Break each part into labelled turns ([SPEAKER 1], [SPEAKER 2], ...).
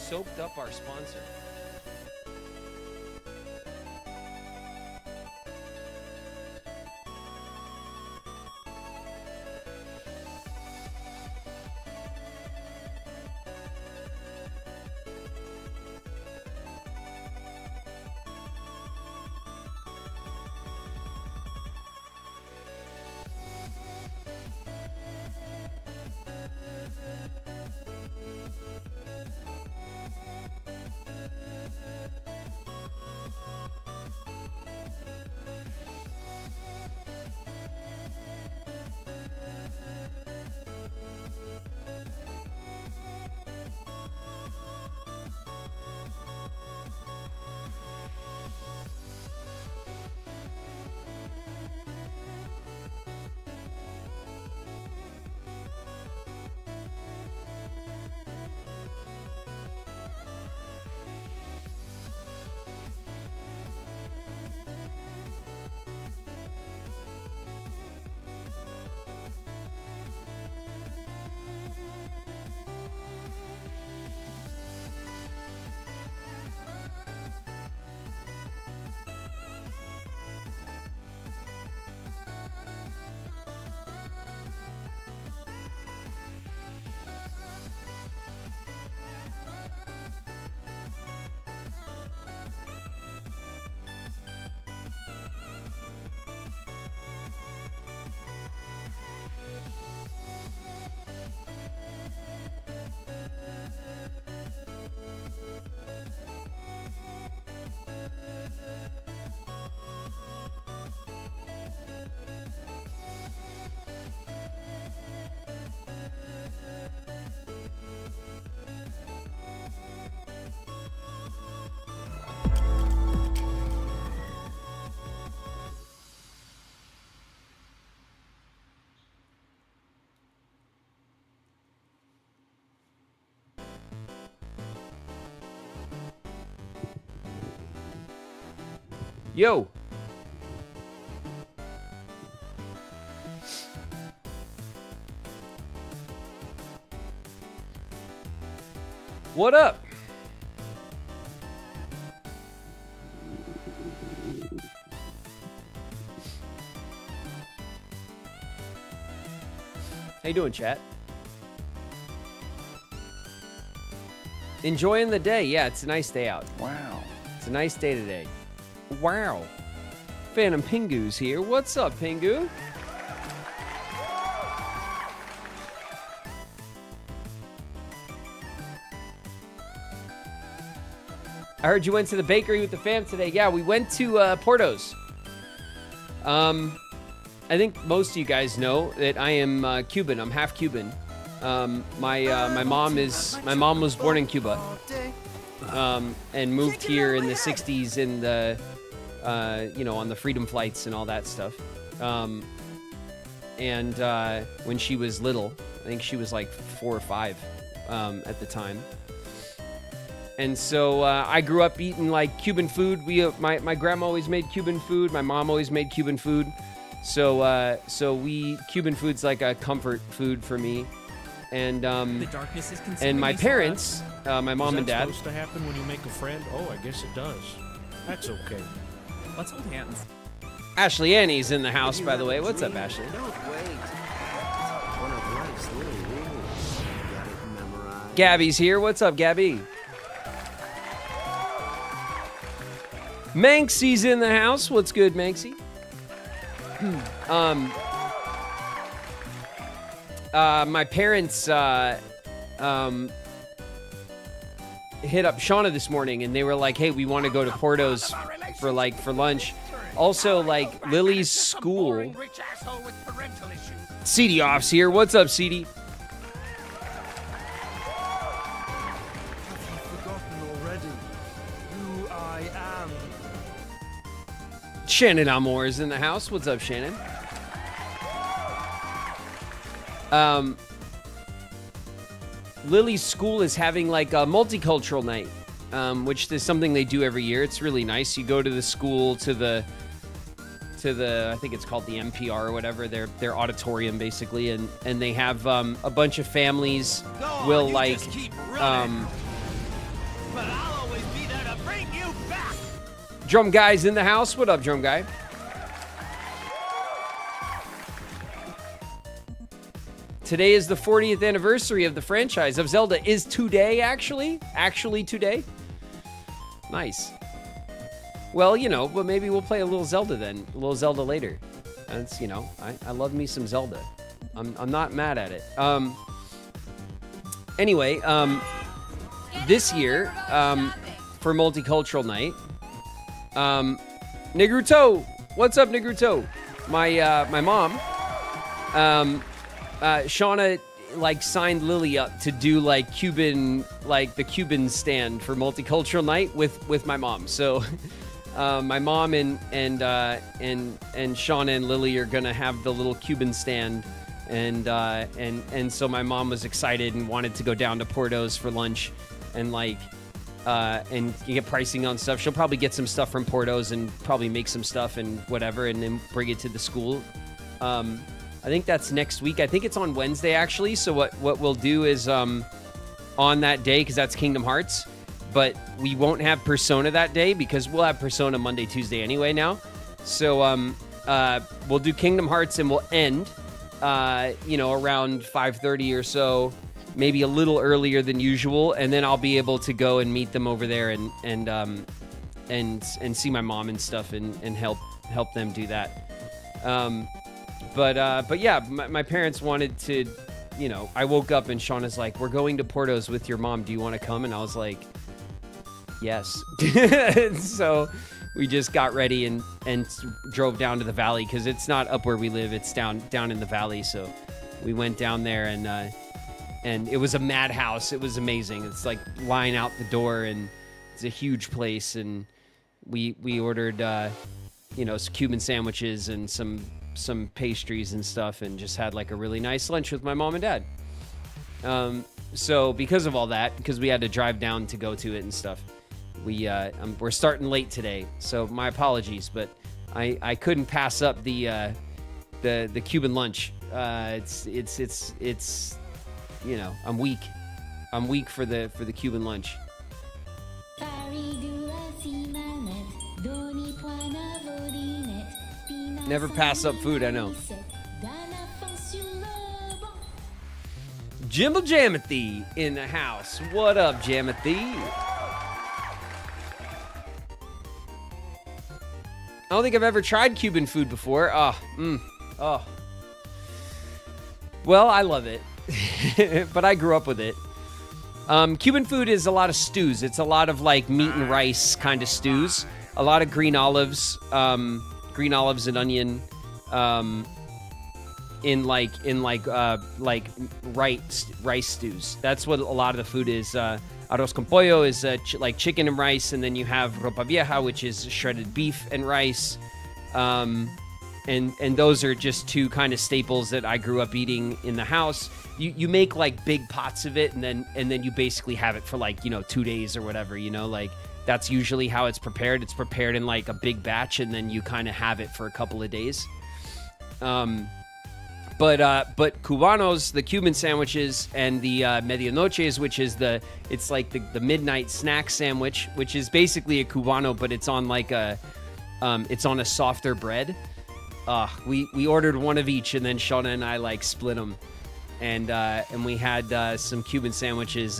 [SPEAKER 1] soaped up our sponsor. Yo. What up? How you doing, chat? Enjoying the day. Yeah, it's a nice day out.
[SPEAKER 2] Wow.
[SPEAKER 1] It's a nice day today. Wow. Phantom Pingu's here. What's up, Pingu? I heard you went to the bakery with the fam today. Yeah, we went to Porto's. I think most of you guys know that I am Cuban. I'm half Cuban. My mom was born in Cuba, and moved here in the '60s in the on the freedom flights and all that stuff. And when she was little, I think she was like 4 or 5 at the time. And so I grew up eating like Cuban food. My grandma always made Cuban food. My mom always made Cuban food. So Cuban food's like a comfort food for me. And
[SPEAKER 3] the darkness is
[SPEAKER 1] and my parents, my mom and dad.
[SPEAKER 4] Is that supposed to happen when you make a friend? Oh, I guess it does. That's okay.
[SPEAKER 3] Let's hold hands.
[SPEAKER 1] Ashley Annie's in the house, by the way. What's up, Ashley? Gabby's here. What's up, Gabby? Manksy's in the house. What's good, Manksy? My parents hit up Shauna this morning, and they were like, "Hey, we want to go to Porto's for lunch." Also, like Lily's school. CD Off's here. What's up, CD? Shannon Amore is in the house. What's up, Shannon? Lily's school is having like a multicultural night, which is something they do every year. It's really nice. You go to the school, to the I think it's called the MPR or whatever, their auditorium basically, and they have a bunch of families will like Drum Guy's in the house. What up, Drum Guy? Today is the 40th anniversary of the franchise of Zelda. Is today, actually? Actually today? Nice. Well, you know, but maybe we'll play a little Zelda then. A little Zelda later. That's, you know, I love me some Zelda. I'm not mad at it. Anyway, this year, for Multicultural Night, Negruto! What's up, Negruto? My mom, Shauna, like, signed Lily up to do, like, the Cuban stand for Multicultural Night with my mom. So, my mom and Shauna and Lily are gonna have the little Cuban stand, and so my mom was excited and wanted to go down to Porto's for lunch, and like, and get pricing on stuff. She'll probably get some stuff from Porto's and probably make some stuff and whatever, and then bring it to the school. I think that's next week. I think it's on Wednesday, actually. So what we'll do is, on that day, because that's Kingdom Hearts, but we won't have Persona that day because we'll have Persona Monday, Tuesday anyway now. So we'll do Kingdom Hearts and we'll end, around 5:30 or so, maybe a little earlier than usual, and then I'll be able to go and meet them over there and see my mom and stuff and help them do that. But yeah, my parents wanted to, you know, I woke up and Shauna's like, we're going to Porto's with your mom. Do you want to come? And I was like, yes. So we just got ready and drove down to the valley because it's not up where we live. It's down in the valley. So we went down there and it was a madhouse. It was amazing. It's like line out the door and it's a huge place. And we ordered, some Cuban sandwiches and some pastries and stuff, and just had like a really nice lunch with my mom and dad. So because of all that, because we had to drive down to go to it and stuff, we're starting late today. So my apologies, but I couldn't pass up the Cuban lunch. It's you know, I'm weak. I'm weak for the Cuban lunch. Never pass up food, I know. Jimble Jamathy in the house. What up, Jamathy? I don't think I've ever tried Cuban food before. Oh. Well, I love it. But I grew up with it. Cuban food is a lot of stews. It's a lot of like meat and rice kind of stews. A lot of green olives and onion, in rice stews. That's what a lot of the food is. Arroz con pollo is like chicken and rice, and then you have ropa vieja, which is shredded beef and rice. And those are just two kind of staples that I grew up eating in the house. You make like big pots of it, and then you basically have it for like, 2 days or whatever, like. That's usually how it's prepared. It's prepared in like a big batch, and then you kind of have it for a couple of days. But Cubanos, the Cuban sandwiches, and the medianoches, which is it's like the midnight snack sandwich, which is basically a Cubano, but it's on like it's on a softer bread. We ordered one of each, and then Shauna and I like split them, and we had some Cuban sandwiches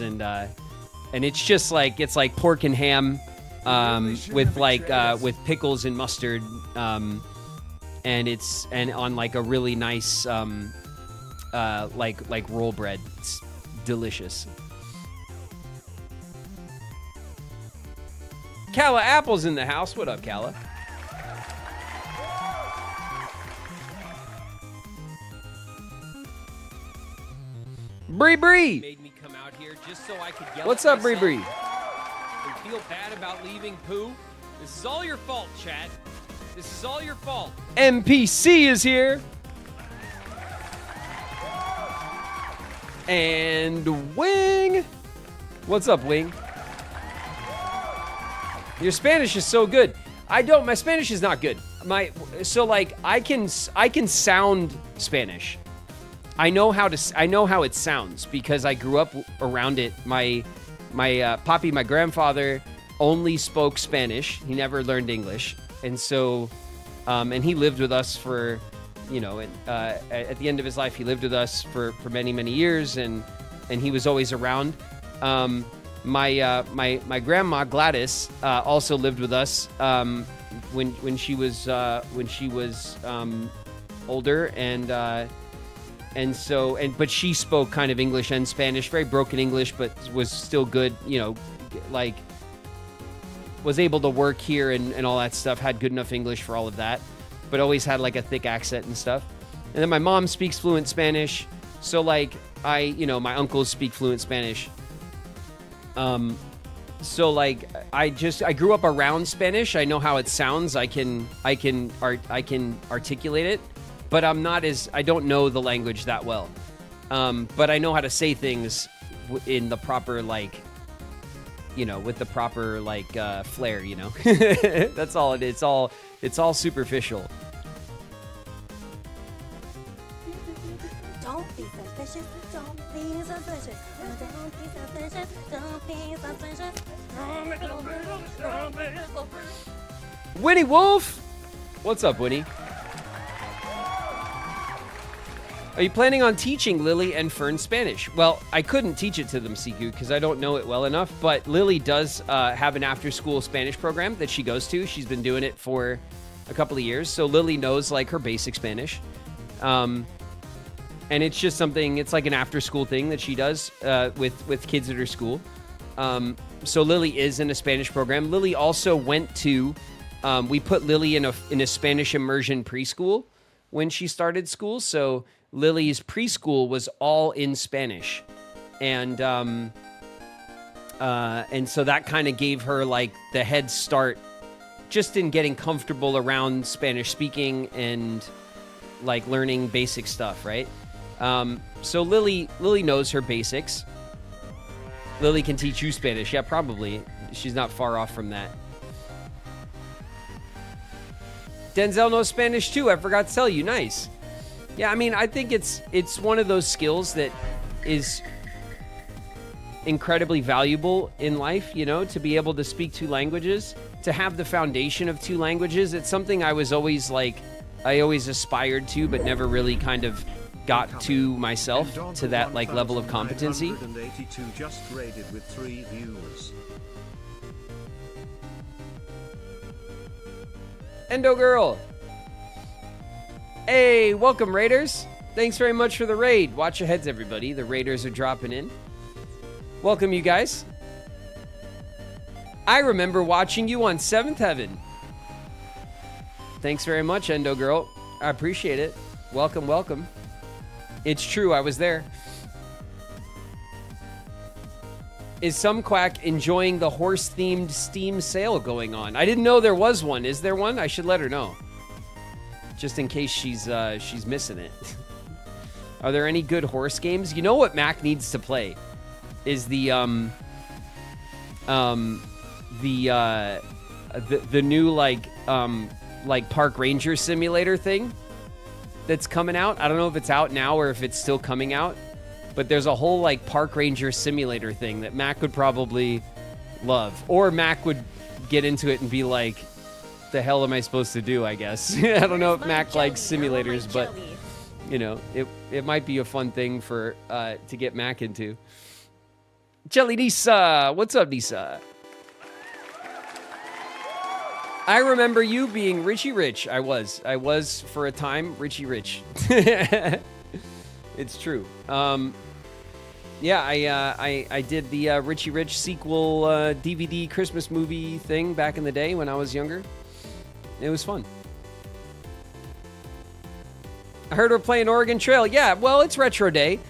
[SPEAKER 1] and it's just like, it's like pork and ham, with pickles and mustard, and on like a really nice, like roll bread. It's delicious. Kala Apple's in the house. What up, Kala? Bree Bree made me come out here just so I could yell. What's up, Bree Bree? And feel bad about leaving poo. This is all your fault, chat. This is all your fault. MPC is here. And Wing. What's up, Wing? Your Spanish is so good. My Spanish is not good. I can sound Spanish. I know how it sounds because I grew up around it. My papi, my grandfather, only spoke Spanish. He never learned English. And so, and he lived with us for, at the end of his life, he lived with us for many, many years, and he was always around. My grandma Gladys also lived with us when she was older, but she spoke kind of English and Spanish, very broken English, but was still good, was able to work here and all that stuff, had good enough English for all of that, but always had like a thick accent and stuff. And then my mom speaks fluent Spanish. So like my uncles speak fluent Spanish. So like I grew up around Spanish. I know how it sounds. I can articulate it, but I don't know the language that well. But I know how to say things in the proper, with the proper, flair, That's all it is. It's all superficial.
[SPEAKER 2] Don't be suspicious. Don't be suspicious. Don't be suspicious. Don't be suspicious.
[SPEAKER 1] Winnie Wolf! What's up, Winnie? Are you planning on teaching Lily and Fern Spanish? Well, I couldn't teach it to them, Siku, because I don't know it well enough, but Lily does have an after-school Spanish program that she goes to. She's been doing it for a couple of years, so Lily knows, her basic Spanish. And it's just something, it's like an after-school thing that she does with kids at her school. So Lily is in a Spanish program. Lily also went to, we put Lily in a Spanish immersion preschool when she started school, so Lily's preschool was all in Spanish, and so that kind of gave her the head start just in getting comfortable around Spanish speaking and learning basic stuff, right? So Lily knows her basics. Lily can teach you Spanish, yeah, probably. She's not far off from that. Denzel knows Spanish too. I forgot to tell you. Nice. Yeah, I mean, I think it's one of those skills that is incredibly valuable in life, to be able to speak two languages, to have the foundation of two languages. It's something I was always I always aspired to, but never really kind of got to myself to that level of competency.
[SPEAKER 5] 182 just raided with 3 viewers.
[SPEAKER 1] Endo Girl. Hey, welcome, Raiders. Thanks very much for the raid. Watch your heads, everybody. The Raiders are dropping in. Welcome, you guys. I remember watching you on 7th Heaven. Thanks very much, Endo Girl. I appreciate it. Welcome, welcome. It's true, I was there. Is some quack enjoying the horse-themed Steam sale going on? I didn't know there was one. Is there one? I should let her know. Just in case she's missing it. Are there any good horse games? You know what Mac needs to play is the new park ranger simulator thing that's coming out. I don't know if it's out now or if it's still coming out, but there's a whole park ranger simulator thing that Mac would probably love, or Mac would get into it and be like, the hell am I supposed to do, I guess. I don't know if Mac likes simulators, but it might be a fun thing for to get Mac into. Jelly Nisa, what's up, Nisa? I remember you being Richie Rich. I was for a time Richie Rich. It's true. Yeah, I did the Richie Rich sequel DVD Christmas movie thing back in the day when I was younger. It was fun. I heard we're playing Oregon Trail. Yeah, well, it's Retro Day.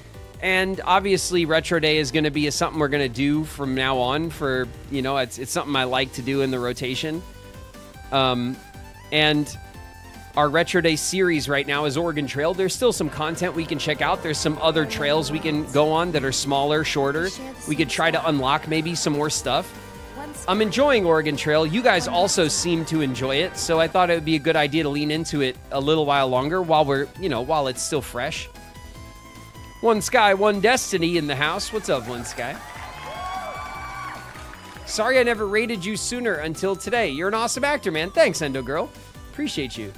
[SPEAKER 1] And obviously, Retro Day is going to be something we're going to do from now on for, it's something I like to do in the rotation. And our Retro Day series right now is Oregon Trail. There's still some content we can check out. There's some other trails we can go on that are smaller, shorter. We could try to unlock maybe some more stuff. I'm enjoying Oregon Trail. You guys also seem to enjoy it, so I thought it would be a good idea to lean into it a little while longer while while it's still fresh. One Sky, One Destiny in the house. What's up, One Sky? Sorry I never rated you sooner until today. You're an awesome actor, man. Thanks, Endo Girl. Appreciate you.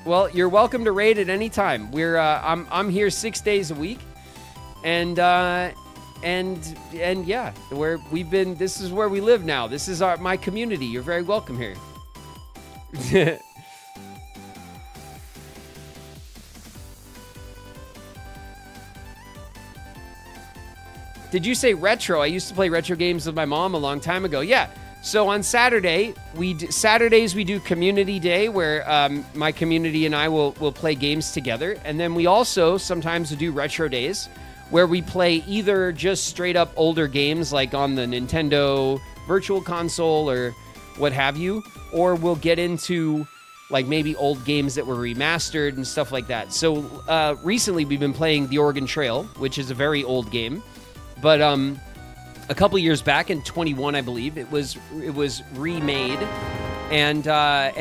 [SPEAKER 1] Well, you're welcome to raid at any time. I'm here 6 days a week, and yeah, this is where we live now. This is my community. You're very welcome here. Did you say retro? I used to play retro games with my mom a long time ago. Yeah. So on Saturdays we do community day where my community and I will play games together, and then we also sometimes do retro days where we play either just straight up older games like on the Nintendo Virtual Console or what have you, or we'll get into like maybe old games that were remastered and stuff like that. So recently we've been playing The Oregon Trail, which is a very old game, but a couple years back in 21, I believe, it was remade, and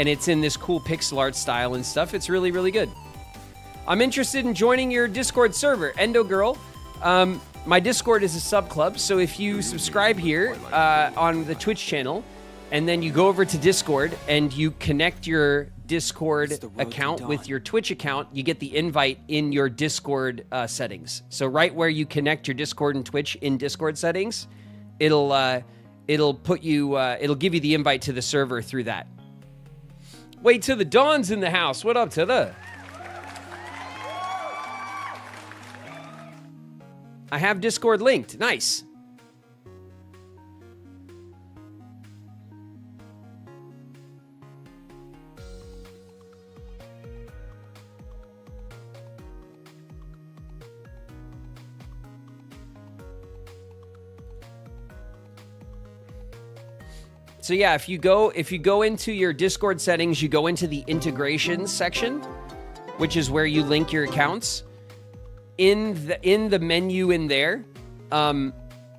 [SPEAKER 1] it's in this cool pixel art style and stuff. It's really, really good. I'm interested in joining your Discord server, Endo Girl. My Discord is a sub club, so if you subscribe here on the Twitch channel, and then you go over to Discord and you connect your Discord account with your Twitch account, you get the invite in your Discord settings. So right where you connect your Discord and Twitch in Discord settings, it'll put you it'll give you the invite to the server through that. Wait till the Dawn's in the house. What up to the? I have Discord linked. Nice. So yeah, if you go into your Discord settings, you go into the integrations section, which is where you link your accounts. In the menu in there,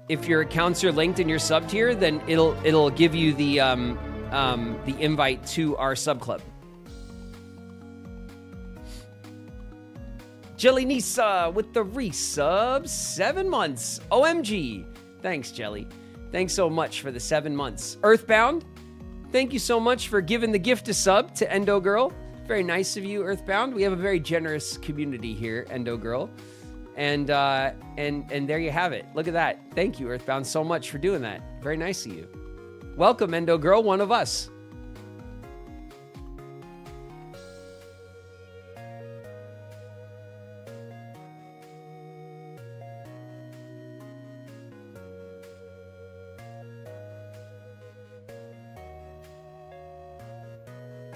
[SPEAKER 1] if your accounts are linked in your sub tier, then it'll give you the invite to our sub club. Jelly Nisa with the resub, 7 months. OMG. Thanks, Jelly. Thanks so much for the 7 months. Earthbound, thank you so much for giving the gift of sub to Endo Girl. Very nice of you, Earthbound. We have a very generous community here, Endo Girl. And there you have it. Look at that. Thank you, Earthbound, so much for doing that. Very nice of you. Welcome, Endo Girl, one of us.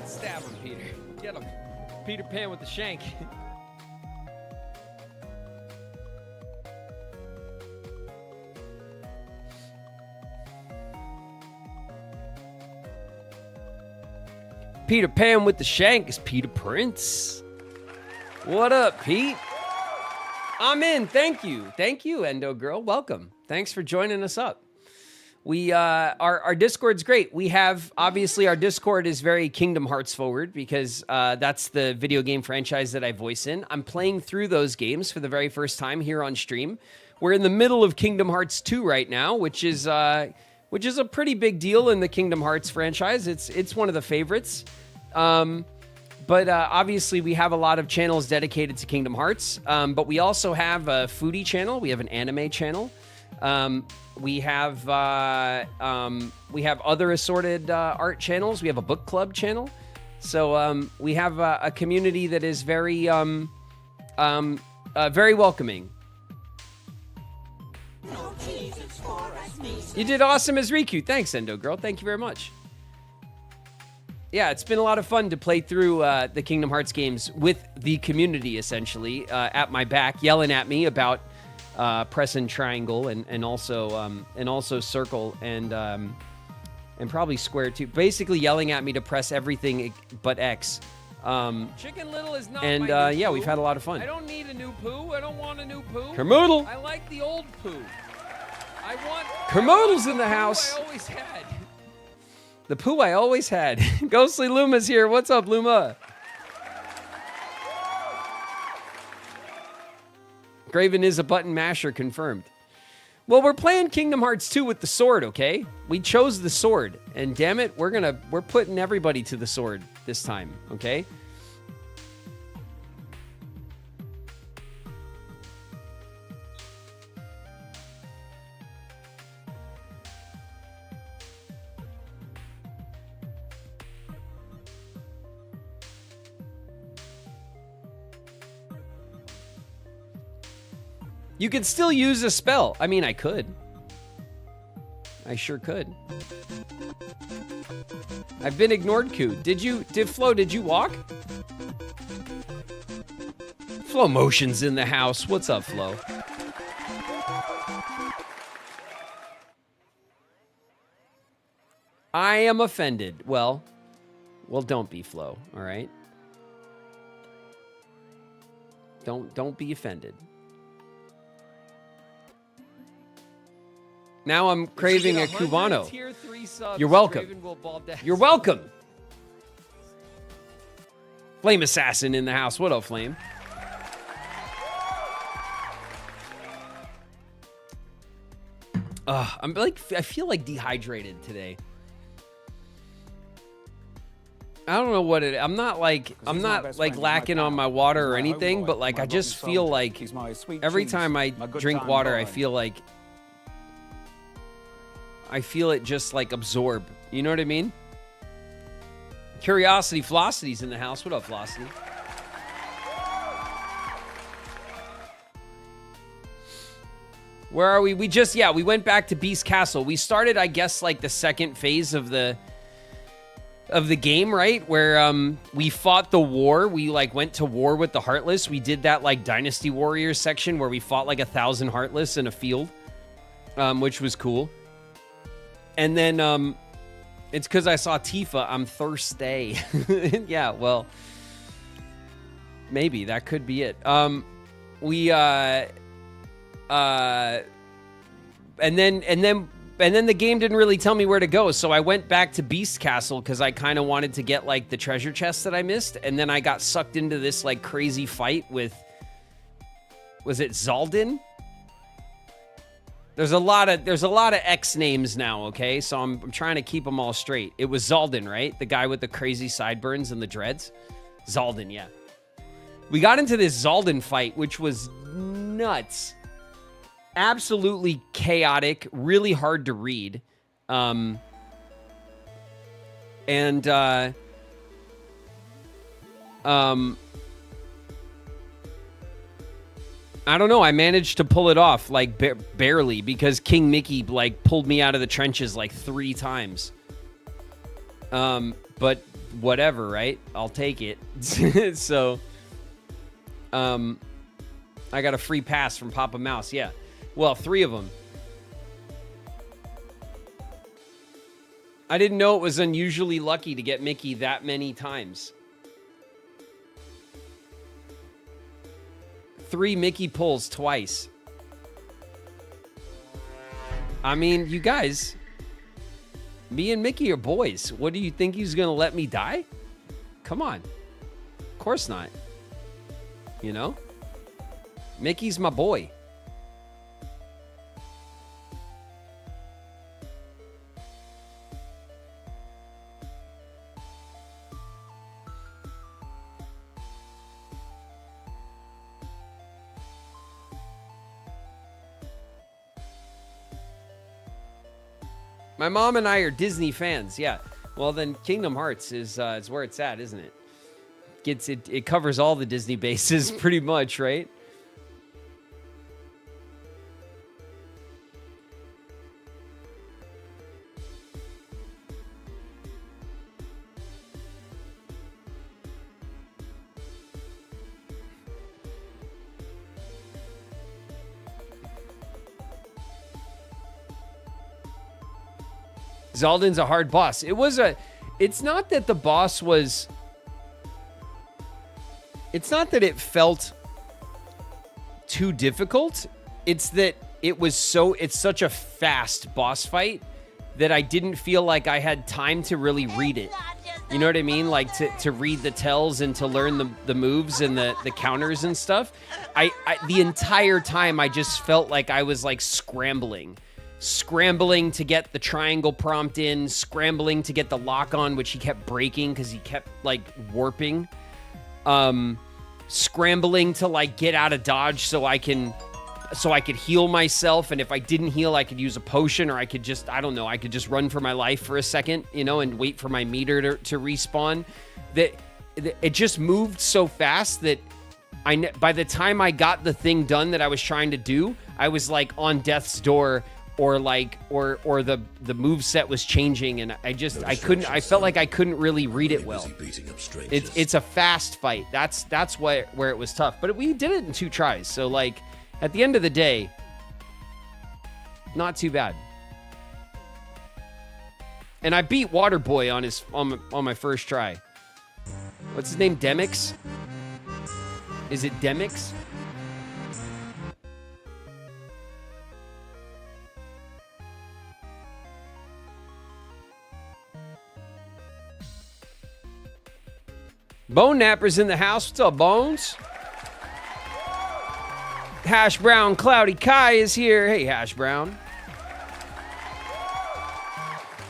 [SPEAKER 1] Stab him, Peter. Get him. Peter Pan with the shank. Peter Pan with the shank is Peter Prince. What up, Pete? I'm in. Thank you. Thank you, Endo Girl. Welcome. Thanks for joining us up. We our Discord's great. We have, obviously, our Discord is very Kingdom Hearts forward because that's the video game franchise that I voice in. I'm playing through those games for the very first time here on stream. We're in the middle of Kingdom Hearts 2 right now, which is a pretty big deal in the Kingdom Hearts franchise. It's one of the favorites. But obviously we have a lot of channels dedicated to Kingdom Hearts. But we also have a foodie channel. We have an anime channel. We have other assorted art channels. We have a book club channel. So we have a community that is very very welcoming. You did awesome as Riku. Thanks, Endo Girl. Thank you very much. Yeah, it's been a lot of fun to play through the Kingdom Hearts games with the community, essentially, at my back, yelling at me about pressing triangle and also circle and probably square too. Basically, yelling at me to press everything but X.
[SPEAKER 3] Chicken Little is not
[SPEAKER 1] and
[SPEAKER 3] my new
[SPEAKER 1] yeah,
[SPEAKER 3] poo.
[SPEAKER 1] we've had a lot of fun.
[SPEAKER 3] I don't need a new poo. I don't want a new poo.
[SPEAKER 1] Kermoodle.
[SPEAKER 3] I like the old poo.
[SPEAKER 1] Kermoodle's in the house.
[SPEAKER 3] I always had.
[SPEAKER 1] The poo I always had. Ghostly Luma's here. What's up, Luma? Graven is a button masher, confirmed. Well, we're playing Kingdom Hearts 2 with the sword, okay? We chose the sword, and damn it, we're putting everybody to the sword this time, okay? You could still use a spell. I mean, I could. I sure could. I've been ignored, Koo. Flo, did you walk? Flo Motion's in the house. What's up, Flo? I am offended. Well, don't be, Flo, all right? Don't be offended. Now I'm craving a Cubano.
[SPEAKER 3] Tier 3 subs,
[SPEAKER 1] You're welcome.
[SPEAKER 3] Graven will ball down.
[SPEAKER 1] You're welcome. Flame Assassin in the house. What up, Flame? I'm like, I feel like dehydrated today. I don't know what it. I'm not like lacking on my water or anything, but like I just feel like every time I drink water, I feel like it just like absorb. You know what I mean? Curiosity Flocity's in the house. What up, Flocity? Where are we? We went back to Beast Castle. We started, I guess, like the second phase of the game, right? Where we fought the war. We like went to war with the Heartless. We did that like Dynasty Warriors section where we fought like 1,000 Heartless in a field, which was cool. And then it's because I saw Tifa. I'm thirsty. Yeah, well, maybe that could be it. And then the game didn't really tell me where to go, so I went back to Beast Castle because I kind of wanted to get like the treasure chest that I missed, and then I got sucked into this like crazy fight with, was it Zaldin? There's a lot of X names now, okay? So I'm trying to keep them all straight. It was Zaldin, right? The guy with the crazy sideburns and the dreads? Zaldin, yeah. We got into this Zaldin fight, which was nuts. Absolutely chaotic, really hard to read. I don't know. I managed to pull it off, like, barely, because King Mickey, like, pulled me out of the trenches, like, 3 times. But whatever, right? I'll take it. So, I got a free pass from Papa Mouse, yeah. Well, 3 of them. I didn't know it was unusually lucky to get Mickey that many times. 3 Mickey pulls twice. I mean, you guys, me and Mickey are boys. What do you think he's gonna let me die? Come on. Of course not. You know? Mickey's my boy. My mom and I are Disney fans. Yeah. Well, then Kingdom Hearts is where it's at, isn't it? It covers all the Disney bases pretty much, right? Zaldin's a hard boss. It's not that the boss was... It's not that it felt too difficult. It's that it's such a fast boss fight that I didn't feel like I had time to really read it. You know what I mean? Like to read the tells and to learn the moves and the counters and stuff. I the entire time I just felt like I was like scrambling to get the triangle prompt in, scrambling to get the lock on, which he kept breaking because he kept like warping. Scrambling to like get out of dodge so I could heal myself, and if I didn't heal, I could use a potion, or I could just, I don't know, I could just run for my life for a second, you know, and wait for my meter to respawn. That it just moved so fast that by the time I got the thing done that I was trying to do, I was like on death's door, or like or the move set was changing, and I felt like I couldn't really read it well. It's a fast fight. That's where it was tough, but we did it in 2 tries, so like at the end of the day, not too bad. And I beat Waterboy on my first try. What's his name? Demix? Is it Demix? Bone Napper's in the house. What's up, Bones? Hash Brown Cloudy Kai is here. Hey, Hash Brown.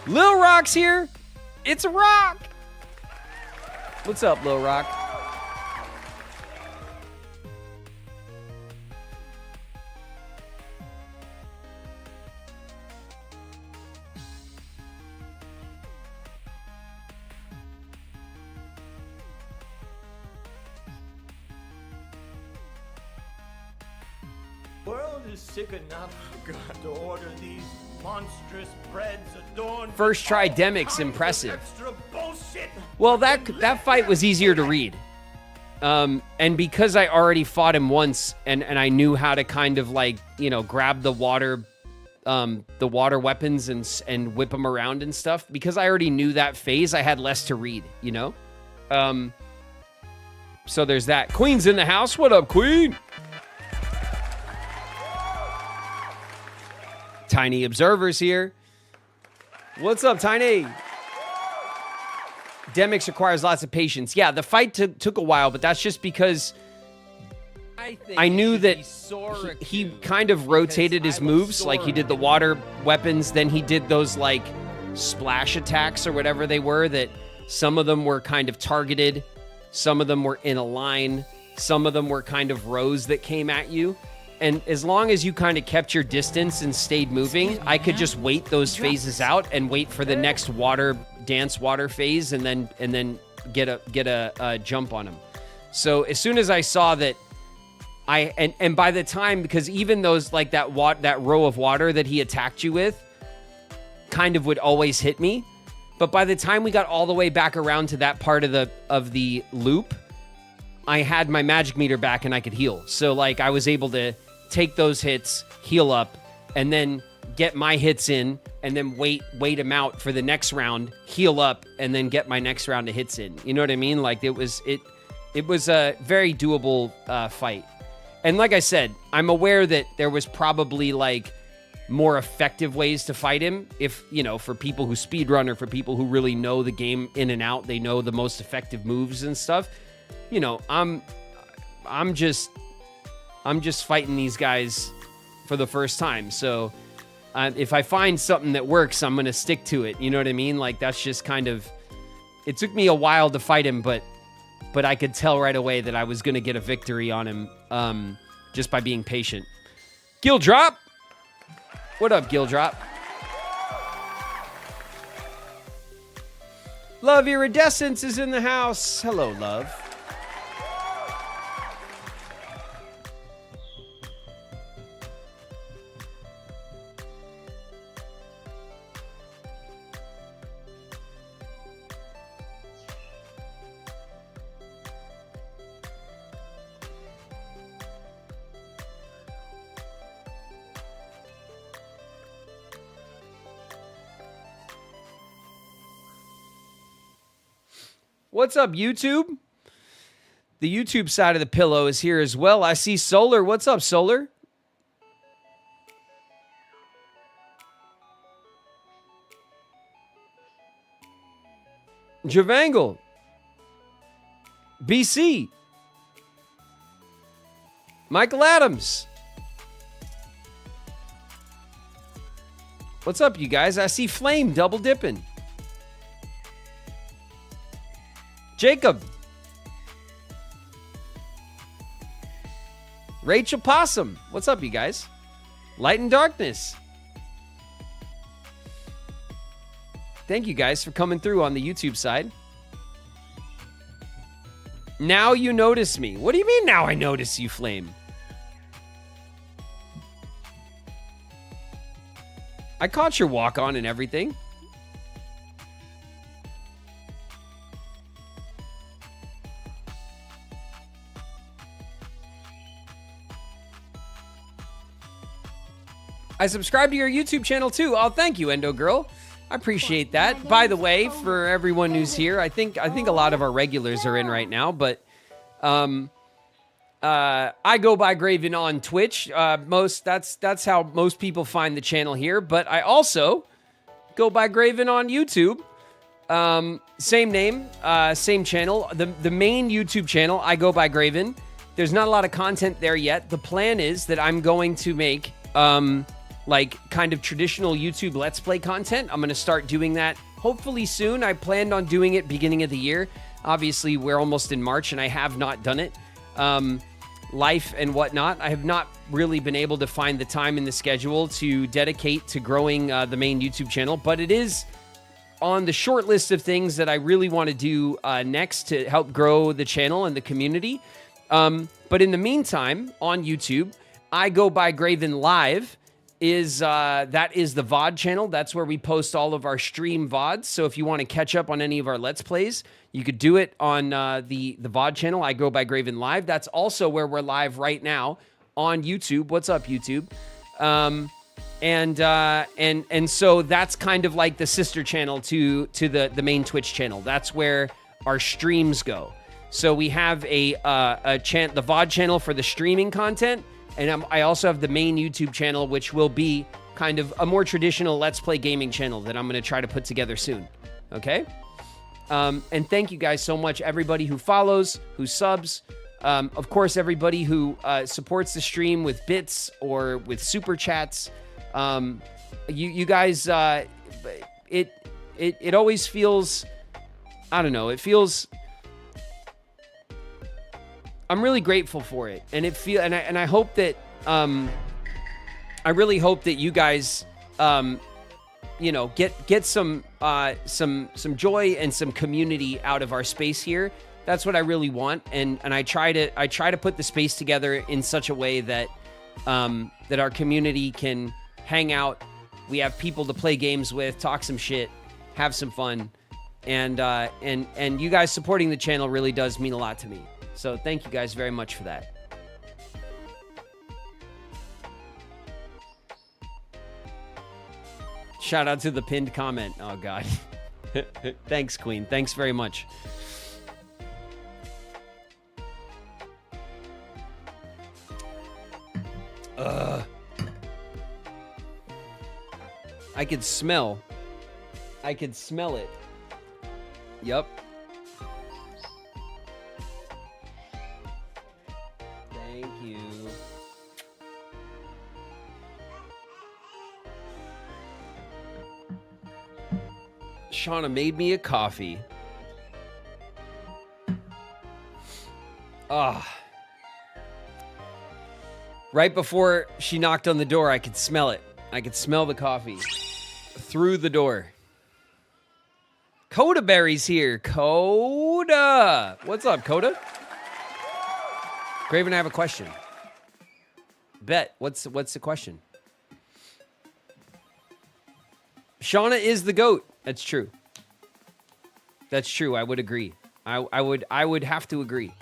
[SPEAKER 1] Lil Rock's here. It's a rock. What's up, Lil Rock?
[SPEAKER 6] World is sick enough. Got to order these monstrous breads adorned.
[SPEAKER 1] First try Demix, impressive.
[SPEAKER 6] Extra bullshit.
[SPEAKER 1] Well, that fight was easier to read. And because I already fought him once and I knew how to kind of like, you know, grab the water weapons and whip them around and stuff, because I already knew that phase, I had less to read, you know? So there's that. Queen's in the house. What up, Queen? Tiny Observer's here. What's up, Tiny? Demix requires lots of patience. Yeah, the fight took a while, but that's just because I knew that he kind of rotated his moves. Like he did the water weapons, then he did those like splash attacks or whatever they were, that some of them were kind of targeted, some of them were in a line, some of them were kind of rows that came at you. And as long as you kind of kept your distance and stayed moving, I could just wait those phases out and wait for the next dance water phase, and then get a jump on him. So as soon as I saw that, and by the time, because even those like that row of water that he attacked you with, kind of would always hit me. But by the time we got all the way back around to that part of the loop, I had my magic meter back and I could heal. So like I was able to take those hits, heal up, and then get my hits in, and then wait them out for the next round, heal up, and then get my next round of hits in. You know what I mean? Like it was a very doable fight. And like I said, I'm aware that there was probably like more effective ways to fight him. If, you know, for people who speedrun or for people who really know the game in and out, they know the most effective moves and stuff. You know, I'm just fighting these guys for the first time. So if I find something that works, I'm going to stick to it. You know what I mean? Like that's just kind of, it took me a while to fight him, but I could tell right away that I was going to get a victory on him just by being patient. Gildrop. What up, Gildrop? Love Iridescence is in the house. Hello, love. What's up, YouTube? The YouTube side of the pillow is here as well. I see Solar. What's up, Solar? Javangle. BC. Michael Adams. What's up, you guys? I see Flame double dipping. Jacob. Rachel Possum. What's up, you guys? Light and Darkness. Thank you guys for coming through on the YouTube side. Now you notice me. What do you mean now I notice you, Flame? I caught your walk on and everything. I subscribe to your YouTube channel too. Oh, thank you, Endo Girl. I appreciate that. By the way, for everyone who's here, I think a lot of our regulars are in right now, but I go by Graven on Twitch. That's how most people find the channel here, but I also go by Graven on YouTube. Same name, same channel. The main YouTube channel, I go by Graven. There's not a lot of content there yet. The plan is that I'm going to make like kind of traditional YouTube Let's Play content. I'm going to start doing that hopefully soon. I planned on doing it beginning of the year. Obviously, we're almost in March and I have not done it. Life and whatnot. I have not really been able to find the time in the schedule to dedicate to growing the main YouTube channel, but it is on the short list of things that I really want to do next to help grow the channel and the community. But in the meantime, on YouTube, I go by Graven Live. That is the VOD channel. That's where we post all of our stream VODs. So if you want to catch up on any of our Let's Plays, you could do it on the VOD channel. I go by Graven Live. That's also where we're live right now on YouTube. What's up, YouTube? And so that's kind of like the sister channel to the main Twitch channel. That's where our streams go. So we have the VOD channel for the streaming content. And I also have the main YouTube channel, which will be kind of a more traditional Let's Play gaming channel that I'm going to try to put together soon. Okay? And thank you guys so much, everybody who follows, who subs. Of course, everybody who supports the stream with bits or with super chats. You guys, it always feels, I don't know, it feels... I'm really grateful for it, and I hope that I really hope that you guys get some joy and some community out of our space here. That's what I really want, and I try to put the space together in such a way that that our community can hang out. We have people to play games with, talk some shit, have some fun, and you guys supporting the channel really does mean a lot to me. So thank you guys very much for that. Shout out to the pinned comment. Oh, God. Thanks, Queen. Thanks very much. I could smell it. Yup. Shauna made me a coffee. Right before she knocked on the door, I could smell it. I could smell the coffee through the door. Coda Berry's here. Coda. What's up, Coda? Graven, I have a question. Bet. What's the question? Shauna is the GOAT. That's true. That's true. I would agree. I would have to agree.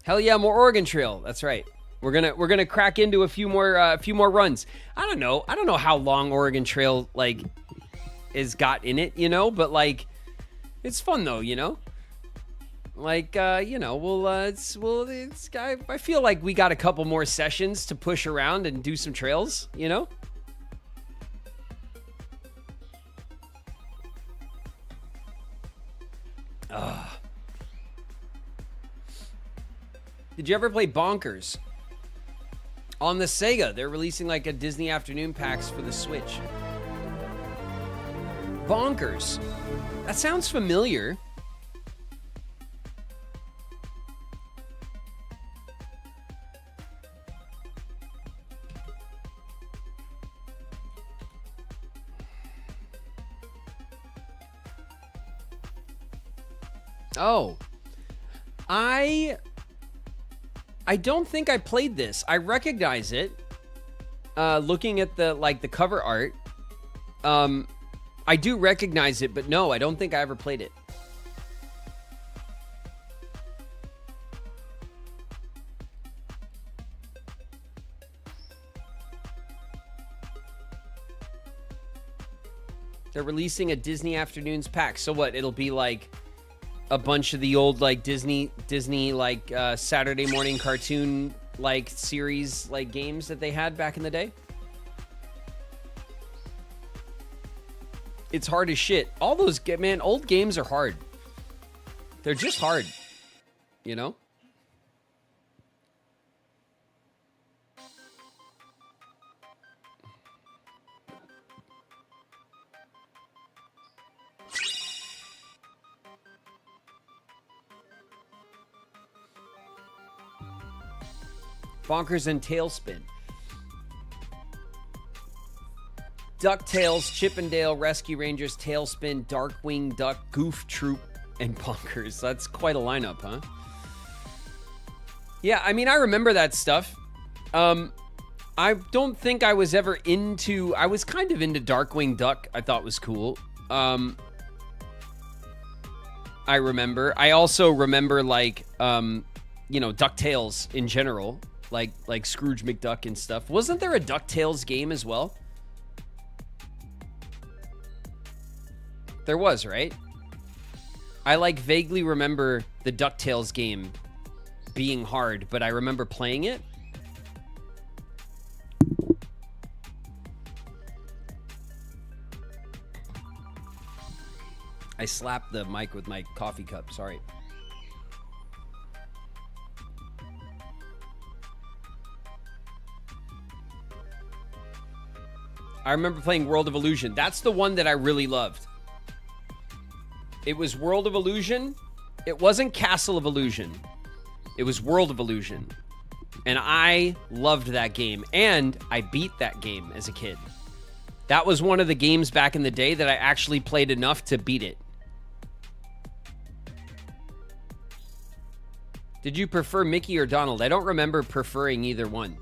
[SPEAKER 1] Hell yeah, more Oregon Trail. That's right. We're gonna crack into a few more runs. I don't know how long Oregon Trail like is got in it, but like it's fun though, Like, you know, I feel like we got a couple more sessions to push around and do some trails, you know? Did you ever play Bonkers? On the Sega, they're releasing like a Disney Afternoon packs for the Switch. Bonkers. That sounds familiar. Oh. I don't think I played this. I recognize it. Looking at the cover art. I do recognize it, but no, I don't think I ever played it. They're releasing a Disney Afternoons pack. So what? It'll be like a bunch of the old like Disney like Saturday morning cartoon like series like games that they had back in the day. It's hard as shit. All those old games are hard. They're just hard, you know? Bonkers and Tailspin. DuckTales, Chippendale, Rescue Rangers, Tailspin, Darkwing Duck, Goof Troop, and Bonkers. That's quite a lineup, huh? Yeah, I mean, I remember that stuff. I don't think I was ever into... I was kind of into Darkwing Duck. I thought was cool. I remember. I also remember, like, you know, DuckTales in general. Like Scrooge McDuck and stuff. Wasn't there a DuckTales game as well? There was, right? I like vaguely remember the DuckTales game being hard, but I remember playing it. I slapped the mic with my coffee cup, sorry. I remember playing World of Illusion. That's the one that I really loved. It was World of Illusion. It wasn't Castle of Illusion. It was World of Illusion. And I loved that game. And I beat that game as a kid. That was one of the games back in the day that I actually played enough to beat it. Did you prefer Mickey or Donald? I don't remember preferring either one.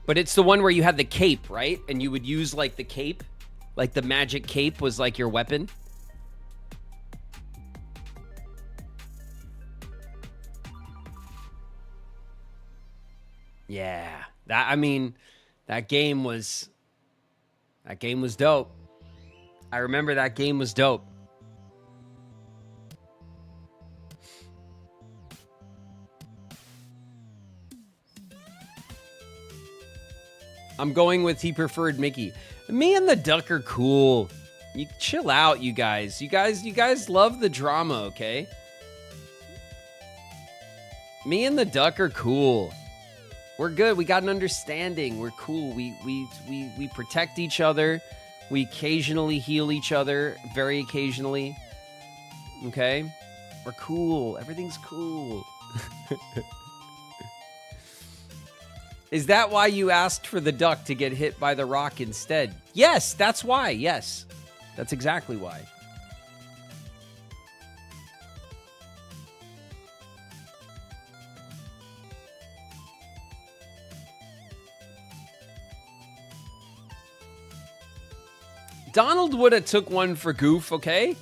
[SPEAKER 1] But it's the one where you had the cape, right? And you would use, like, the cape. Like, the magic cape was, like, your weapon. Yeah. That game was dope. I remember that game was dope. I'm going with he preferred Mickey. Me and the Duck are cool. You chill out, you guys. You guys love the drama, okay? Me and the Duck are cool. We're good. We got an understanding. We're cool. We protect each other. We occasionally heal each other, very occasionally. Okay? We're cool. Everything's cool. Is that why you asked for the duck to get hit by the rock instead? Yes, that's why. Yes. That's exactly why. Donald would have took one for Goof, okay?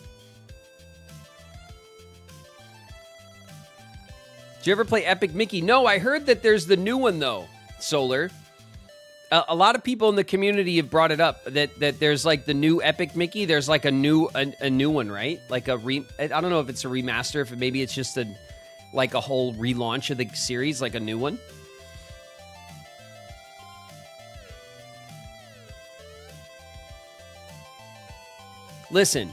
[SPEAKER 1] Did you ever play Epic Mickey? No, I heard that there's the new one, though, Solar. A lot of people in the community have brought it up that there's like the new Epic Mickey. There's like a new one, right? Like I don't know if it's a remaster, if maybe it's just a whole relaunch of the series, like a new one. Listen.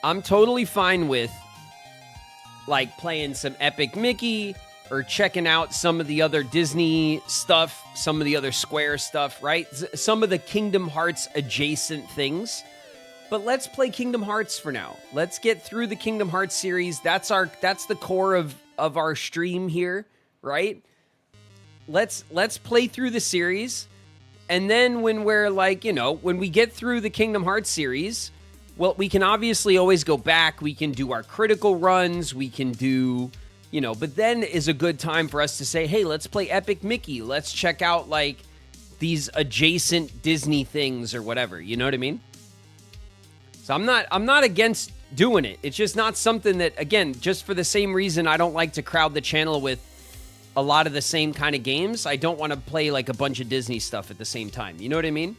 [SPEAKER 1] I'm totally fine with like playing some Epic Mickey or checking out some of the other Disney stuff, some of the other Square stuff, right? Some of the Kingdom Hearts adjacent things. But let's play Kingdom Hearts for now. Let's get through the Kingdom Hearts series. That's the core of our stream here, right? Let's play through the series. And then when we're like, when we get through the Kingdom Hearts series, well, we can obviously always go back. We can do our critical runs. We can do, but then is a good time for us to say, hey, let's play Epic Mickey. Let's check out like these adjacent Disney things or whatever. You know what I mean? So I'm not against doing it. It's just not something that, again, just for the same reason I don't like to crowd the channel with a lot of the same kind of games. I don't want to play like a bunch of Disney stuff at the same time. You know what I mean?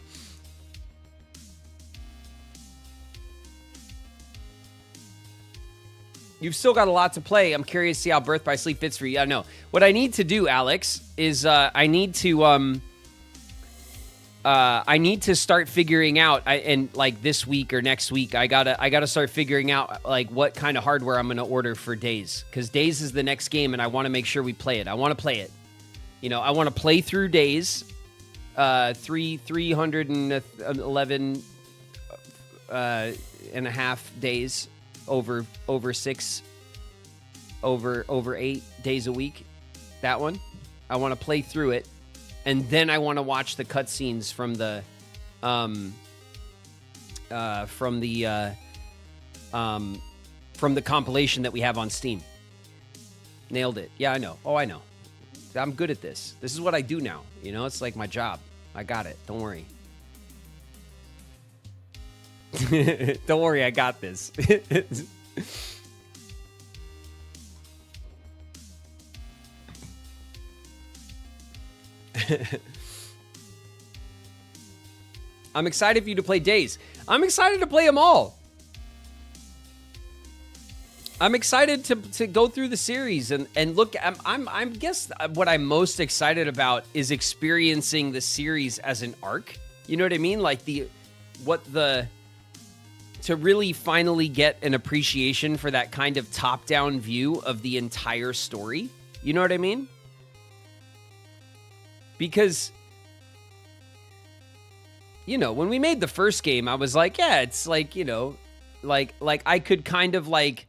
[SPEAKER 1] You've still got a lot to play. I'm curious to see how Birth by Sleep fits for you. I know. What I need to do, Alex, is I need to start figuring out, and like this week or next week, I gotta start figuring out like what kind of hardware I'm gonna order for Days, because Days is the next game, and I want to make sure we play it. I want to play it. I want to play through Days, 311 and a half days over 8 days a week. That one, I want to play through it. And then I want to watch the cutscenes from the compilation that we have on Steam. Nailed it. Yeah, I know. Oh, I know. I'm good at this. This is what I do now. It's like my job. I got it. Don't worry. Don't worry, I got this. I'm excited for you to play Days. I'm excited to play them all. I'm excited to go through the series and look. I guess what I'm most excited about is experiencing the series as an arc. You know what I mean? Like to really finally get an appreciation for that kind of top-down view of the entire story. You know what I mean? Because, when we made the first game, I was like, yeah, it's like, like I could kind of like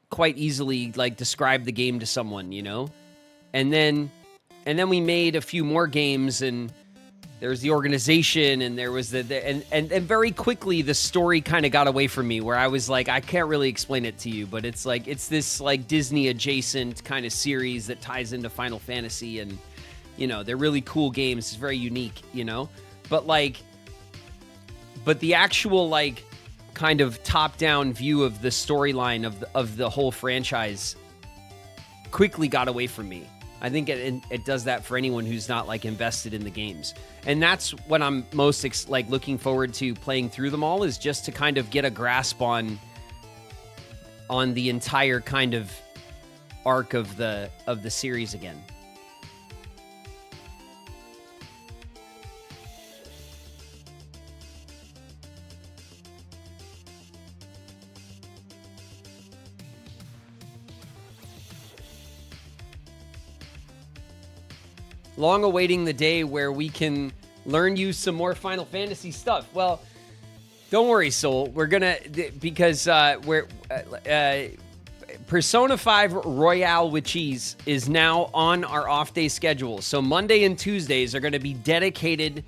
[SPEAKER 1] quite easily like describe the game to someone, and then we made a few more games, and there was the organization, and there was and very quickly the story kind of got away from me, where I was like, I can't really explain it to you, but it's like, it's this like Disney adjacent kind of series that ties into Final Fantasy, and they're really cool games. It's very unique, but the actual like kind of top-down view of the storyline of the whole franchise quickly got away from me. I think it does that for anyone who's not like invested in the games, and that's what I'm most looking forward to playing through them all, is just to kind of get a grasp on the entire kind of arc of the series again. Long awaiting the day where we can learn you some more Final Fantasy stuff. Well, don't worry, Soul. We're gonna, because Persona 5 Royale with Cheese is now on our off-day schedule. So Monday and Tuesdays are gonna be dedicated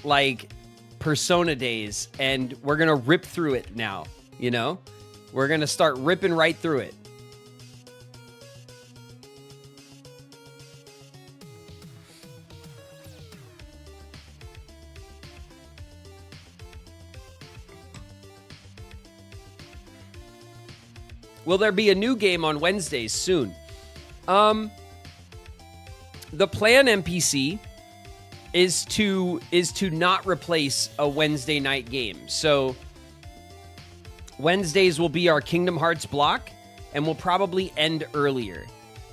[SPEAKER 1] like Persona days, and we're gonna rip through it now. We're gonna start ripping right through it. Will there be a new game on Wednesdays soon? The plan, NPC, is to not replace a Wednesday night game. So Wednesdays will be our Kingdom Hearts block, and we'll probably end earlier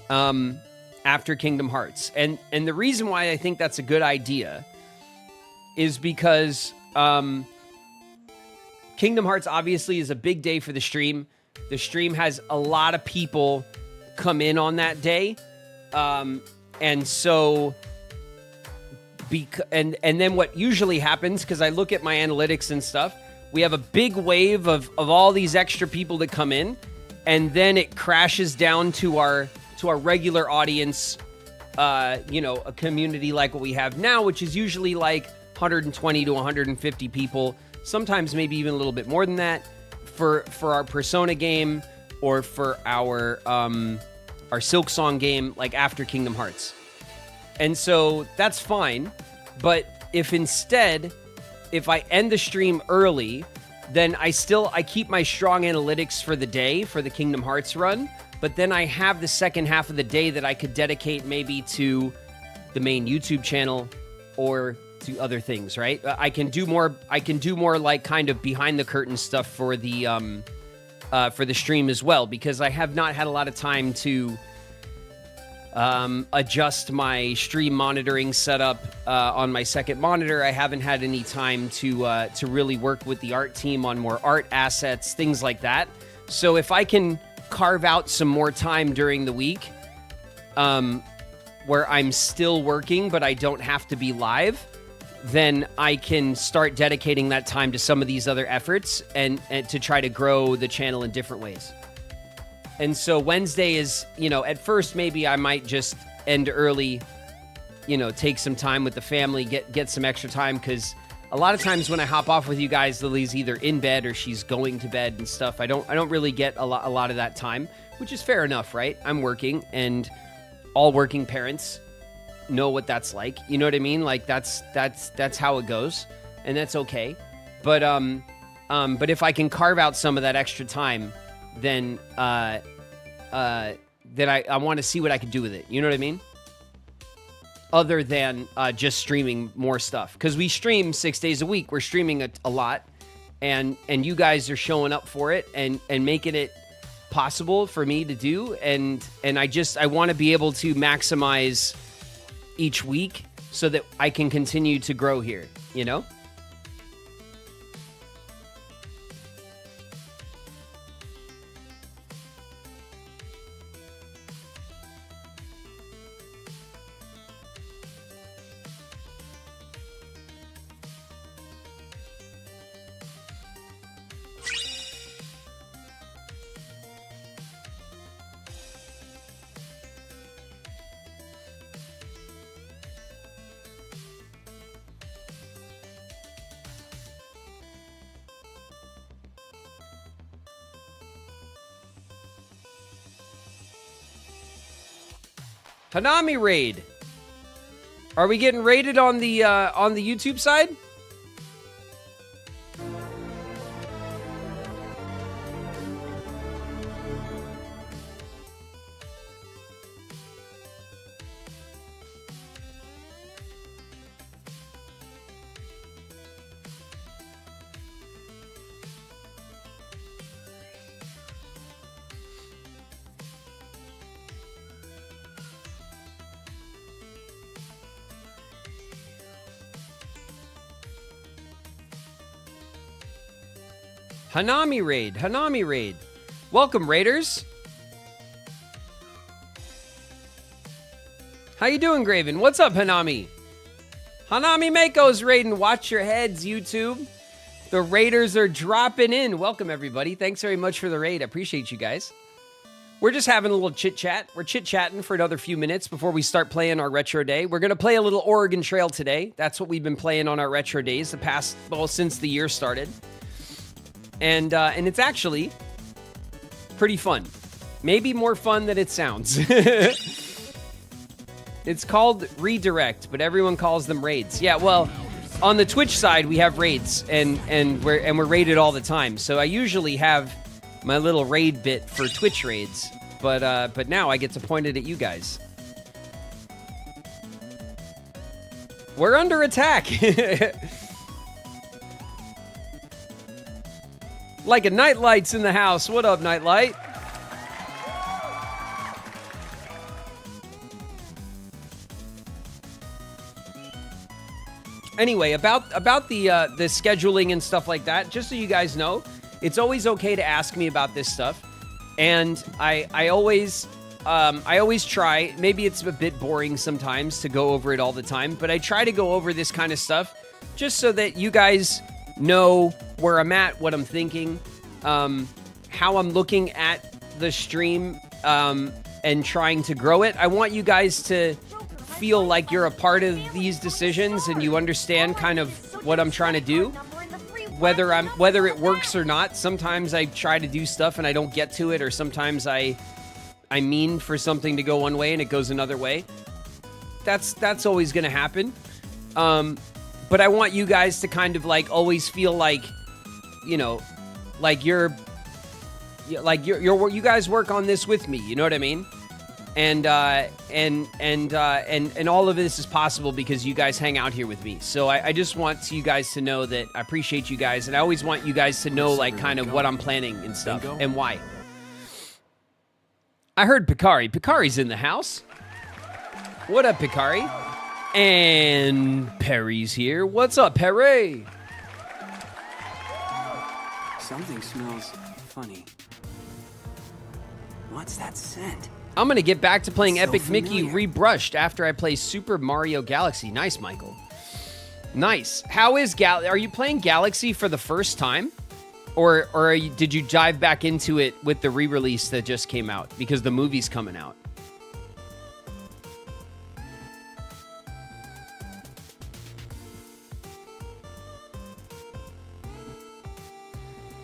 [SPEAKER 1] after Kingdom Hearts. And the reason why I think that's a good idea is because Kingdom Hearts obviously is a big day for the stream. The stream has a lot of people come in on that day. And so, and then what usually happens, because I look at my analytics and stuff, we have a big wave of all these extra people that come in, and then it crashes down to our regular audience, a community like what we have now, which is usually like 120 to 150 people, sometimes maybe even a little bit more than that, for our Persona game or for our Silk Song game, like after Kingdom Hearts. And so that's fine, but if I end the stream early, then I keep my strong analytics for the day, for the Kingdom Hearts run, but then I have the second half of the day that I could dedicate maybe to the main YouTube channel or to other things, right? I can do more like kind of behind the curtain stuff for the stream as well, because I have not had a lot of time to adjust my stream monitoring setup on my second monitor. I haven't had any time to really work with the art team on more art assets, things like that. So if I can carve out some more time during the week where I'm still working but I don't have to be live, then I can start dedicating that time to some of these other efforts and to try to grow the channel in different ways. And so Wednesday is, at first maybe I might just end early, take some time with the family, get some extra time, because a lot of times when I hop off with you guys, Lily's either in bed or she's going to bed and stuff. I don't really get a lot of that time, which is fair enough, right? I'm working, and all working parents know what that's like. You know what I mean? Like that's how it goes, and that's okay. But if I can carve out some of that extra time, then I want to see what I can do with it. You know what I mean? Other than just streaming more stuff, because we stream 6 days a week. We're streaming a lot, and you guys are showing up for it and making it possible for me to do. And I want to be able to maximize each week so that I can continue to grow here, Hanami raid. Are we getting raided on the YouTube side? Hanami raid. Welcome, raiders. How you doing, Graven? What's up, Hanami? Hanami Mako's raiding. Watch your heads, YouTube. The raiders are dropping in. Welcome, everybody. Thanks very much for the raid. I appreciate you guys. We're just having a little chit-chat. We're chit-chatting for another few minutes before we start playing our retro day. We're going to play a little Oregon Trail today. That's what we've been playing on our retro days since the year started. And it's actually pretty fun. Maybe more fun than it sounds. It's called Redirect, but everyone calls them raids. Yeah, well, on the Twitch side, we have raids, and we're raided all the time. So I usually have my little raid bit for Twitch raids, but now I get to point it at you guys. We're under attack. Like a Nightlight's in the house. What up, Nightlight? Anyway, about the scheduling and stuff like that, just so you guys know, it's always okay to ask me about this stuff. And I always try, maybe it's a bit boring sometimes to go over it all the time, but I try to go over this kind of stuff just so that you guys know where I'm at, what I'm thinking, how I'm looking at the stream, and trying to grow it. I want you guys to feel like you're a part of these decisions and you understand kind of what I'm trying to do. Whether it works or not. Sometimes I try to do stuff and I don't get to it, or sometimes I mean for something to go one way and it goes another way. That's always going to happen. But I want you guys to kind of like always feel like, you know, like you guys work on this with me. You know what I mean? And all of this is possible because you guys hang out here with me. So I just want you guys to know that I appreciate you guys, and I always want you guys to know like kind of what I'm planning and stuff and why. I heard Picari. Picari's in the house. What up, Picari? And Perry's here. What's up, Perry?
[SPEAKER 7] Something smells funny. What's that scent?
[SPEAKER 1] I'm going to get back to playing
[SPEAKER 7] So
[SPEAKER 1] Epic Mickey
[SPEAKER 7] familiar.
[SPEAKER 1] Rebrushed after I play Super Mario Galaxy. Nice, Michael. Nice. How is Are you playing Galaxy for the first time? Or did you dive back into it with the re-release that just came out? Because the movie's coming out.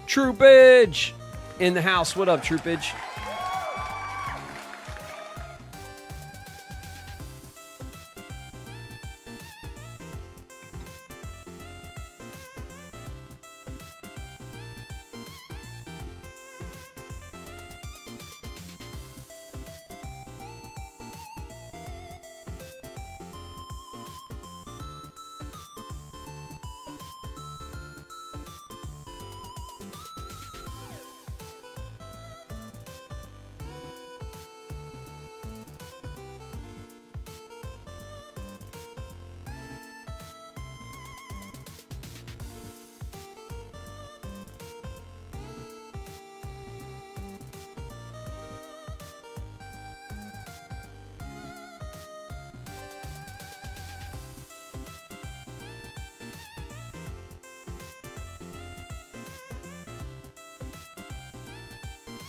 [SPEAKER 1] Troopage in the house. What up, Troopage?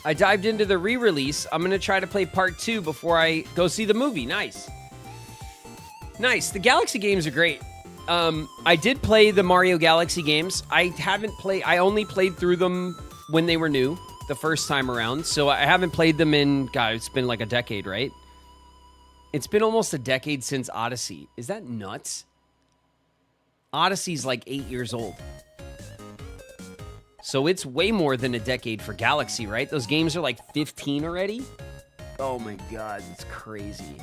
[SPEAKER 1] I dived into the re-release. I'm going to try to play part 2 before I go see the movie. Nice. Nice. The Galaxy games are great. I did play the Mario Galaxy games. I only played through them when they were new, the first time around. So I haven't played them in, God, it's been like a decade, right? It's been almost a decade since Odyssey. Is that nuts? Odyssey's like 8 years old. So it's way more than a decade for Galaxy, right? Those games are like 15 already? Oh my God, it's crazy.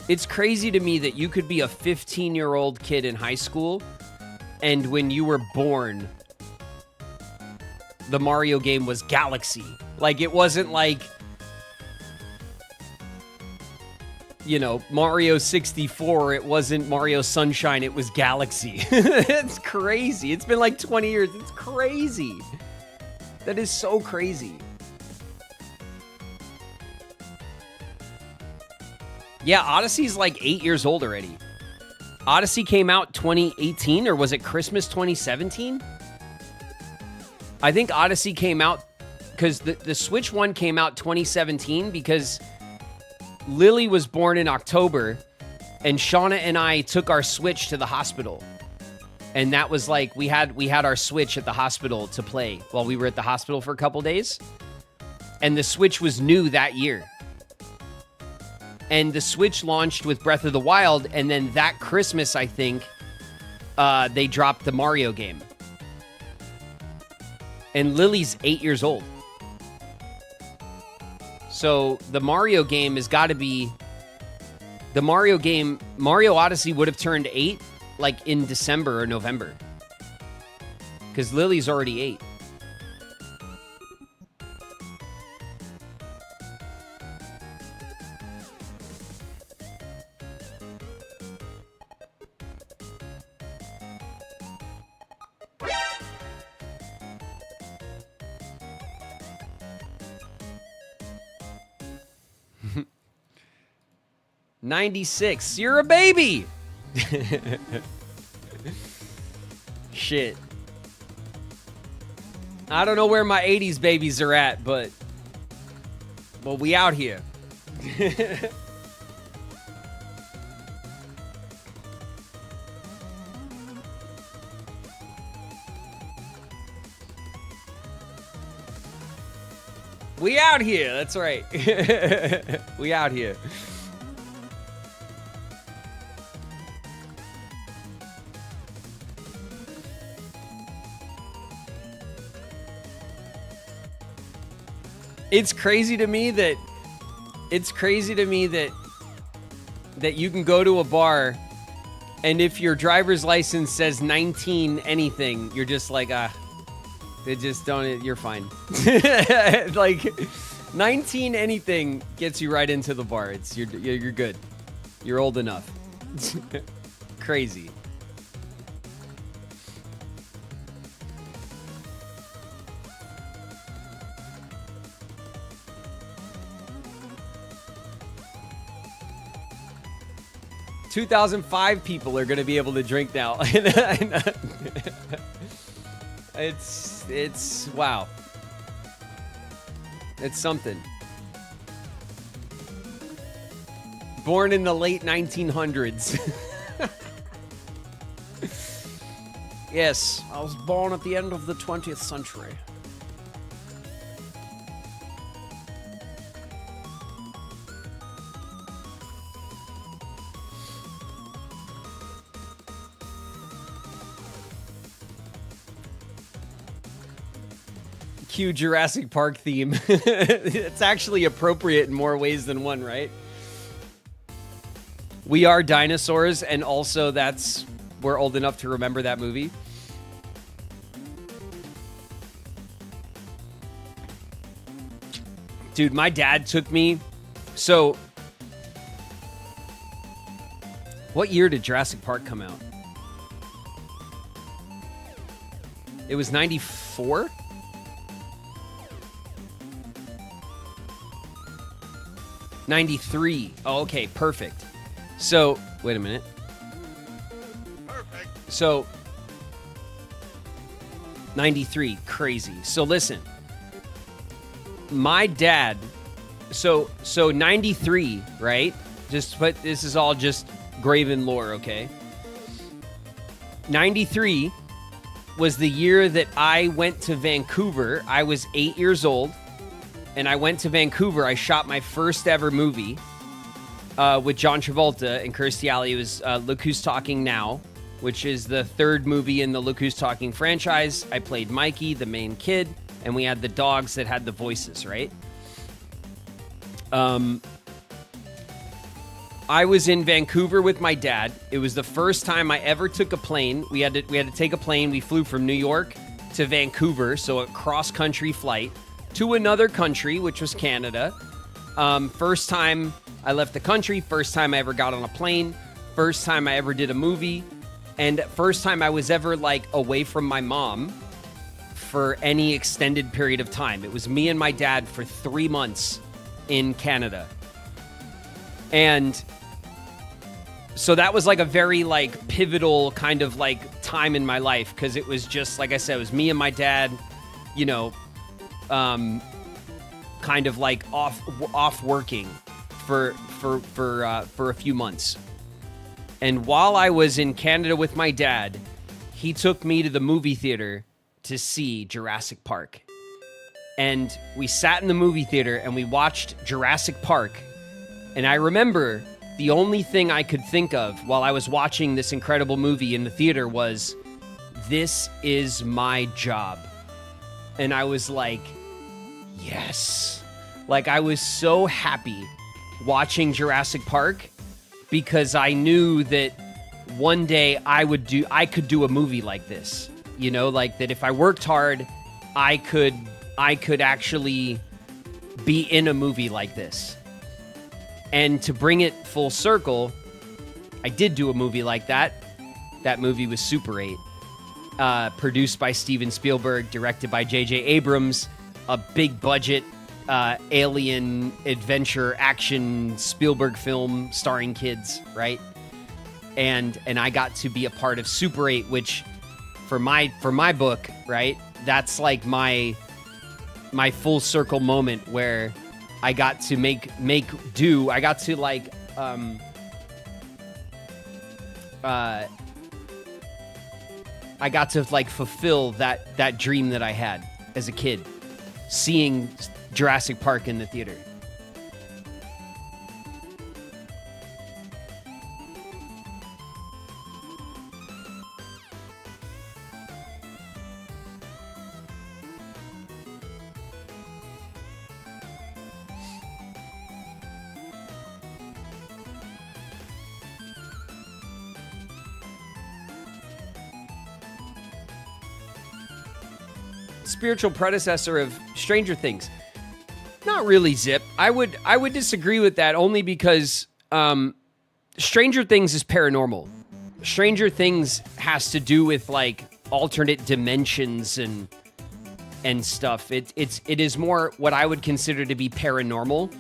[SPEAKER 1] It's crazy to me that you could be a 15-year-old kid in high school, and when you were born, the Mario game was Galaxy. Like, it wasn't like, you know, Mario 64, it wasn't Mario Sunshine, it was Galaxy. It's crazy. It's been like 20 years. It's crazy. That is so crazy. Yeah, Odyssey's like 8 years old already. Odyssey came out 2018, or was it Christmas 2017? I think Odyssey came out because the Switch one came out 2017 because Lily was born in October, and Shauna and I took our Switch to the hospital. And that was like, we had our Switch at the hospital to play while we were at the hospital for a couple days. And the Switch was new that year. And the Switch launched with Breath of the Wild, and then that Christmas, I think, they dropped the Mario game. And Lily's 8 years old. So the Mario game has got to be The Mario game, Mario Odyssey would have turned 8 like in December or November. Because Lily's already 8. '96. You're a baby. Shit. I don't know where my 80s babies are at, but well, we out here. We out here. That's right. We out here. It's crazy to me that you can go to a bar and if your driver's license says 19 anything, you're just like, it just don't, you're fine. Like 19 anything gets you right into the bar. You're good. You're old enough. Crazy. $2,005 people are going to be able to drink now. It's wow. It's something. Born in the late 1900s. Yes, I was born at the end of the 20th century. Cue Jurassic Park theme. It's actually appropriate in more ways than one, right? We are dinosaurs, and also we're old enough to remember that movie. Dude, my dad took me. So, what year did Jurassic Park come out? It was 94? '93. Oh, okay, perfect. So, wait a minute. Perfect. So, 93, crazy. So listen, my dad, so 93, right? This is all just Graven lore, okay? 93 was the year that I went to Vancouver. I was 8 years old. And I went to Vancouver. I shot my first ever movie with John Travolta and Kirstie Alley. It was Look Who's Talking Now, which is the third movie in the Look Who's Talking franchise. I played Mikey, the main kid, and we had the dogs that had the voices, right? I was in Vancouver with my dad. It was the first time I ever took a plane. We had to take a plane. We flew from New York to Vancouver, so a cross-country flight to another country, which was Canada. First time I left the country, first time I ever got on a plane, first time I ever did a movie, and first time I was ever like away from my mom for any extended period of time. It was me and my dad for 3 months in Canada. And so that was like a very like pivotal kind of like time in my life, because it was just, like I said, it was me and my dad, you know, kind of like off working for a few months. And while I was in Canada with my dad, he took me to the movie theater to see Jurassic Park. And we sat in the movie theater and we watched Jurassic Park. And I remember the only thing I could think of while I was watching this incredible movie in the theater was, this is my job. And I was like, yes. Like, I was so happy watching Jurassic Park because I knew that one day I could do a movie like this. You know, like that if I worked hard, I could actually be in a movie like this. And to bring it full circle, I did do a movie like that. That movie was Super 8. Produced by Steven Spielberg, directed by J.J. Abrams, a big budget alien adventure action Spielberg film starring kids, right? And I got to be a part of Super 8, which for my book, right? That's like my full circle moment where I got to make do. I got to like I got to like fulfill that dream that I had as a kid, seeing Jurassic Park in the theater. Spiritual predecessor of Stranger Things. Not really, Zip. I would disagree with that only because Stranger Things is paranormal. Stranger Things has to do with like alternate dimensions and stuff. It is more what I would consider to be paranormal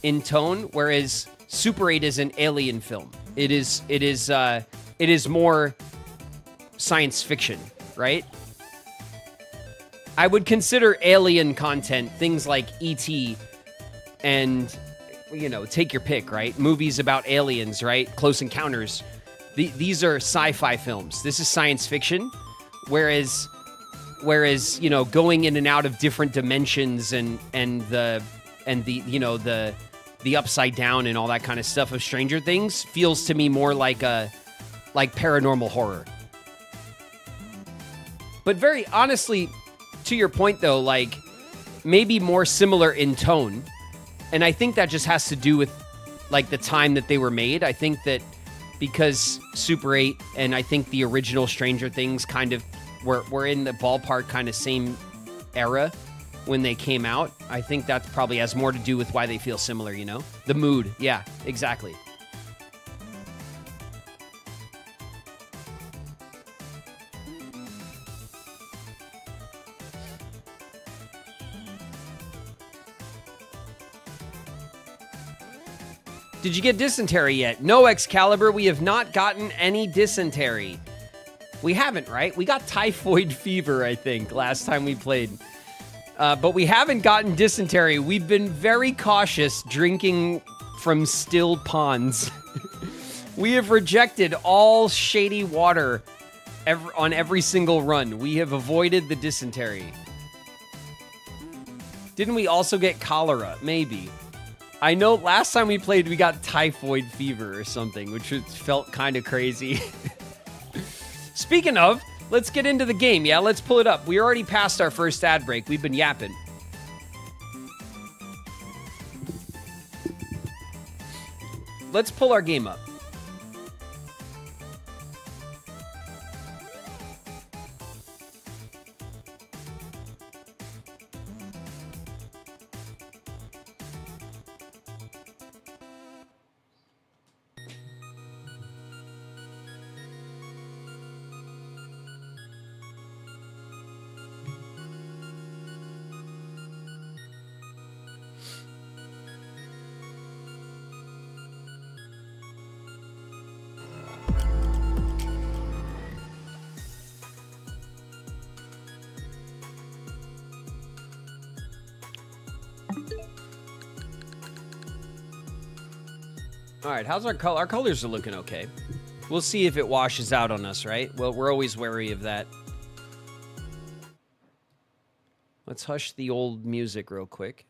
[SPEAKER 1] in tone, whereas Super 8 is an alien film. It is more science fiction, right? I would consider alien content things like E.T. and, you know, take your pick, right? Movies about aliens, right? Close Encounters. These are sci-fi films. This is science fiction, whereas you know, going in and out of different dimensions and the you know the upside down and all that kind of stuff of Stranger Things feels to me more like paranormal horror. But very honestly, to your point, though, like, maybe more similar in tone. And I think that just has to do with, like, the time that they were made. I think that because Super 8 and I think the original Stranger Things kind of were in the ballpark kind of same era when they came out. I think that probably has more to do with why they feel similar, you know? The mood. Yeah, exactly. Did you get dysentery yet? No, Excalibur, we have not gotten any dysentery. We haven't, right? We got typhoid fever, I think, last time we played. But we haven't gotten dysentery. We've been very cautious drinking from still ponds. We have rejected all shady water on every single run. We have avoided the dysentery. Didn't we also get cholera? Maybe. I know last time we played, we got typhoid fever or something, which felt kind of crazy. Speaking of, let's get into the game. Yeah, let's pull it up. We already passed our first ad break. We've been yapping. Let's pull our game up. All right, how's our color? Our colors are looking okay. We'll see if it washes out on us, right? Well, we're always wary of that. Let's hush the old music real quick.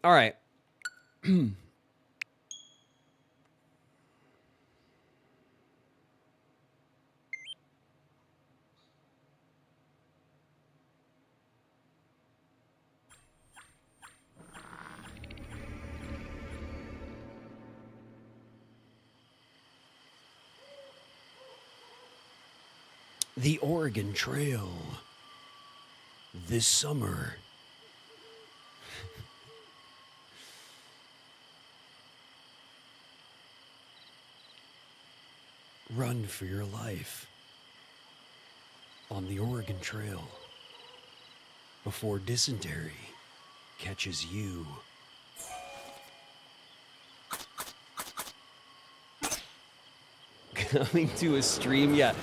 [SPEAKER 1] All right. The Oregon Trail. This summer. Run for your life on the Oregon Trail before dysentery catches you. Coming to a stream, yeah.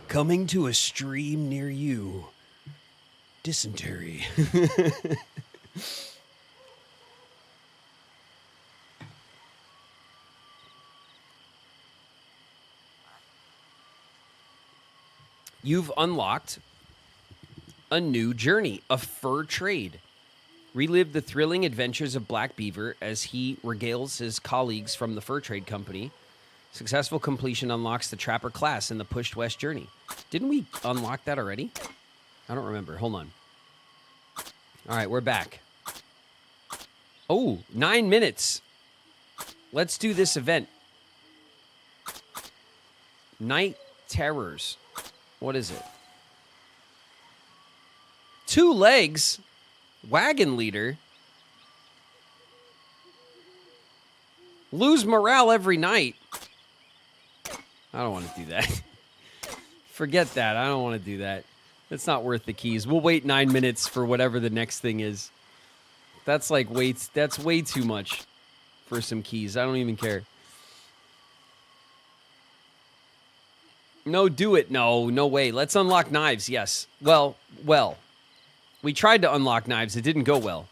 [SPEAKER 1] Coming to a stream near you. Dysentery. You've unlocked a new journey, a fur trade. Relive the thrilling adventures of Black Beaver as he regales his colleagues from the fur trade company. Successful completion unlocks the Trapper class in the Pushed West journey. Didn't we unlock that already? I don't remember. Hold on. All right, we're back. Oh, 9 minutes. Let's do this event. Night Terrors. What is it? 2 legs. Wagon leader. Lose morale every night. I don't want to do that. Forget that. I don't want to do that. That's not worth the keys. We'll wait 9 minutes for whatever the next thing is. That's like that's way too much for some keys. I don't even care. No, do it. No way. Let's unlock knives. Yes. Well. We tried to unlock knives. It didn't go well.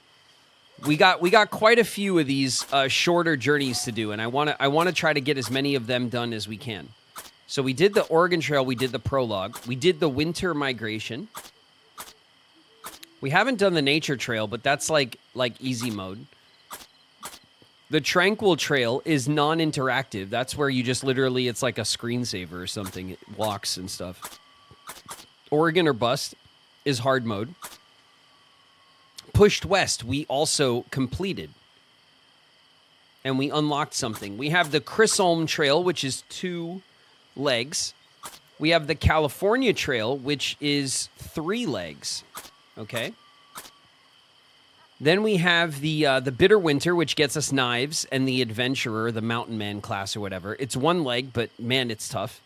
[SPEAKER 1] We got quite a few of these shorter journeys to do, and I want to try to get as many of them done as we can. So we did the Oregon Trail, we did the prologue, we did the winter migration. We haven't done the nature trail, but that's like easy mode. The Tranquil Trail is non-interactive. That's where you just literally, it's like a screensaver or something. It walks and stuff. Oregon or Bust is hard mode. Pushed West, we also completed. And we unlocked something. We have the Chisholm Trail, which is 2 legs. We have the California Trail, which is 3 legs. Okay. Then we have the Bitter Winter, which gets us knives, and the Adventurer, the Mountain Man class or whatever. It's 1 leg, but man, it's tough.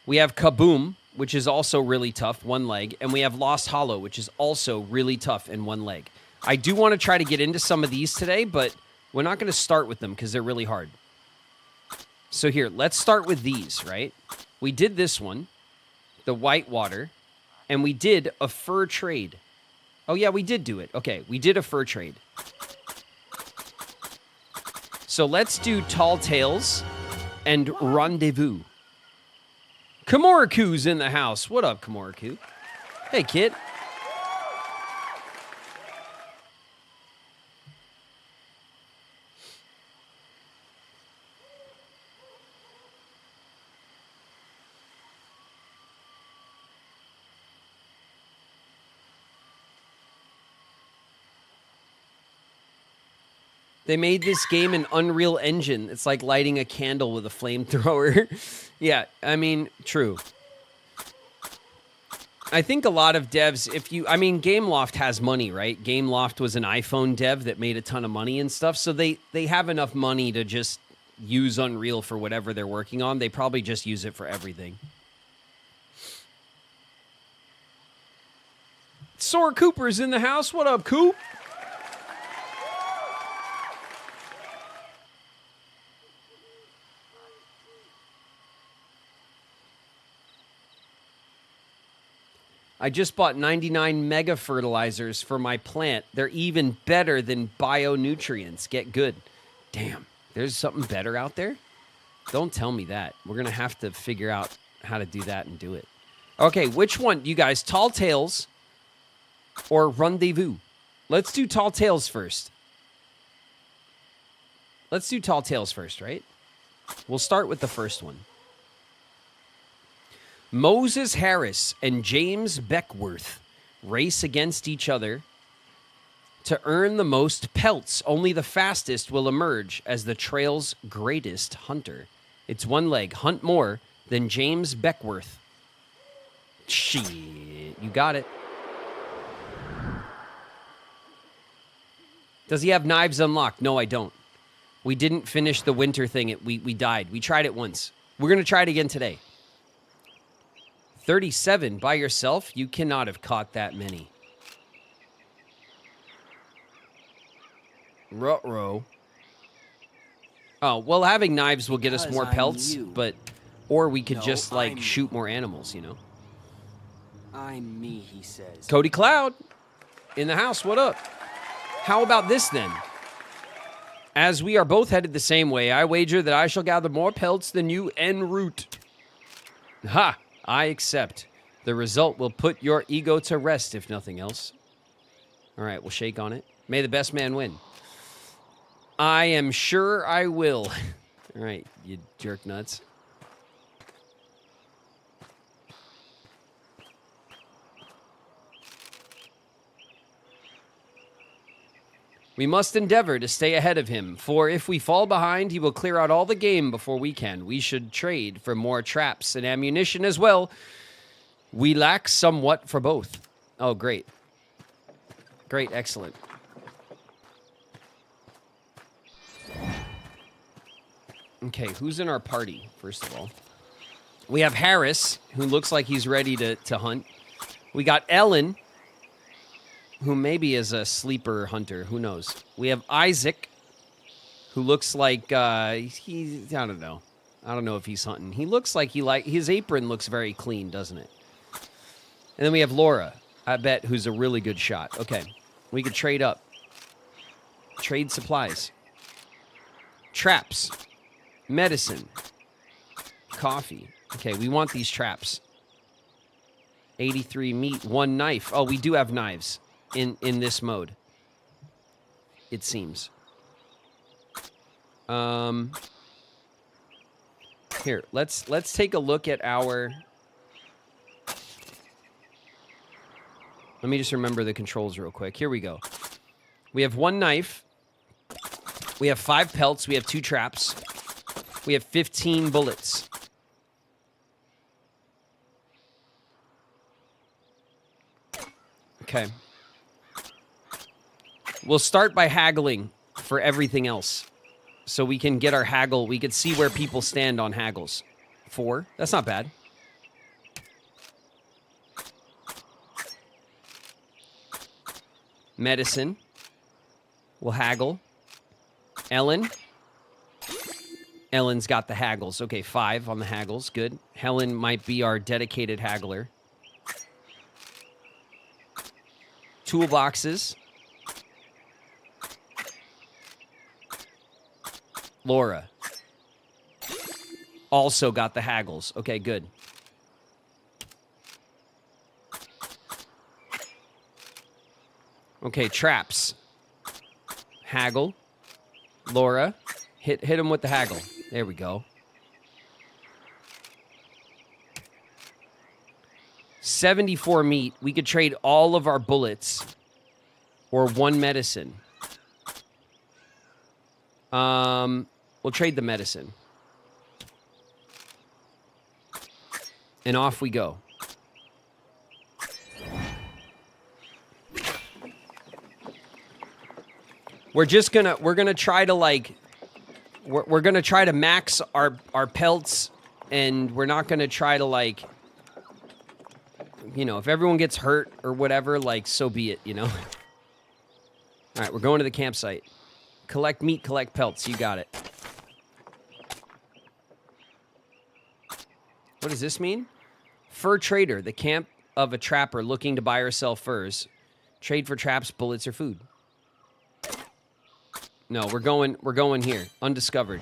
[SPEAKER 1] We have Kaboom, which is also really tough, 1 leg. And we have Lost Hollow, which is also really tough and 1 leg. I do want to try to get into some of these today, but we're not going to start with them because they're really hard. So here, let's start with these, right? We did this one, the Whitewater, and we did a fur trade. Oh, yeah, we did do it. Okay, we did a fur trade. So let's do Tall Tales and Rendezvous. Kamoriku's in the house. What up, Kamoriku? Hey, kid. They made this game in Unreal Engine. It's like lighting a candle with a flamethrower. Yeah, I mean, true. I think a lot of devs, Gameloft has money, right? Gameloft was an iPhone dev that made a ton of money and stuff, so they have enough money to just use Unreal for whatever they're working on. They probably just use it for everything. Sora Cooper's in the house. What up, Coop? I just bought 99 mega fertilizers for my plant. They're even better than bio-nutrients. Get good. Damn, there's something better out there? Don't tell me that. We're going to have to figure out how to do that and do it. Okay, which one, you guys? Tall Tales or Rendezvous? Let's do Tall Tales first. Let's do Tall Tales first, right? We'll start with the first one. Moses Harris and James Beckworth race against each other to earn the most pelts. Only the fastest will emerge as the trail's greatest hunter. It's 1 leg. Hunt more than James Beckworth. Shit. You got it. Does he have knives unlocked? No, I don't. We didn't finish the winter thing. We died. We tried it once. We're going to try it again today. 37 by yourself? You cannot have caught that many. Ruh-roh. Oh, well, having knives will get us more pelts, but... Or we could just, like, shoot more animals, you know?
[SPEAKER 7] I'm me, he says.
[SPEAKER 1] Cody Cloud in the house. What up? How about this, then? As we are both headed the same way, I wager that I shall gather more pelts than you en route. Ha! I accept. The result will put your ego to rest, if nothing else. All right, we'll shake on it. May the best man win. I am sure I will. All right, you jerk nuts. We must endeavor to stay ahead of him, for if we fall behind, he will clear out all the game before we can. We should trade for more traps and ammunition as well. We lack somewhat for both. Oh, great. Great, excellent. Okay, who's in our party, first of all? We have Harris, who looks like he's ready to hunt. We got Ellen, who maybe is a sleeper hunter. Who knows? We have Isaac, who looks like he's... I don't know. I don't know if he's hunting. He looks like his apron looks very clean, doesn't it? And then we have Laura, I bet, who's a really good shot. Okay, we could trade up. Trade supplies. Traps. Medicine. Coffee. Okay, we want these traps. 83 meat, 1 knife. Oh, we do have knives in this mode. It seems. Here, let's take a look at our... Let me just remember the controls real quick. Here we go. We have 1 knife. We have 5 pelts. We have 2 traps. We have 15 bullets. Okay. We'll start by haggling for everything else. So we can get our haggle. We could see where people stand on haggles. 4. That's not bad. Medicine. We'll haggle. Ellen. Ellen's got the haggles. Okay, 5 on the haggles. Good. Helen might be our dedicated haggler. Toolboxes. Laura. Also got the haggles. Okay, good. Okay, traps. Haggle. Laura. Hit him with the haggle. There we go. 74 meat. We could trade all of our bullets or 1 medicine. We'll trade the medicine. And off we go. We're gonna try to like we're gonna try to max our pelts, and we're not gonna try to like, you know, if everyone gets hurt or whatever, like, so be it, you know. All right, we're going to the campsite. Collect meat, collect pelts. You got it. What does this mean? Fur trader, the camp of a trapper looking to buy or sell furs. Trade for traps, bullets, or food. No, we're going here. Undiscovered.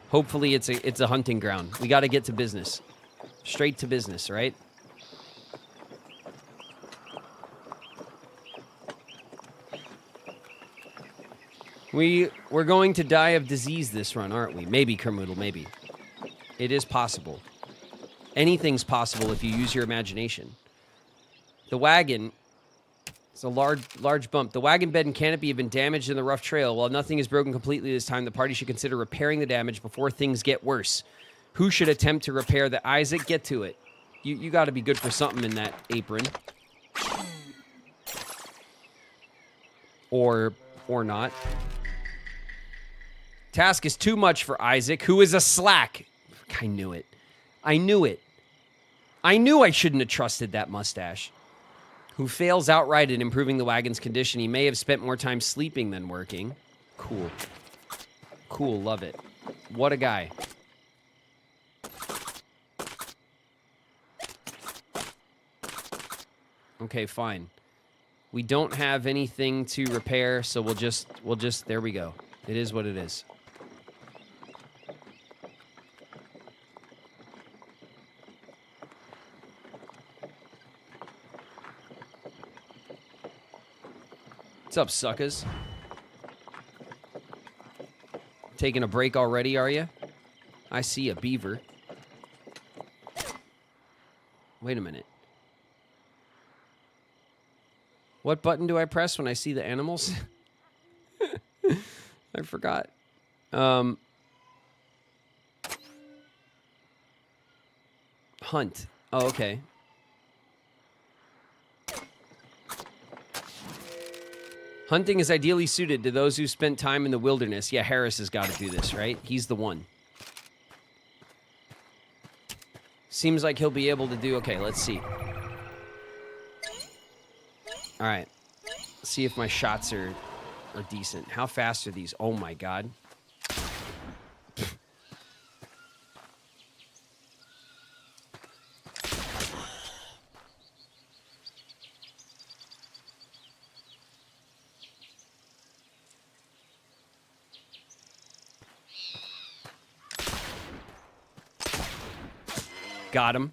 [SPEAKER 1] Hopefully it's a hunting ground. We got to get to business. Straight to business, right? We're going to die of disease this run, aren't we? Maybe, Kermoodle, maybe. It is possible. Anything's possible if you use your imagination. The wagon... It's a large bump. The wagon bed and canopy have been damaged in the rough trail. While nothing is broken completely this time, the party should consider repairing the damage before things get worse. Who should attempt to repair the... Isaac, get to it. You got to be good for something in that apron. Or not. Task is too much for Isaac, who is a slack. I knew it. I knew it. I knew I shouldn't have trusted that mustache. Who fails outright at improving the wagon's condition. He may have spent more time sleeping than working. Cool. Cool, love it. What a guy. Okay, fine. We don't have anything to repair, so we'll just, there we go. It is what it is. What's up, suckers? Taking a break already, are you? I see a beaver. Wait a minute. What button do I press when I see the animals? I forgot. Hunt. Oh, okay. Hunting is ideally suited to those who spent time in the wilderness. Yeah, Harris has got to do this, right? He's the one. Seems like he'll be able to do... Okay, let's see. All right. Let's see if my shots are decent. How fast are these? Oh, my God. Got him.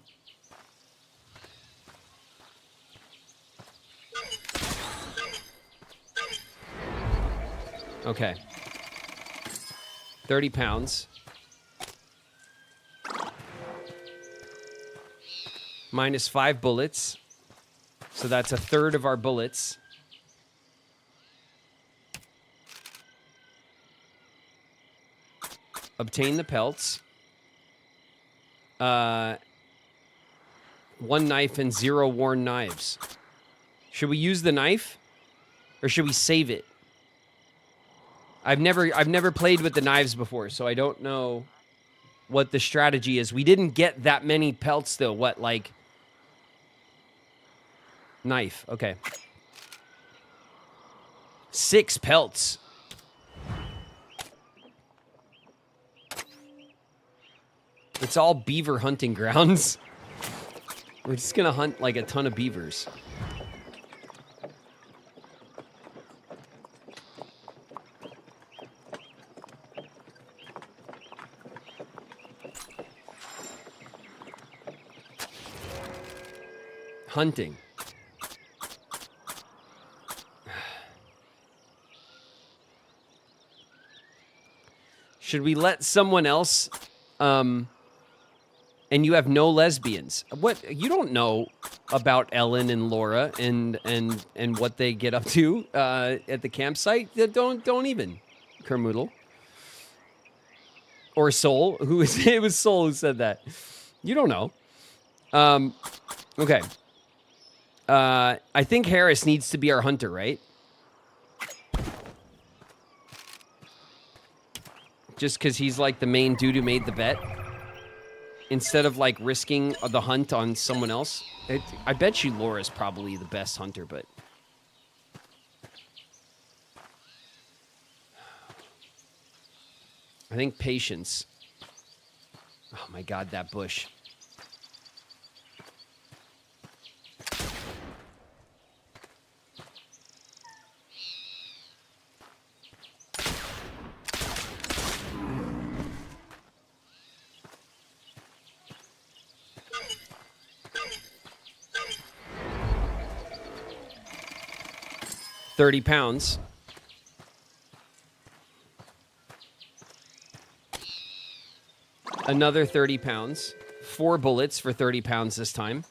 [SPEAKER 1] Okay. 30 pounds. Minus 5 bullets. So that's a third of our bullets. Obtain the pelts. 1 knife and 0 worn knives. Should we use the knife? Or should we save it? I've never played with the knives before, so I don't know what the strategy is. We didn't get that many pelts, though. What, like... Knife. Okay. 6 pelts. It's all beaver hunting grounds. We're just gonna hunt like a ton of beavers. Hunting. Should we let someone else, and you have no lesbians. What? You don't know about Ellen and Laura and what they get up to at the campsite? Don't even, Kermoodle. Or Soul, it was Soul who said that. You don't know. Okay. I think Harris needs to be our hunter, right? Just because he's like the main dude who made the bet. Instead of like risking the hunt on someone else. I bet you Laura's probably the best hunter, but... I think patience. Oh my God, that bush. £30. Another 30 pounds. 4 bullets for 30 pounds this time.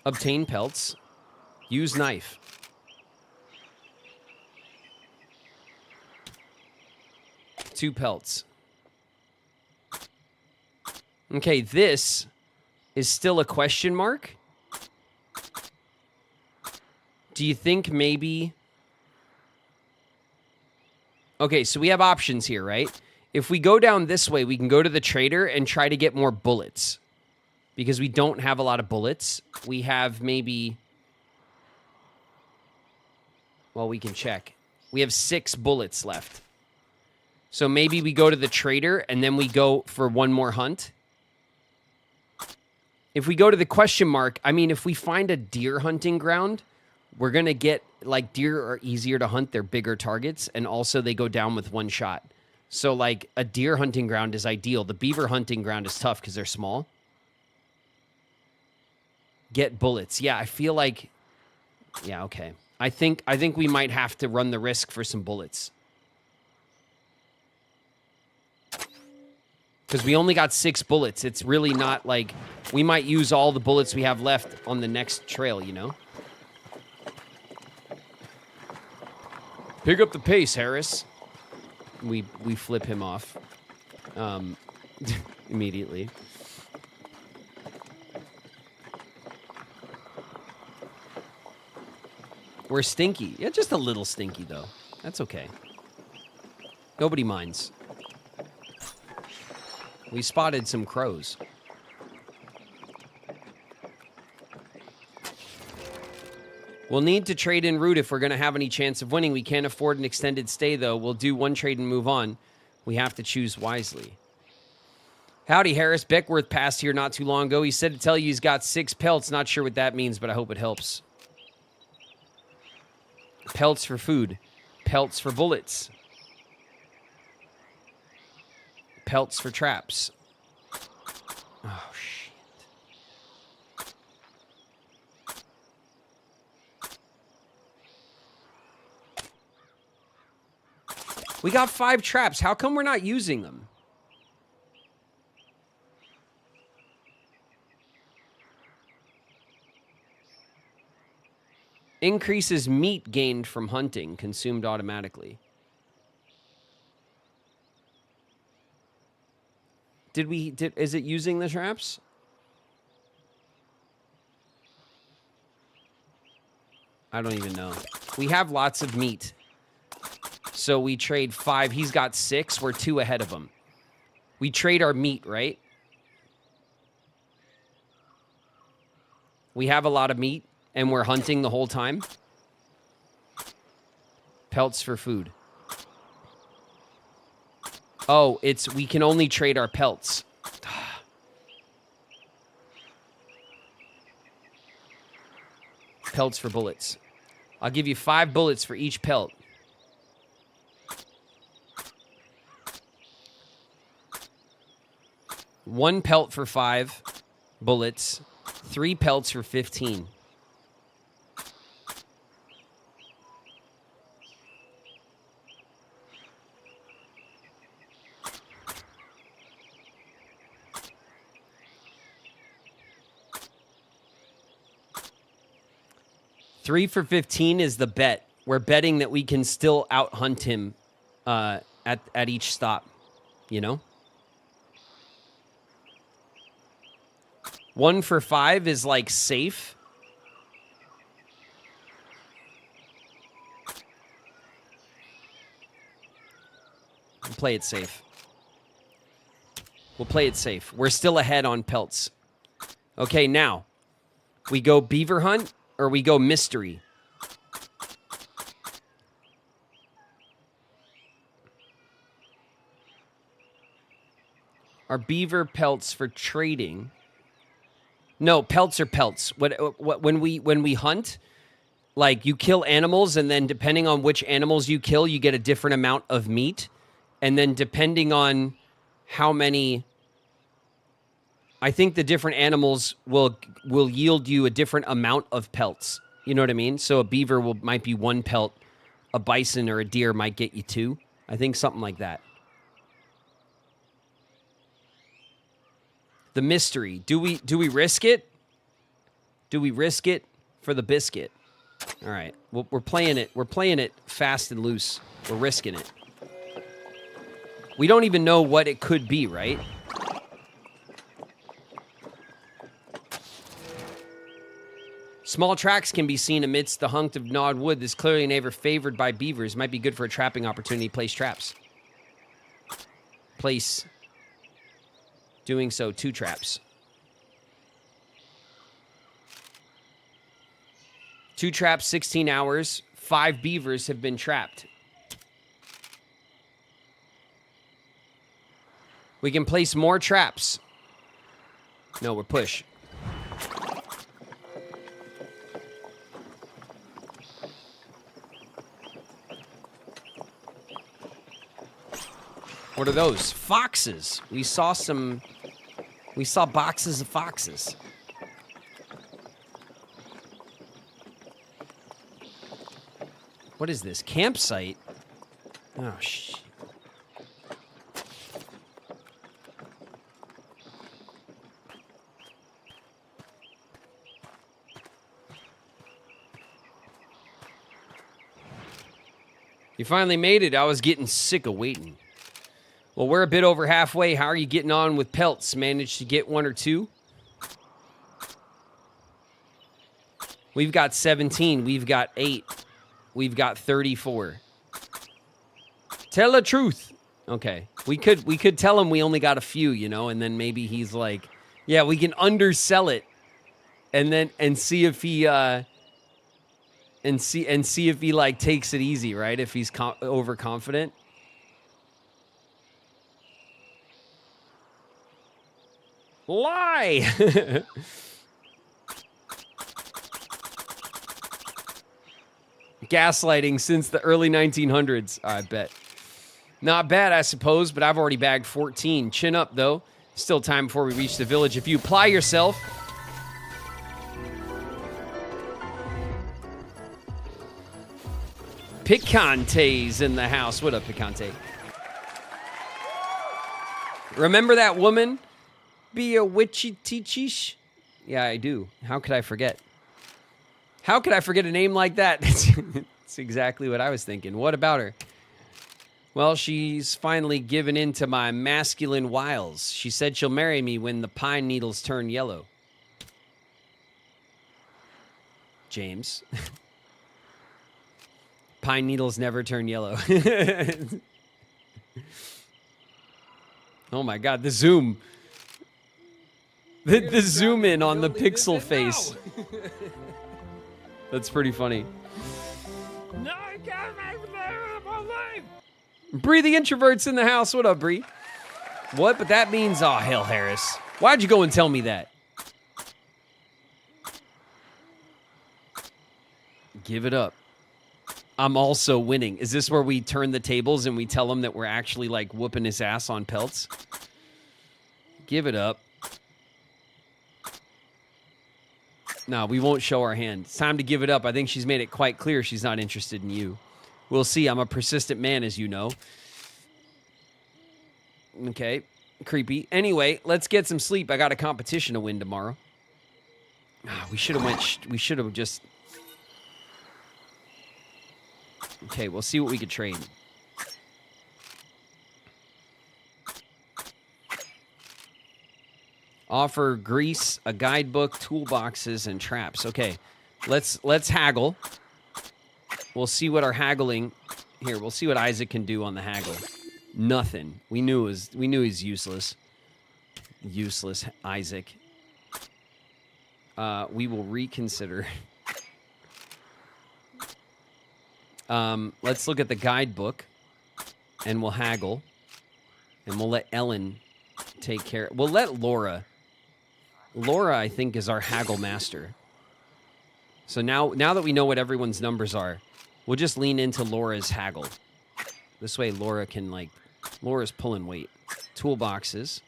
[SPEAKER 1] Obtain pelts. Use knife. 2 pelts. Okay, this is still a question mark. Do you think maybe... Okay, so we have options here, right? If we go down this way, we can go to the trader and try to get more bullets. Because we don't have a lot of bullets. We have maybe... Well, we can check. We have 6 bullets left. So maybe we go to the trader and then we go for one more hunt. If we go to the question mark, I mean, if we find a deer hunting ground, we're going to get, like, deer are easier to hunt. They're bigger targets, and also they go down with 1 shot. So, like, a deer hunting ground is ideal. The beaver hunting ground is tough because they're small. Get bullets. Yeah, I feel like... Yeah, okay. I think we might have to run the risk for some bullets. Because we only got 6 bullets. It's really not like... We might use all the bullets we have left on the next trail, you know? Pick up the pace, Harris. We flip him off. Immediately. We're stinky. Yeah, just a little stinky, though. That's okay. Nobody minds. We spotted some crows. We'll need to trade en route if we're going to have any chance of winning. We can't afford an extended stay, though. We'll do one trade and move on. We have to choose wisely. Howdy, Harris. Beckworth passed here not too long ago. He said to tell you he's got 6 pelts. Not sure what that means, but I hope it helps. Pelts for food. Pelts for bullets. Pelts for traps. Oh, shit. We got 5 traps. How come we're not using them? Increases meat gained from hunting, consumed automatically. Is it using the traps? I don't even know. We have lots of meat. So we trade 5. He's got 6. We're 2 ahead of him. We trade our meat, right? We have a lot of meat, and we're hunting the whole time. Pelts for food. Oh, we can only trade our pelts. Pelts for bullets. I'll give you 5 bullets for each pelt. One pelt for 5 bullets. 3 pelts for 15. Three for 15 is the bet. We're betting that we can still out-hunt him at each stop, you know? 1 for 5 is, like, safe. We'll play it safe. We'll play it safe. We're still ahead on pelts. Okay, now. We go beaver hunt or we go mystery? Are beaver pelts for trading? No, pelts are pelts. When we hunt, like, you kill animals, and then depending on which animals you kill, you get a different amount of meat. And then depending on how many, I think the different animals will yield you a different amount of pelts. You know what I mean? So a beaver might be 1 pelt. A bison or a deer might get you 2. I think something like that. The mystery. Do we risk it? Do we risk it for the biscuit? All right. We're playing it. We're playing it fast and loose. We're risking it. We don't even know what it could be, right? Small tracks can be seen amidst the hunk of gnawed wood. This clearly an area favored by beavers. Might be good for a trapping opportunity. Place traps. Place. Doing so, 2 traps. 2 traps, 16 hours. 5 beavers have been trapped. We can place more traps. No, we're push. What are those? Foxes. We saw boxes of foxes. What is this? Campsite? Oh, shit. You finally made it. I was getting sick of waiting. Well, we're a bit over halfway. How are you getting on with pelts? Managed to get 1 or 2? We've got 17. We've got 8. We've got 34. Tell the truth. Okay. We could tell him we only got a few, you know, and then maybe he's like, yeah, we can undersell it and see if he and see if he like takes it easy, right? If he's overconfident. Lie. Gaslighting since the early 1900s, I bet. Not bad, I suppose, but I've already bagged 14. Chin up, though. Still time before we reach the village. If you apply yourself... Picante's in the house. What up, Picante? Remember that woman? Be a witchy teachish? Yeah, I do. How could I forget? How could I forget a name like that? That's exactly what I was thinking. What about her? Well, she's finally given in to my masculine wiles. She said she'll marry me when the pine needles turn yellow. James. Pine needles never turn yellow. Oh my God, the zoom. The zoom in on the pixel face. That's pretty funny.
[SPEAKER 3] No, I can't make my life.
[SPEAKER 1] Bree the introvert's in the house. What up, Bree? What? But that means, oh, hell, Harris. Why'd you go and tell me that? Give it up. I'm also winning. Is this where we turn the tables and we tell him that we're actually like whooping his ass on pelts? Give it up. No, we won't show our hand. It's time to give it up. I think she's made it quite clear she's not interested in you. We'll see. I'm a persistent man, as you know. Okay. Creepy. Anyway, let's get some sleep. I got a competition to win tomorrow. We should have just... Okay, we'll see what we could trade. Offer grease, a guidebook, toolboxes, and traps. Okay, let's haggle. We'll see what our haggling here. We'll see what Isaac can do on the haggle. Nothing. We knew he's useless. Useless Isaac. We will reconsider. Let's look at the guidebook, and we'll haggle, and we'll let Ellen take care. We'll let Laura. Laura, I think, is our haggle master. So now that we know what everyone's numbers are, we'll just lean into Laura's haggle. This way, Laura can, like, Laura's pulling weight. Toolboxes,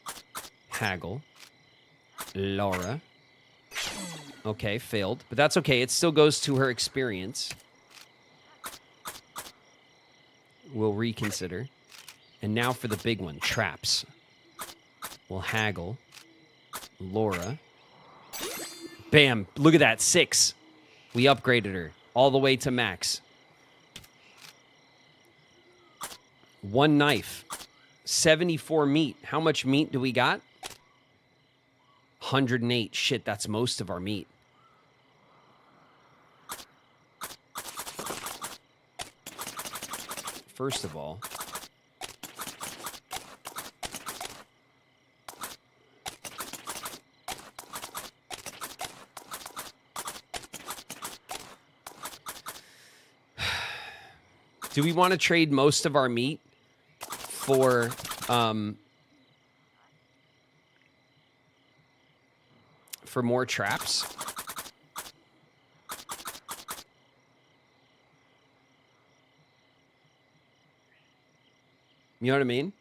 [SPEAKER 1] haggle, Laura. Okay, failed, but that's okay. It still goes to her experience. We'll reconsider. And now for the big one, traps. We'll haggle. Laura. Bam. Look at that. 6. We upgraded her all the way to max. 1 knife. 74 meat. How much meat do we got? 108. Shit, that's most of our meat. First of all, do we want to trade most of our meat for more traps? You know what I mean?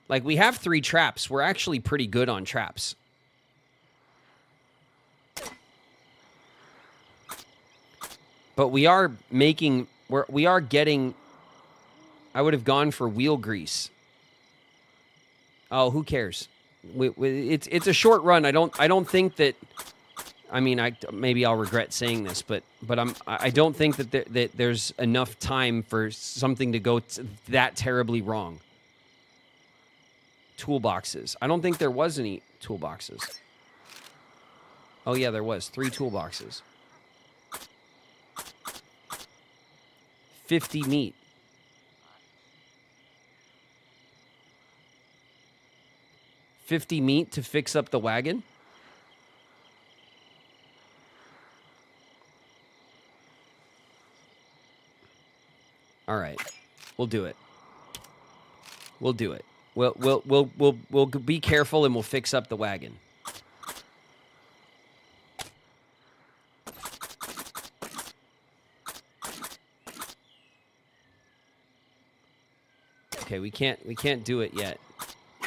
[SPEAKER 1] Like, we have 3 traps. We're actually pretty good on traps. But we are making... We are getting... I would have gone for wheel grease. Oh, who cares? It's a short run. I don't think that... I mean, maybe I'll regret saying this, but I don't think that there's enough time for something to go that terribly wrong. Toolboxes. I don't think there was any toolboxes. Oh yeah, there was 3 toolboxes. 50 meat. 50 meat to fix up the wagon. All right, we'll do it. We'll do it. We'll be careful and we'll fix up the wagon. Okay, we can't do it yet.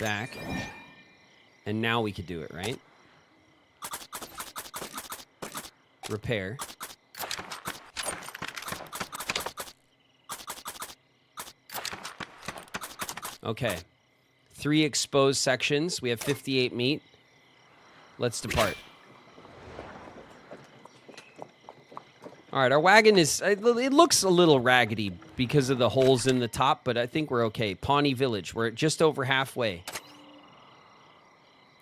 [SPEAKER 1] Back. And now we could do it, right? Repair. Okay. 3 exposed sections. We have 58 meat. Let's depart. All right, our wagon is... It looks a little raggedy because of the holes in the top, but I think we're okay. Pawnee Village. We're just over halfway.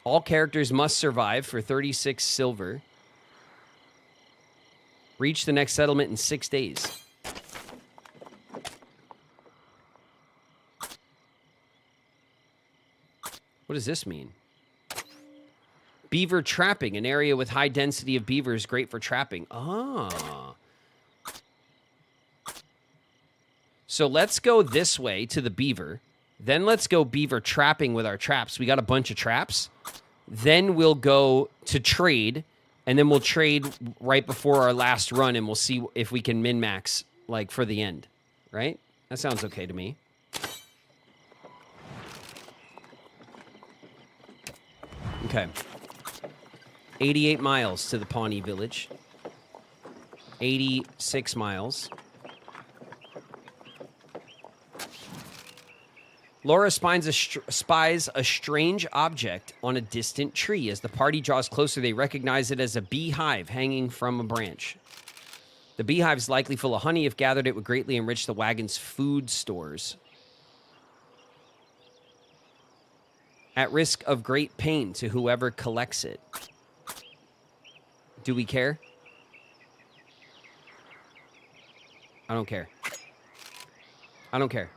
[SPEAKER 1] All characters must survive for 36 silver. Reach the next settlement in 6 days. What does this mean? Beaver trapping. An area with high density of beavers, great for trapping. Ah. So let's go this way to the beaver. Then let's go beaver trapping with our traps. We got a bunch of traps. Then we'll go to trade. And then we'll trade right before our last run. And we'll see if we can min-max, like, for the end. Right? That sounds okay to me. Okay. 88 miles to the Pawnee Village. 86 miles. Laura spies a strange object on a distant tree. As the party draws closer, they recognize it as a beehive hanging from a branch. The beehive is likely full of honey. If gathered, it would greatly enrich the wagon's food stores. At risk of great pain to whoever collects it. Do we care? I don't care. I don't care.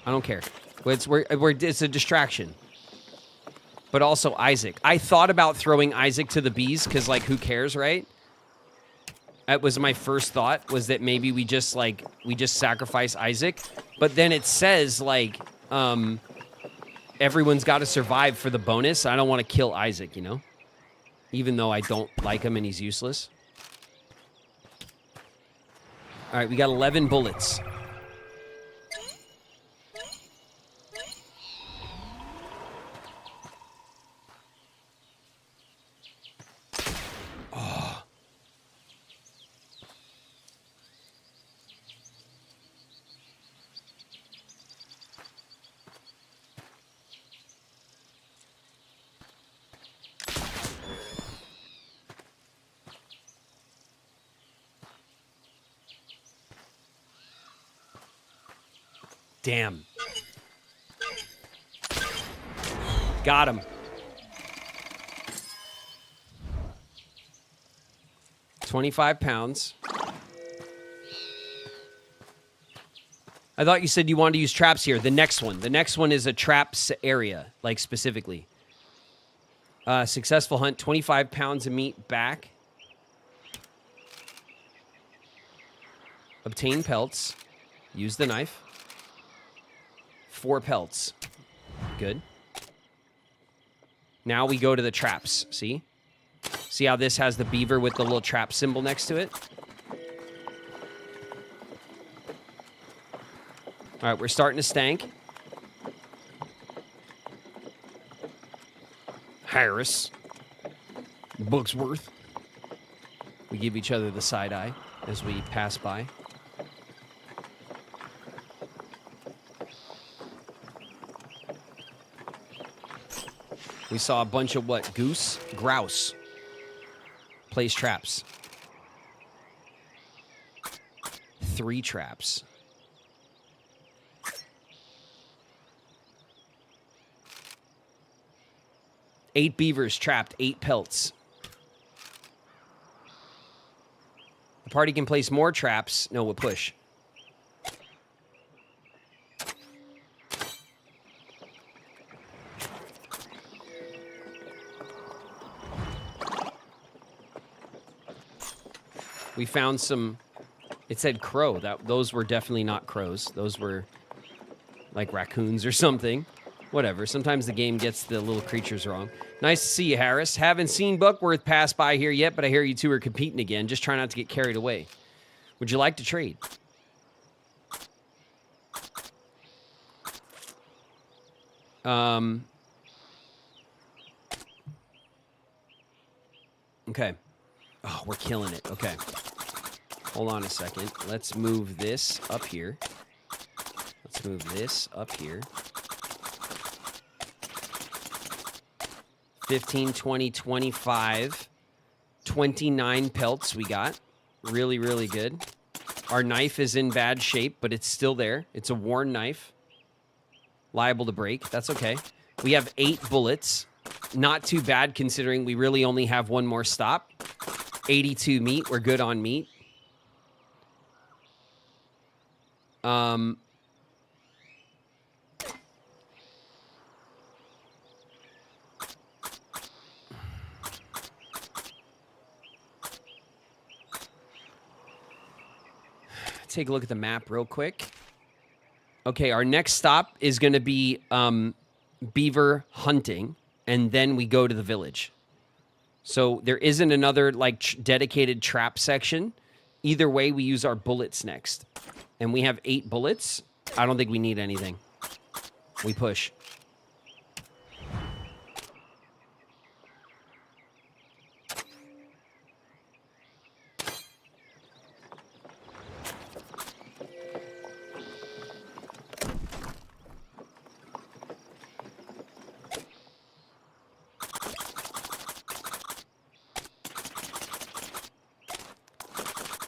[SPEAKER 1] I don't care. It's a distraction. But also Isaac. I thought about throwing Isaac to the bees because, like, who cares, right? That was my first thought, was that maybe we just sacrifice Isaac. But then it says, like, everyone's got to survive for the bonus. I don't want to kill Isaac, you know? Even though I don't like him and he's useless. All right, we got 11 bullets. Oh. Damn. Got him. 25 pounds. I thought you said you wanted to use traps here. The next one. The next one is a traps area, like specifically. Successful hunt, 25 pounds of meat back. Obtain pelts. Use the knife. 4 pelts. Good. Now we go to the traps. See? See how this has the beaver with the little trap symbol next to it? All right, we're starting to stank. Harris. Booksworth. We give each other the side eye as we pass by. We saw a bunch of what? Goose? Grouse. Place traps. 3 traps. Eight beavers trapped, 8 pelts. The party can place more traps. No, we'll push. We found some, it said crow. Those were definitely not crows. Those were like raccoons or something. Whatever. Sometimes the game gets the little creatures wrong. Nice to see you, Harris. Haven't seen Bookworth pass by here yet, but I hear you two are competing again. Just try not to get carried away. Would you like to trade? Okay. Oh, we're killing it. Okay. Hold on a second. Let's move this up here. Let's move this up here. 15, 20, 25, 29 pelts we got. Really, really good. Our knife is in bad shape, but it's still there. It's a worn knife. Liable to break. That's okay. We have 8 bullets. Not too bad considering we really only have one more stop. 82 meat. We're good on meat. Take a look at the map real quick. Okay, our next stop is going to be beaver hunting, and then we go to the village. So there isn't another like dedicated trap section. Either way, we use our bullets next. And we have 8 bullets. I don't think we need anything. We push.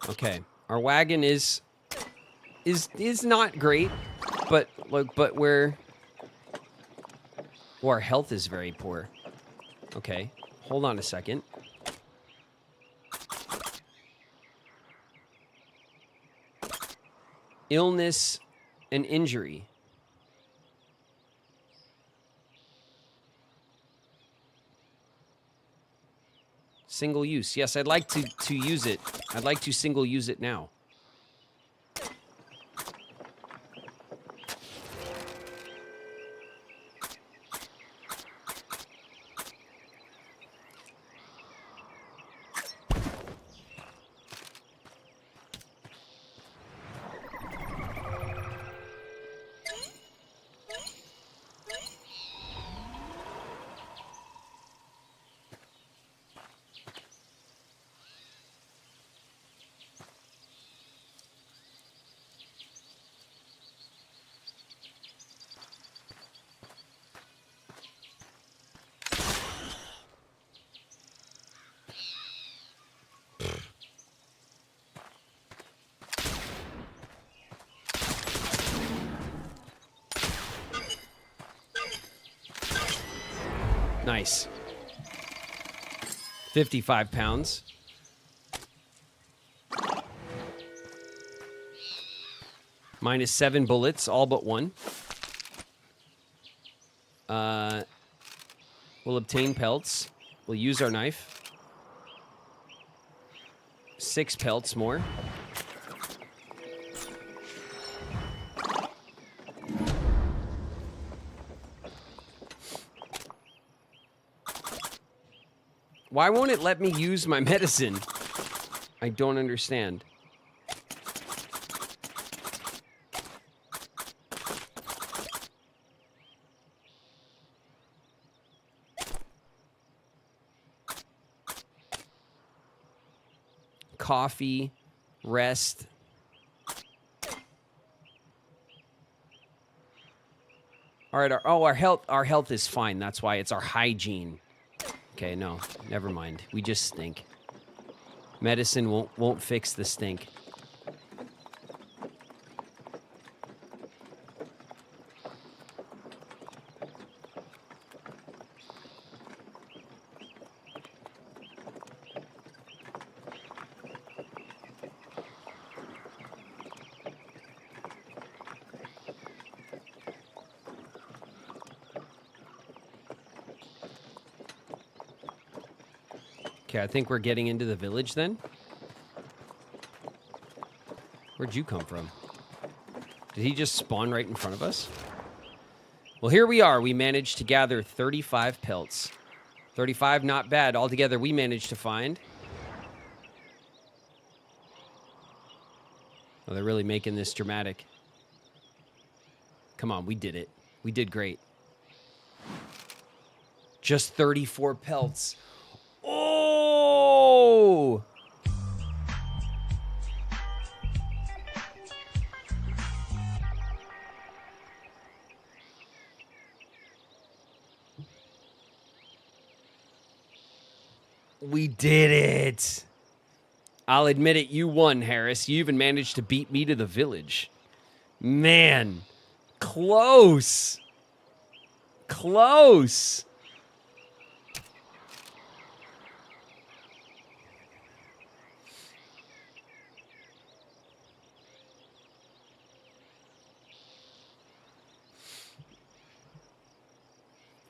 [SPEAKER 1] Okay, our wagon is not great, but we're our health is very poor. Okay, hold on a second. Illness and injury. Single use. Yes, I'd like to use it. I'd like to single use it now. Nice. 55 pounds. Minus 7 bullets, all but one. We'll obtain pelts. We'll use our knife. 6 pelts more. Why won't it let me use my medicine? I don't understand. Coffee, rest. All right, our health is fine. That's why it's our hygiene. Okay, no, never mind. We just stink. Medicine won't fix the stink. Okay, I think we're getting into the village then. Where'd you come from? Did he just spawn right in front of us? Well, here we are. We managed to gather 35 pelts. 35, not bad. Altogether, we managed to find... Oh, they're really making this dramatic. Come on, we did it. We did great. Just 34 pelts. Oh! We did it. I'll admit it, you won, Harris. You even managed to beat me to the village. Man, close. Close.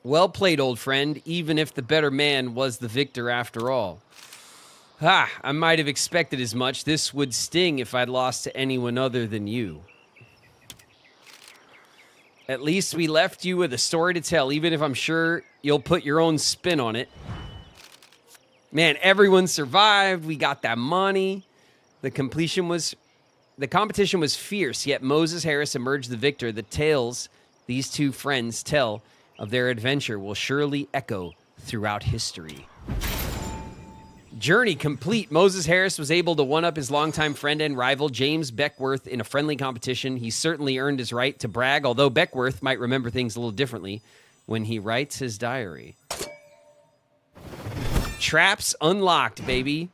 [SPEAKER 1] Well played, old friend, even if the better man was the victor after all. Ha! I might have expected as much. This would sting if I'd lost to anyone other than you. At least we left you with a story to tell, even if I'm sure you'll put your own spin on it. Man, everyone survived. We got that money. The competition was fierce, yet Moses Harris emerged the victor. The tales these two friends tell of their adventure will surely echo throughout history. Journey complete. Moses Harris was able to one-up his longtime friend and rival, James Beckworth, in a friendly competition. He certainly earned his right to brag, although Beckworth might remember things a little differently when he writes his diary. Traps unlocked, baby.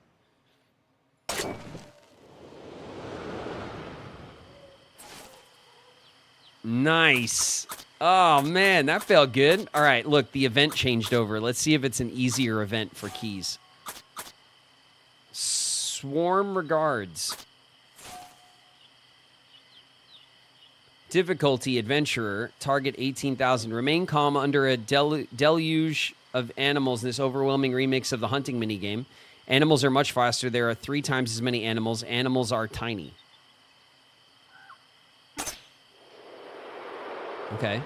[SPEAKER 1] Nice. Oh, man, that felt good. All right, look, the event changed over. Let's see if it's an easier event for keys. Swarm regards. Difficulty, adventurer. Target 18,000. Remain calm under a deluge of animals in this overwhelming remix of the hunting minigame. Animals are much faster. There are 3 times as many animals. Animals are tiny. Okay.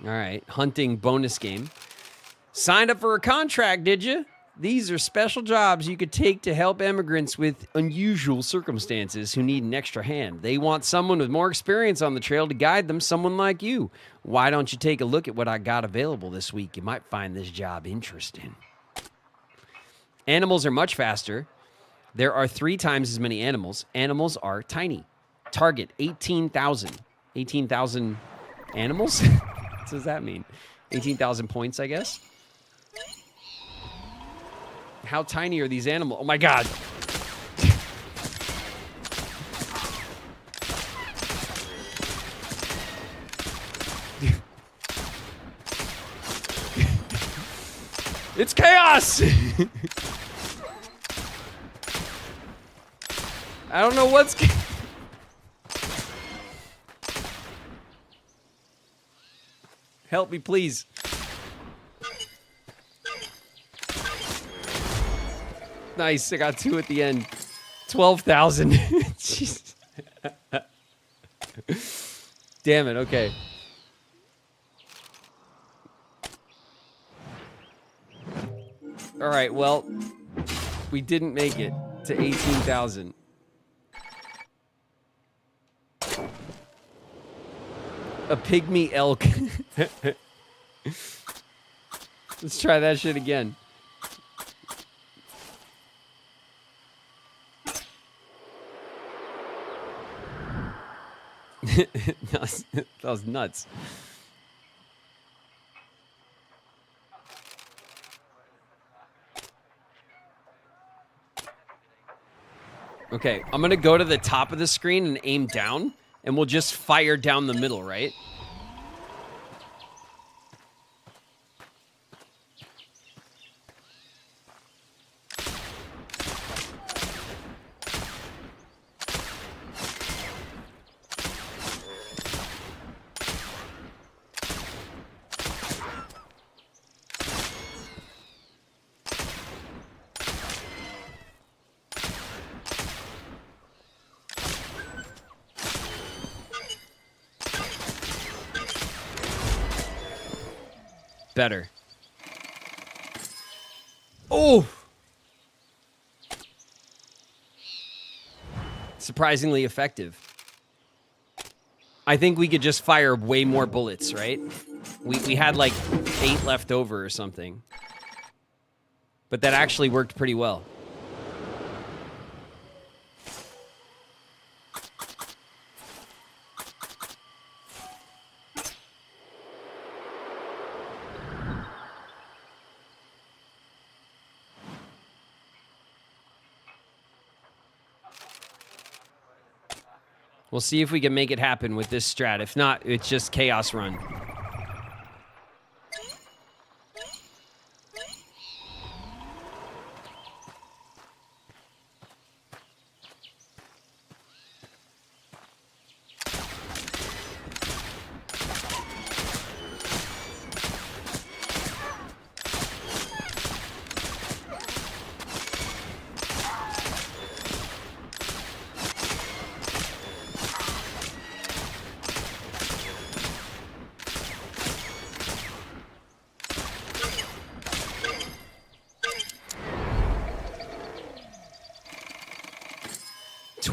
[SPEAKER 1] All right. Hunting bonus game. Signed up for a contract, did you? These are special jobs you could take to help immigrants with unusual circumstances who need an extra hand. They want someone with more experience on the trail to guide them, someone like you. Why don't you take a look at what I got available this week? You might find this job interesting. Animals are much faster. There are 3 times as many animals. Animals are tiny. Target 18,000. 18,000 animals? What does that mean? 18,000 points, I guess? How tiny are these animals? Oh my god. It's chaos! I don't know what's... Help me, please. Nice, I got 2 at the end. 12,000. Jeez. Damn it, okay. All right, well, we didn't make it to 18,000. A pygmy elk. Let's try that shit again. That was nuts. Okay, I'm gonna go to the top of the screen and aim down, and we'll just fire down the middle, right? Better. Oh! Surprisingly effective. I think we could just fire way more bullets, right? We had like 8 left over or something. But that actually worked pretty well. We'll see if we can make it happen with this strat. If not, it's just chaos run.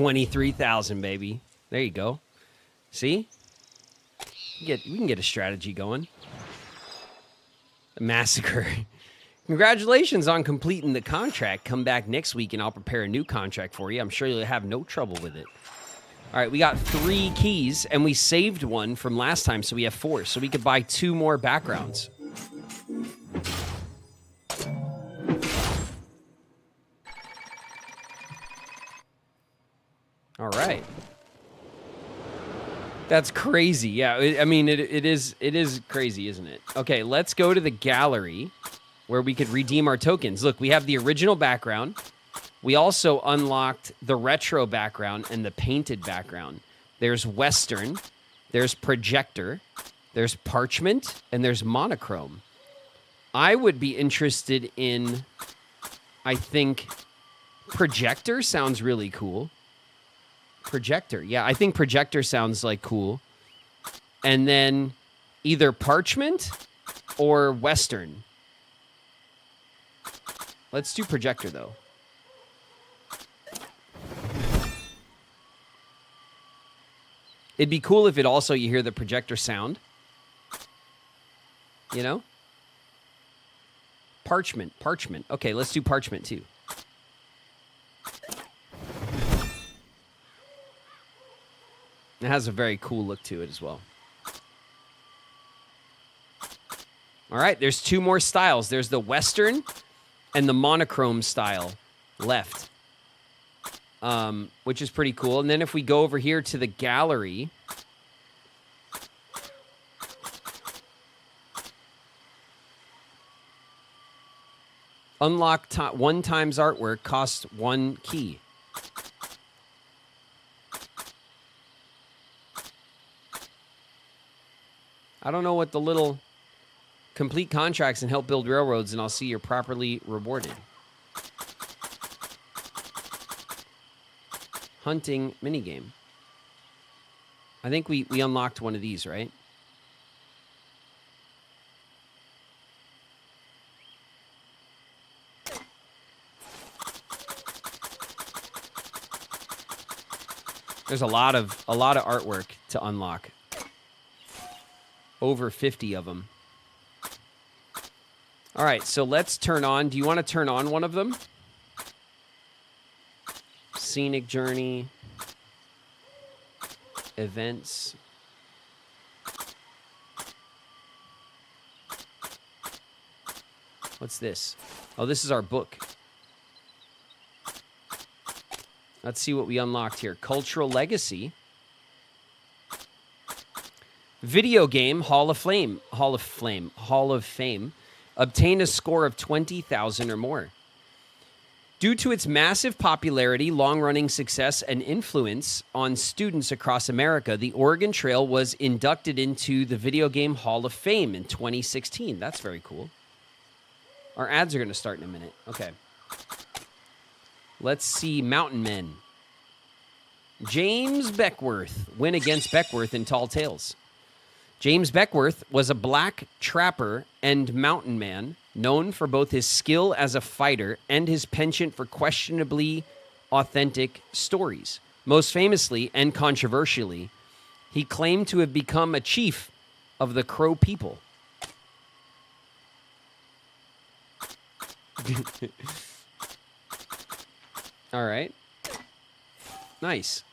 [SPEAKER 1] $23,000, baby. There you go. See? We can get a strategy going. A massacre. Congratulations on completing the contract. Come back next week and I'll prepare a new contract for you. I'm sure you'll have no trouble with it. All right, we got 3 keys and we saved one from last time, so we have 4. So we could buy 2 more backgrounds. All right. That's crazy. Yeah, I mean, it is crazy, isn't it? Okay, let's go to the gallery where we could redeem our tokens. Look, we have the original background. We also unlocked the retro background and the painted background. There's Western, there's Projector, there's Parchment, and there's Monochrome. I would be interested in, I think, Projector sounds really cool. Projector. Yeah, I think Projector sounds like cool. And then either Parchment or Western. Let's do Projector, though. It'd be cool if it also, you hear the Projector sound. You know? Parchment. Okay, let's do Parchment, too. It has a very cool look to it as well. All right, there's 2 more styles. There's the Western and the Monochrome style left, which is pretty cool. And then if we go over here to the gallery, Unlock 1 times artwork costs 1 key. I don't know what the little complete contracts and help build railroads, and I'll see you're properly rewarded. Hunting minigame. I think we unlocked one of these, right? There's a lot of artwork to unlock. Over 50 of them. All right, so let's turn on. Do you want to turn on one of them? Scenic journey. Events. What's this? Oh, this is our book. Let's see what we unlocked here. Cultural legacy. Video game Hall of Fame. Obtain a score of 20,000 or more. Due to its massive popularity, long-running success, and influence on students across America, the Oregon Trail was inducted into the Video Game Hall of Fame in 2016. That's very cool. Our ads are going to start in a minute. Okay. Let's see Mountain Men. James Beckworth. Win against Beckworth in Tall Tales. James Beckworth was a black trapper and mountain man, known for both his skill as a fighter and his penchant for questionably authentic stories. Most famously and controversially, he claimed to have become a chief of the Crow people. All right. Nice.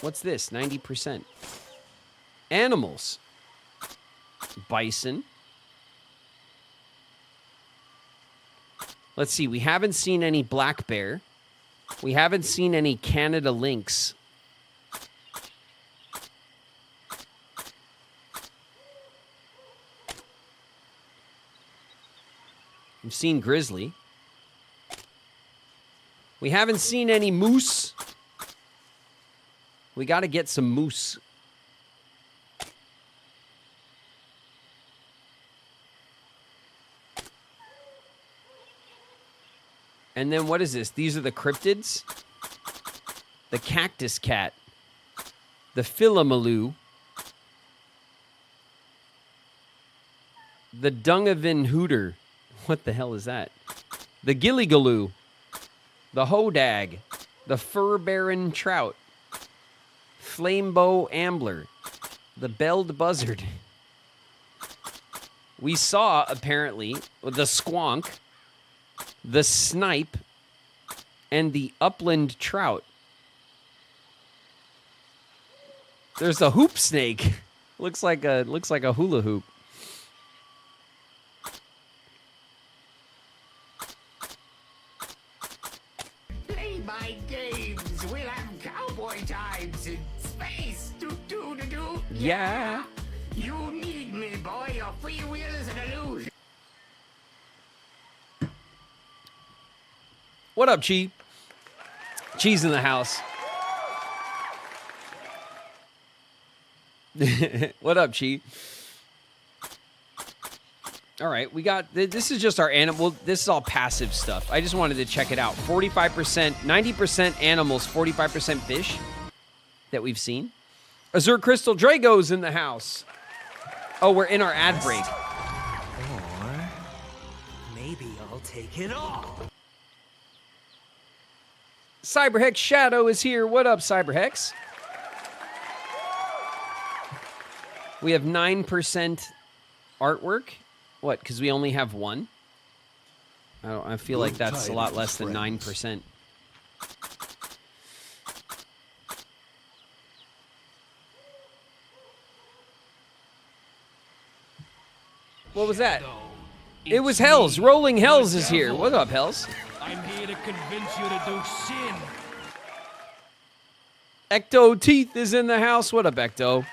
[SPEAKER 1] What's this? 90%. Animals. Bison. Let's see. We haven't seen any black bear. We haven't seen any Canada lynx. We've seen grizzly. We haven't seen any moose. We got to get some moose. And then what is this? These are the cryptids. The cactus cat. The Philomaloo. The Dungavan hooter. What the hell is that? The Gilligaloo. The Hodag. The Fur Baron trout. Flamebow ambler. The belled buzzard. We saw, apparently, the squonk, the snipe, and the upland trout. There's a hoop snake. looks like a hula hoop.
[SPEAKER 3] Play my games. We'll have cowboy times in space. Do.
[SPEAKER 1] Yeah.
[SPEAKER 3] You need me, boy. Your free will is an illusion.
[SPEAKER 1] What up, Chi? Chi's in the house. What up, Chi? All right, we got, this is just our animal, this is all passive stuff. I just wanted to check it out. 45%, 90% animals, 45% fish that we've seen. Azure Crystal Drago's in the house. Oh, we're in our ad break.
[SPEAKER 8] Or maybe I'll take it all.
[SPEAKER 1] Cyberhex Shadow is here. What up, Cyberhex? We have 9% artwork. What? Because we only have one? I feel like that's a lot less than 9%. What was that? It was Hells. Rolling Hells is here. What up, Hells?
[SPEAKER 4] I'm here to convince you to do sin.
[SPEAKER 1] Ecto Teeth is in the house. What up, Ecto?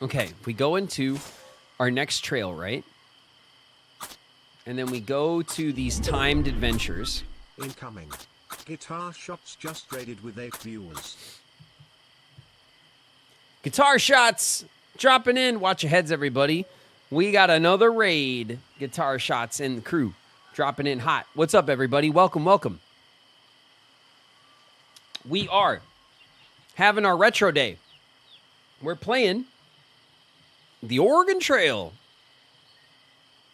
[SPEAKER 1] Okay, we go into our next trail, right? And then we go to these timed adventures.
[SPEAKER 5] Incoming. Guitar shots just raided with 8 viewers.
[SPEAKER 1] Guitar shots dropping in. Watch your heads, everybody. We got another raid. Guitar shots and the crew dropping in hot. What's up, everybody? Welcome, welcome. We are having our retro day. We're playing the Oregon Trail.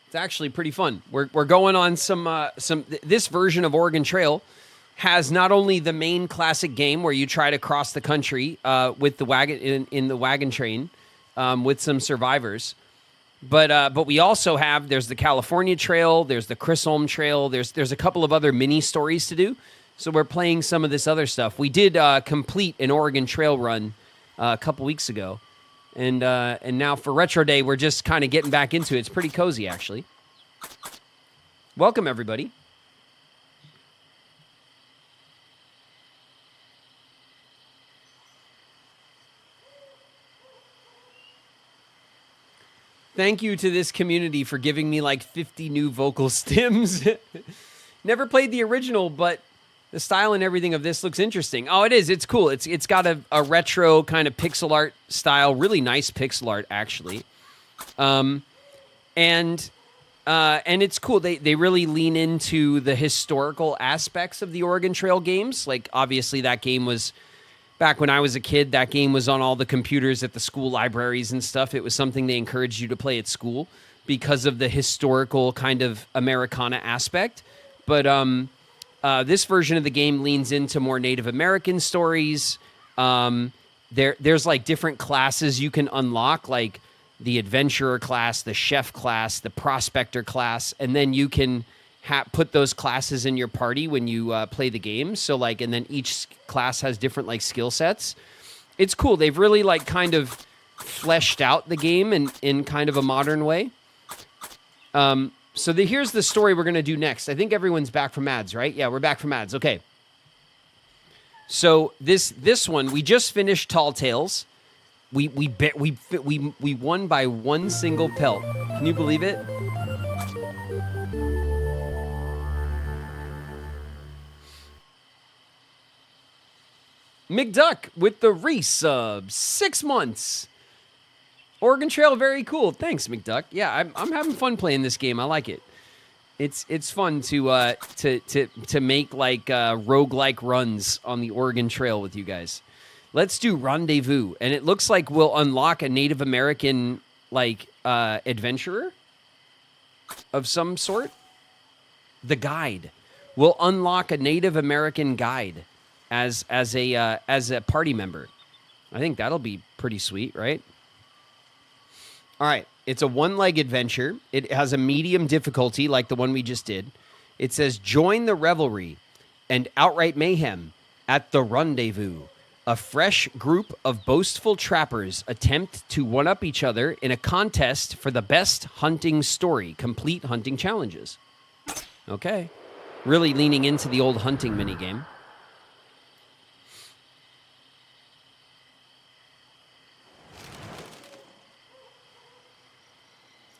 [SPEAKER 1] It's actually pretty fun. We're going on some. This version of Oregon Trail has not only the main classic game where you try to cross the country with the wagon in the wagon train with some survivors, but we also have there's the California Trail, there's the Chisholm Trail, there's a couple of other mini stories to do. So we're playing some of this other stuff. We did complete an Oregon Trail run a couple weeks ago. And now for Retro Day, we're just kind of getting back into it. It's pretty cozy, actually. Welcome, everybody. Thank you to this community for giving me like 50 new vocal stims. Never played the original, but the style and everything of this looks interesting. Oh, it is. It's cool. It's got a retro kind of pixel art style. Really nice pixel art, actually. And it's cool. They really lean into the historical aspects of the Oregon Trail games. Like, obviously, that game was, back when I was a kid, that game was on all the computers at the school libraries and stuff. It was something they encouraged you to play at school because of the historical kind of Americana aspect. But, this version of the game leans into more Native American stories. There's like different classes you can unlock, like the adventurer class, the chef class, the prospector class, and then you can put those classes in your party when you play the game. So like, and then each class has different like skill sets. It's cool. They've really like kind of fleshed out the game in kind of a modern way. So here's the story we're going to do next. I think everyone's back from ads, right? Yeah, we're back from ads. Okay. So this one, we just finished Tall Tales. We won by one single pelt. Can you believe it? McDuck with the resub, 6 months. Oregon Trail, very cool. Thanks, McDuck. Yeah, I'm having fun playing this game. I like it. It's fun to make like roguelike runs on the Oregon Trail with you guys. Let's do Rendezvous, and it looks like we'll unlock a Native American like adventurer of some sort. The guide. We'll unlock a Native American guide as a party member. I think that'll be pretty sweet, right? All right, it's a one-leg adventure. It has a medium difficulty like the one we just did. It says, join the revelry and outright mayhem at the Rendezvous. A fresh group of boastful trappers attempt to one-up each other in a contest for the best hunting story. Complete hunting challenges. Okay. Really leaning into the old hunting minigame.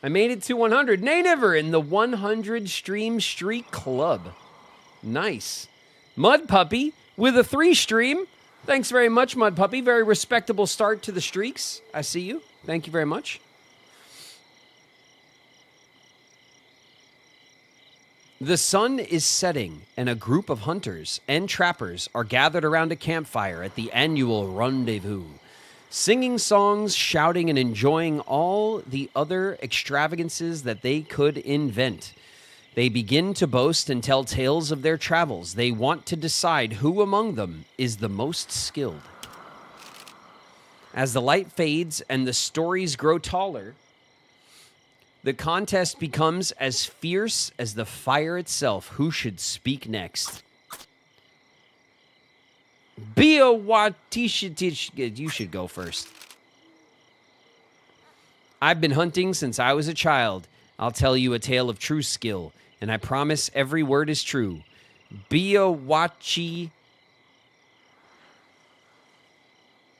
[SPEAKER 1] I made it to 100. Native in the 100 stream streak club. Nice. Mud Puppy with a 3 stream. Thanks very much, Mud Puppy. Very respectable start to the streaks. I see you. Thank you very much. The sun is setting, and a group of hunters and trappers are gathered around a campfire at the annual Rendezvous, singing songs, shouting, and enjoying all the other extravagances that they could invent. They begin to boast and tell tales of their travels. They want to decide who among them is the most skilled. As the light fades and the stories grow taller, the contest becomes as fierce as the fire itself. Who should speak next? You should go first. I've been hunting since I was a child. I'll tell you a tale of true skill, and I promise every word is true. Biawachi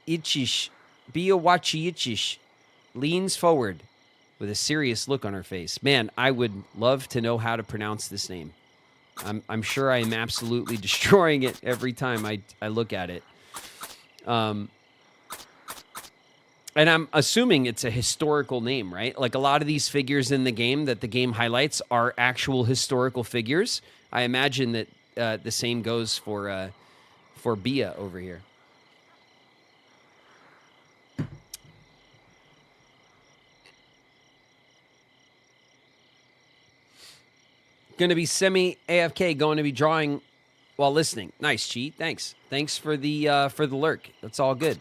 [SPEAKER 1] Ichish. Biawachi Ichish. leans forward with a serious look on her face. Man, I would love to know how to pronounce this name. I'm sure I am absolutely destroying it every time I look at it. And I'm assuming it's a historical name, right? Like a lot of these figures in the game that the game highlights are actual historical figures. I imagine that the same goes for Bia over here. Going to be semi-AFK, going to be drawing while listening. Nice, Cheat. Thanks. Thanks for the lurk. That's all good.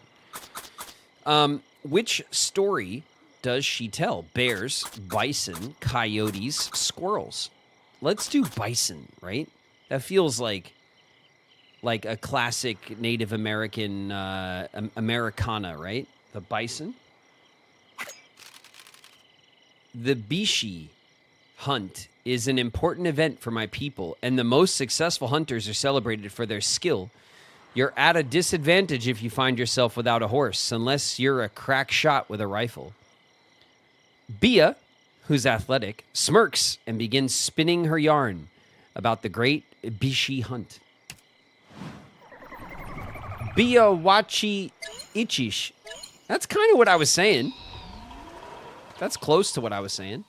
[SPEAKER 1] Which story does she tell? Bears, bison, coyotes, squirrels. Let's do bison, right? That feels like a classic Native American Americana, right? The bison. The Bishi hunt is an important event for my people, and the most successful hunters are celebrated for their skill. You're at a disadvantage if you find yourself without a horse, unless you're a crack shot with a rifle. Bia, who's athletic, smirks and begins spinning her yarn about the great Bishi hunt. Bia Wachi Ichish. That's kind of what I was saying. That's close to what I was saying.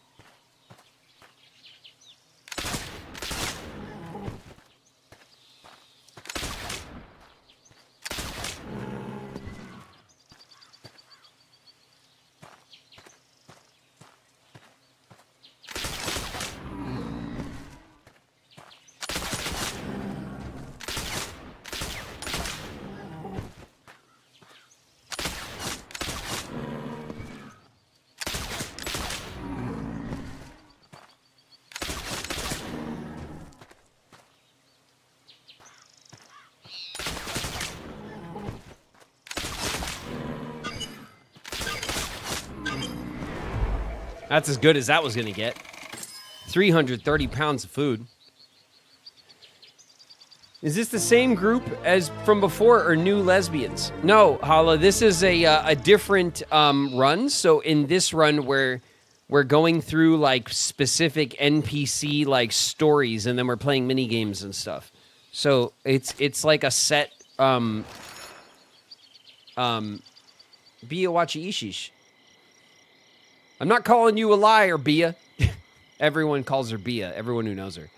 [SPEAKER 1] That's as good as that was going to get. 330 pounds of food. Is this the same group as from before or new lesbians? No, Hala, this is a different run. So in this run, we're going through like specific NPC like stories, and then we're playing mini games and stuff. So it's like a set Bia Wachi Ishish. I'm not calling you a liar, Bia. Everyone calls her Bia, everyone who knows her.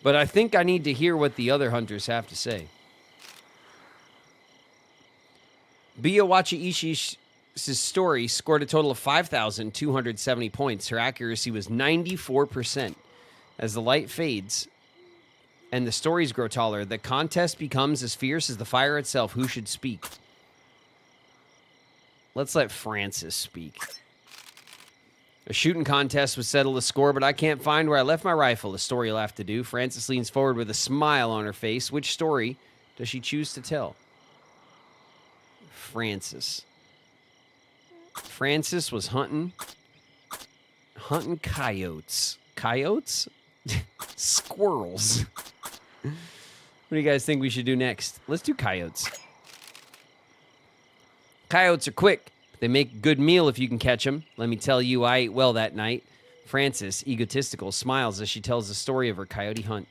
[SPEAKER 1] But I think I need to hear what the other hunters have to say. Bia Wachi Ishish's story scored a total of 5,270 points. Her accuracy was 94%. As the light fades and the stories grow taller, the contest becomes as fierce as the fire itself. Who should speak? Let's let Francis speak. A shooting contest would settle the score, but I can't find where I left my rifle. The story will have to do. Francis leans forward with a smile on her face. Which story does she choose to tell? Francis. Francis was hunting coyotes. Coyotes? Squirrels. What do you guys think we should do next? Let's do coyotes. Coyotes are quick. They make a good meal if you can catch them. Let me tell you, I ate well that night. Francis, egotistical, smiles as she tells the story of her coyote hunt.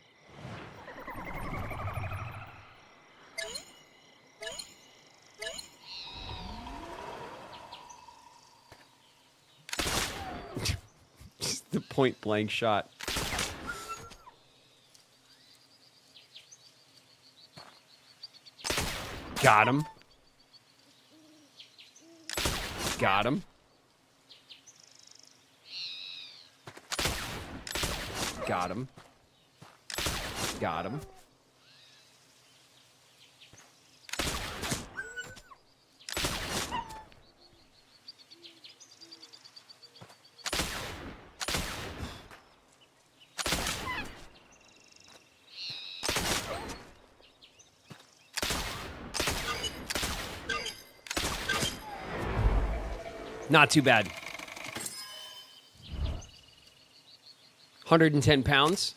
[SPEAKER 1] Just the point-blank shot. Got him. Got him. Got him. Got him. Not too bad. 110 pounds.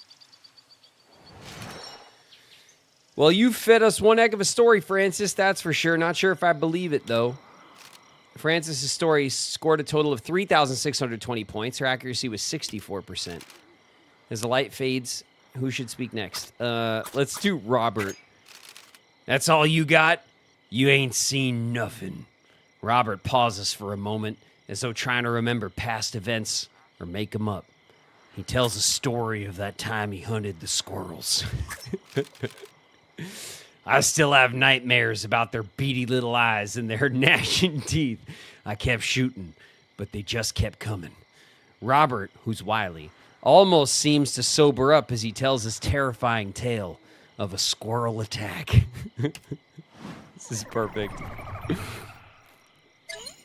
[SPEAKER 1] Well, you fed us one heck of a story, Francis. That's for sure. Not sure if I believe it, though. Francis' story scored a total of 3,620 points. Her accuracy was 64%. As the light fades, who should speak next? Let's do Robert. That's all you got? You ain't seen nothing. Robert pauses for a moment, as though trying to remember past events or make them up. He tells a story of that time he hunted the squirrels. I still have nightmares about their beady little eyes and their gnashing teeth. I kept shooting, but they just kept coming. Robert, who's wily, almost seems to sober up as he tells his terrifying tale of a squirrel attack. This is perfect.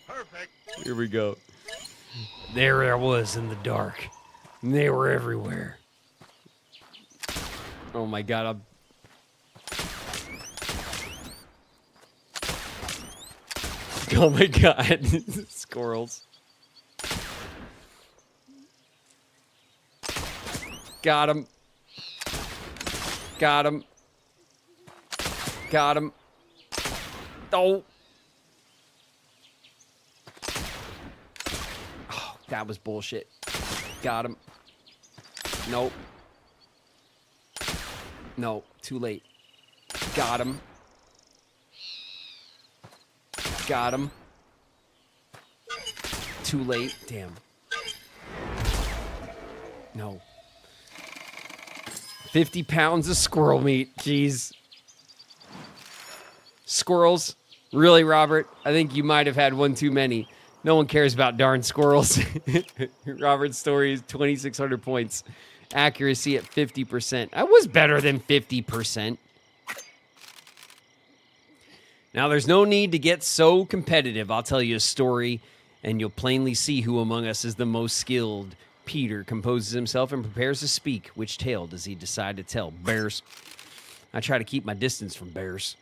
[SPEAKER 5] Perfect.
[SPEAKER 1] Here we go. There I was in the dark. They were everywhere. Oh my God, oh my God, squirrels. Got him. Got him. Got him. Oh. Oh, that was bullshit. Got him. Nope. No, too late. Got him. Got him. Too late. Damn. No. 50 pounds of squirrel meat. Jeez. Squirrels? Really, Robert? I think you might have had one too many. No one cares about darn squirrels. Robert's story is 2,600 points. Accuracy at 50%. I was better than 50%. Now, there's no need to get so competitive. I'll tell you a story, and you'll plainly see who among us is the most skilled. Peter composes himself and prepares to speak. Which tale does he decide to tell? Bears. I try to keep my distance from bears,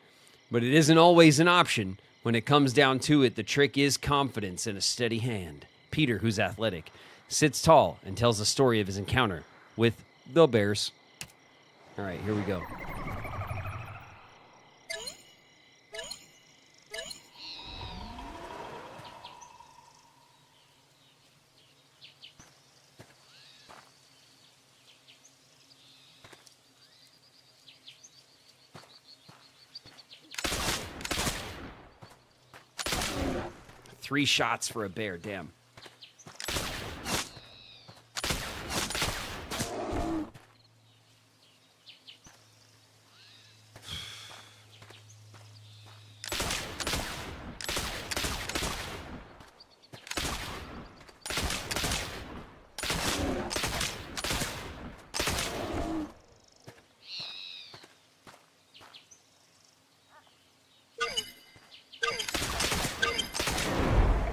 [SPEAKER 1] but it isn't always an option. When it comes down to it, the trick is confidence and a steady hand. Peter, who's athletic, sits tall and tells the story of his encounter with the bears. All right, here we go. Three shots for a bear, damn.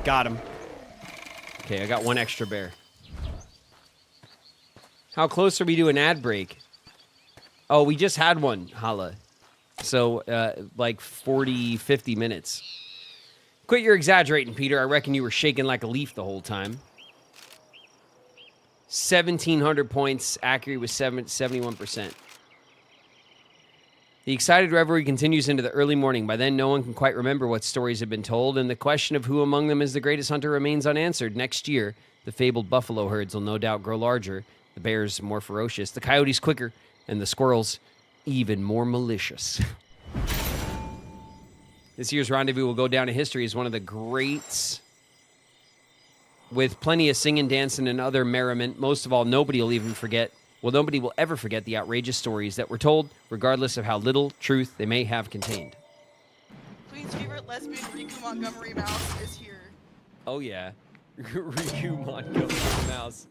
[SPEAKER 1] Got him. Okay, I got one extra bear. How close are we to an ad break? Oh, we just had one, Hala. So, like 40, 50 minutes. Quit your exaggerating, Peter. I reckon you were shaking like a leaf the whole time. 1,700 points. Accuracy was 71%. The excited revelry continues into the early morning. By then, no one can quite remember what stories have been told, and the question of who among them is the greatest hunter remains unanswered. Next year, the fabled buffalo herds will no doubt grow larger, the bears more ferocious, the coyotes quicker, and the squirrels even more malicious. This year's rendezvous will go down in history as one of the greats, with plenty of singing, dancing, and other merriment. Most of all, nobody will ever forget the outrageous stories that were told, regardless of how little truth they may have contained.
[SPEAKER 9] Queen's favorite lesbian Riku Montgomery Mouse is here.
[SPEAKER 1] Oh, yeah. Riku Montgomery Mouse.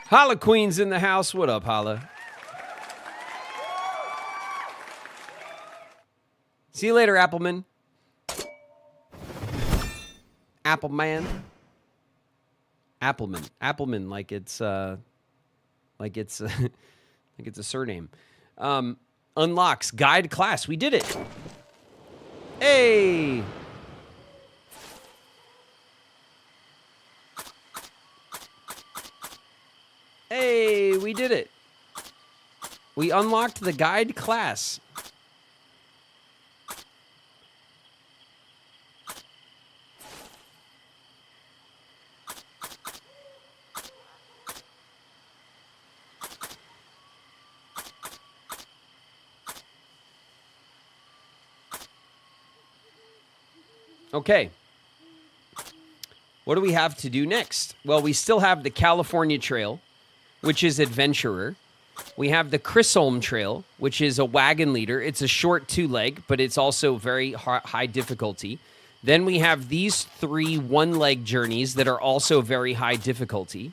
[SPEAKER 1] Holla Queen's in the house. What up, Holla? See you later, Appleman. Appleman. Appleman, like it's like it's a surname. Unlocks guide class. We did it. Hey. Hey, we did it. We unlocked the guide class. Okay. What do we have to do next? Well, we still have the California Trail, which is adventurer. We have the Chisholm Trail, which is a wagon leader. It's a short 2-leg, but it's also very high difficulty. Then we have these 3 1-leg journeys that are also very high difficulty.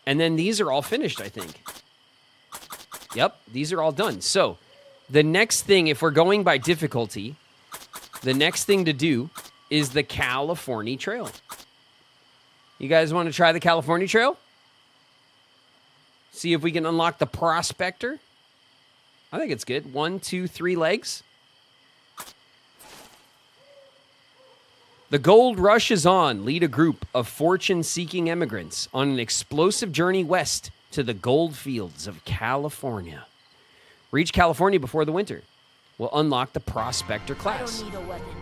[SPEAKER 1] And then these are all finished, I think. Yep, these are all done. So the next thing, if we're going by difficulty, the next thing to do is the California Trail. You guys want to try the California Trail? See if we can unlock the Prospector. I think it's good. 1, 2, 3 legs. The gold rush is on. Lead a group of fortune-seeking immigrants on an explosive journey west to the gold fields of California. Reach California before the winter. We'll unlock the Prospector class.
[SPEAKER 2] I don't need a weapon.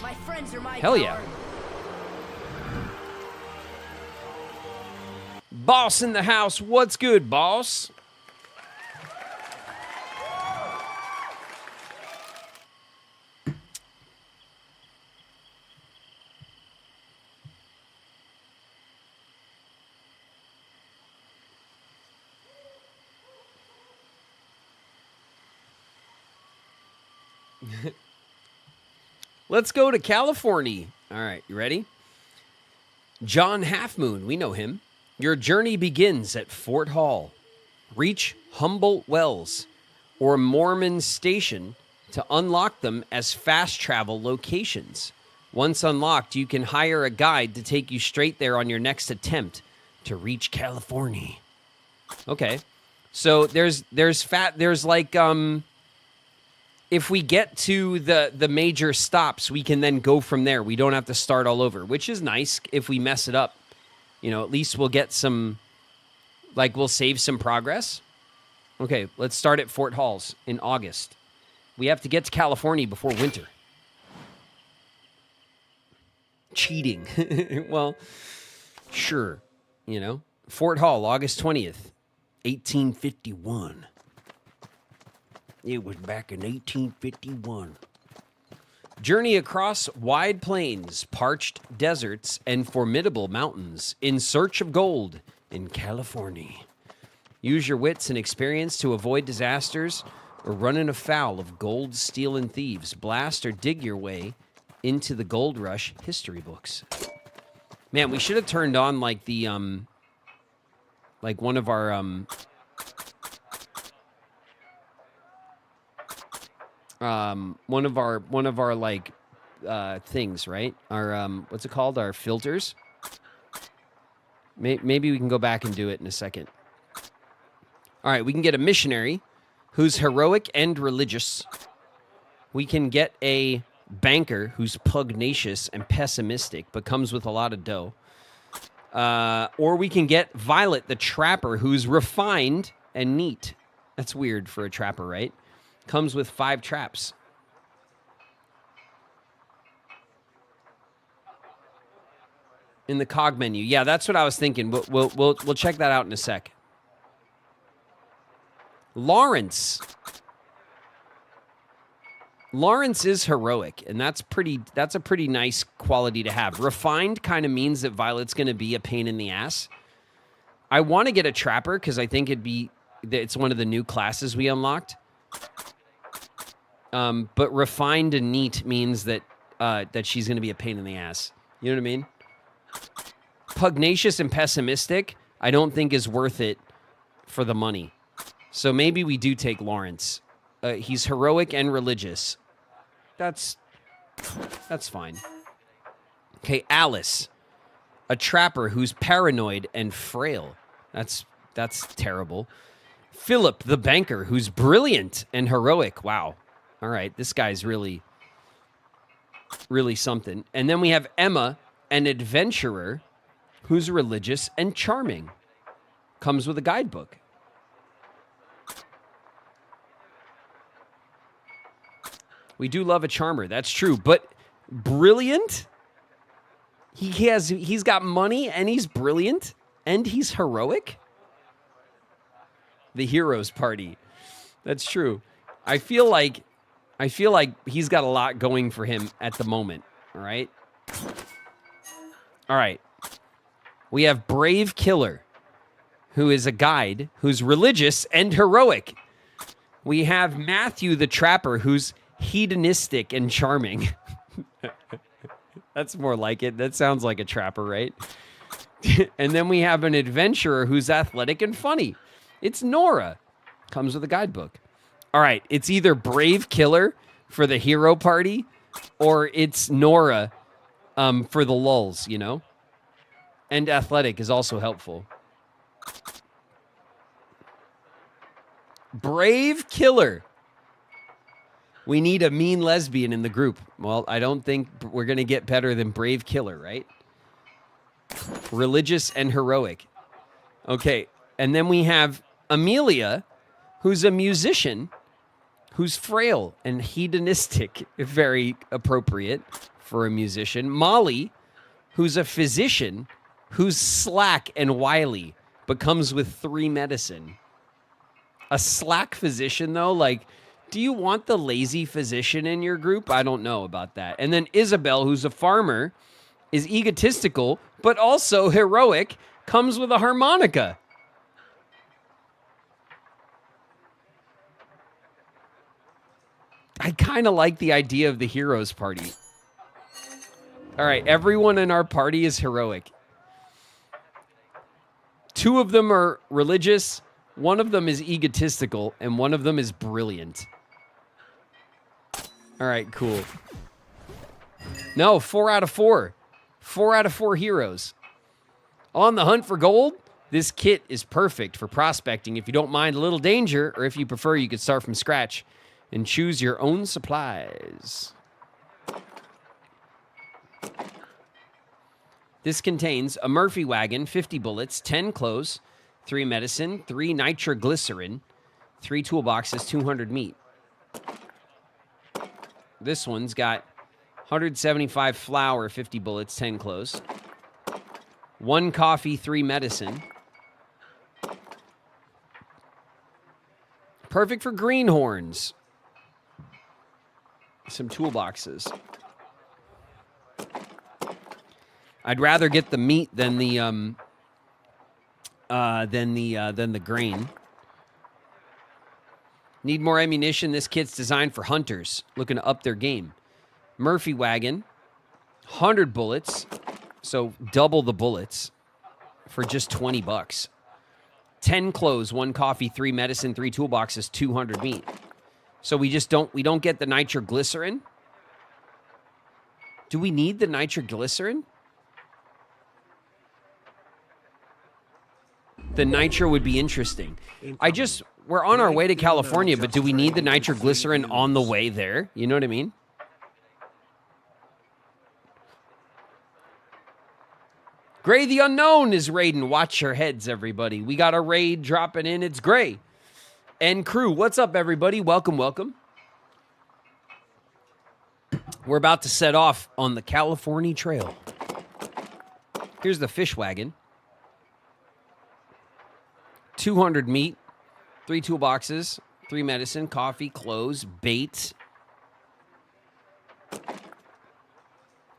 [SPEAKER 2] My friends are my
[SPEAKER 1] Hell yeah.
[SPEAKER 2] power.
[SPEAKER 1] Boss in the house. What's good, boss? Let's go to California. All right, you ready? John Halfmoon, we know him. Your journey begins at Fort Hall. Reach Humboldt Wells or Mormon Station to unlock them as fast travel locations. Once unlocked, you can hire a guide to take you straight there on your next attempt to reach California. Okay. So there's like if we get to the major stops, we can then go from there. We don't have to start all over, which is nice. If we mess it up, you know, at least we'll get some, like, we'll save some progress. Okay, let's start at Fort Halls in August. We have to get to California before winter. Cheating. Well, sure. You know, Fort Hall, August 20th, 1851. It was back in 1851. Journey across wide plains, parched deserts, and formidable mountains in search of gold in California. Use your wits and experience to avoid disasters or running afoul of gold, steel, and thieves. Blast or dig your way into the gold rush history books. Man, we should have turned on like the like one of our one of our like things, right? Our what's it called? Our filters. Maybe we can go back and do it in a second. All right, we can get a missionary who's heroic and religious. We can get a banker who's pugnacious and pessimistic, but comes with a lot of dough. Or we can get Violet, the trapper, who's refined and neat. That's weird for a trapper, right? Comes with 5 traps. In the cog menu. Yeah, that's what I was thinking. We'll check that out in a sec. Lawrence. Lawrence is heroic, and that's a pretty nice quality to have. Refined kind of means that Violet's going to be a pain in the ass. I want to get a trapper because I think it's one of the new classes we unlocked. But refined and neat means that she's going to be a pain in the ass. You know what I mean? Pugnacious and pessimistic, I don't think is worth it for the money. So maybe we do take Lawrence. He's heroic and religious. That's fine. Okay, Alice, a trapper who's paranoid and frail. That's terrible. Philip, the banker, who's brilliant and heroic. Wow. All right, this guy's really, really something. And then we have Emma, an adventurer who's religious and charming. Comes with a guidebook. We do love a charmer, that's true. But brilliant? He's got money and he's brilliant and he's heroic? The heroes party. That's true. I feel like I feel like he's got a lot going for him at the moment. All right. All right. We have Brave Killer, who is a guide, who's religious and heroic. We have Matthew the Trapper, who's hedonistic and charming. That's more like it. That sounds like a trapper, right? And then we have an adventurer who's athletic and funny. It's Nora. Comes with a guidebook. All right, it's either Brave Killer for the hero party or it's Nora for the lulz, you know? And athletic is also helpful. Brave Killer. We need a mean lesbian in the group. Well, I don't think we're going to get better than Brave Killer, right? Religious and heroic. Okay, and then we have Amelia, who's a musician, who's frail and hedonistic, very appropriate for a musician. Molly, who's a physician, who's slack and wily, but comes with 3 medicine. A slack physician, though, like... Do you want the lazy physician in your group? I don't know about that. And then Isabel, who's a farmer, is egotistical, but also heroic, comes with a harmonica. I kind of like the idea of the heroes party. All right, everyone in our party is heroic. 2 of them are religious, 1 of them is egotistical, and 1 of them is brilliant. All right, cool. No, 4 out of 4. 4 out of 4 heroes. On the hunt for gold, this kit is perfect for prospecting if you don't mind a little danger, or if you prefer, you could start from scratch and choose your own supplies. This contains a Murphy wagon, 50 bullets, 10 clothes, 3 medicine, 3 nitroglycerin, 3 toolboxes, 200 meat. This one's got 175 flour, 50 bullets, 10 clothes. 1 coffee, 3 medicine. Perfect for greenhorns. Some toolboxes. I'd rather get the meat than the grain. Need more ammunition. This kit's designed for hunters looking to up their game. Murphy wagon, 100 bullets, so double the bullets for just $20. 10 clothes, 1 coffee, 3 medicine, 3 toolboxes, 200 meat. So we don't get the nitroglycerin. Do we need the nitroglycerin? The nitro would be interesting. We're on our way to California, but do we need the nitroglycerin on the way there? You know what I mean? Gray the Unknown is raiding. Watch your heads, everybody. We got a raid dropping in. It's Gray. And crew, what's up, everybody? Welcome, welcome. We're about to set off on the California Trail. Here's the fish wagon. 200 meat, 3 toolboxes, 3 medicine, coffee, clothes, bait.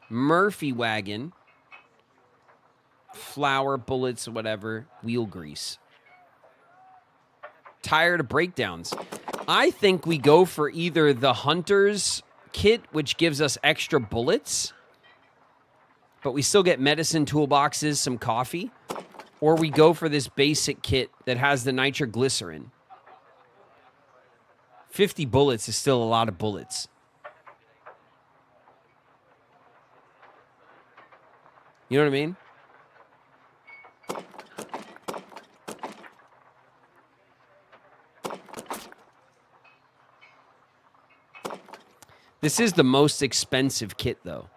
[SPEAKER 1] Murphy wagon, flour, bullets, whatever, wheel grease. Tired of breakdowns. I think we go for either the hunter's kit, which gives us extra bullets, but we still get medicine, toolboxes, some coffee, or we go for this basic kit that has the nitroglycerin. 50 bullets is still a lot of bullets. You know what I mean? This is the most expensive kit, though.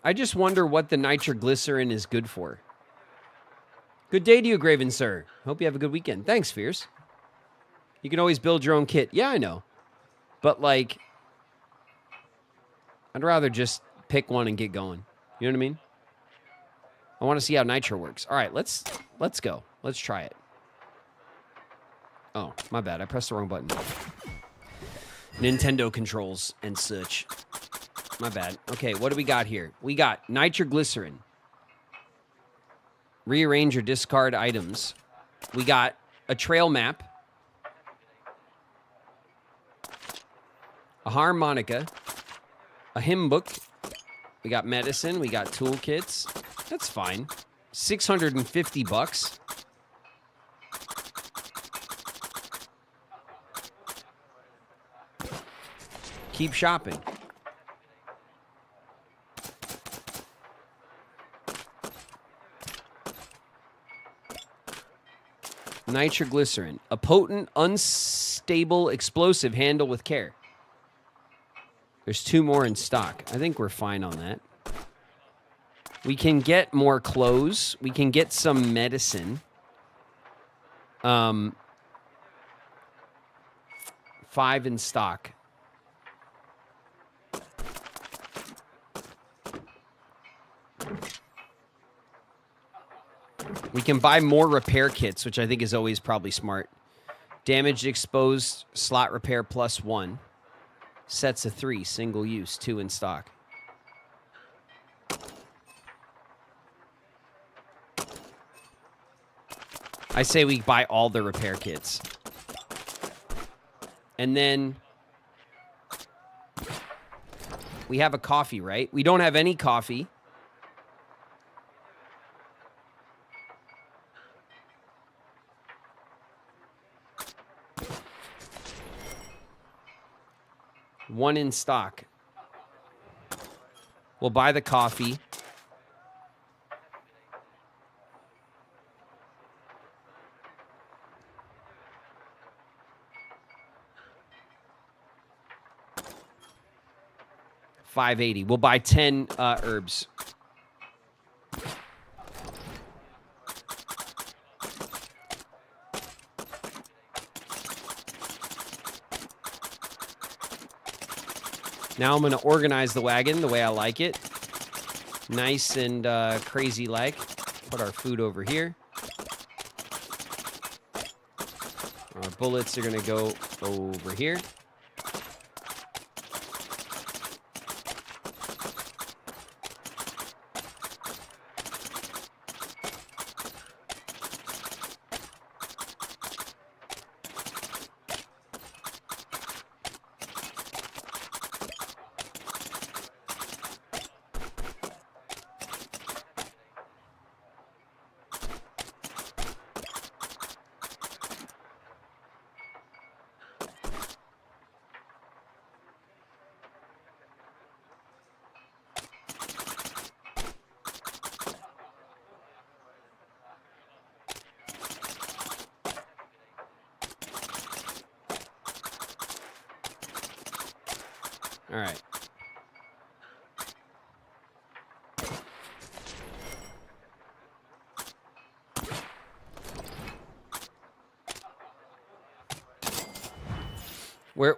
[SPEAKER 1] I just wonder what the nitroglycerin is good for. Good day to you, Graven, sir. Hope you have a good weekend. Thanks, Fierce. You can always build your own kit. Yeah, I know. But, like, I'd rather just pick one and get going. You know what I mean? I want to see how nitro works. All right, let's go. Let's try it. Oh, my bad. I pressed the wrong button. Nintendo controls and such. My bad. Okay, what do we got here? We got nitroglycerin. Rearrange or discard items. We got a trail map. A harmonica. A hymn book. We got medicine. We got toolkits. That's fine. $650. Keep shopping. Nitroglycerin. A potent, unstable explosive. Handle with care. There's 2 more in stock. I think we're fine on that. We can get more clothes. We can get some medicine. 5 in stock. We can buy more repair kits, which I think is always probably smart. Damaged exposed slot repair +1. Sets of 3, single use, 2 in stock. I say we buy all the repair kits. And then we have a coffee, right? We don't have any coffee. One in stock. We'll buy the coffee. $5.80. We'll buy 10 herbs. Now I'm going to organize the wagon the way I like it. Nice and crazy like. Put our food over here. Our bullets are going to go over here. All right.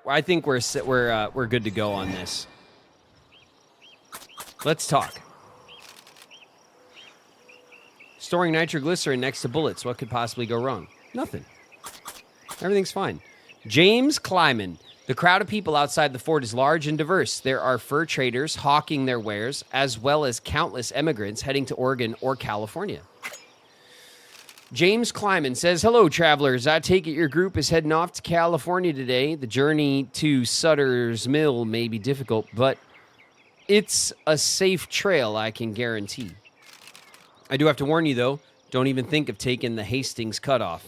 [SPEAKER 1] I think we're good to go on this. Let's talk. Storing nitroglycerin next to bullets. What could possibly go wrong? Nothing. Everything's fine. James Kleiman. The crowd of people outside the fort is large and diverse. There are fur traders hawking their wares, as well as countless immigrants heading to Oregon or California. James Kleiman says, hello, travelers. I take it your group is heading off to California today. The journey to Sutter's Mill may be difficult, but it's a safe trail, I can guarantee. I do have to warn you, though, don't even think of taking the Hastings cutoff.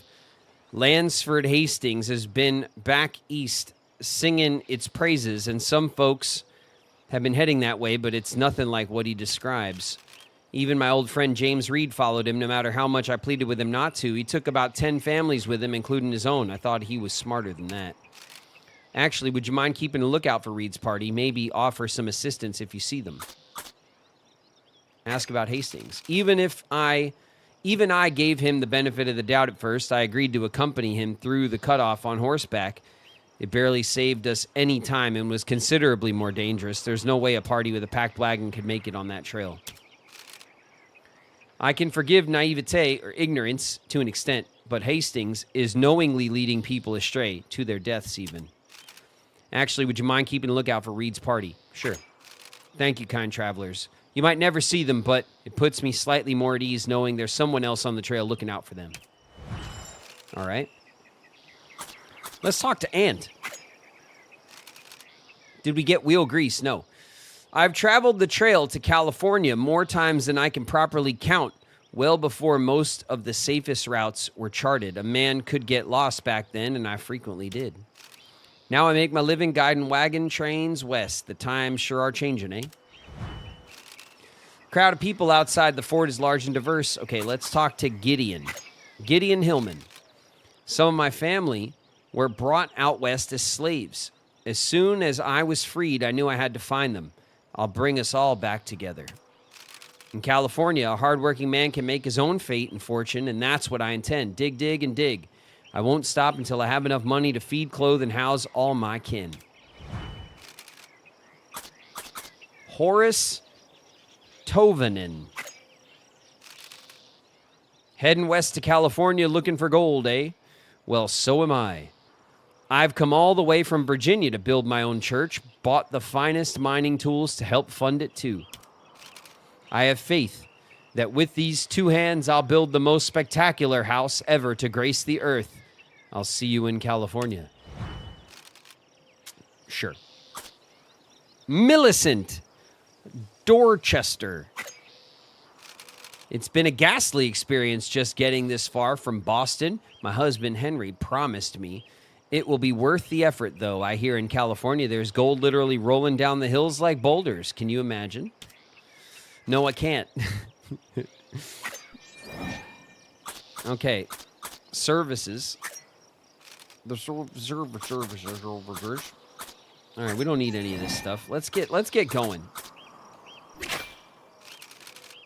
[SPEAKER 1] Lansford Hastings has been back east singing its praises, and some folks have been heading that way, but it's nothing like what he describes. Even my old friend James Reed followed him, no matter how much I pleaded with him not to. He took about 10 families with him, including his own. I thought he was smarter than that. Actually, would you mind keeping a lookout for Reed's party? Maybe offer some assistance if you see them. Ask about Hastings. Even I gave him the benefit of the doubt at first. I agreed to accompany him through the cutoff on horseback. It barely saved us any time and was considerably more dangerous. There's no way a party with a packed wagon could make it on that trail. I can forgive naivete or ignorance to an extent. but Hastings is knowingly leading people astray, to their deaths even. Actually, would you mind keeping a lookout for Reed's party? Sure. Thank you, kind travelers. You might never see them, but it puts me slightly more at ease knowing there's someone else on the trail looking out for them. All right. Let's talk to Ant. Did we get wheel grease? No. I've traveled the trail to California more times than I can properly count. Well before most of the safest routes were charted. A man could get lost back then, and I frequently did. Now I make my living guiding wagon trains west. The times sure are changing, eh? Crowd of people outside the fort is large and diverse. Okay, let's talk to Gideon. Gideon Hillman. Some of my family were brought out west as slaves. As soon as I was freed, I knew I had to find them. I'll bring us all back together. In California, a hardworking man can make his own fate and fortune, and that's what I intend. Dig, dig, and dig. I won't stop until I have enough money to feed, clothe, and house all my kin. Horace Tovanen. Heading west to California looking for gold, eh? Well, so am I. I've come all the way from Virginia to build my own church, bought the finest mining tools to help fund it too. I have faith that with these two hands I'll build the most spectacular house ever to grace the earth. I'll see you in California. Sure. Millicent Dorchester. It's been a ghastly experience just getting this far from Boston. My husband Henry promised me it will be worth the effort, though. I hear in California there's gold literally rolling down the hills like boulders. Can you imagine? No, I can't. Okay. Services. The services over. All right, we don't need any of this stuff. Let's get going.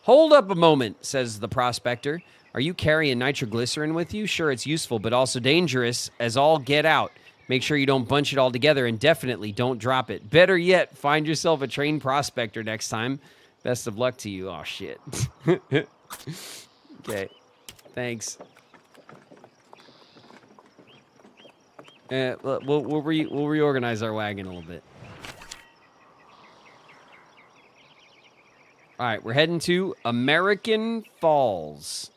[SPEAKER 1] Hold up a moment, says the prospector. Are you carrying nitroglycerin with you? Sure, it's useful, but also dangerous as all get out. Make sure you don't bunch it all together, and definitely don't drop it. Better yet, find yourself a trained prospector next time. Best of luck to you. Oh, shit. Okay. Thanks. We'll reorganize our wagon a little bit. All right, we're heading to American Falls.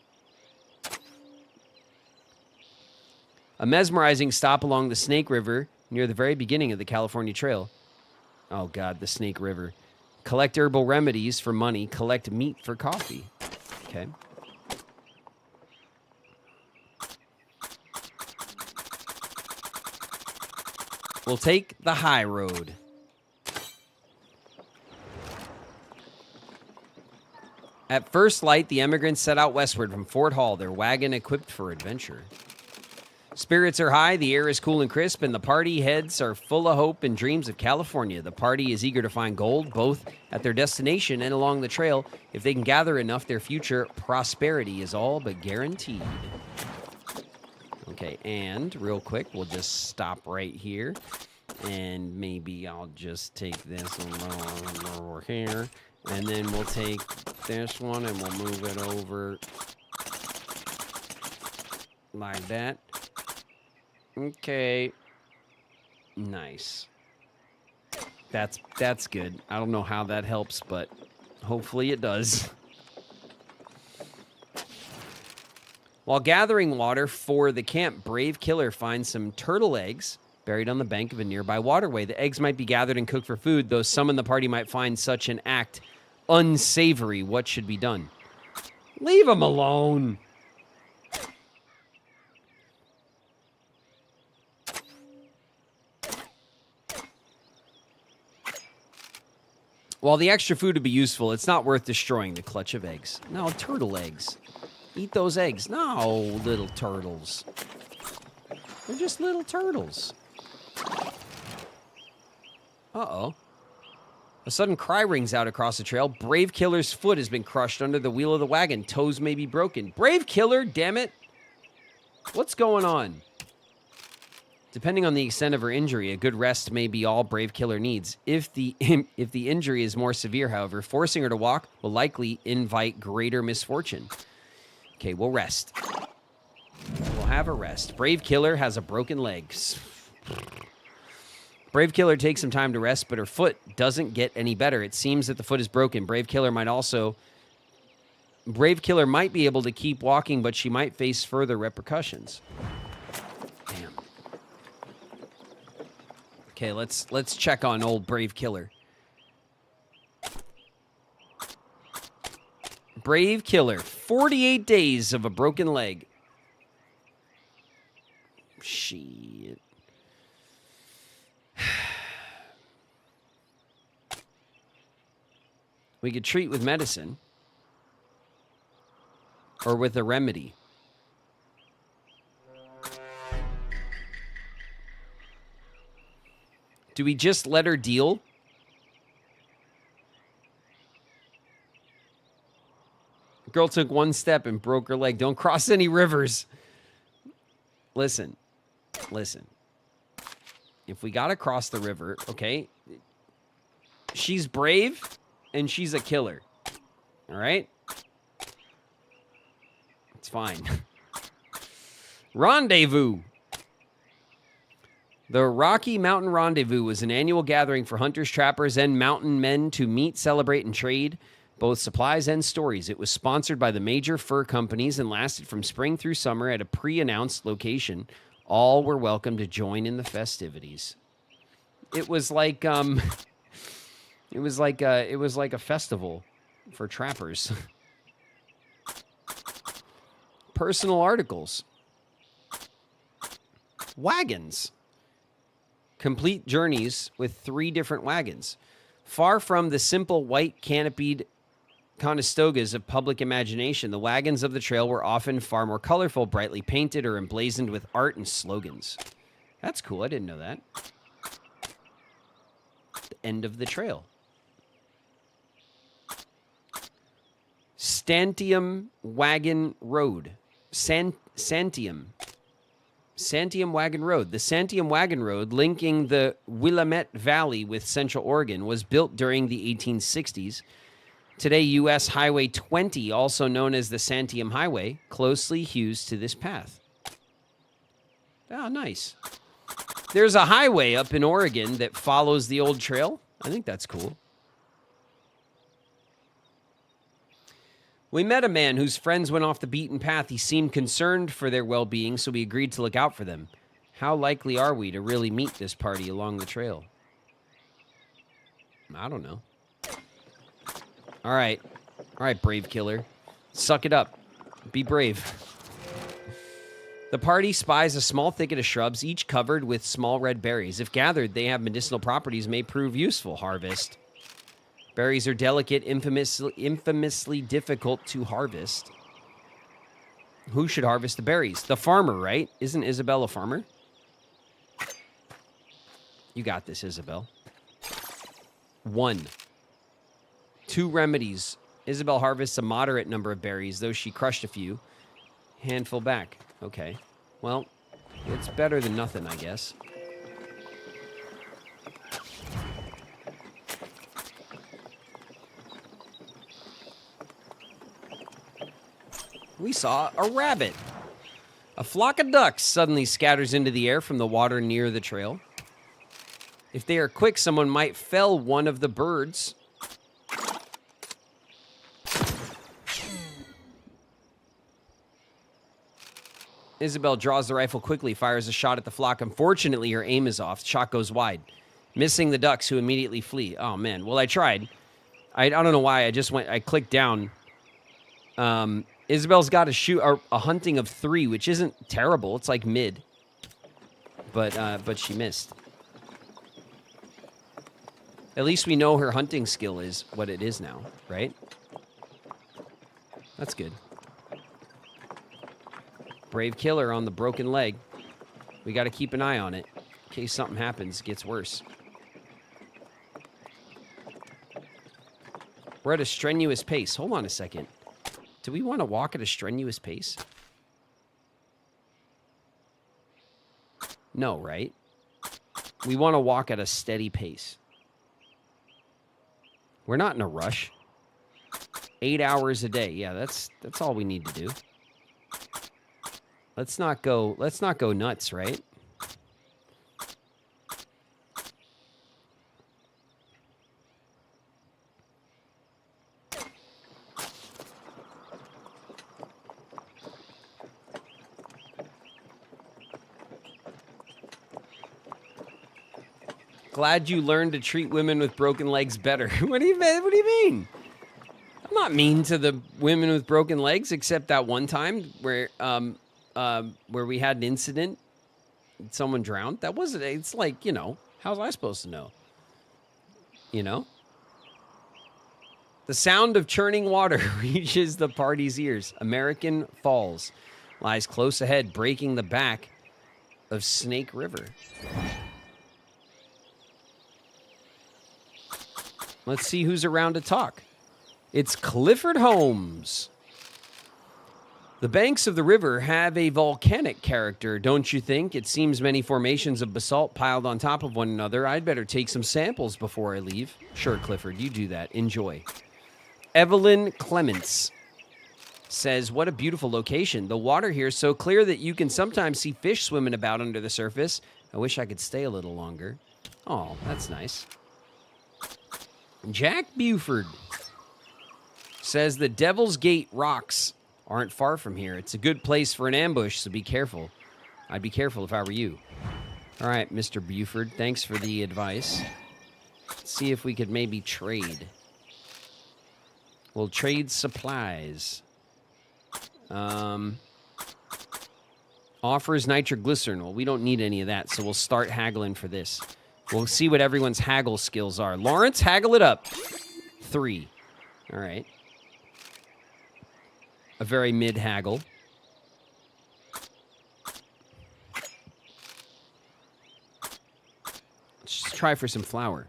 [SPEAKER 1] A mesmerizing stop along the Snake River near the very beginning of the California Trail. Oh, God, the Snake River. Collect herbal remedies for money. Collect meat for coffee. Okay. We'll take the high road. At first light, the emigrants set out westward from Fort Hall, their wagon equipped for adventure. Spirits are high, the air is cool and crisp, and the party heads are full of hope and dreams of California. The party is eager to find gold, both at their destination and along the trail. If they can gather enough, their future prosperity is all but guaranteed. Okay, and real quick, we'll just stop right here. And maybe I'll just take this one over here. And then we'll take this one and we'll move it over like that. Okay. Nice. That's good. I don't know how that helps, but hopefully it does. While gathering water for the camp, Brave Killer finds some turtle eggs buried on the bank of a nearby waterway. The eggs might be gathered and cooked for food, though some in the party might find such an act unsavory. What should be done? Leave them alone. While the extra food would be useful, it's not worth destroying the clutch of eggs. No, turtle eggs. Eat those eggs. No, little turtles. They're just little turtles. Uh-oh. A sudden cry rings out across the trail. Brave Killer's foot has been crushed under the wheel of the wagon. Toes may be broken. Brave Killer, damn it. What's going on? Depending on the extent of her injury, a good rest may be all Brave Killer needs. If the injury is more severe, however, forcing her to walk will likely invite greater misfortune. Okay, we'll rest. have a rest. Brave Killer has a broken leg. Brave Killer takes some time to rest, but her foot doesn't get any better. It seems that the foot is broken. Brave Killer might be able to keep walking, but she might face further repercussions. Damn. Okay, let's check on old Brave Killer. Brave Killer, 48 days of a broken leg. Shit. We could treat with medicine. Or with a remedy. Do we just let her deal? Girl took one step and broke her leg. Don't cross any rivers. Listen. If we gotta cross the river, okay? She's brave and she's a killer. All right? It's fine. Rendezvous. The Rocky Mountain Rendezvous was an annual gathering for hunters, trappers, and mountain men to meet, celebrate, and trade both supplies and stories. It was sponsored by the major fur companies and lasted from spring through summer at a pre-announced location. All were welcome to join in the festivities. It was like a festival for trappers. Personal articles. Wagons. Complete journeys with 3 different wagons. Far from the simple white canopied Conestogas of public imagination, the wagons of the trail were often far more colorful, brightly painted, or emblazoned with art and slogans. That's cool. I didn't know that. The end of the trail. Santiam Wagon Road. Santiam Wagon Road. The Santiam Wagon Road, linking the Willamette Valley with Central Oregon, was built during the 1860s. Today, U.S. Highway 20, also known as the Santiam Highway, closely hews to this path. Oh, nice. There's a highway up in Oregon that follows the old trail. I think that's cool. We met a man whose friends went off the beaten path. He seemed concerned for their well-being, so we agreed to look out for them. How likely are we to really meet this party along the trail? I don't know. All right, Brave Killer. Suck it up. Be brave. The party spies a small thicket of shrubs, each covered with small red berries. If gathered, they have medicinal properties, may prove useful. Harvest. Berries are delicate, infamously difficult to harvest. Who should harvest the berries? The farmer, right? Isn't Isabel a farmer? You got this, Isabel. 1. 2 remedies. Isabel harvests a moderate number of berries, though she crushed a few. Handful back. Okay. Well, it's better than nothing, I guess. We saw a rabbit. A flock of ducks suddenly scatters into the air from the water near the trail. If they are quick, someone might fell one of the birds. Isabel draws the rifle quickly, fires a shot at the flock. Unfortunately, her aim is off. The shot goes wide, missing the ducks, who immediately flee. Oh, man. Well, I tried. I don't know why. I clicked down. Isabel's got to shoot a hunting of 3, which isn't terrible. It's like mid. But she missed. At least we know her hunting skill is what it is now, right? That's good. Brave Killer on the broken leg. We got to keep an eye on it in case something happens, it gets worse. We're at a strenuous pace. Hold on a second. Do we want to walk at a strenuous pace? No, right? We want to walk at a steady pace. We're not in a rush. 8 hours a day. Yeah, that's all we need to do. Let's not go nuts, right? Glad you learned to treat women with broken legs better. What do you mean? I'm not mean to the women with broken legs, except that one time where we had an incident, someone drowned. That wasn't. It's like, you know, how was I supposed to know? You know, the sound of churning water reaches the party's ears. American Falls lies close ahead, breaking the back of Snake River. Let's see who's around to talk. It's Clifford Holmes. The banks of the river have a volcanic character, don't you think? It seems many formations of basalt piled on top of one another. I'd better take some samples before I leave. Sure, Clifford, you do that. Enjoy. Evelyn Clements says, what a beautiful location. The water here is so clear that you can sometimes see fish swimming about under the surface. I wish I could stay a little longer. Oh, that's nice. Jack Buford says the Devil's Gate rocks aren't far from here. It's a good place for an ambush, so be careful. I'd be careful if I were you. All right, Mr. Buford, thanks for the advice. Let's see if we could maybe trade. We'll trade supplies. Offers nitroglycerin. Well, we don't need any of that, so we'll start haggling for this. We'll see what everyone's haggle skills are. Lawrence, haggle it up. 3. All right. A very mid haggle. Let's just try for some flour.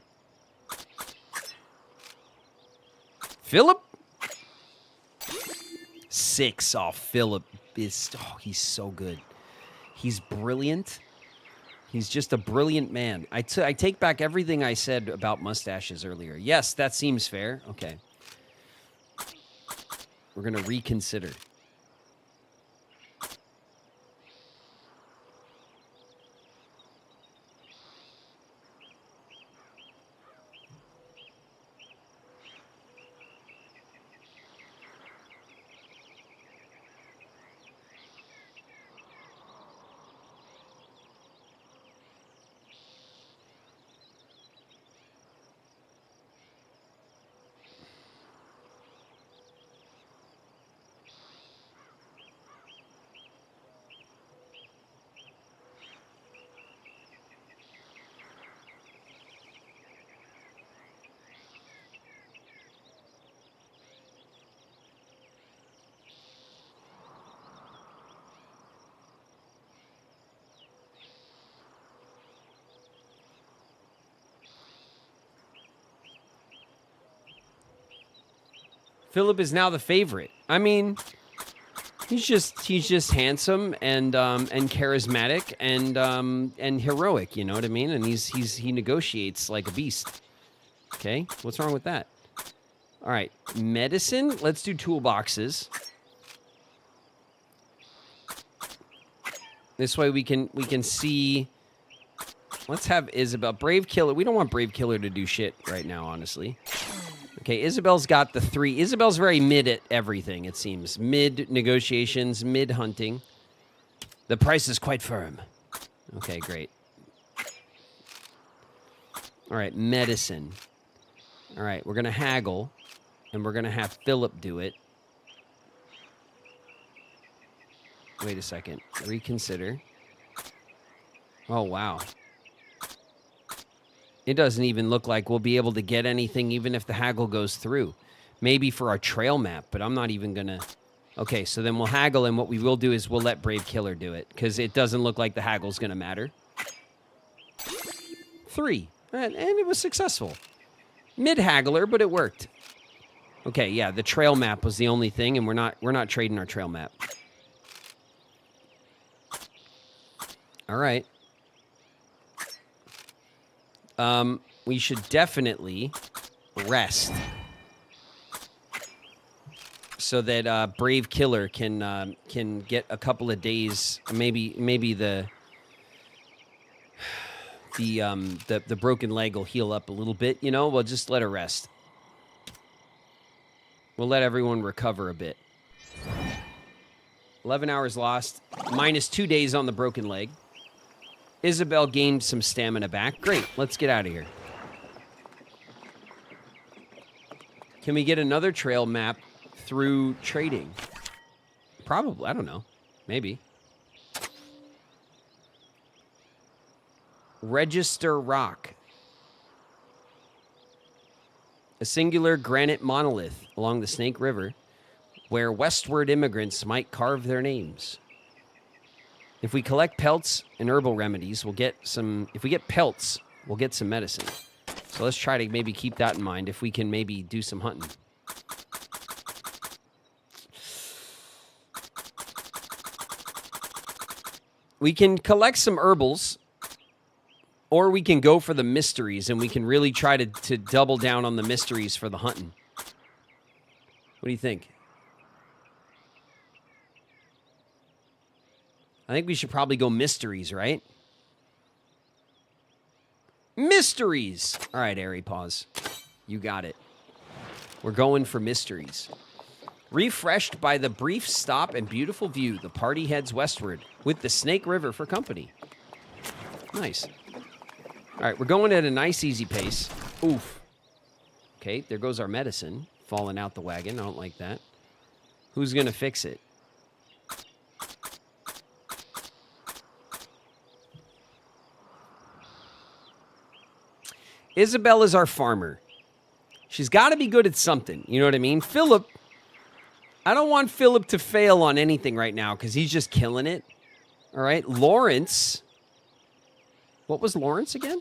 [SPEAKER 1] Philip? 6. Oh, Philip is... Oh, he's so good. He's brilliant. He's just a brilliant man. I take back everything I said about mustaches earlier. Yes, that seems fair. Okay. We're going to reconsider. Philip is now the favorite. I mean, he's just handsome and charismatic and heroic. You know what I mean? And he negotiates like a beast. Okay, what's wrong with that? All right, medicine. Let's do toolboxes. This way we can see. Let's have Isabel. Brave Killer. We don't want Brave Killer to do shit right now, honestly. Okay, Isabel's got the 3. Isabel's very mid at everything, it seems. Mid negotiations, mid hunting. The price is quite firm. Okay, great. All right, medicine. All right, we're going to haggle, and we're going to have Philip do it. Wait a second. Reconsider. Oh, wow. It doesn't even look like we'll be able to get anything even if the haggle goes through. Maybe for our trail map, but I'm not even going to... Okay, so then we'll haggle, and what we will do is we'll let Brave Killer do it, because it doesn't look like the haggle's going to matter. 3. And it was successful. Mid-haggler, but it worked. Okay, yeah, the trail map was the only thing, and we're not trading our trail map. All right. We should definitely rest. so that Brave Killer can get a couple of days, maybe the broken leg will heal up a little bit, you know? We'll just let her rest. We'll let everyone recover a bit. 11 hours lost, minus 2 days on the broken leg. Isabel gained some stamina back. Great, let's get out of here. Can we get another trail map through trading? Probably, I don't know. Maybe. Register Rock. A singular granite monolith along the Snake River where westward immigrants might carve their names. If we collect pelts and herbal remedies, we'll get some... If we get pelts, we'll get some medicine. So let's try to maybe keep that in mind if we can maybe do some hunting. We can collect some herbals, or we can go for the mysteries, and we can really try to double down on the mysteries for the hunting. What do you think? I think we should probably go mysteries, right? Mysteries! All right, Airy Paws. You got it. We're going for mysteries. Refreshed by the brief stop and beautiful view, the party heads westward with the Snake River for company. Nice. All right, we're going at a nice, easy pace. Oof. Okay, there goes our medicine. Falling out the wagon. I don't like that. Who's going to fix it? Isabel is our farmer. She's got to be good at something. You know what I mean? Philip, I don't want Philip to fail on anything right now because he's just killing it. All right. Lawrence. What was Lawrence again?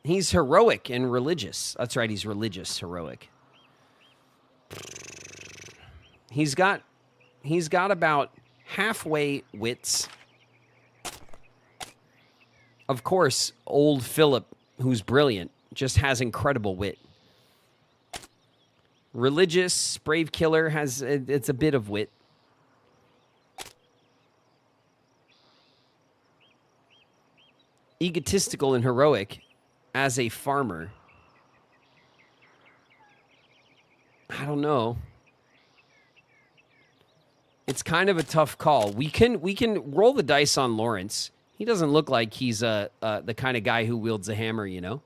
[SPEAKER 1] He's heroic and religious. That's right. He's religious, heroic. He's got about halfway wits. Of course, old Philip, who's brilliant, just has incredible wit. Religious, brave killer it's a bit of wit. Egotistical and heroic as a farmer. I don't know. It's kind of a tough call. We can roll the dice on Lawrence. He doesn't look like he's the kind of guy who wields a hammer, you know?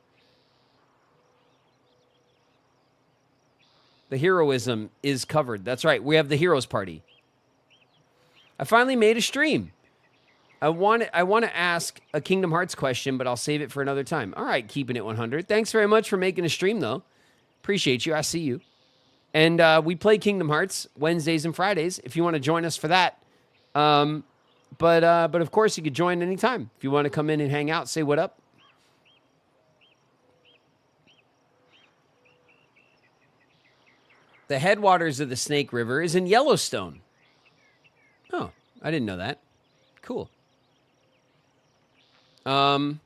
[SPEAKER 1] The heroism is covered. That's right. We have the heroes party. I finally made a stream. I want to ask a Kingdom Hearts question, but I'll save it for another time. All right, keeping it 100. Thanks very much for making a stream, though. Appreciate you. I see you. And we play Kingdom Hearts Wednesdays and Fridays if you want to join us for that. But of course, you could join anytime. If you want to come in and hang out, say what up. The headwaters of the Snake River is in Yellowstone. Oh, I didn't know that. Cool. All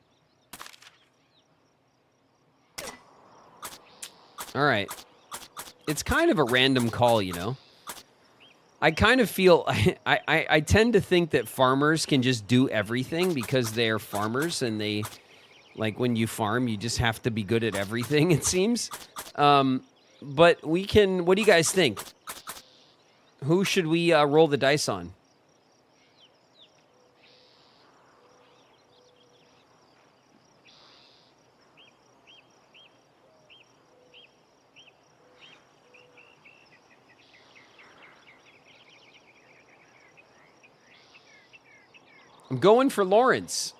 [SPEAKER 1] right. It's kind of a random call, you know? I kind of feel, I tend to think that farmers can just do everything because they're farmers and they, like when you farm, you just have to be good at everything, it seems. But we can, what do you guys think? Who should we roll the dice on? I'm going for Lawrence.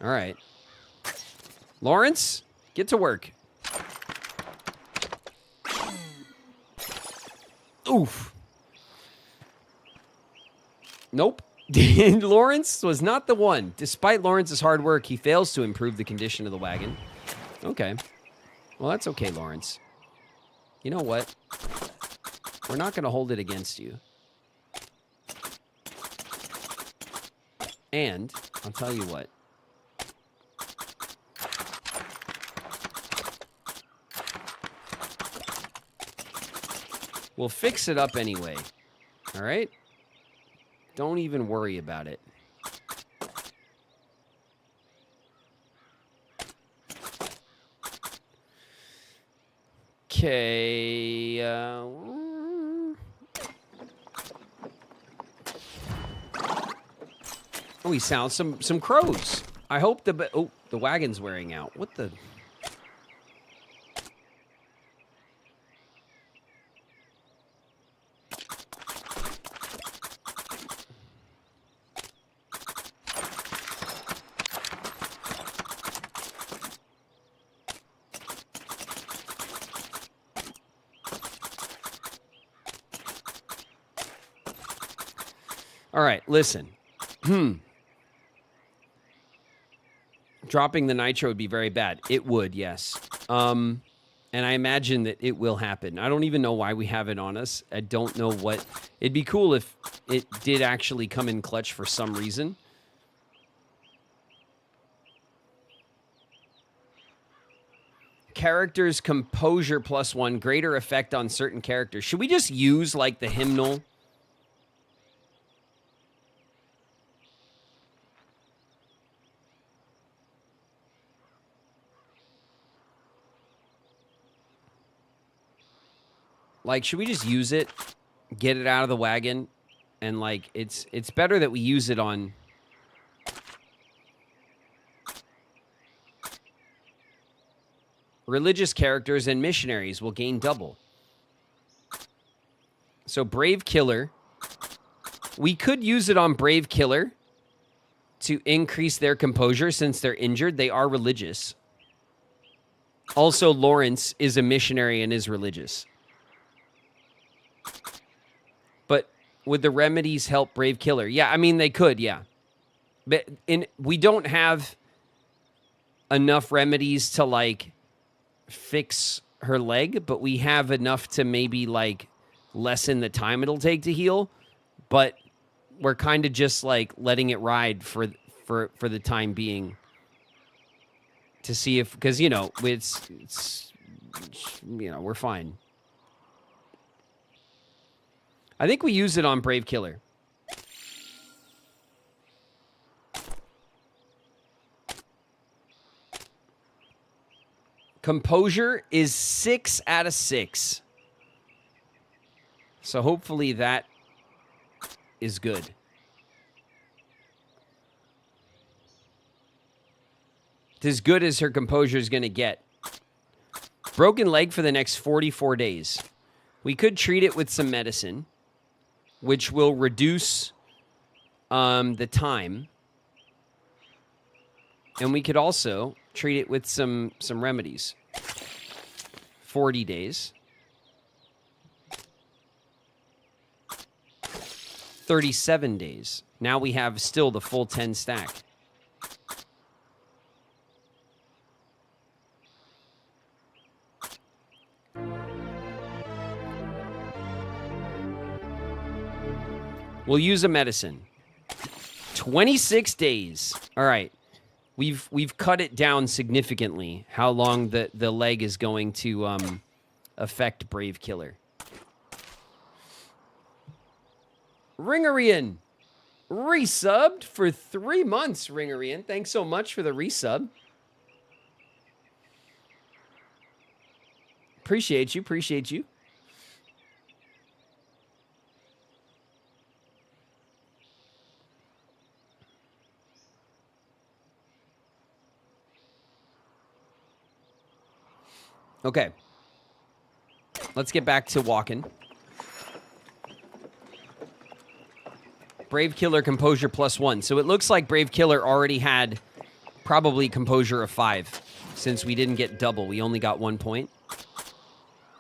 [SPEAKER 1] All right. Lawrence, get to work. Oof. Nope. Lawrence was not the one. Despite Lawrence's hard work, he fails to improve the condition of the wagon. Okay. Well, that's okay, Lawrence. You know what? We're not going to hold it against you. And I'll tell you what. We'll fix it up anyway. All right? Don't even worry about it. Okay. Oh, we sound some crows. I hope the wagon's wearing out. What the? All right, listen. Dropping the nitro would be very bad. It would, yes. And I imagine that it will happen. I don't even know why we have it on us. I don't know what... It'd be cool if it did actually come in clutch for some reason. Characters composure +1. Greater effect on certain characters. Should we just use, like, the hymnal? Like, should we just use it, get it out of the wagon, and, like, it's better that we use it on... Religious characters and missionaries will gain double. So, Brave Killer. We could use it on Brave Killer to increase their composure since they're injured. They are religious. Also, Lawrence is a missionary and is religious. But would the remedies help Brave Killer? Yeah, I mean, they could, yeah. But we don't have enough remedies to, like, fix her leg, but we have enough to maybe, like, lessen the time it'll take to heal. But we're kind of just, like, letting it ride for the time being to see if... Because, you know, it's you know, we're fine. I think we use it on Brave Killer. Composure is 6 out of 6. So hopefully that is good. It's as good as her composure is going to get. Broken leg for the next 44 days. We could treat it with some medicine, which will reduce the time. And we could also treat it with some remedies. 40 days. 37 days. Now we have still the full 10 stack. We'll use a medicine. 26 days. All right. We've cut it down significantly, how long the leg is going to affect Brave Killer. Ringerian. Resubbed for 3 months, Ringerian. Thanks so much for the resub. Appreciate you. Appreciate you. Okay. Let's get back to walking. Brave Killer composure +1. So it looks like Brave Killer already had probably composure of 5 since we didn't get double. We only got 1 point.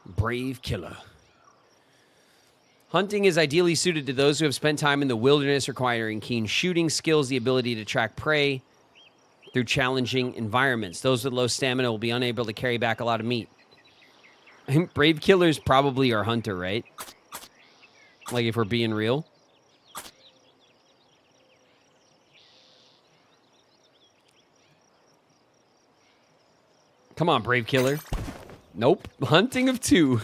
[SPEAKER 1] Brave Killer. Hunting is ideally suited to those who have spent time in the wilderness, requiring keen shooting skills, the ability to track prey through challenging environments. Those with low stamina will be unable to carry back a lot of meat. I think Brave Killer's probably our hunter, right? Like, if we're being real. Come on, Brave Killer. Nope. Hunting of 2.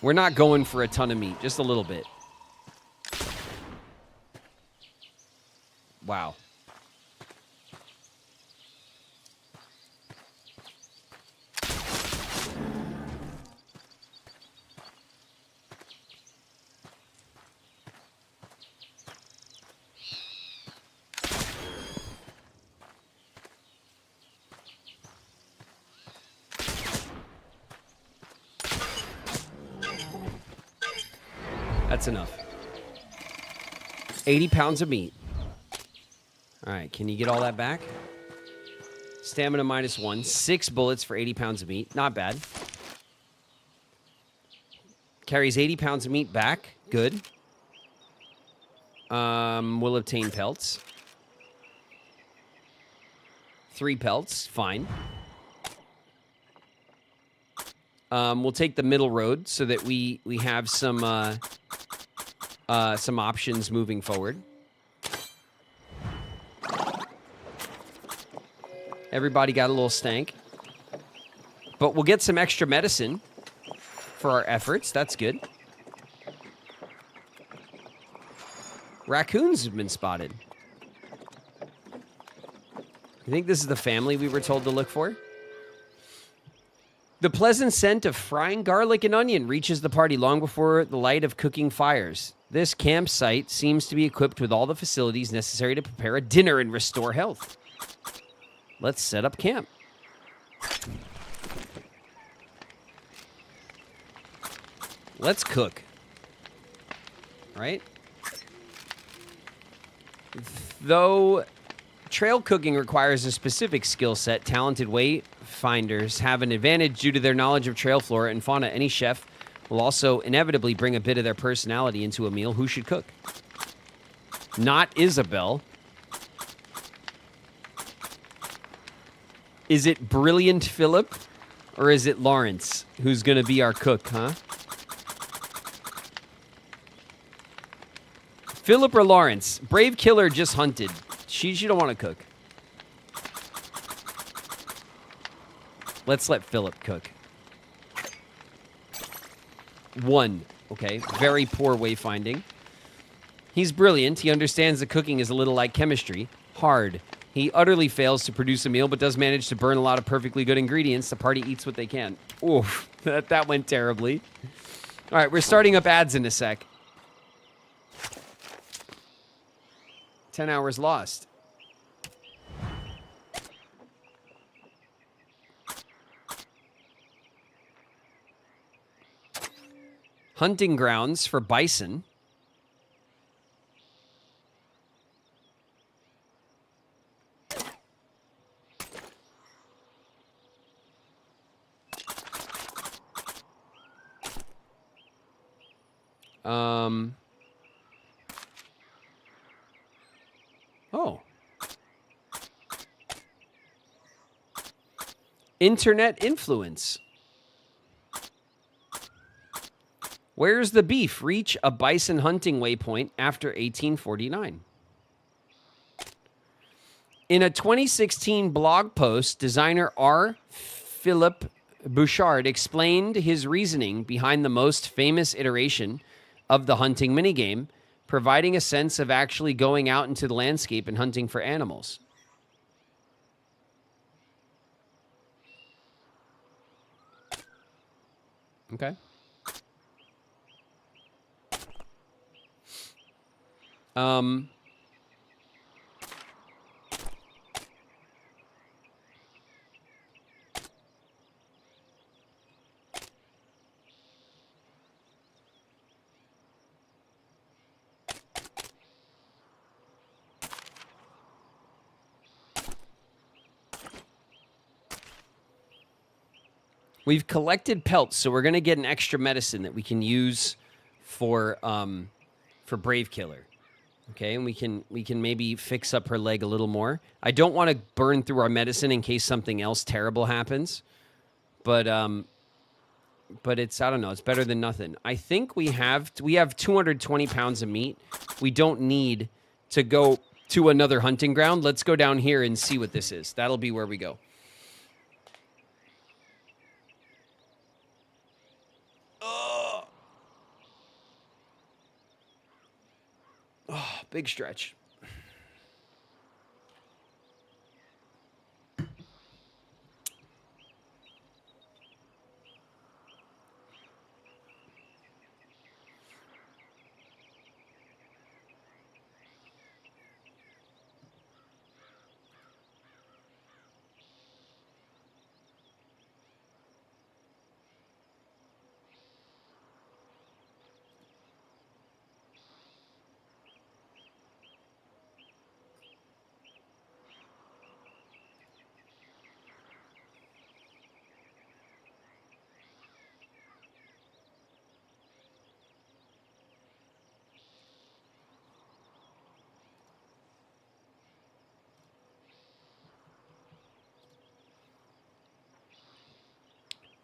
[SPEAKER 1] We're not going for a ton of meat, just a little bit. Wow. That's enough. 80 pounds of meat. All right, can you get all that back? Stamina -1. 6 bullets for 80 pounds of meat. Not bad. Carries 80 pounds of meat back. Good. We'll obtain pelts. 3 pelts. Fine. We'll take the middle road so that we have some options moving forward. Everybody got a little stank. But we'll get some extra medicine for our efforts. That's good. Raccoons have been spotted. You think this is the family we were told to look for? The pleasant scent of frying garlic and onion reaches the party long before the light of cooking fires. This campsite seems to be equipped with all the facilities necessary to prepare a dinner and restore health. Let's set up camp. Let's cook. Right? Though trail cooking requires a specific skill set, talented wayfinders have an advantage due to their knowledge of trail flora and fauna. Any chef will also inevitably bring a bit of their personality into a meal. Who should cook? Not Isabel. Is it Brilliant Philip or is it Lawrence who's going to be our cook, huh? Philip or Lawrence? Brave Killer just hunted. She don't want to cook. Let's let Philip cook. 1. Okay, very poor wayfinding. He's brilliant. He understands that cooking is a little like chemistry. Hard. He utterly fails to produce a meal, but does manage to burn a lot of perfectly good ingredients. The party eats what they can. Oof, that went terribly. All right, we're starting up ads in a sec. 10 hours lost. Hunting grounds for bison. Oh. Internet influence. Where's the beef? Reach a bison hunting waypoint after 1849. In a 2016 blog post, designer R. Philip Bouchard explained his reasoning behind the most famous iteration of the hunting minigame, providing a sense of actually going out into the landscape and hunting for animals. Okay. We've collected pelts, so we're going to get an extra medicine that we can use for Brave Killer. Okay, and we can maybe fix up her leg a little more. I don't want to burn through our medicine in case something else terrible happens. But it's, I don't know, it's better than nothing. I think we have 220 pounds of meat. We don't need to go to another hunting ground. Let's go down here and see what this is. That'll be where we go. Oh, big stretch.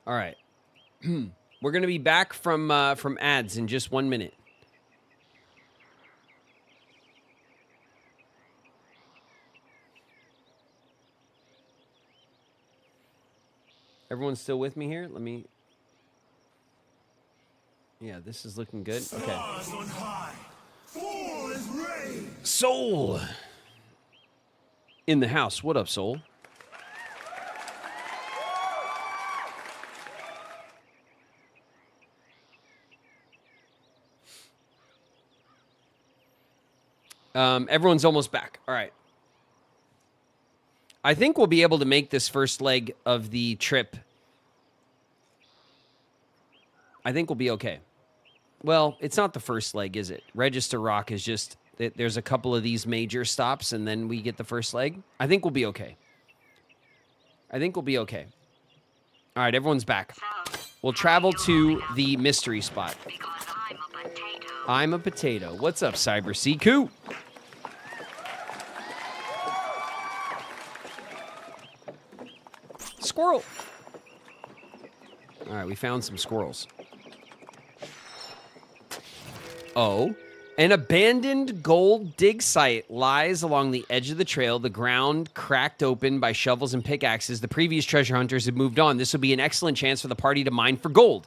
[SPEAKER 1] All right. We're going to be back from ads in just 1 minute. Everyone's still with me here? Let me... Yeah, this is looking good. Okay. Soul! In the house. What up, Soul? Everyone's almost back. All right. I think we'll be able to make this first leg of the trip. I think we'll be okay. Well, it's not the first leg, is it? Register Rock is just, there's a couple of these major stops, and then we get the first leg. I think we'll be okay. I think we'll be okay. All right, everyone's back. We'll travel to the mystery spot. I'm a potato. What's up, Cyber Siku? Squirrel. All right, we found some squirrels. Oh, an abandoned gold dig site lies along the edge of the trail, the ground cracked open by shovels and pickaxes. The previous treasure hunters have moved on. This will be an excellent chance for the party to mine for gold.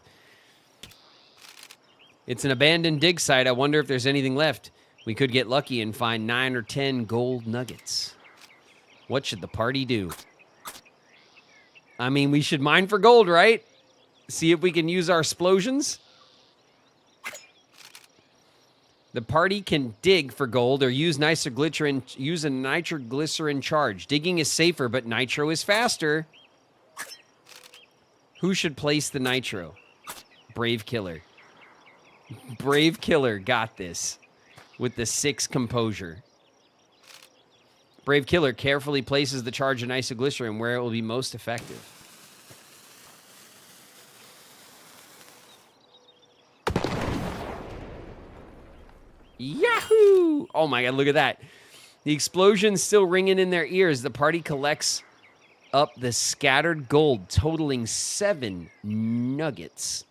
[SPEAKER 1] It's an abandoned dig site. I wonder if there's anything left. We could get lucky and find 9 or 10 gold nuggets. What should the party do? I mean, we should mine for gold, right? See if we can use our explosions. The party can dig for gold or use a nitroglycerin charge. Digging is safer, but nitro is faster. Who should place the nitro? Brave Killer. Brave Killer got this with the 6 composure. Brave Killer carefully places the charge of nitroglycerin where it will be most effective. Yahoo! Oh my God, look at that. The explosion's still ringing in their ears. The party collects up the scattered gold, totaling 7 nuggets.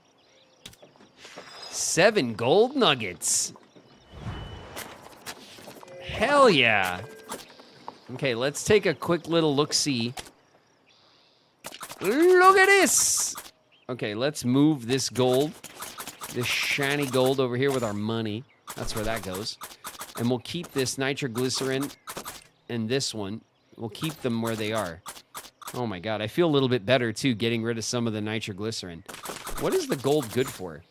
[SPEAKER 1] 7 gold nuggets. Hell yeah. Okay, let's take a quick little look-see. Look at this! Okay, let's move this gold, this shiny gold over here with our money. That's where that goes. And we'll keep this nitroglycerin and this one. We'll keep them where they are. Oh my God, I feel a little bit better too, getting rid of some of the nitroglycerin. What is the gold good for?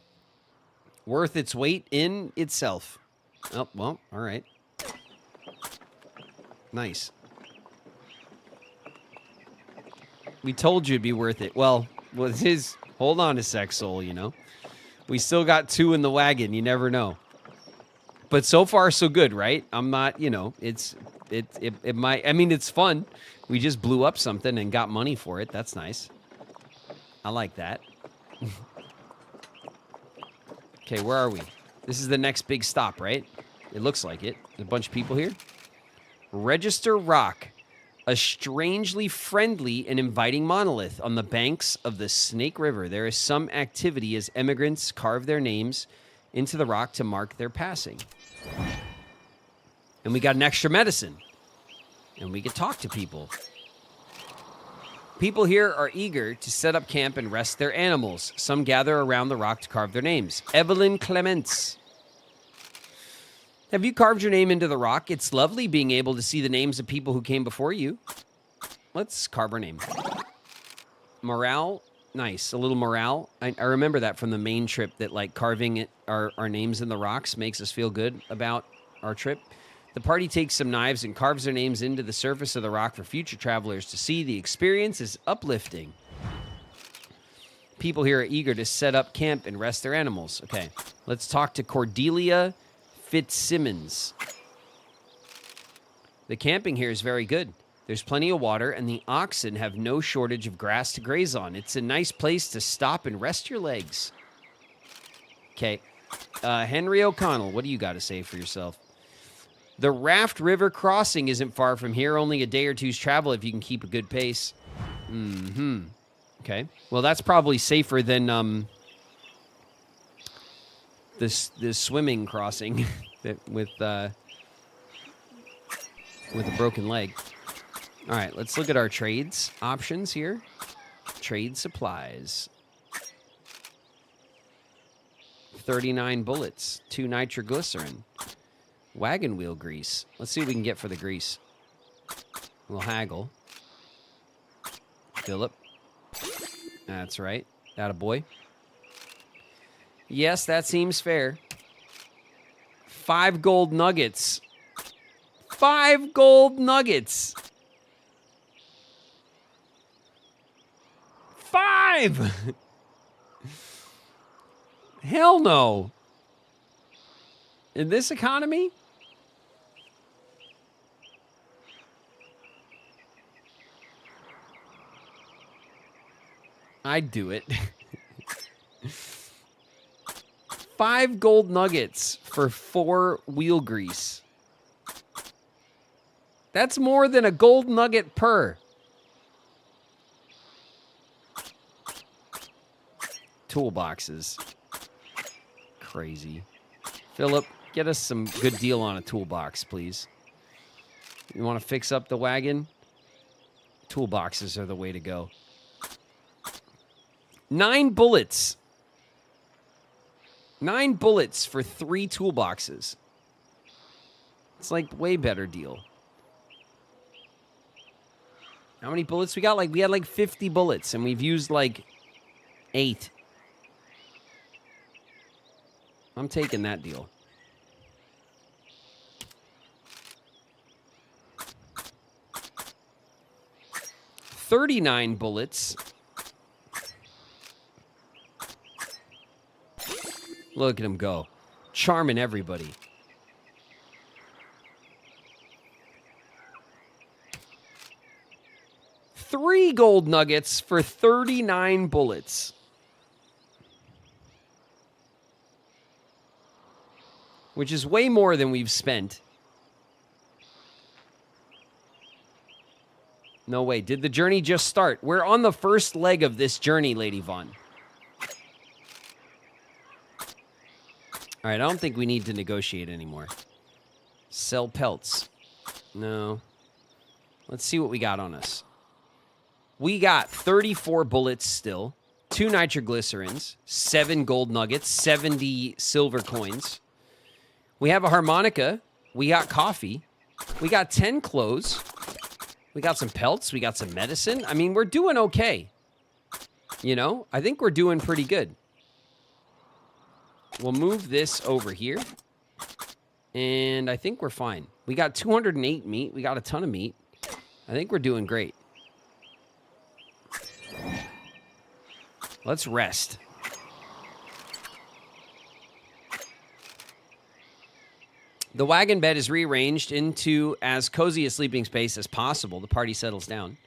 [SPEAKER 1] Worth its weight in itself. Oh, well, all right. Nice. We told you it'd be worth it. Well, hold on a sec, Soul, you know. We still got 2 in the wagon. You never know. But so far, so good, right? I'm not, you know, it might, I mean, it's fun. We just blew up something and got money for it. That's nice. I like that. Okay, where are we? This is the next big stop, right? It looks like it. There's a bunch of people here. Register Rock, a strangely friendly and inviting monolith on the banks of the Snake River. There is some activity as immigrants carve their names into the rock to mark their passing. And we got an extra medicine. And we can talk to people. People here are eager to set up camp and rest their animals. Some gather around the rock to carve their names. Evelyn Clements. Have you carved your name into the rock? It's lovely being able to see the names of people who came before you. Let's carve our name. Morale. Nice. A little morale. I remember that from the main trip, that like carving our names in the rocks makes us feel good about our trip. The party takes some knives and carves their names into the surface of the rock for future travelers to see. The experience is uplifting. People here are eager to set up camp and rest their animals. Okay, let's talk to Cordelia Fitzsimmons. The camping here is very good. There's plenty of water, and the oxen have no shortage of grass to graze on. It's a nice place to stop and rest your legs. Okay. Henry O'Connell, what do you got to say for yourself? The Raft River crossing isn't far from here, only a day or two's travel if you can keep a good pace. Mm-hmm. Okay. Well, that's probably safer than this swimming crossing with a broken leg. All right, let's look at our trades options here. Trade supplies. 39 bullets, 2 nitroglycerin, wagon wheel grease. Let's see what we can get for the grease. We'll haggle. Philip. That's right. Attaboy. Yes, that seems fair. 5 gold nuggets. 5 gold nuggets. 5! Hell no. In this economy? I'd do it. 5 gold nuggets for 4 wheel grease. That's more than a gold nugget per. Toolboxes. Crazy. Philip, get us some good deal on a toolbox, please. You want to fix up the wagon? Toolboxes are the way to go. 9 bullets. 9 bullets for 3 toolboxes. It's like way better deal. How many bullets we got? We had like 50 bullets and we've used like 8. I'm taking that deal. $39 bullets. Look at him go. Charming everybody. $3 gold nuggets for 39 bullets. Which is way more than we've spent. No way. Did the journey just start? We're on the first leg of this journey, Lady Vaughn. All right, I don't think we need to negotiate anymore. Sell pelts. No. Let's see what we got on us. We got 34 bullets still, 2 nitroglycerins, 7 gold nuggets, 70 silver coins. We have a harmonica. We got coffee. We got 10 clothes. We got some pelts. We got some medicine. I mean, we're doing okay. You know, I think we're doing pretty good. We'll move this over here. And I think we're fine. We got 208 meat. We got a ton of meat. I think we're doing great. Let's rest. The wagon bed is rearranged into as cozy a sleeping space as possible. The party settles down.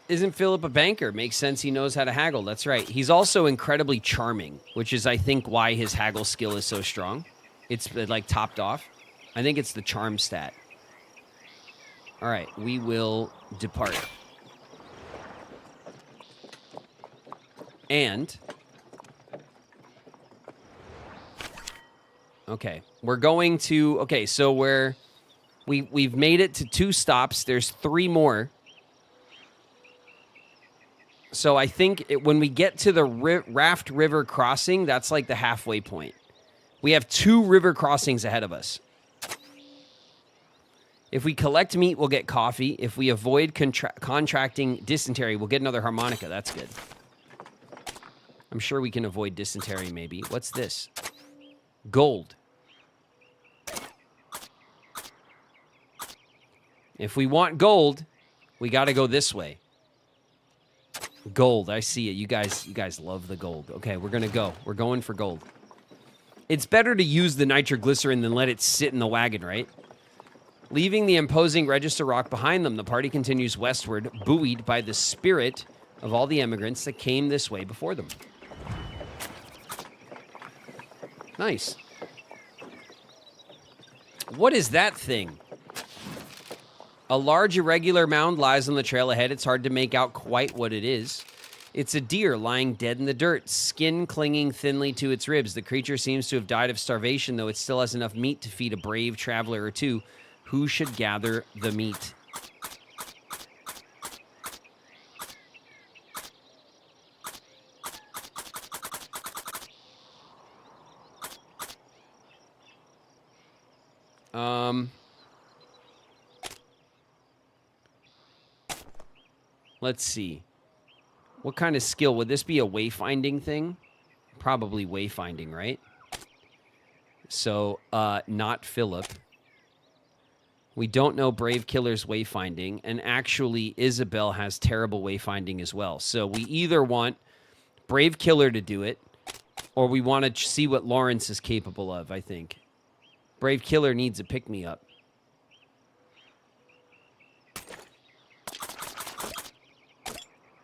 [SPEAKER 1] Isn't Philip a banker? Makes sense he knows how to haggle. That's right. He's also incredibly charming, which is, I think, why his haggle skill is so strong. It's, like, topped off. I think it's the charm stat. All right, we will depart. And... okay, we're going to... okay, so we've made it to 2 stops. There's 3 more. So I think when we get to the Raft River crossing, that's like the halfway point. We have 2 river crossings ahead of us. If we collect meat, we'll get coffee. If we avoid contracting dysentery, we'll get another harmonica. That's good. I'm sure we can avoid dysentery, maybe. What's this? Gold. If we want gold, we got to go this way. Gold, I see it. You guys love the gold. Okay, we're going to go. We're going for gold. It's better to use the nitroglycerin than let it sit in the wagon, right? Leaving the imposing register rock behind them, the party continues westward, buoyed by the spirit of all the immigrants that came this way before them. Nice. What is that thing? A large irregular mound lies on the trail ahead. It's hard to make out quite what it is. It's a deer lying dead in the dirt, skin clinging thinly to its ribs. The creature seems to have died of starvation, though it still has enough meat to feed a brave traveler or two. Who should gather the meat? Let's see. What kind of skill? Would this be a wayfinding thing? Probably wayfinding, right? So, not Philip. We don't know Brave Killer's wayfinding, and actually Isabel has terrible wayfinding as well. So we either want Brave Killer to do it, or we want to see what Lawrence is capable of, I think. Brave Killer needs a pick-me-up.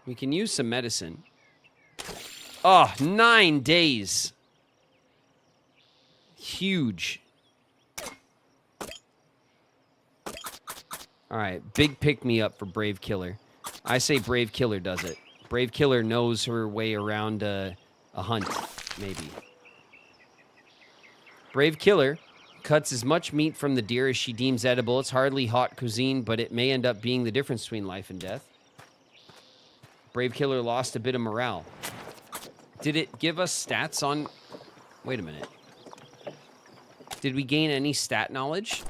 [SPEAKER 1] We can use some medicine. Oh, 9 days. Huge. All right, big pick-me-up for Brave Killer. I say Brave Killer does it. Brave Killer knows her way around a hunt, maybe. Brave Killer cuts as much meat from the deer as she deems edible. It's hardly hot cuisine, but it may end up being the difference between life and death. Brave Killer lost a bit of morale. Did it give us stats on... Wait a minute. Did we gain any stat knowledge?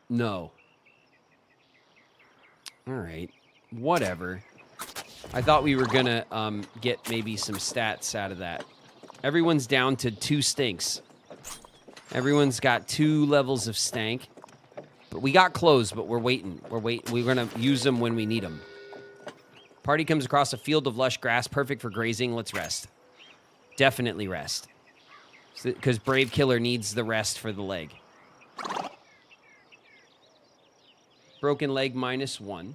[SPEAKER 1] No. All right. Whatever. I thought we were going to get maybe some stats out of that. Everyone's down to 2 stinks. Everyone's got 2 levels of stank. But we got clothes, but we're waiting. We're going to use them when we need them. Party comes across a field of lush grass, perfect for grazing. Let's rest. Definitely rest. Because Brave Killer needs the rest for the leg. Broken leg -1.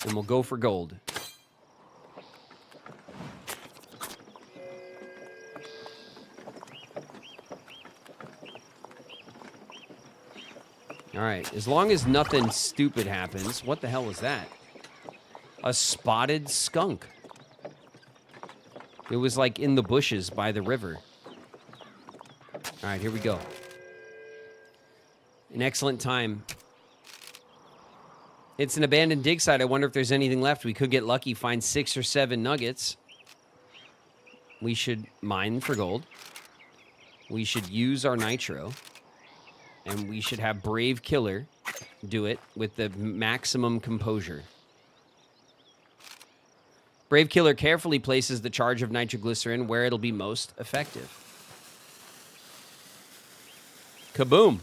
[SPEAKER 1] And we'll go for gold. All right, as long as nothing stupid happens. What the hell was that? A spotted skunk. It was like in the bushes by the river. All right, here we go. An excellent time. It's an abandoned dig site. I wonder if there's anything left. We could get lucky, find 6 or 7 nuggets. We should mine for gold. We should use our nitro. And we should have Brave Killer do it with the maximum composure. Brave Killer carefully places the charge of nitroglycerin where it'll be most effective. Kaboom!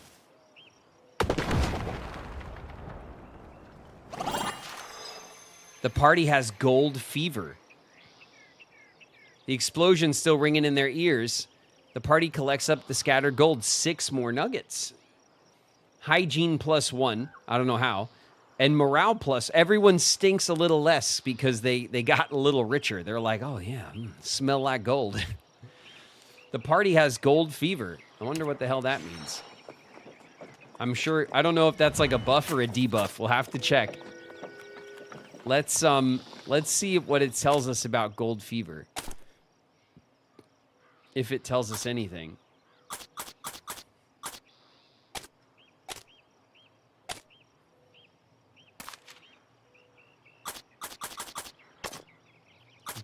[SPEAKER 1] The party has gold fever. The explosion's still ringing in their ears. The party collects up the scattered gold. 6 more nuggets. Hygiene +1. I don't know how. And morale plus. Everyone stinks a little less because they got a little richer. They're like, oh, yeah, smell like gold. The party has gold fever. I wonder what the hell that means. I'm sure. I don't know if that's like a buff or a debuff. We'll have to check. Let's see what it tells us about gold fever. If it tells us anything.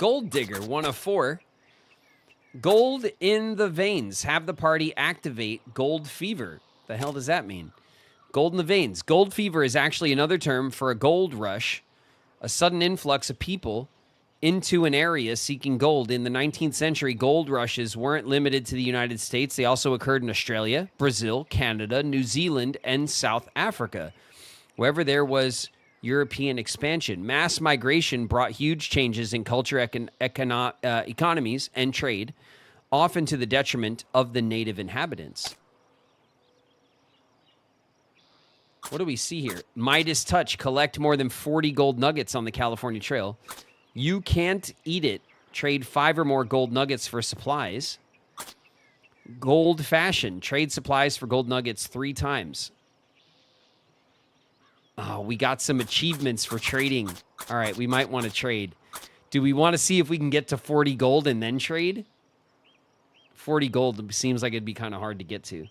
[SPEAKER 1] Gold Digger, 1 of 4. Gold in the veins. Have the party activate gold fever. The hell does that mean? Gold in the veins. Gold fever is actually another term for a gold rush, a sudden influx of people into an area seeking gold. In the 19th century, gold rushes weren't limited to the United States. They also occurred in Australia, Brazil, Canada, New Zealand, and South Africa. Wherever there was European expansion, mass migration brought huge changes in culture, economies, and trade, often to the detriment of the native inhabitants. What do we see here? Midas Touch. Collect more than 40 gold nuggets on the California Trail. You can't eat it. Trade 5 or more gold nuggets for supplies. Gold Fashion. Trade supplies for gold nuggets 3 times. Oh, we got some achievements for trading. All right, we might want to trade. Do we want to see if we can get to 40 gold and then trade? 40 gold seems like it'd be kind of hard to get to.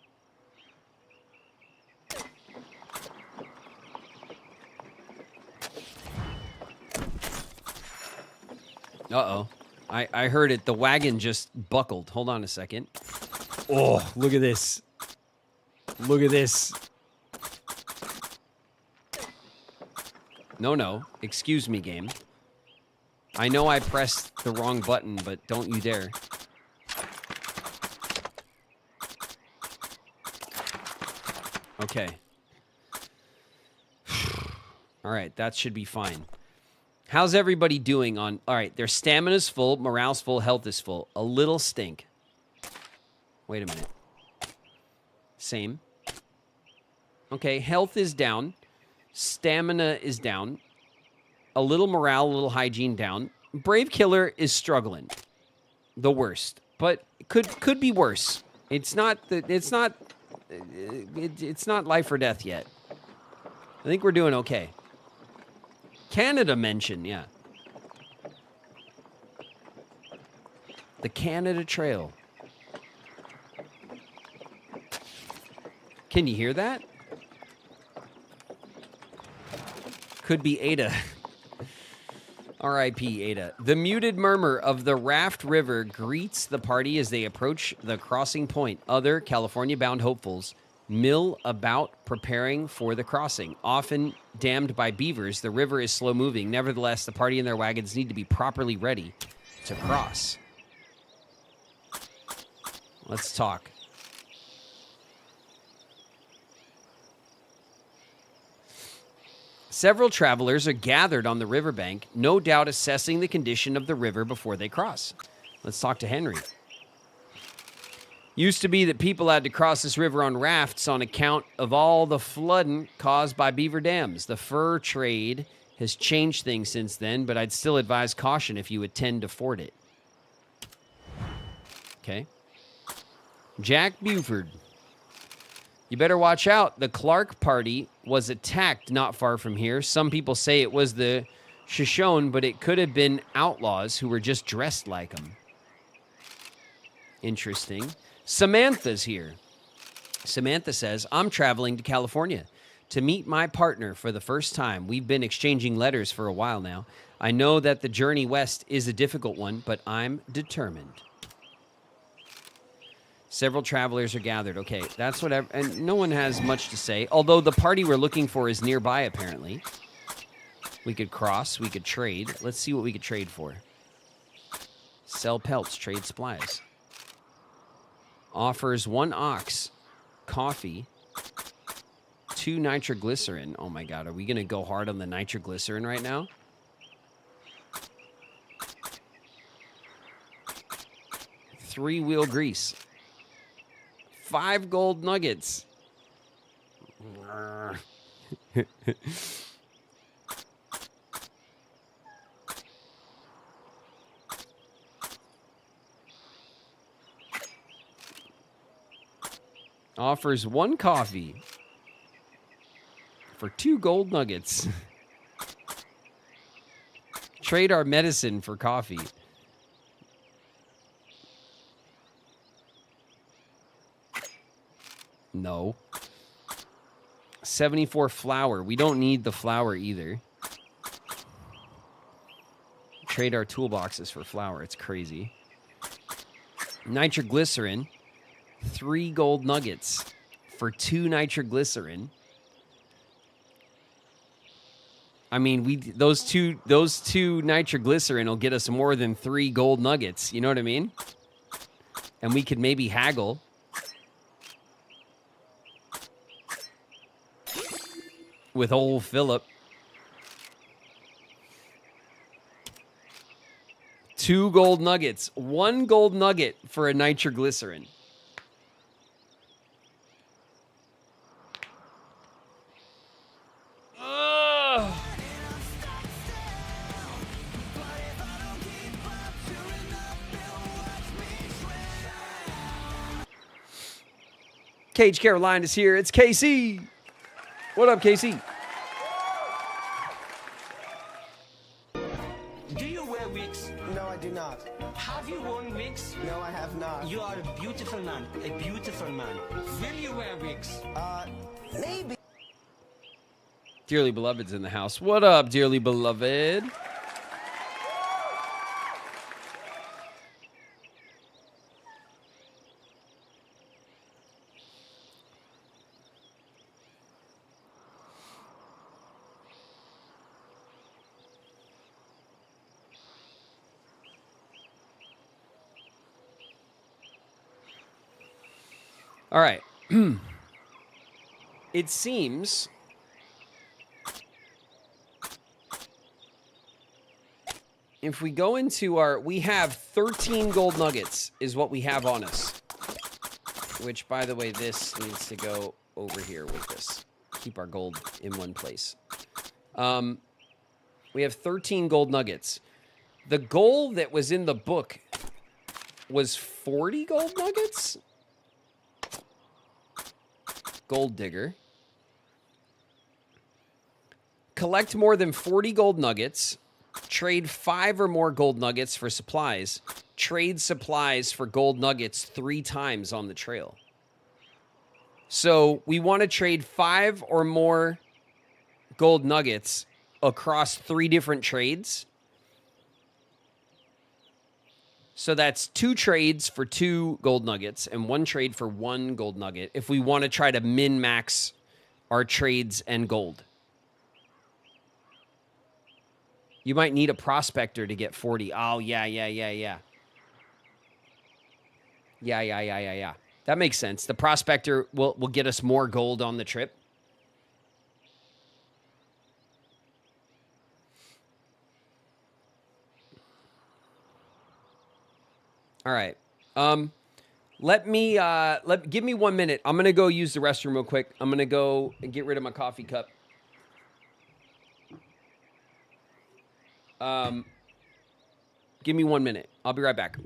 [SPEAKER 1] Uh-oh. I heard it. The wagon just buckled. Hold on a second. Oh, look at this. Look at this. No. Excuse me, game. I know I pressed the wrong button, but don't you dare. Okay. All right, that should be fine. How's everybody doing on... All right, their stamina's full, morale's full, health is full. A little stink. Wait a minute. Same. Okay, health is down. Stamina is down. A little morale, a little hygiene down. Brave Killer is struggling. The worst. But could be worse. It's not life or death yet. I think we're doing okay. Canada mention, yeah. The Canada Trail. Can you hear that? Could be Ada. R.I.P. Ada. The muted murmur of the Raft River greets the party as they approach the crossing point. Other California-bound hopefuls mill about preparing for the crossing. Often dammed by beavers, the river is slow-moving. Nevertheless, the party and their wagons need to be properly ready to cross. Let's talk. Several travelers are gathered on the riverbank, no doubt assessing the condition of the river before they cross. Let's talk to Henry. Used to be that people had to cross this river on rafts on account of all the flooding caused by beaver dams. The fur trade has changed things since then, but I'd still advise caution if you intend to ford it. Okay. Jack Buford. You better watch out. The Clark party was attacked not far from here. Some people say it was the Shoshone, but it could have been outlaws who were just dressed like them. Interesting. Samantha's here. Samantha says, I'm traveling to California to meet my partner for the first time. We've been exchanging letters for a while now. I know that the journey west is a difficult one, but I'm determined. Several travelers are gathered. Okay, that's whatever. And no one has much to say. Although the party we're looking for is nearby, apparently. We could cross. We could trade. Let's see what we could trade for. Sell pelts. Trade supplies. Offers 1 ox, coffee, 2 nitroglycerin. Oh my God, are we going to go hard on the nitroglycerin right now? Three-wheel grease. 5 gold nuggets. Offers 1 coffee for 2 gold nuggets. Trade our medicine for coffee. No. 74 flour. We don't need the flour either. trade our toolboxes for flour. It's crazy. Nitroglycerin, 3 gold nuggets for 2 nitroglycerin. I mean, those two nitroglycerin will get us more than 3 gold nuggets. You know what I mean? And we could maybe haggle. With old Philip. 2 gold nuggets. 1 gold nugget for a nitroglycerin. Ugh. Cage Caroline is here. It's KC. What up, KC?
[SPEAKER 8] Do you wear wigs?
[SPEAKER 10] No, I do not.
[SPEAKER 8] Have you worn wigs?
[SPEAKER 10] No, I have not.
[SPEAKER 8] You are a beautiful man. A beautiful man. Will you wear wigs?
[SPEAKER 10] Maybe.
[SPEAKER 1] Dearly Beloved's in the house. What up, Dearly Beloved? All right. It seems if we go into we have 13 gold nuggets is what we have on us. Which, by the way, this needs to go over here with this. Keep our gold in one place. We have 13 gold nuggets. The goal that was in the book was 40 gold nuggets? Gold digger. Collect more than 40 gold nuggets. Trade 5 or more gold nuggets for supplies. Trade supplies for gold nuggets 3 times on the trail. So we want to trade 5 or more gold nuggets across 3 different trades. So that's 2 trades for 2 gold nuggets and 1 trade for 1 gold nugget if we want to try to min-max our trades and gold. You might need a prospector to get 40. Oh, yeah. Yeah. That makes sense. The prospector will get us more gold on the trip. All right. Give me 1 minute. I'm going to go use the restroom real quick. I'm going to go and get rid of my coffee cup. Give me 1 minute. I'll be right back.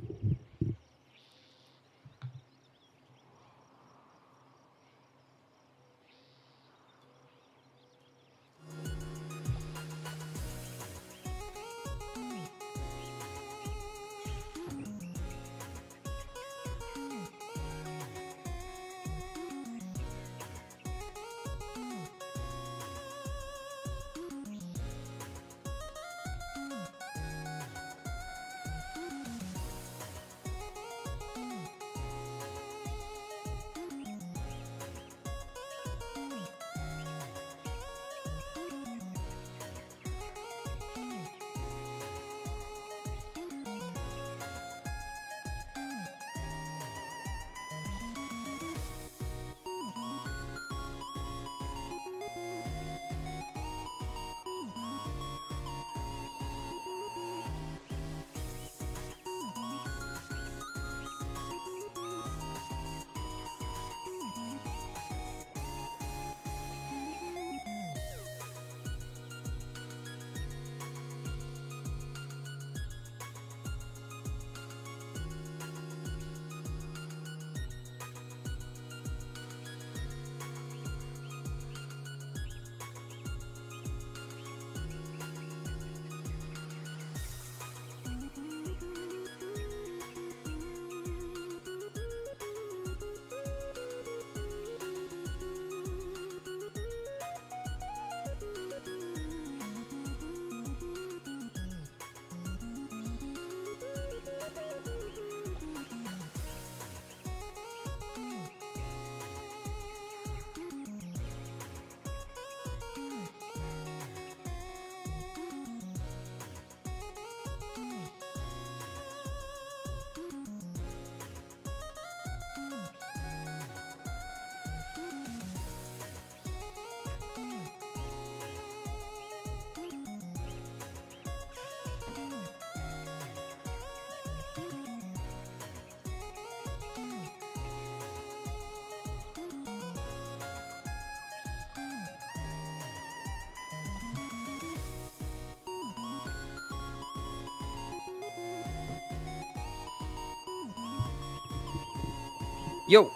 [SPEAKER 1] Yo.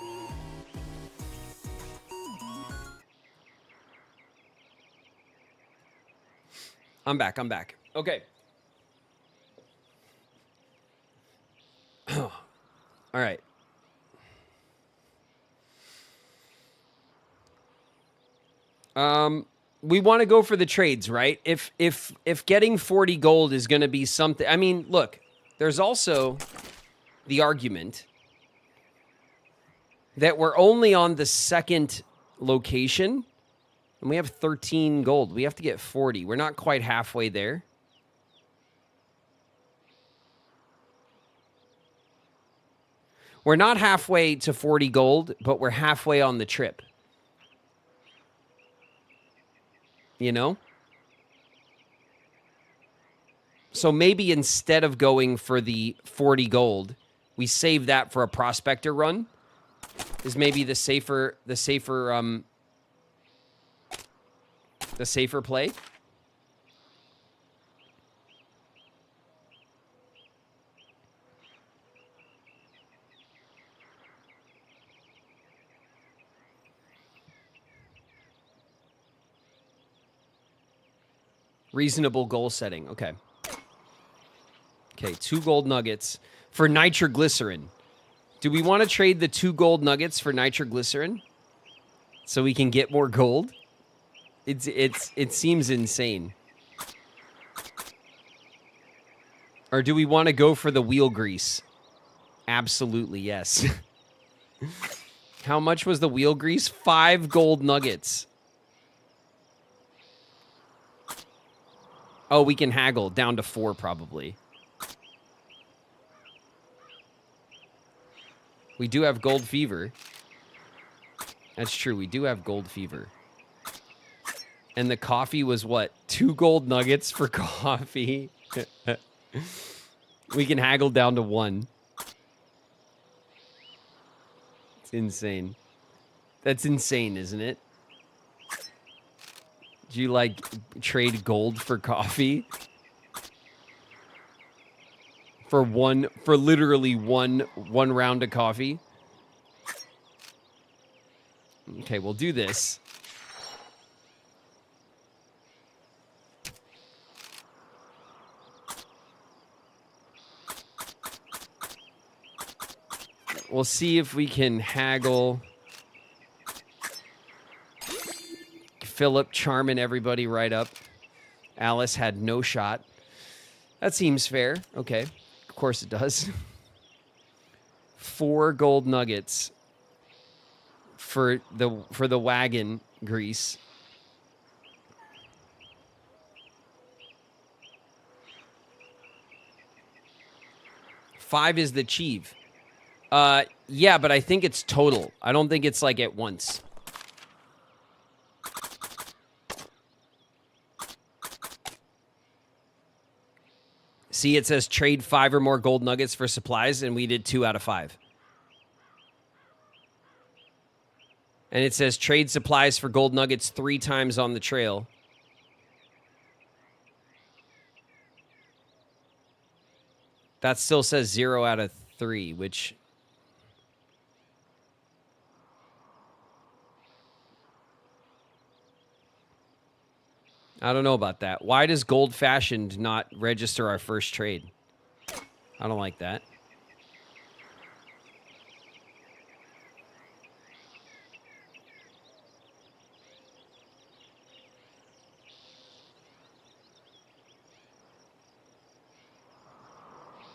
[SPEAKER 1] I'm back. Okay. All right. We want to go for the trades, right? If getting 40 gold is going to be something, I mean, look, there's also the argument that we're only on the second location and we have 13 gold. We have to get 40. We're not quite halfway there. We're not halfway to 40 gold, but we're halfway on the trip. You know? So maybe instead of going for the 40 gold, we save that for a prospector run. Is maybe the safer play. Reasonable goal setting. Okay. Okay, 2 gold nuggets for nitroglycerin. Do we want to trade the 2 gold nuggets for nitroglycerin so we can get more gold? It seems insane. Or do we want to go for the wheel grease? Absolutely, yes. How much was the wheel grease? 5 gold nuggets. Oh, we can haggle down to 4 probably. We do have gold fever. That's true. We do have gold fever. And the coffee was what? 2 gold nuggets for coffee. We can haggle down to 1. It's insane. That's insane, isn't it? Do you like trade gold for coffee? For literally one round of coffee? Okay, we'll do this. We'll see if we can haggle. Philip charming everybody right up. Alice had no shot. That seems fair. Okay. Of course it does. 4 gold nuggets for the wagon grease. $5 is the cheeve. Yeah, but I think it's total. I don't think it's like at once. See, it says trade 5 or more gold nuggets for supplies, and we did 2 out of 5. And it says trade supplies for gold nuggets 3 times on the trail. That still says 0 out of 3, which... I don't know about that. Why does Gold Fashioned not register our first trade? I don't like that.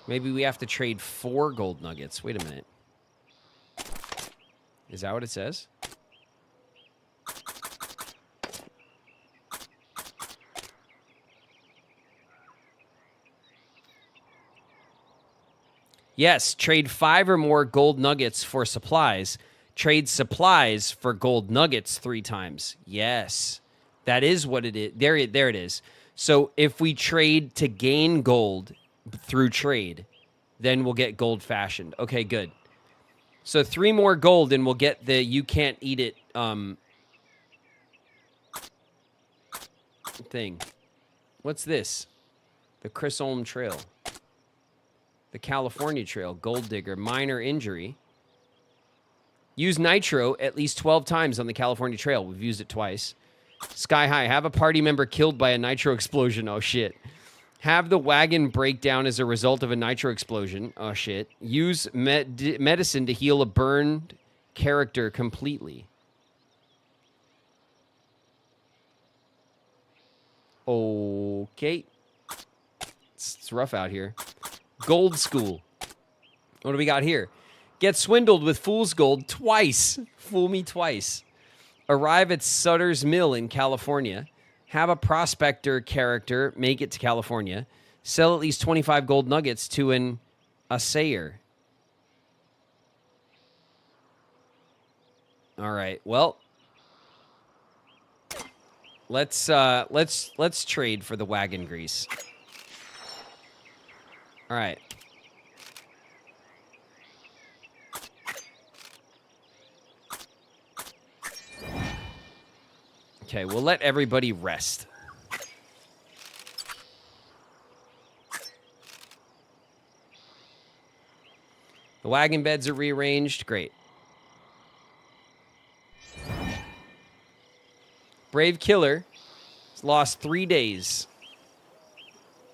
[SPEAKER 1] Maybe we have to trade 4 gold nuggets. Wait a minute. Is that what it says? Yes, trade 5 or more gold nuggets for supplies. Trade supplies for gold nuggets 3 times. Yes, that is what it is. There it is. So if we trade to gain gold through trade, then we'll get Gold Fashioned. Okay, good. So 3 more gold and we'll get the you can't eat it thing. What's this? The Chris Olm Trail. The California Trail, Gold Digger, minor injury. Use nitro at least 12 times on the California Trail. We've used it twice. Sky high. Have a party member killed by a nitro explosion. Oh, shit. Have the wagon break down as a result of a nitro explosion. Oh, shit. Use medicine to heal a burned character completely. Okay. It's rough out here. Gold school. What do we got here? Get swindled with fool's gold twice. Fool me twice. Arrive at Sutter's Mill in California. Have a prospector character make it to California. Sell at least 25 gold nuggets to an assayer. All right. Well, let's trade for the wagon grease. All right. Okay, we'll let everybody rest. The wagon beds are rearranged. Great. Brave Killer has lost 3 days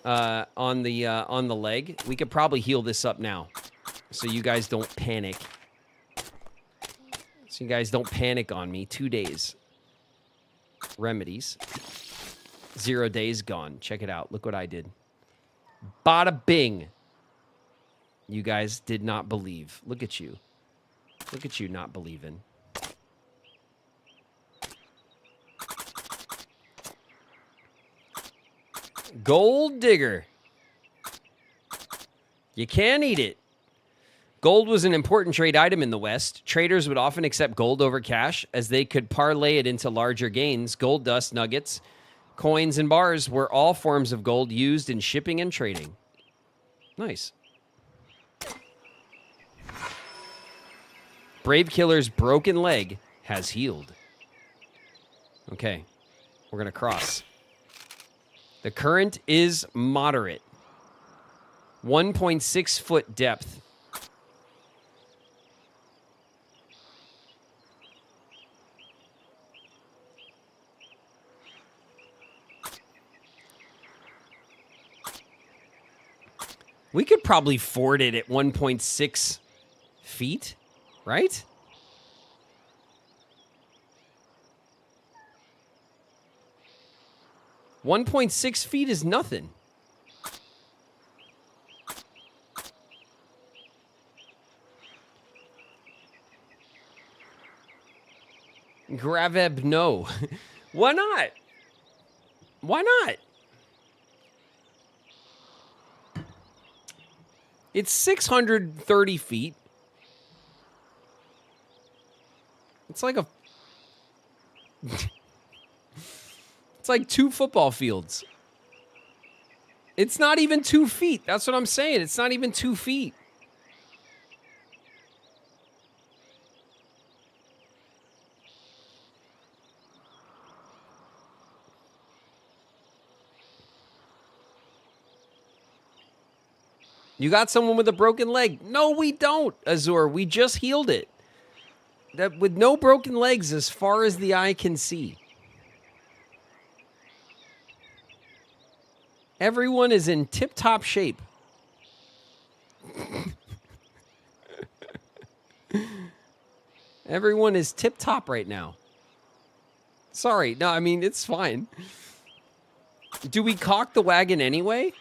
[SPEAKER 1] on the leg. We could probably heal this up now, so you guys don't panic. So you guys don't panic on me. 2 days. Remedies. 0 days gone. Check it out. Look what I did. Bada bing. You guys did not believe. Look at you. Look at you not believing. Gold digger. You can't eat it. Gold was an important trade item in the West. Traders would often accept gold over cash as they could parlay it into larger gains. Gold dust, nuggets, coins, and bars were all forms of gold used in shipping and trading. Nice. Brave Killer's broken leg has healed. Okay, we're going to cross. The current is moderate. 1.6 foot depth. We could probably ford it at 1.6 feet, right? $1.6 feet is nothing. Graven, no. Why not? Why not? It's 630 feet. It's like a... It's like 2 football fields. It's not even 2 feet. That's what I'm saying. It's not even 2 feet. You got someone with a broken leg? No, we don't, Azur. We just healed it. That with no broken legs as far as the eye can see. Everyone is in tip-top shape. Everyone is tip-top right now. Sorry. No, I mean, it's fine. Do we caulk the wagon anyway?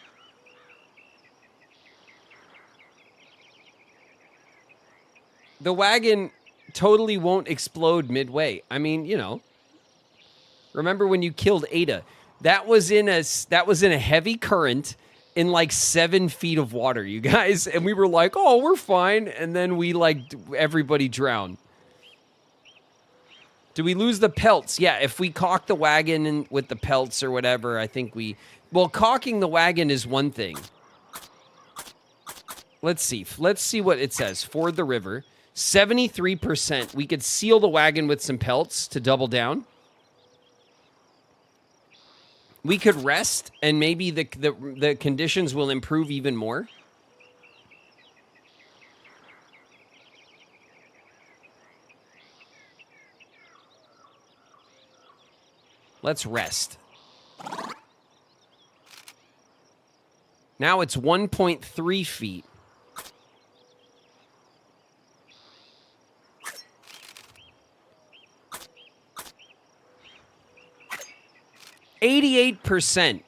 [SPEAKER 1] The wagon totally won't explode midway. I mean, you know. Remember when you killed Ada? That was in a heavy current in like 7 feet of water, you guys. And we were like, oh, we're fine. And then everybody drowned. Do we lose the pelts? Yeah, if we caulk the wagon with the pelts or whatever, I think well, caulking the wagon is one thing. Let's see. Let's see what it says. Ford the river. 73%. We could seal the wagon with some pelts to double down. We could rest, and maybe the conditions will improve even more. Let's rest. Now it's 1.3 feet. %.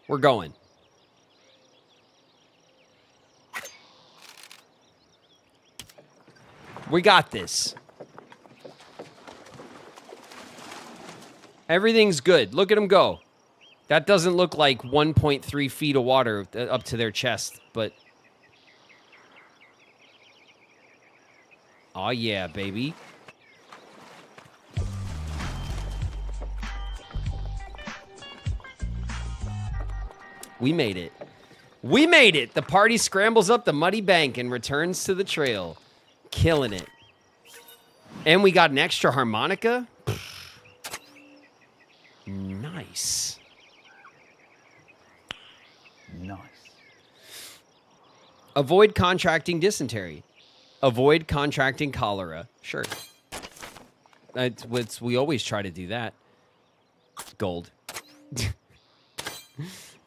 [SPEAKER 1] We're going. We got this. Everything's good. Look at them go. That doesn't look like 1.3 feet of water up to their chest, but... Oh, yeah, baby. We made it. We made it! The party scrambles up the muddy bank and returns to the trail. Killing it. And we got an extra harmonica? Nice.
[SPEAKER 11] Nice.
[SPEAKER 1] Avoid contracting dysentery. Avoid contracting cholera. Sure. We always try to do that. Gold.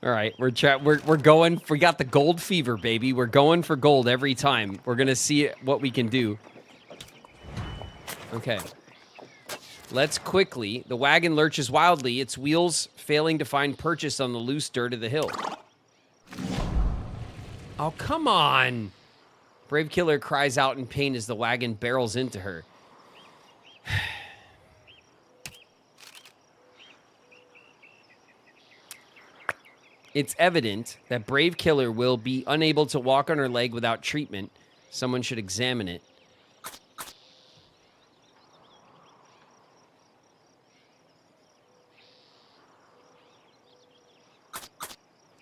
[SPEAKER 1] All right, we're going. We got the gold fever, baby. We're going for gold every time. We're gonna see what we can do. Okay. Let's quickly. The wagon lurches wildly, its wheels failing to find purchase on the loose dirt of the hill. Oh, come on. Brave Killer cries out in pain as the wagon barrels into her. It's evident that Brave Killer will be unable to walk on her leg without treatment. Someone should examine it.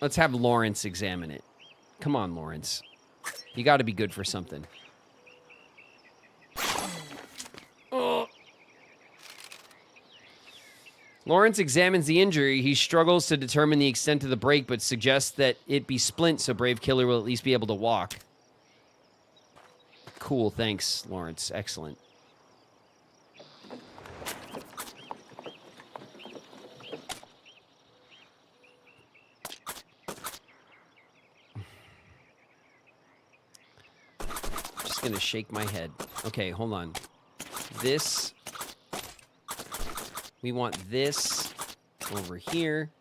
[SPEAKER 1] Let's have Lawrence examine it. Come on, Lawrence. You got to be good for something. Oh. Lawrence examines the injury. He struggles to determine the extent of the break, but suggests that it be splint so Brave Killer will at least be able to walk. Cool, thanks, Lawrence. Excellent. Just gonna shake my head. Okay, hold on. This... We want this over here.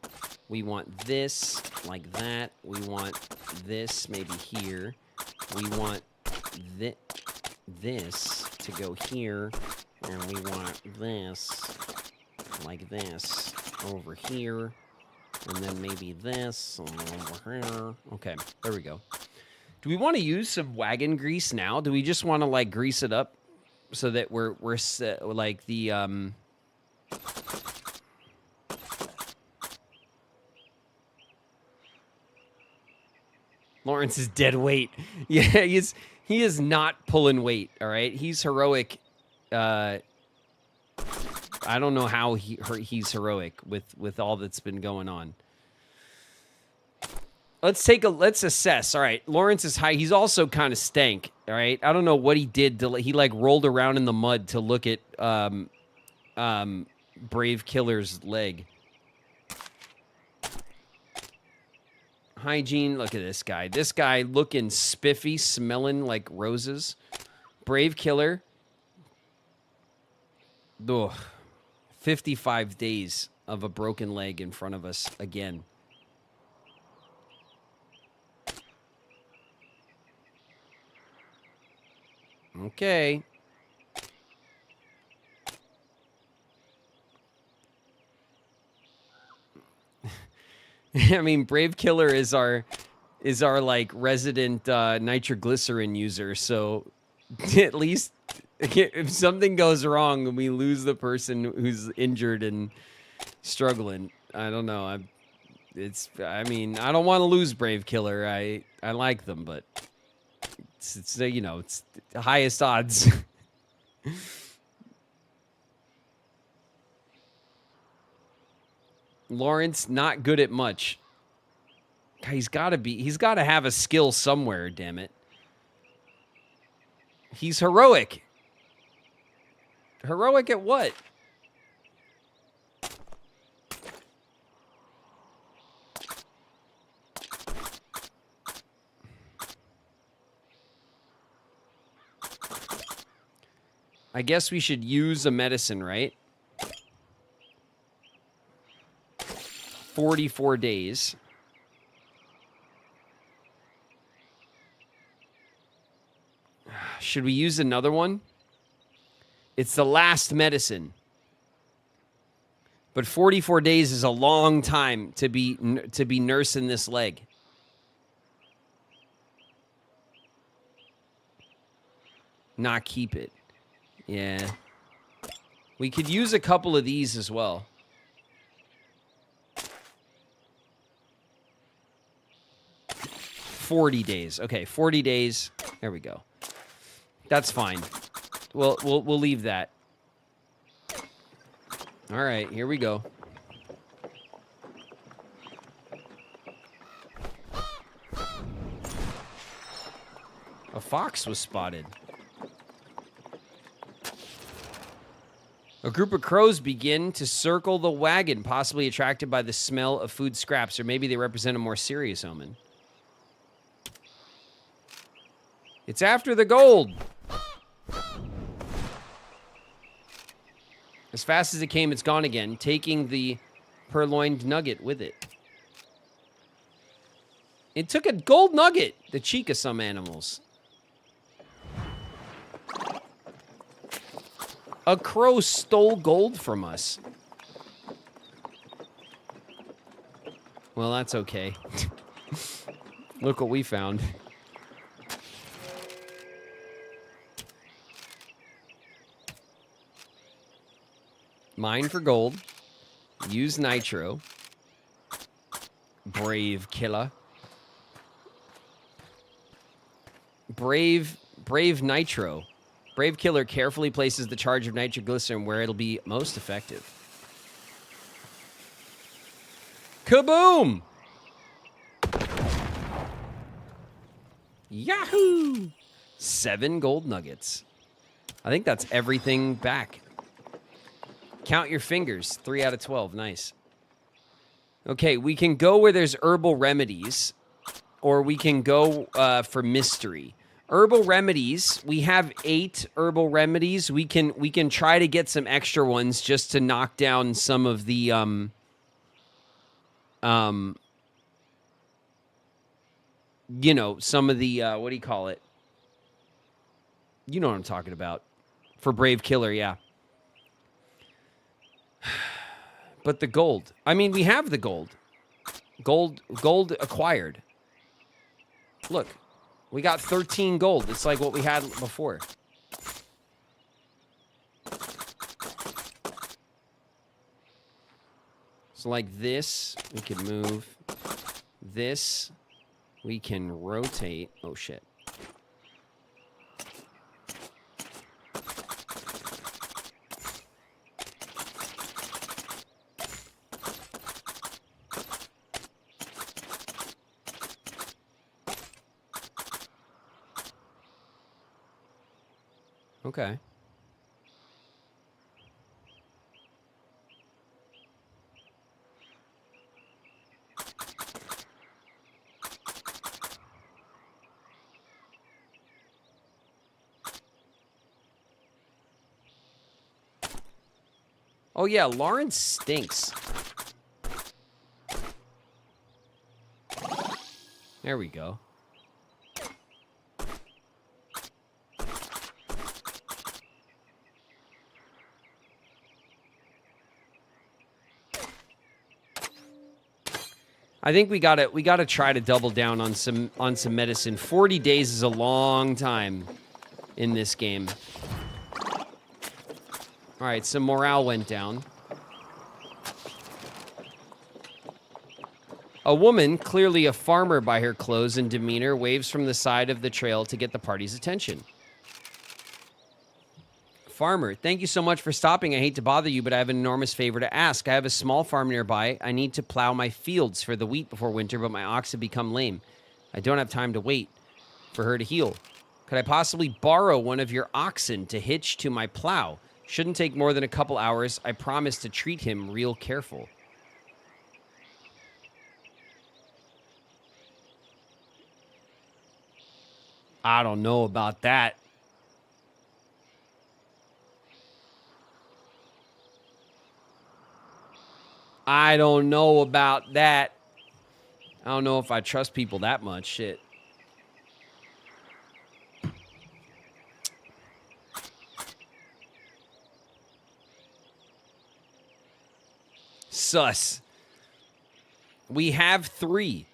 [SPEAKER 1] We want this like that. We want this maybe here. We want this to go here. And we want this like this over here. And then maybe this over here. Okay, there we go. Do we want to use some wagon grease now? Do we just want to like grease it up so that we're like the Lawrence is dead weight. Yeah, he is not pulling weight, all right? He's heroic. I don't know how he's heroic with all that's been going on. Let's assess. All right, Lawrence is high. He's also kind of stank, all right? I don't know what he did he like rolled around in the mud to look at Brave Killer's leg. Hygiene, look at this guy. This guy looking spiffy, smelling like roses. Brave Killer. Ugh. 55 days of a broken leg in front of us again. Okay. I mean, Brave Killer is our like resident nitroglycerin user, so at least if something goes wrong and we lose the person who's injured and struggling, I don't know. I don't want to lose Brave Killer. I like them, but it's you know, it's the highest odds. Lawrence, not good at much. He's got to have a skill somewhere, damn it. He's heroic. Heroic at what? I guess we should use a medicine, right? 44 days. Should we use another one? It's the last medicine. But 44 days is a long time to be nursing this leg. Not keep it. Yeah. We could use a couple of these as well. $40 days. Okay, 40 days. There we go. That's fine. We'll leave that. All right, here we go. A fox was spotted. A group of crows begin to circle the wagon, possibly attracted by the smell of food scraps, or maybe they represent a more serious omen. It's after the gold. As fast as it came, it's gone again, taking the purloined nugget with it. It took a gold nugget, the cheek of some animals. A crow stole gold from us. Well, that's okay. Look what we found. Mine for gold. Use nitro. Brave killer. Brave nitro. Brave killer carefully places the charge of nitroglycerin where it'll be most effective. Kaboom! Yahoo! 7 gold nuggets. I think that's everything back. Count your fingers. 3 out of 12. Nice. Okay, we can go where there's herbal remedies, or we can go for mystery. Herbal remedies. We have 8 herbal remedies. We can try to get some extra ones just to knock down some of the you know, some of the what do you call it? You know what I'm talking about. For Brave Killer, yeah. But the gold. I mean, we have the gold. Gold acquired. Look. We got 13 gold. It's like what we had before. So like this, we can move. This, we can rotate. Oh, shit. Okay. Oh, yeah, Lawrence stinks. There we go. I think we gotta try to double down on some medicine. 40 days is a long time in this game. All right, some morale went down. A woman, clearly a farmer by her clothes and demeanor, waves from the side of the trail to get the party's attention. Farmer, thank you so much for stopping. I hate to bother you, but I have an enormous favor to ask. I have a small farm nearby. I need to plow my fields for the wheat before winter, but my ox have become lame. I don't have time to wait for her to heal. Could I possibly borrow one of your oxen to hitch to my plow? Shouldn't take more than a couple hours. I promise to treat him real careful. I don't know about that. I don't know about that. I don't know if I trust people that much. Shit. Sus. We have 3.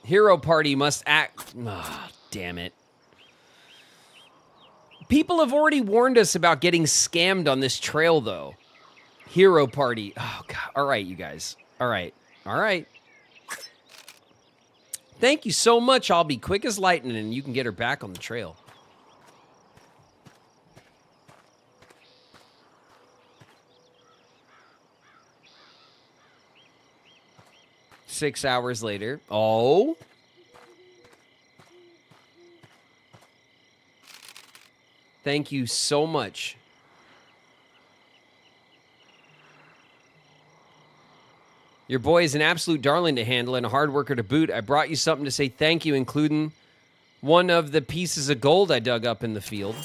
[SPEAKER 1] Hero party must act... Ah, damn it. People have already warned us about getting scammed on this trail, though. Hero party. Oh, God. All right, you guys. All right. All right. Thank you so much. I'll be quick as lightning, and you can get her back on the trail. Six hours later. Oh. Thank you so much. Your boy is an absolute darling to handle and a hard worker to boot. I brought you something to say thank you, including one of the pieces of gold I dug up in the field.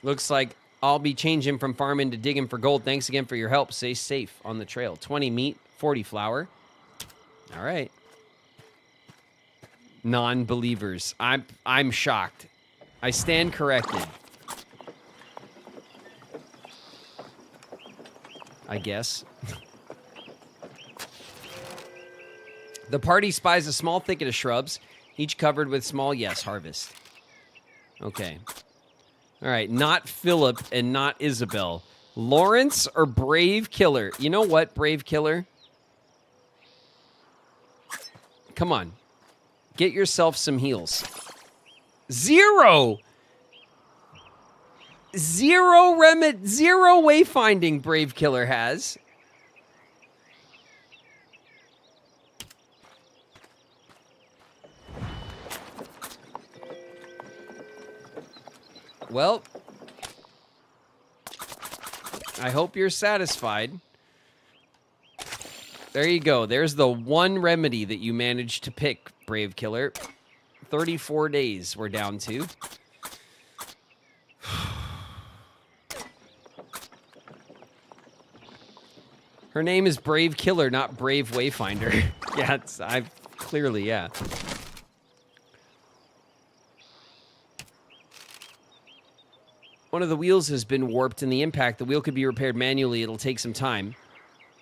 [SPEAKER 1] Looks like I'll be changing from farming to digging for gold. Thanks again for your help. Stay safe on the trail. 20 meat, 40 flour. All right. Non-believers. I'm shocked. I stand corrected. I guess. The party spies a small thicket of shrubs, each covered with small harvest. Okay. All right, not Philip and not Isabel. Lawrence or Brave Killer? You know what, Brave Killer? Come on. Get yourself some heals. 0! Zero wayfinding Brave Killer has. Well, I hope you're satisfied. There you go. There's the one remedy that you managed to pick, Brave Killer. 34 days we're down to. Her name is Brave Killer, not Brave Wayfinder. Yeah, clearly, yeah. One of the wheels has been warped in the impact. The wheel could be repaired manually. It'll take some time.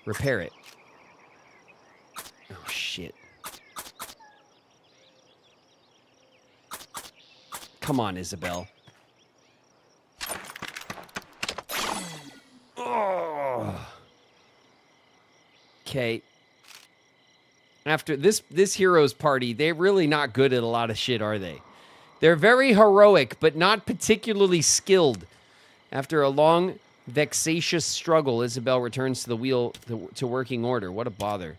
[SPEAKER 1] Repair it. Oh, shit. Come on, Isabel. Oh. Okay. After this hero's party, they're really not good at a lot of shit, are they? They're very heroic, but not particularly skilled. After a long, vexatious struggle, Isabel returns to the wheel to working order. What a bother.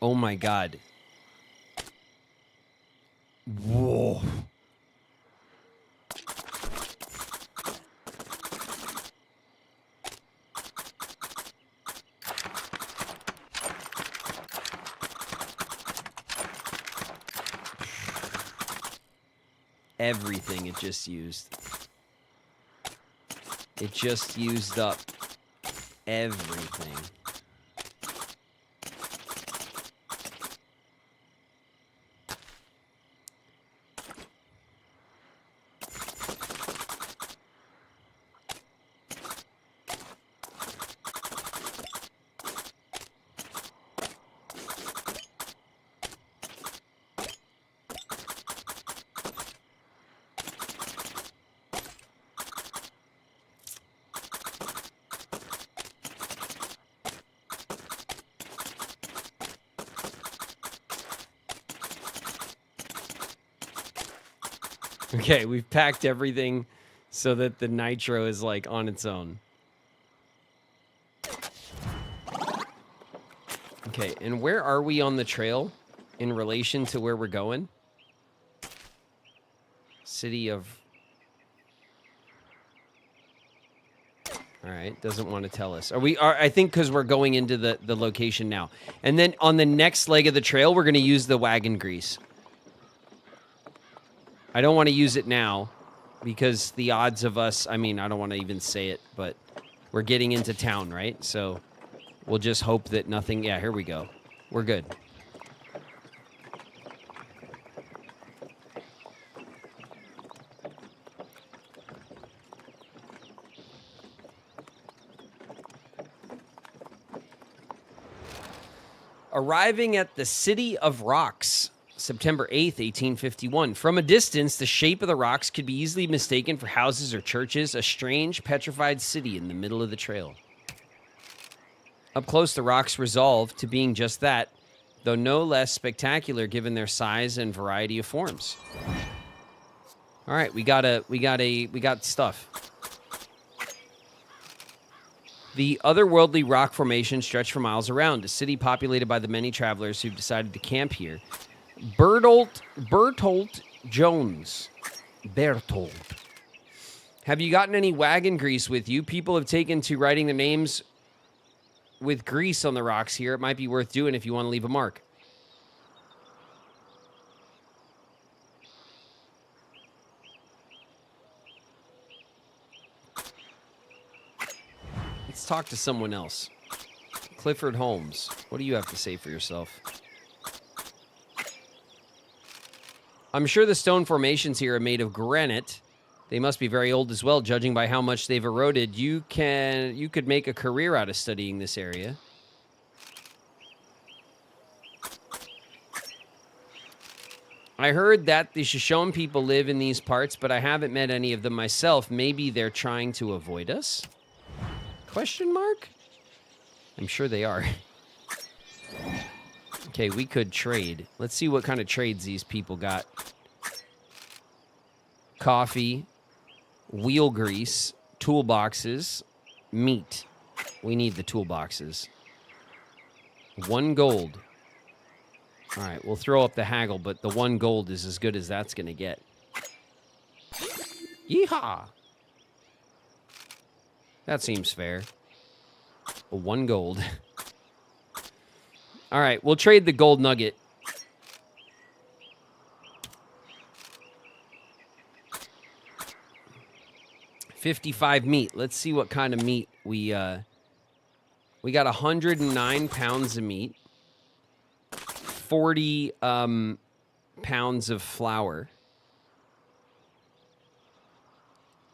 [SPEAKER 1] Oh my God. Whoa. Everything it just used. It just used up everything. Okay, we've packed everything so that the nitro is like on its own. Okay, and where are we on the trail in relation to where we're going? City of... All right, doesn't want to tell us. I think because we're going into the location now. And then on the next leg of the trail, we're going to use the wagon grease. I don't want to use it now because the odds of us... I mean, I don't want to even say it, but we're getting into town, right? So we'll just hope that nothing... Yeah, here we go. We're good. Arriving at the City of Rocks, September 8th, 1851. From a distance, the shape of the rocks could be easily mistaken for houses or churches, a strange, petrified city in the middle of the trail. Up close, the rocks resolve to being just that, though no less spectacular given their size and variety of forms. All right, we got stuff. The otherworldly rock formation stretched for miles around, a city populated by the many travelers who've decided to camp here. Bertolt Jones. Bertolt. Have you gotten any wagon grease with you? People have taken to writing their names with grease on the rocks here. It might be worth doing if you want to leave a mark. Let's talk to someone else. Clifford Holmes, what do you have to say for yourself? I'm sure the stone formations here are made of granite. They must be very old as well, judging by how much they've eroded. You could make a career out of studying this area. I heard that the Shoshone people live in these parts, but I haven't met any of them myself. Maybe they're trying to avoid us? Question mark? I'm sure they are. Okay, we could trade. Let's see what kind of trades these people got. Coffee, wheel grease, toolboxes, meat. We need the toolboxes. 1 gold. All right, we'll throw up the haggle, but the 1 gold is as good as that's going to get. Yeehaw! That seems fair. 1 gold. All right, we'll trade the gold nugget. $55 meat. Let's see what kind of meat we got. 109 pounds of meat. 40 pounds of flour.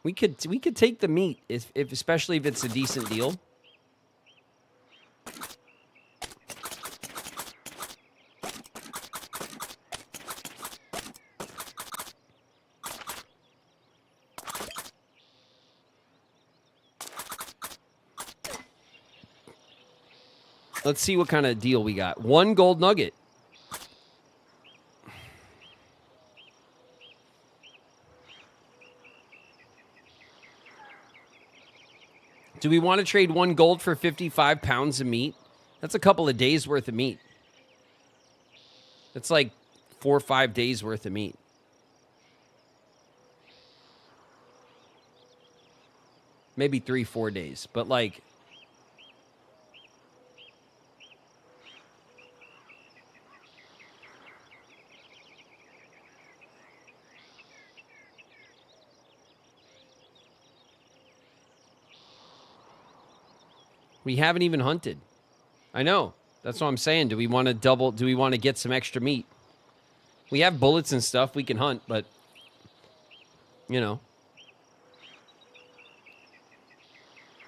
[SPEAKER 1] We could take the meat, if especially if it's a decent deal. Let's see what kind of deal we got. 1 gold nugget. Do we want to trade 1 gold for 55 pounds of meat? That's a couple of days worth of meat. That's like 4 or 5 days worth of meat. Maybe 3, 4 days, but like... We haven't even hunted. I know. That's what I'm saying. Do we want to double? Do we want to get some extra meat? We have bullets and stuff. We can hunt, but you know,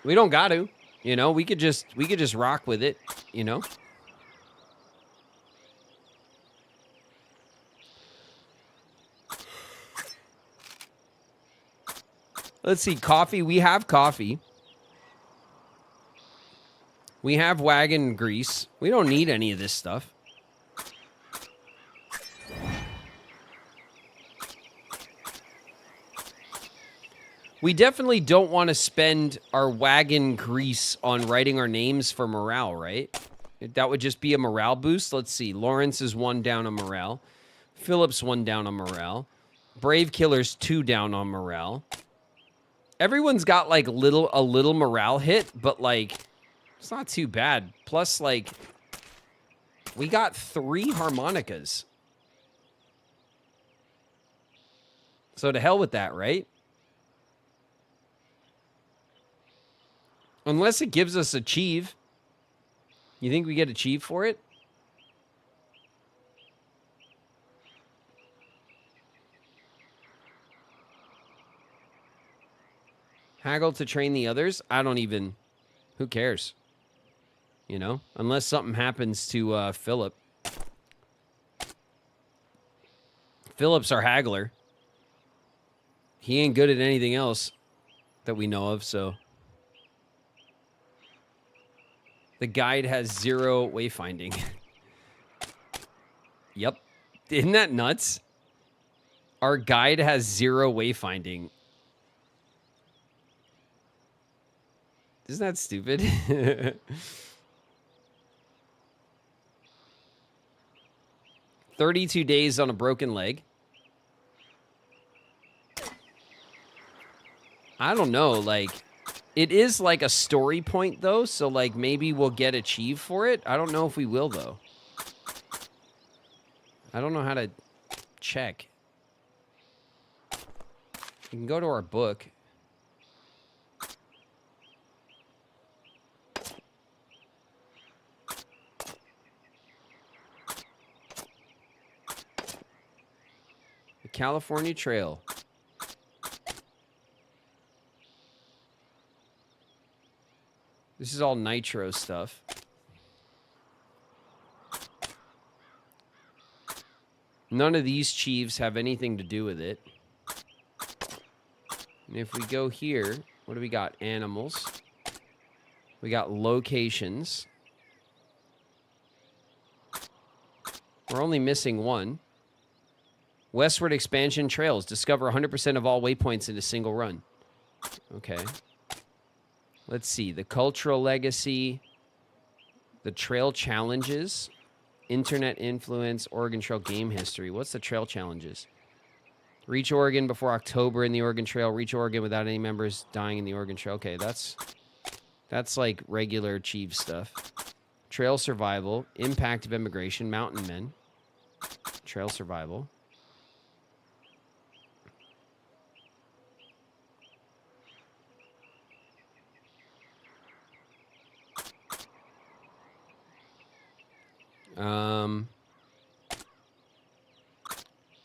[SPEAKER 1] we don't got to. You know, we could just rock with it. You know. Let's see. Coffee. We have coffee. We have wagon grease. We don't need any of this stuff. We definitely don't want to spend our wagon grease on writing our names for morale, right? That would just be a morale boost. Let's see. Lawrence is 1 down on morale. Phillips 1 down on morale. Brave Killer's 2 down on morale. Everyone's got like a little morale hit, but like it's not too bad. Plus, like, we got 3 harmonicas. So to hell with that, right? Unless it gives us achieve. You think we get achieve for it? Haggle to train the others? I don't even... Who cares? You know? Unless something happens to Philip. Philip's our haggler. He ain't good at anything else that we know of, so... The guide has 0 wayfinding. Yep. Isn't that nuts? Our guide has 0 wayfinding. Isn't that stupid? 32 days on a broken leg. I don't know, like... It is like a story point, though, so, like, maybe we'll get achieve for it. I don't know if we will, though. I don't know how to check. We can go to our book. The California Trail. This is all nitro stuff. None of these chiefs have anything to do with it. And if we go here, what do we got? Animals. We got locations. We're only missing 1. Westward expansion trails. Discover 100% of all waypoints in a single run. Okay. Let's see. The cultural legacy. The trail challenges. Internet influence. Oregon Trail game history. What's the trail challenges? Reach Oregon before October in the Oregon Trail. Reach Oregon without any members dying in the Oregon Trail. Okay, that's like regular achieve stuff. Trail survival. Impact of immigration. Mountain men. Trail survival.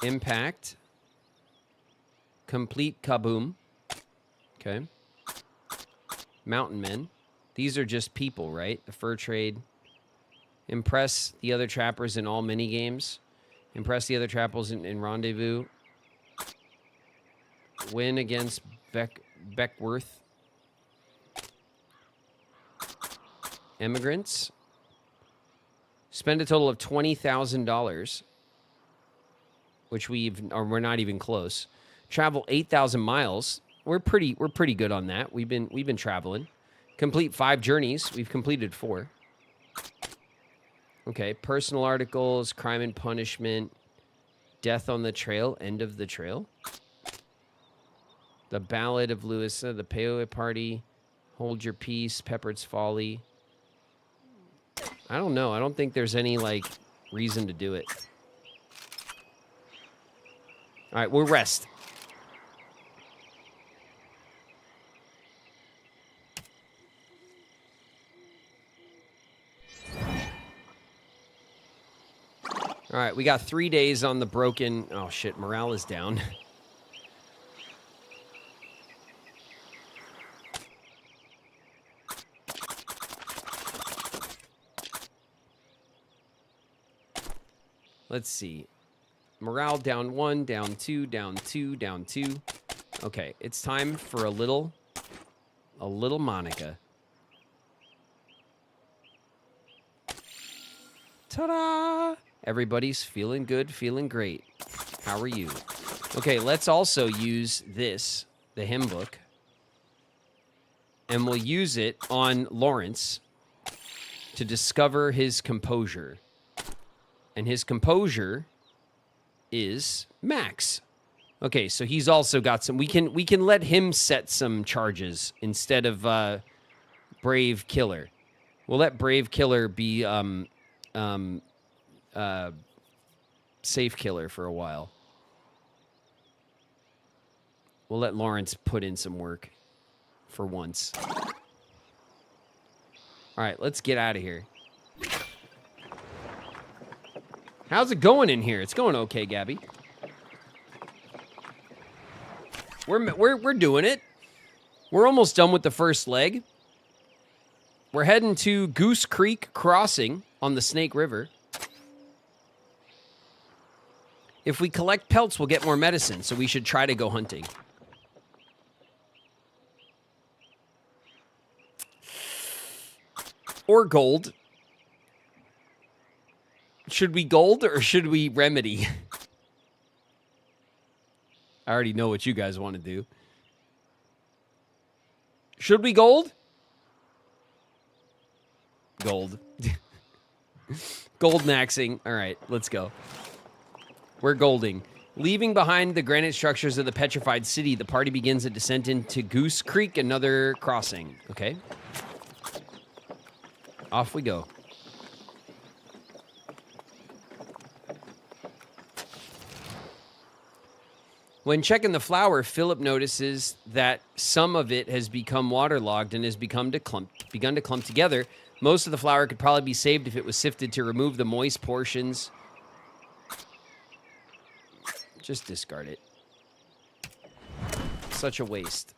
[SPEAKER 1] Impact. Complete kaboom. Okay. Mountain men. These are just people, right? The fur trade. Impress the other trappers in all mini games. Impress the other trappers in rendezvous. Win against Beckworth. Immigrants. Spend a total of $20,000, which we're not even close. Travel 8,000 miles. We're pretty good on that. We've been traveling. Complete 5 journeys. We've completed 4. Okay, personal articles, crime and punishment, death on the trail, end of the trail. The Ballad of Louisa, the Peyote Party, Hold Your Peace, Pepperid's Folly. I don't know. I don't think there's any, like, reason to do it. All right, we'll rest. All right, we got 3 days on the broken... Oh, shit, morale is down. Let's see. Morale down 1, down 2, down 2, down 2. Okay, it's time for a little Monica. Ta-da! Everybody's feeling good, feeling great. How are you? Okay, let's also use this, the hymn book. And we'll use it on Lawrence to discover his composure. And his composure is Max. Okay, so he's also got some. We can let him set some charges instead of Brave Killer. We'll let Brave Killer be Safe Killer for a while. We'll let Lawrence put in some work for once. All right, let's get out of here. How's it going in here? It's going okay, Gabby. We're doing it. We're almost done with the first leg. We're heading to Goose Creek Crossing on the Snake River. If we collect pelts, we'll get more medicine, so we should try to go hunting. Or gold. Should we gold or should we remedy? I already know what you guys want to do. Should we gold? Gold. Gold maxing. All right, let's go. We're golding. Leaving behind the granite structures of the petrified city, the party begins a descent into Goose Creek, another crossing. Okay. Off we go. When checking the flour, Philip notices that some of it has become waterlogged and has begun to clump together. Most of the flour could probably be saved if it was sifted to remove the moist portions. Just discard it. Such a waste.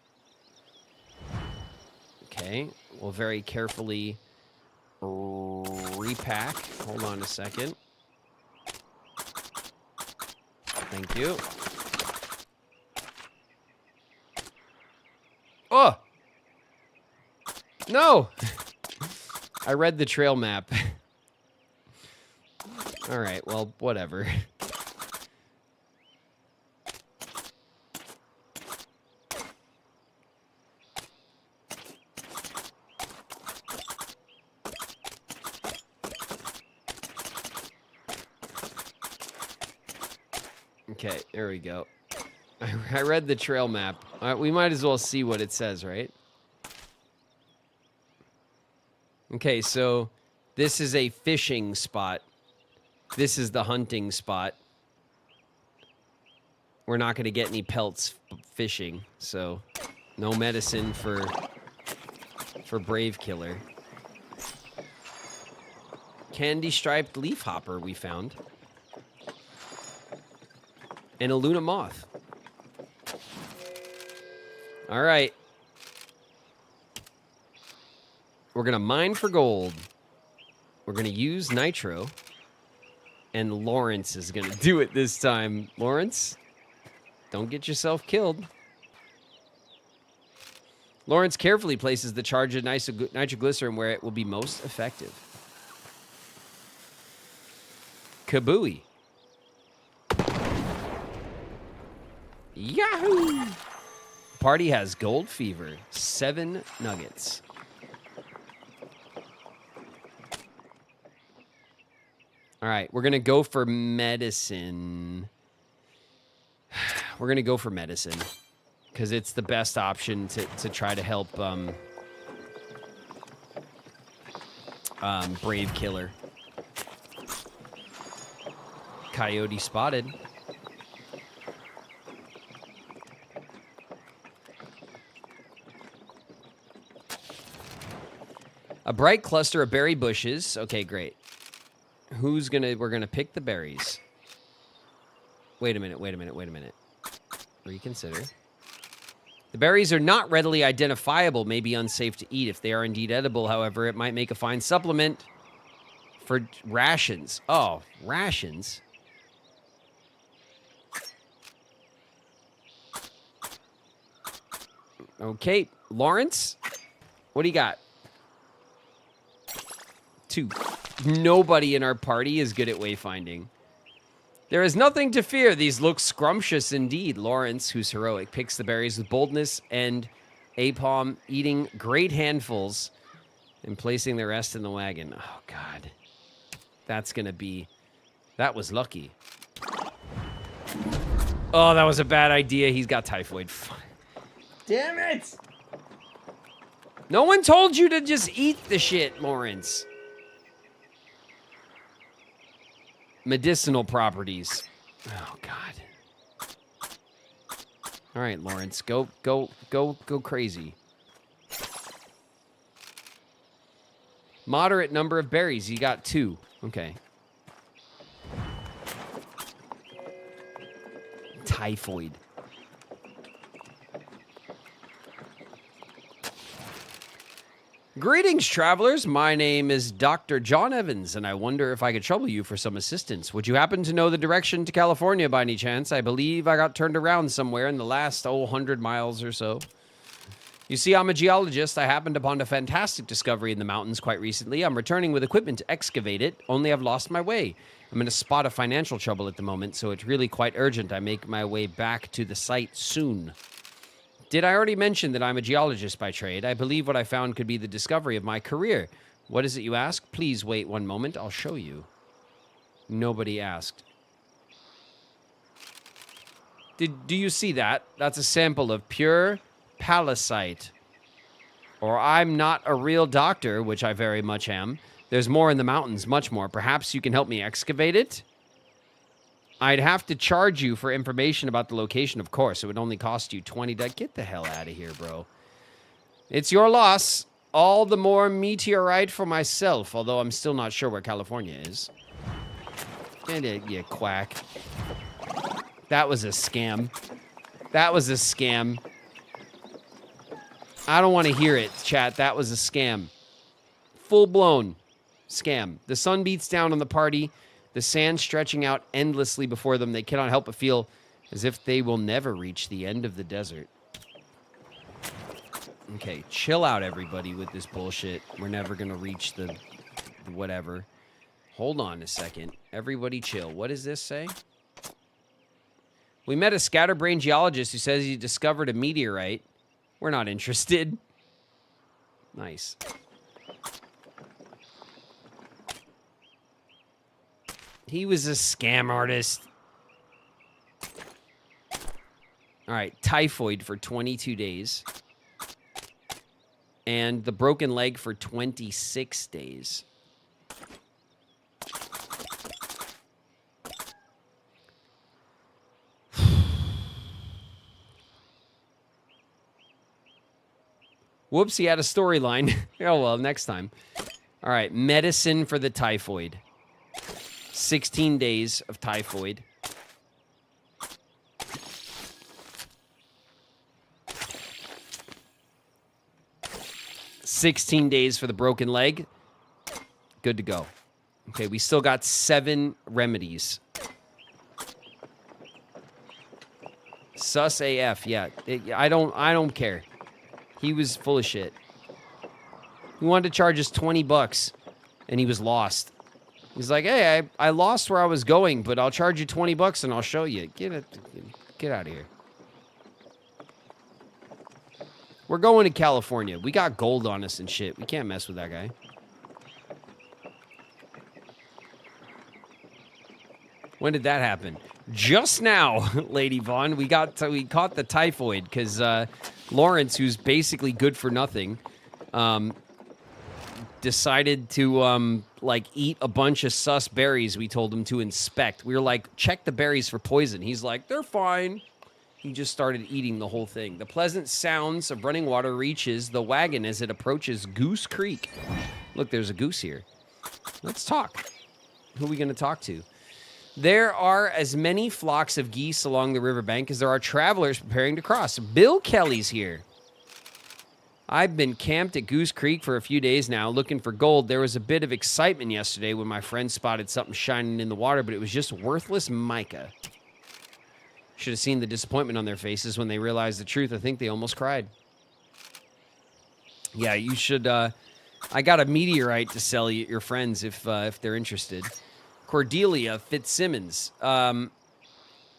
[SPEAKER 1] Okay, we'll very carefully repack. Hold on a second. Thank you. Oh! No! I read the trail map. All right, well, whatever. Okay, there we go. I read the trail map. We might as well see what it says, right? Okay, so this is a fishing spot. This is the hunting spot. We're not going to get any pelts fishing, so no medicine for Brave Killer. Candy-striped leafhopper we found. And a Luna moth. All right. We're going to mine for gold. We're going to use nitro. And Lawrence is going to do it this time. Lawrence, don't get yourself killed. Lawrence carefully places the charge of nitroglycerin where it will be most effective. Kabooey. Yahoo! Party has gold fever. 7 nuggets. All right, we're going to go for medicine. We're going to go for medicine because it's the best option to try to help Brave Killer. Coyote spotted. A bright cluster of berry bushes. Okay, great. We're gonna pick the berries. Wait a minute. Reconsider. The berries are not readily identifiable, may be unsafe to eat. If they are indeed edible, however, it might make a fine supplement for rations. Oh, rations? Okay, Lawrence, what do you got? 2. Nobody in our party is good at wayfinding. There is nothing to fear. These look scrumptious indeed. Lawrence, who's heroic, picks the berries with boldness and aplomb, eating great handfuls and placing the rest in the wagon. Oh, God. That was lucky. Oh, that was a bad idea. He's got typhoid. Damn it! No one told you to just eat the shit, Lawrence. Medicinal properties. Oh, God. All right, Lawrence. Go crazy. Moderate number of berries. You got 2. Okay. Typhoid. Greetings, travelers. My name is Dr. John Evans, and I wonder if I could trouble you for some assistance. Would you happen to know the direction to California by any chance? I believe I got turned around somewhere in the last, 100 miles or so. You see, I'm a geologist. I happened upon a fantastic discovery in the mountains quite recently. I'm returning with equipment to excavate it, only I've lost my way. I'm in a spot of financial trouble at the moment, so it's really quite urgent I make my way back to the site soon. Did I already mention that I'm a geologist by trade? I believe what I found could be the discovery of my career. What is it, you ask? Please wait one moment. I'll show you. Nobody asked. Do you see that? That's a sample of pure palisite. Or I'm not a real doctor, which I very much am. There's more in the mountains, much more. Perhaps you can help me excavate it? I'd have to charge you for information about the location, of course. It would only cost you $20. Get the hell out of here, bro. It's your loss. All the more meteorite for myself, although I'm still not sure where California is. And you quack. That was a scam. That was a scam. I don't want to hear it, chat. That was a scam. Full-blown scam. The sun beats down on the party. The sand stretching out endlessly before them. They cannot help but feel as if they will never reach the end of the desert. Okay, chill out, everybody, with this bullshit. We're never going to reach the whatever. Hold on a second. Everybody chill. What does this say? We met a scatterbrained geologist who says he discovered a meteorite. We're not interested. Nice. He was a scam artist. All right, typhoid for 22 days. And the broken leg for 26 days. Whoops, he had a storyline. Oh, well, next time. All right, medicine for the typhoid. 16 days of typhoid. $16 days for the broken leg. Good to go. Okay, we still got 7 remedies. Sus AF, yeah. I don't care. He was full of shit. He wanted to charge us $20, and he was lost. He's like, hey, I lost where I was going, but I'll charge you $20 and I'll show you. Get out of here. We're going to California. We got gold on us and shit. We can't mess with that guy. When did that happen? Just now, Lady Vaughn. We caught the typhoid because Lawrence, who's basically good for nothing, decided to eat a bunch of sus berries we told him to inspect. We were like, check the berries for poison. He's like, they're fine. He just started eating the whole thing. The pleasant sounds of running water reaches the wagon as it approaches Goose Creek. Look, there's a goose here. Let's talk. Who are we going to talk to? There are as many flocks of geese along the riverbank as there are travelers preparing to cross. Bill Kelly's here. I've been camped at Goose Creek for a few days now looking for gold. There was a bit of excitement yesterday when my friend spotted something shining in the water, but it was just worthless mica. Should have seen the disappointment on their faces when they realized the truth. I think they almost cried. Yeah, you should. I got a meteorite to sell your friends if they're interested. Cordelia Fitzsimmons.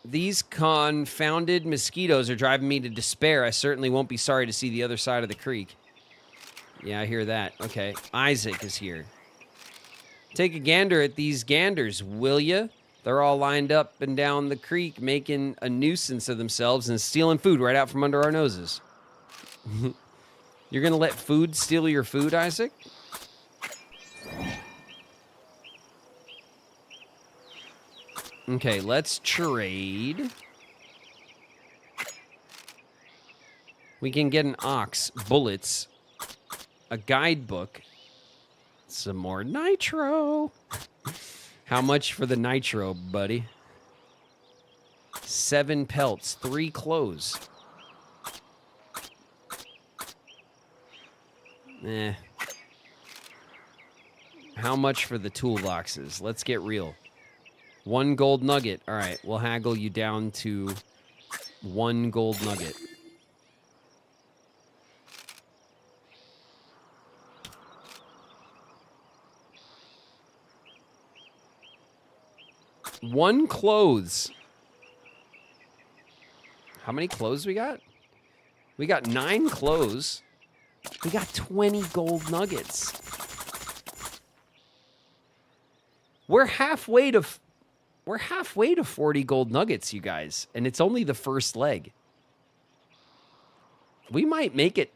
[SPEAKER 1] These confounded mosquitoes are driving me to despair. I certainly won't be sorry to see the other side of the creek. Yeah, I hear that. Okay, Isaac is here. Take a gander at these ganders, will ya? They're all lined up and down the creek making a nuisance of themselves and stealing food right out from under our noses. You're going to let food steal your food, Isaac? Okay, let's trade. We can get an ox, bullets, a guidebook, some more nitro. How much for the nitro, buddy? 7 pelts, 3 clothes. How much for the toolboxes? Let's get real. 1 gold nugget. All right, we'll haggle you down to 1 gold nugget. One clothes. How many clothes we got? We got 9 clothes. We got 20 gold nuggets. We're halfway to 40 gold nuggets, you guys, and it's only the first leg. We might make it.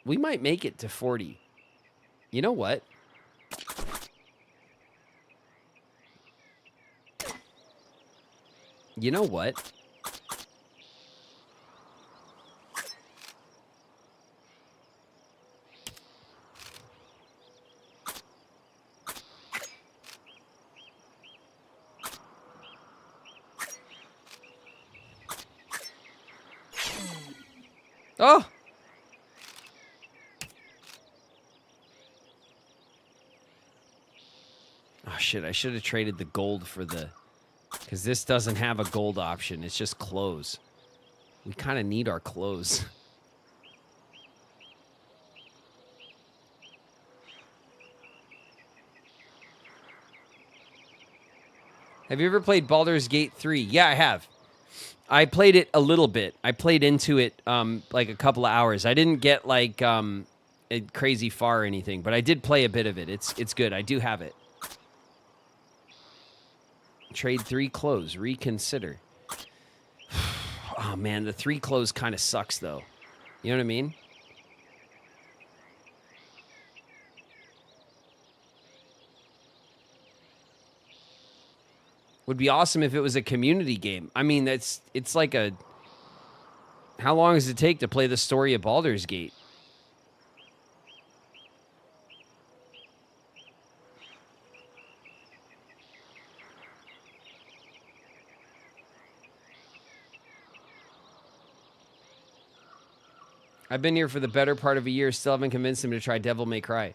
[SPEAKER 1] We might make it to 40. You know what? You know what? Oh! Oh, shit. I should have traded the gold for the... Because this doesn't have a gold option. It's just clothes. We kind of need our clothes. Have you ever played Baldur's Gate 3? Yeah, I have. I played it a little bit. I played into it like a couple of hours. I didn't get like crazy far or anything, but I did play a bit of it. It's good. I do have it. Trade 3 clothes. Reconsider. Oh, man. The 3 clothes kind of sucks, though. You know what I mean? Would be awesome if it was a community game. I mean, it's like a... How long does it take to play the story of Baldur's Gate? I've been here for the better part of a year, still haven't convinced him to try Devil May Cry.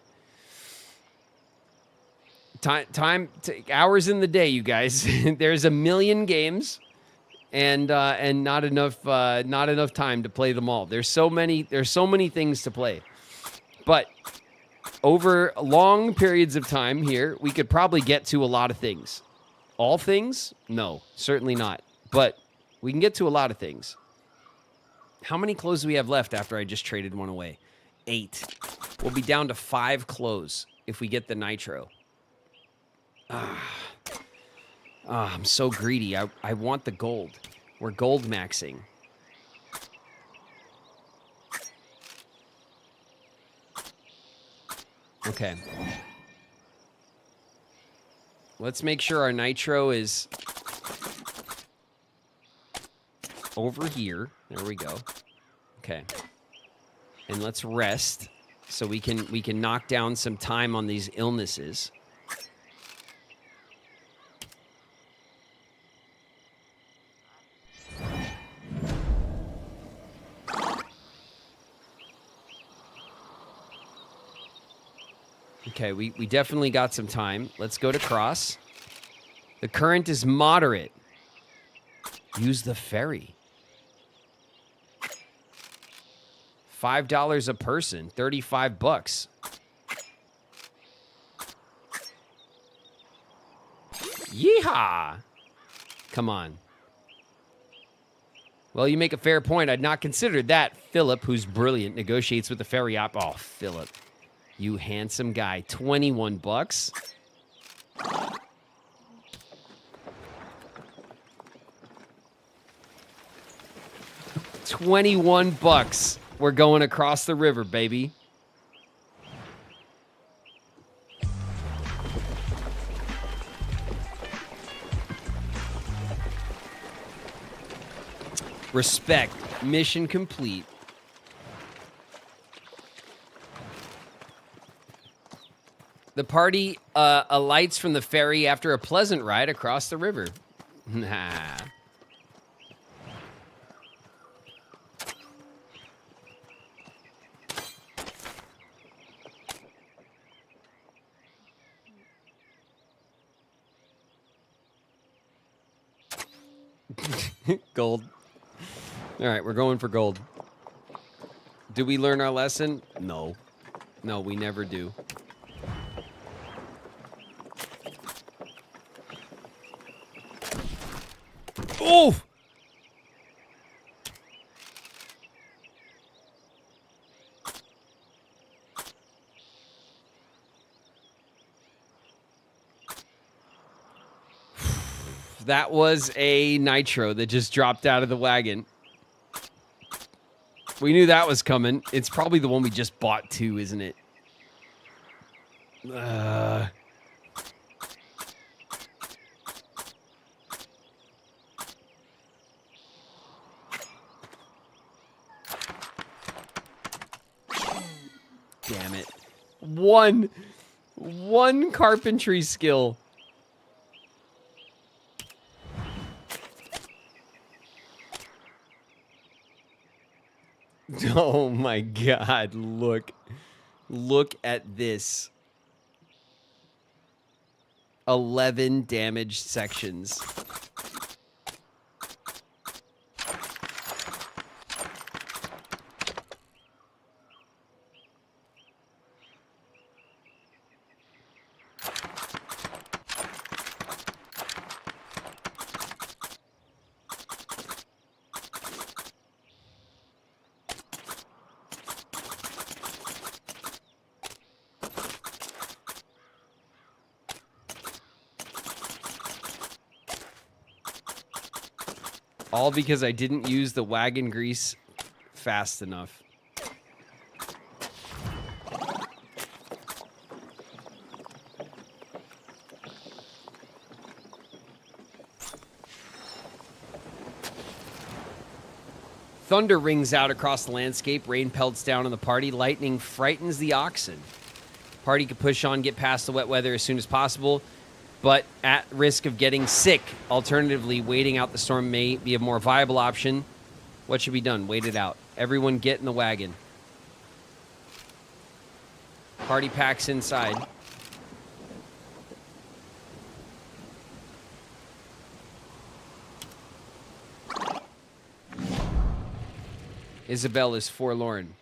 [SPEAKER 1] Hours in the day, you guys. There's a million games, and not enough time to play them all. There's so many things to play, but over long periods of time here, we could probably get to a lot of things. All things? No, certainly not. But we can get to a lot of things. How many clothes do we have left after I just traded one away? 8. We'll be down to 5 clothes if we get the nitro. I'm so greedy. I want the gold. We're gold maxing. Okay. Let's make sure our nitro is over here. There we go. Okay. And let's rest so we can knock down some time on these illnesses. Okay, we definitely got some time. Let's go to cross. The current is moderate. Use the ferry. $5 a person, $35. Yeehaw! Come on. Well, you make a fair point. I'd not considered that. Philip, who's brilliant, negotiates with the ferry op. Oh, Philip. You handsome guy. $21. $21. We're going across the river, baby. Respect. Mission complete. The party alights from the ferry after a pleasant ride across the river. Nah. Gold. All right, we're going for gold. Do we learn our lesson? No. No, we never do. Oh! That was a nitro that just dropped out of the wagon. We knew that was coming. It's probably the one we just bought too, isn't it? Damn it. One carpentry skill. Oh my God, look at this. 11 damaged sections. All because I didn't use the wagon grease fast enough. Thunder rings out across the landscape. Rain pelts down on the party. Lightning frightens the oxen. Party can push on, get past the wet weather as soon as possible, but at risk of getting sick. Alternatively, waiting out the storm may be a more viable option. What should be done? Wait it out. Everyone get in the wagon. Party packs inside. Isabel is forlorn.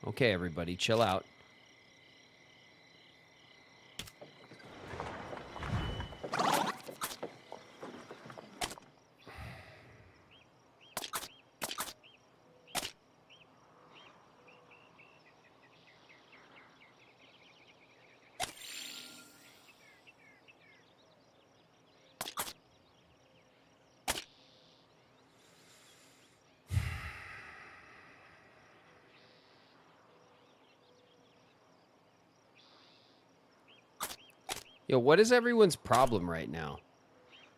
[SPEAKER 1] Okay, everybody, chill out. Yo, what is everyone's problem right now?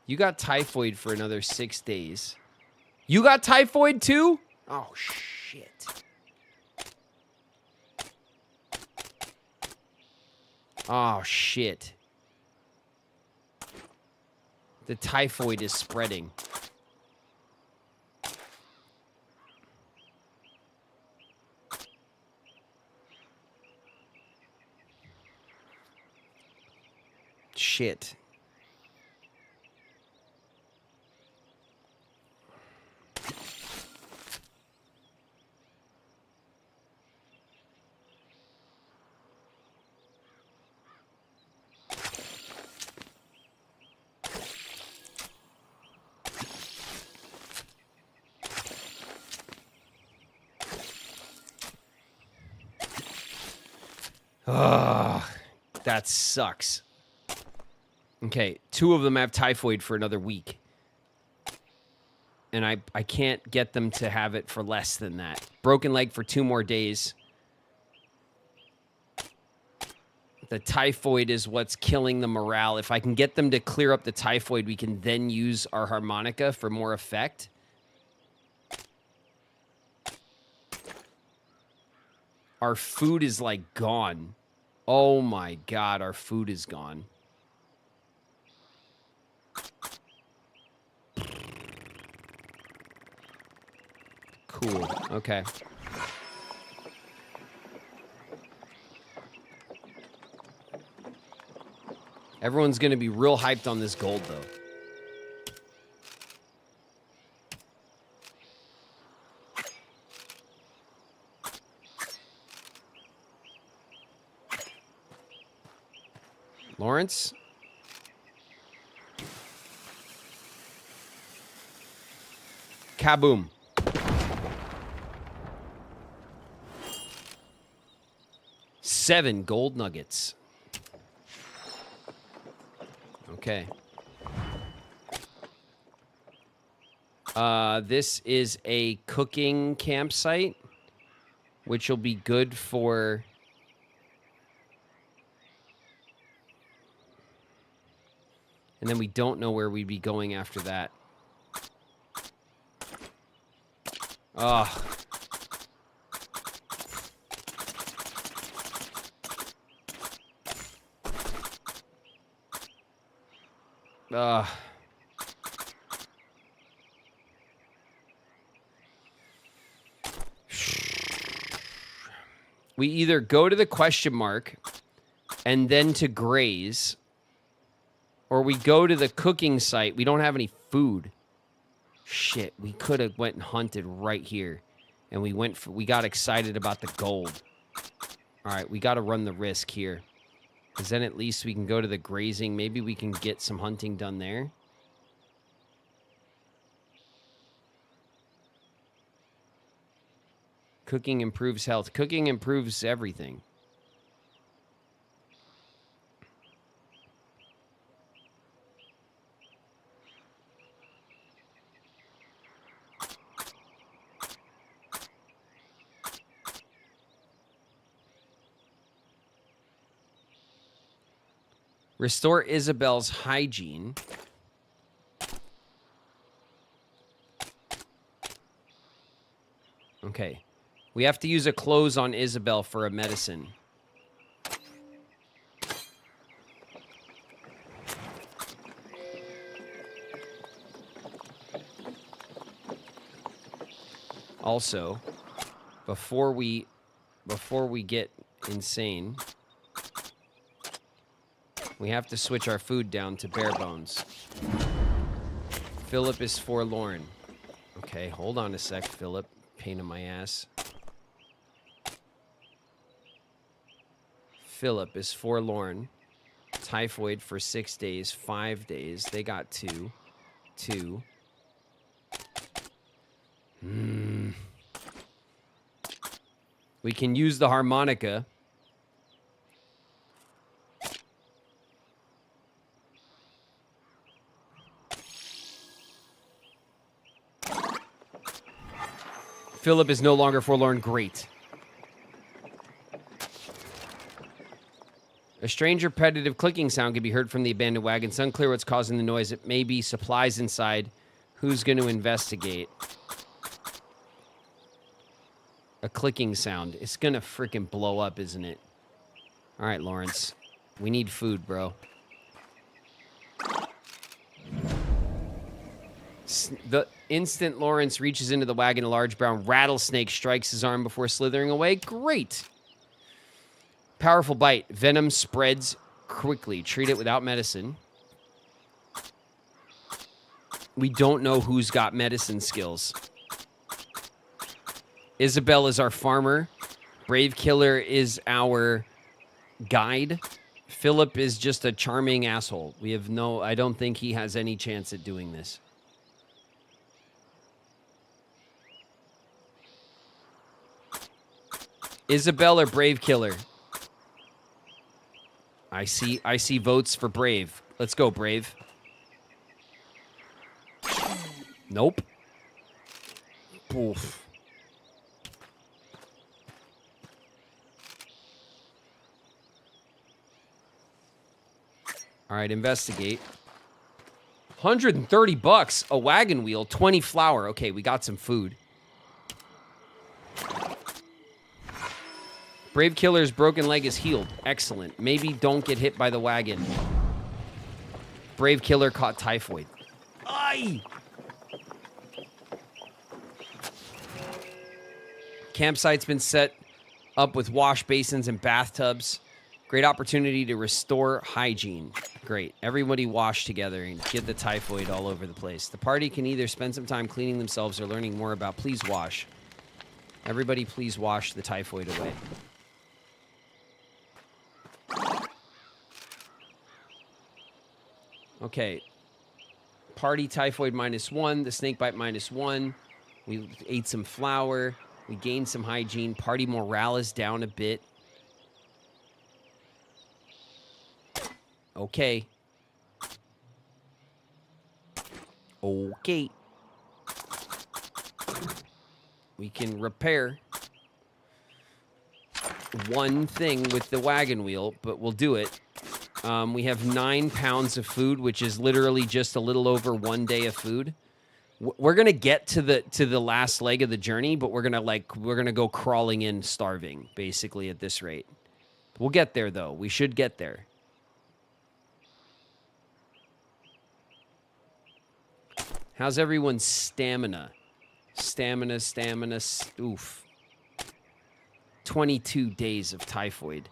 [SPEAKER 1] You got typhoid for another 6 days. You got typhoid too? Oh, shit. Oh, shit. The typhoid is spreading. Shit. Ugh, that sucks. Okay, 2 of them have typhoid for another week. And I can't get them to have it for less than that. Broken leg for 2 more days. The typhoid is what's killing the morale. If I can get them to clear up the typhoid, we can then use our harmonica for more effect. Our food is like gone. Oh my God, our food is gone. Cool. Okay. Everyone's going to be real hyped on this gold, though. Lawrence? Kaboom. Seven gold nuggets. Okay. This is a cooking campsite, which will be good for... And then we don't know where we'd be going after that. Ugh. We either go to the question mark and then to graze, or we go to the cooking site. We don't have any food. Shit, we could have went and hunted right here, and we got excited about the gold. All right, we got to run the risk here, because then at least we can go to the grazing. Maybe we can get some hunting done there. Cooking improves health. Cooking improves everything. Restore Isabel's hygiene. Okay. We have to use a close on Isabel for a medicine. Also, before we get insane, we have to switch our food down to bare bones. Philip is forlorn. Okay, hold on a sec, Philip. Pain in my ass. Philip is forlorn. Typhoid for 6 days, 5 days. They got 2. 2. We can use the harmonica. Philip is no longer forlorn. Great. A strange repetitive clicking sound can be heard from the abandoned wagon. It's unclear what's causing the noise. It may be supplies inside. Who's going to investigate? A clicking sound. It's going to freaking blow up, isn't it? All right, Lawrence. We need food, bro. The instant Lawrence reaches into the wagon, a large brown rattlesnake strikes his arm before slithering away. Great. Powerful bite. Venom spreads quickly. Treat it without medicine. We don't know who's got medicine skills. Isabel is our farmer. Brave Killer is our guide. Philip is just a charming asshole. I don't think he has any chance at doing this. Isabel or Brave Killer? I see votes for Brave. Let's go, Brave. Nope. Oof. All right, investigate. 130 bucks, a wagon wheel, 20 flour. Okay, we got some food. Brave Killer's broken leg is healed. Excellent. Maybe don't get hit by the wagon. Brave Killer caught typhoid. Aye! Campsite's been set up with wash basins and bathtubs. Great opportunity to restore hygiene. Great. Everybody wash together and get the typhoid all over the place. The party can either spend some time cleaning themselves or learning more about Please Wash. Everybody please wash the typhoid away. Okay. Party typhoid -1. The snakebite -1. We ate some flour. We gained some hygiene. Party morale is down a bit. Okay. Okay. We can repair one thing with the wagon wheel, but we'll do it. We have 9 pounds of food, which is literally just a little over 1 day of food. We're gonna get to the last leg of the journey, but we're gonna go crawling in starving, basically, at this rate. We'll get there though. We should get there. How's everyone's stamina? Stamina. Oof. 22 days of typhoid.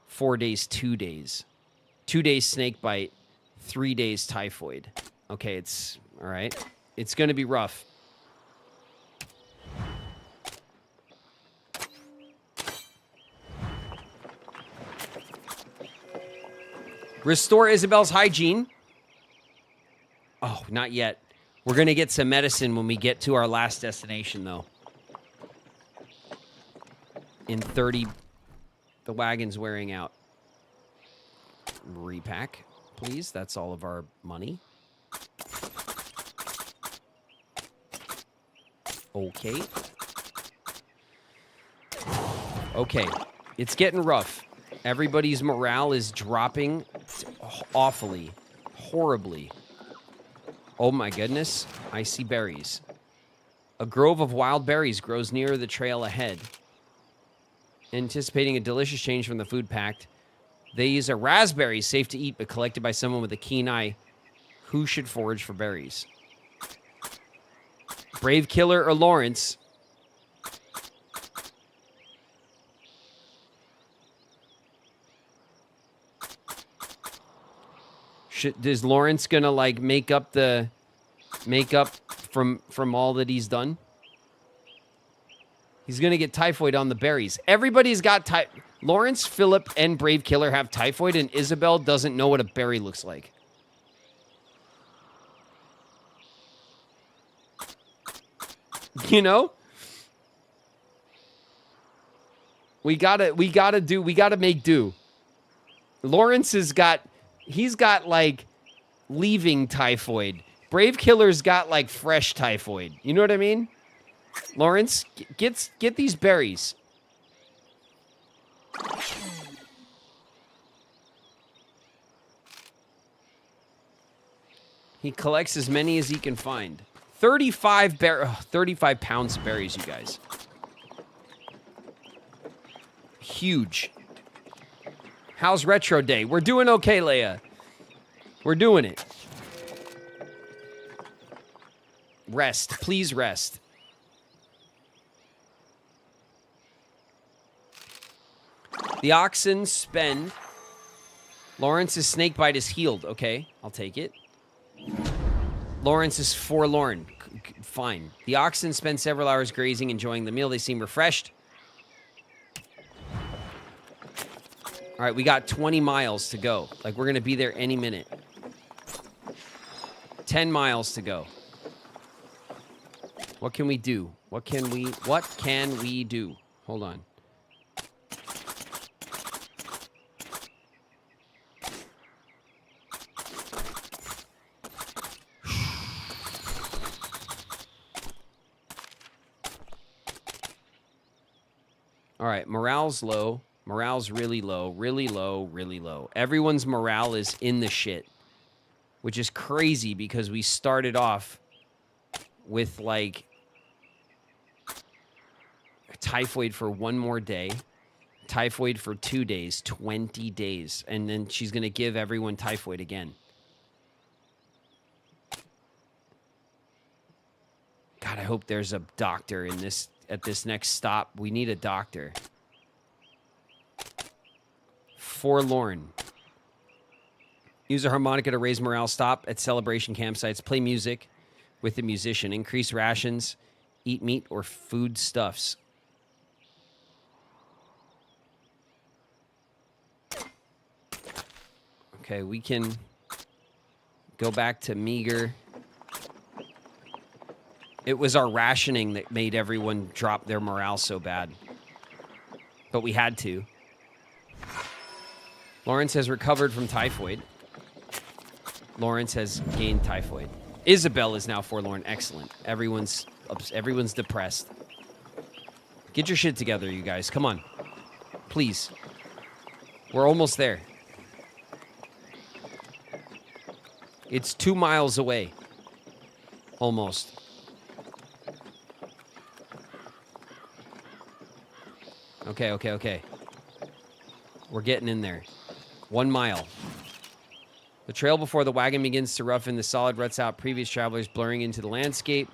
[SPEAKER 1] 4 days, 2 days. 2 days snake bite. 3 days typhoid. Okay, it's all right. It's going to be rough. Restore Isabel's hygiene. Oh, not yet. We're going to get some medicine when we get to our last destination, though. In 30, the wagon's wearing out. Repack, please. That's all of our money. Okay. Okay. It's getting rough. Everybody's morale is dropping awfully, horribly. Oh my goodness, I see berries. A grove of wild berries grows near the trail ahead. Anticipating a delicious change from the food packed, these are raspberries, safe to eat but collected by someone with a keen eye. Who should forage for berries? Brave Killer or Lawrence? Is Lawrence gonna like make up from all that he's done? He's gonna get typhoid on the berries. Everybody's got Lawrence, Philip, and Brave Killer have typhoid, and Isabel doesn't know what a berry looks like. You know? We gotta make do. Lawrence he's got like leaving typhoid. Brave Killer's got like fresh typhoid. You know what I mean? Lawrence, get these berries. He collects as many as he can find. 35 pounds of berries, you guys. Huge. How's Retro Day? We're doing okay, Leia. We're doing it. Rest. Please rest. The oxen spend. Lawrence's snakebite is healed. Okay, I'll take it. Lawrence is forlorn. Fine. The oxen spend several hours grazing, enjoying the meal. They seem refreshed. All right, we got 20 miles to go. Like, we're going to be there any minute. 10 miles to go. What can we do? What can we do? Hold on. All right, morale's low. Morale's really low, really low, really low. Everyone's morale is in the shit, which is crazy because we started off with, like, typhoid for 1 more day, typhoid for 2 days, 20 days, and then she's going to give everyone typhoid again. God, I hope there's a doctor in this at this next stop. We need a doctor. Forlorn. Use a harmonica to raise morale. Stop at celebration campsites. Play music with the musician. Increase rations. Eat meat or food stuffs. Okay, we can go back to meager. It was our rationing that made everyone drop their morale so bad. But we had to. Lawrence has recovered from typhoid. Lawrence has gained typhoid. Isabel is now forlorn. Excellent. Everyone's depressed. Get your shit together, you guys. Come on. Please. We're almost there. It's 2 miles away. Almost. Okay. We're getting in there. 1 mile. The trail before the wagon begins to roughen the solid ruts out previous travelers, blurring into the landscape.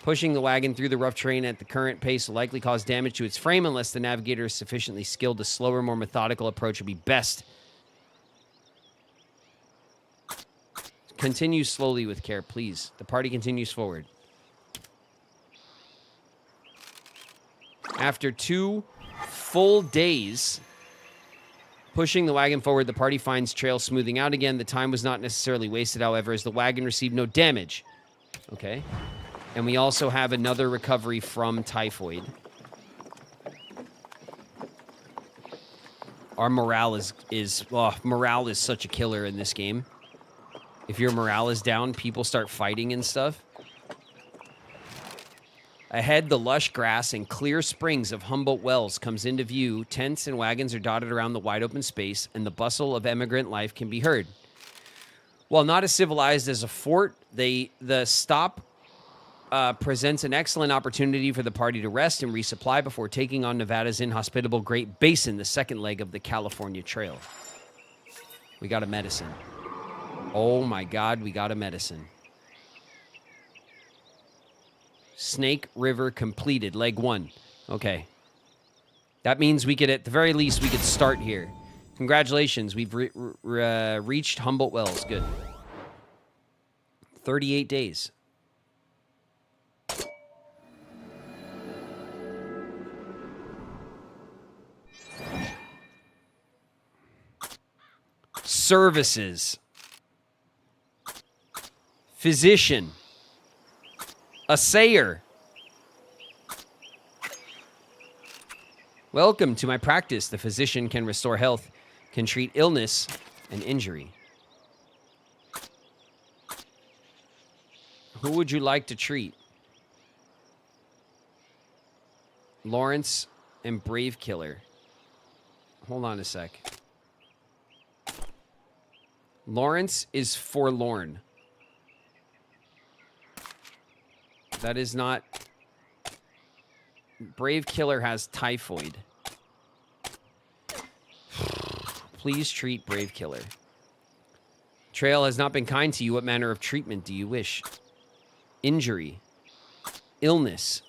[SPEAKER 1] Pushing the wagon through the rough terrain at the current pace will likely cause damage to its frame unless the navigator is sufficiently skilled. A slower, more methodical approach would be best. Continue slowly with care, please. The party continues forward. After 2 full days pushing the wagon forward, the party finds trail smoothing out again. The time was not necessarily wasted, however, as the wagon received no damage. Okay. And we also have another recovery from typhoid. Our morale morale is such a killer in this game. If your morale is down, people start fighting and stuff. Ahead, the lush grass and clear springs of Humboldt Wells comes into view. Tents and wagons are dotted around the wide open space, and the bustle of emigrant life can be heard. While not as civilized as a fort, the stop presents an excellent opportunity for the party to rest and resupply before taking on Nevada's inhospitable Great Basin, the second leg of the California Trail. We got a medicine. Oh my God, we got a medicine. Snake River completed, leg 1. Okay. That means we could, at the very least, we could start here. Congratulations, we've reached Humboldt Wells. Good. 38 days. Services. Physician. Assayer. Welcome to my practice. The physician can restore health, can treat illness and injury. Who would you like to treat? Lawrence and Brave Killer. Hold on a sec. Lawrence is forlorn. That is not... Brave Killer has typhoid. Please treat Brave Killer. Trail has not been kind to you. What manner of treatment do you wish? Injury. Illness.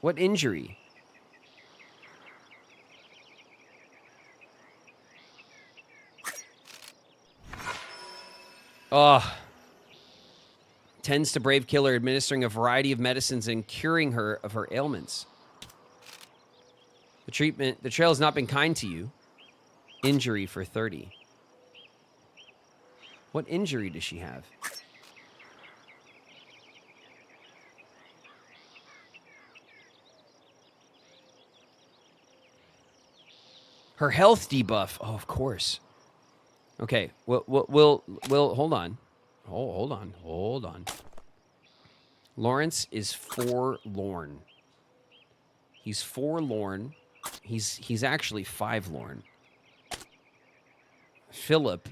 [SPEAKER 1] What injury? Tends to Brave Killer, administering a variety of medicines and curing her of her ailments. The trail has not been kind to you. Injury for 30. What injury does she have? Her health debuff. Oh, of course. Okay, we'll hold on. Hold on. Lawrence is forlorn. He's forlorn. He's actually 5 lorn. Philip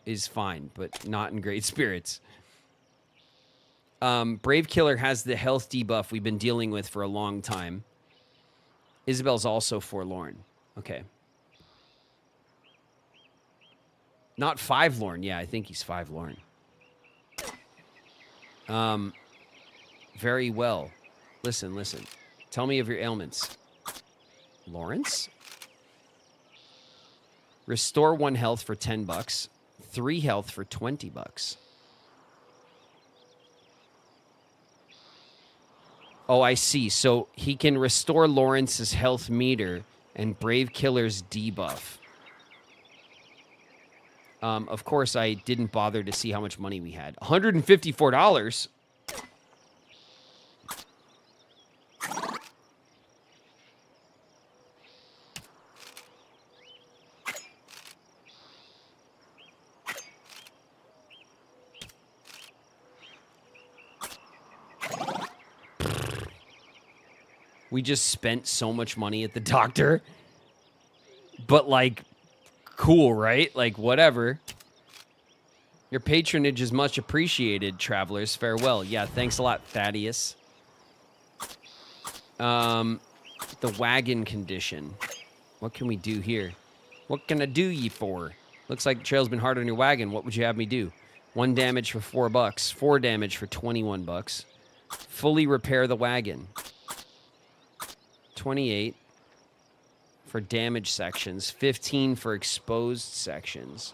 [SPEAKER 1] is fine, but not in great spirits. Brave Killer has the health debuff we've been dealing with for a long time. Isabel's also forlorn. Okay. Not 5 lorn. Yeah, I think he's 5 lorn. Very well. Listen. Tell me of your ailments. Lawrence? Restore 1 health for $10. 3 health for $20. Oh, I see. So he can restore Lawrence's health meter and Brave Killer's debuff. Of course, I didn't bother to see how much money we had. $154. We just spent so much money at the doctor. But, like, cool, right? Like, whatever. Your patronage is much appreciated, travelers. Farewell. Yeah, thanks a lot, Thaddeus. The wagon condition. What can we do here? What can I do ye for? Looks like the trail's been hard on your wagon. What would you have me do? 1 damage for $4. 4 damage for $21. Fully repair the wagon. 28 for damaged sections, 15 for exposed sections.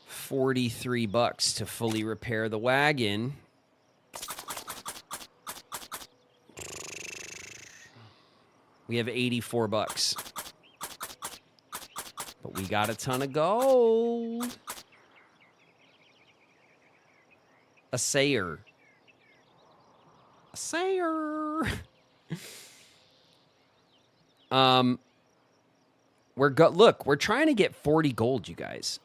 [SPEAKER 1] $43 to fully repair the wagon. We have $84. But we got a ton of gold. A sayer. We're trying to get 40 gold, you guys.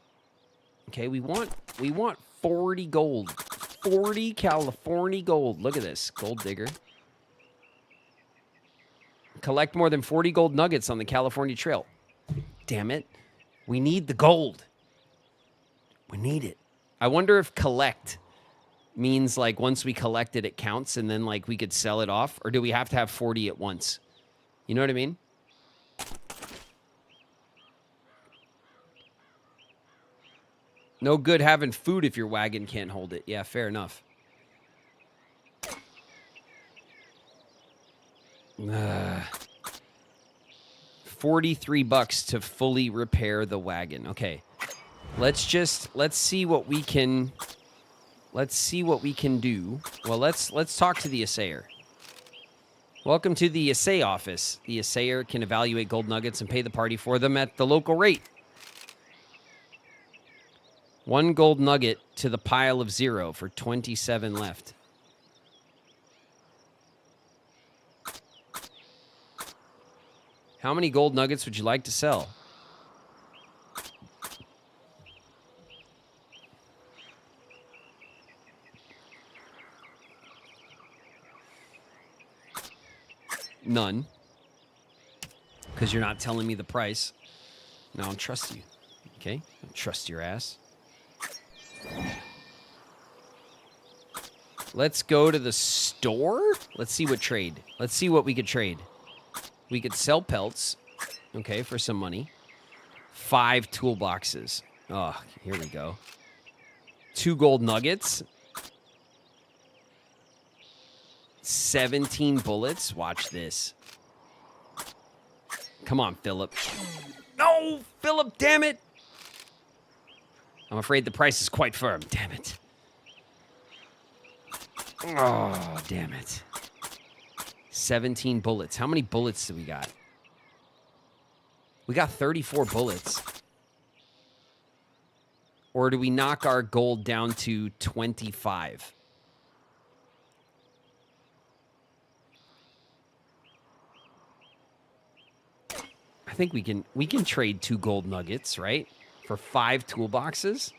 [SPEAKER 1] Okay, we want 40 gold. 40 California gold. Look at this. Gold digger. Collect more than 40 gold nuggets on the California Trail. Damn it. We need the gold. We need it. I wonder if collect means like once we collect it, it counts and then like we could sell it off. Or do we have to have 40 at once? You know what I mean? No good having food if your wagon can't hold it. Yeah, fair enough. $43 to fully repair the wagon. Okay. Let's see what we can do. Well, let's talk to the assayer. Welcome to the assay office. The assayer can evaluate gold nuggets and pay the party for them at the local rate. 1 gold nugget to the pile of 0 for 27 left. How many gold nuggets would you like to sell? None. Because you're not telling me the price. No, I don't trust you. Okay? I don't trust your ass. Let's go to the store. Let's see what trade. Let's see what we could trade. We could sell pelts. Okay, for some money. 5 toolboxes. Oh, here we go. 2 gold nuggets. 17 bullets. Watch this. Come on, Philip. No, Philip, damn it. I'm afraid the price is quite firm. Damn it. Oh, damn it. 17 bullets. How many bullets do we got? We got 34 bullets. Or do we knock our gold down to 25? think we can trade 2 gold nuggets, right? For 5 toolboxes.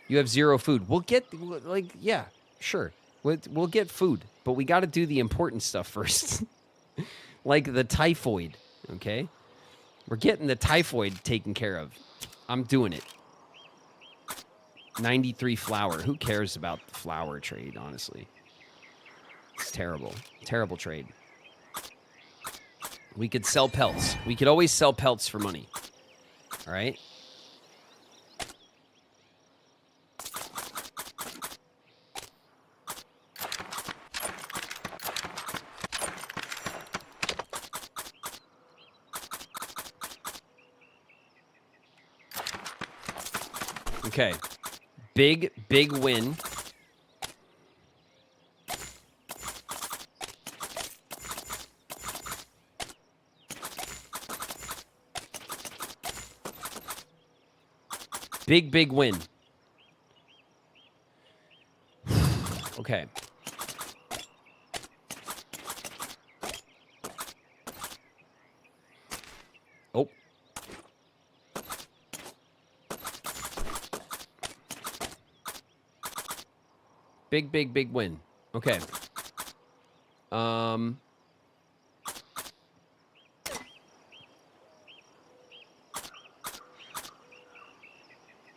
[SPEAKER 1] You have 0 food. We'll get, like, yeah, sure. We'll get food, but we got to do the important stuff first. Like the typhoid, okay? We're getting the typhoid taken care of. I'm doing it. 93 flour. Who cares about the flour trade, honestly? It's terrible. Terrible trade. We could sell pelts. We could always sell pelts for money. All right? Okay. Big win. Big win. Okay. Oh. Big win. Okay.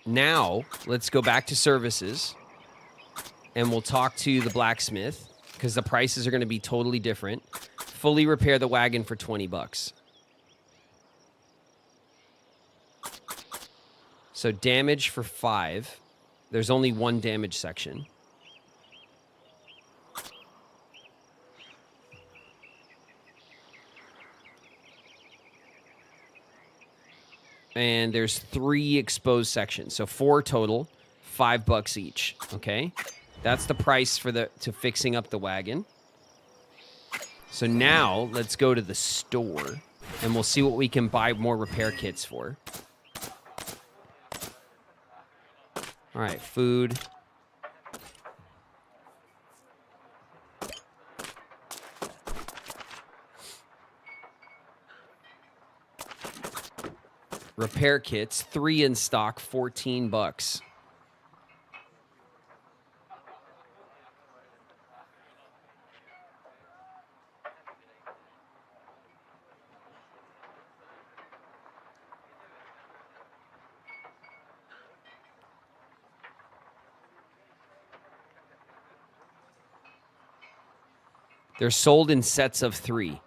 [SPEAKER 1] Now, let's go back to services, and we'll talk to the blacksmith, because the prices are going to be totally different. Fully repair the wagon for 20 bucks. So damage for 5. There's only 1 damage section. And there's 3 exposed sections. So 4 total, $5 each. Okay? That's the price for to fixing up the wagon. So now let's go to the store and we'll see what we can buy more repair kits for. All right, food. Repair kits, 3 in stock, $14. They're sold in sets of 3.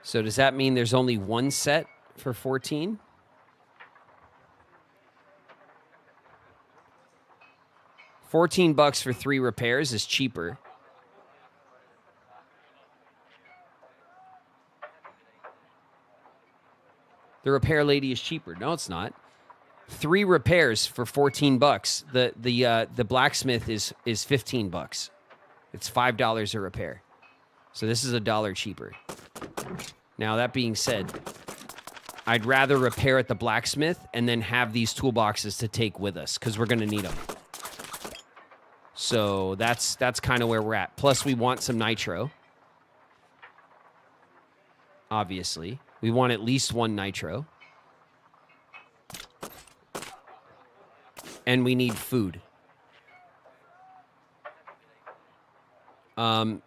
[SPEAKER 1] So does that mean there's only 1 set for 14? $14 for 3 repairs is cheaper. The repair lady is cheaper. No, it's not. 3 repairs for $14. The blacksmith is $15. It's $5 a repair. So this is $1 cheaper. Now, that being said, I'd rather repair at the blacksmith and then have these toolboxes to take with us because we're going to need them. So that's kind of where we're at. Plus, we want some nitro. Obviously. We want at least 1 nitro. And we need food.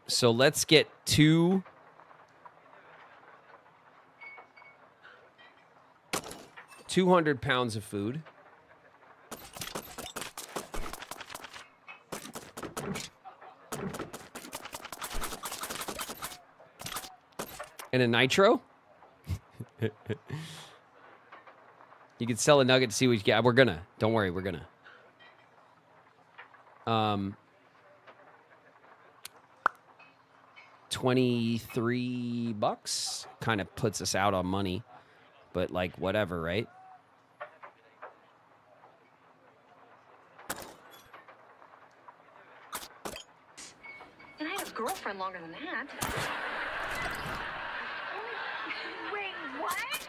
[SPEAKER 1] So let's get 200 pounds of food. And a nitro? You could sell a nugget to see what you get. We're gonna. Don't worry, we're gonna. $23 kind of puts us out on money, but like whatever, right?
[SPEAKER 2] And I had a girlfriend longer than that. Wait, what?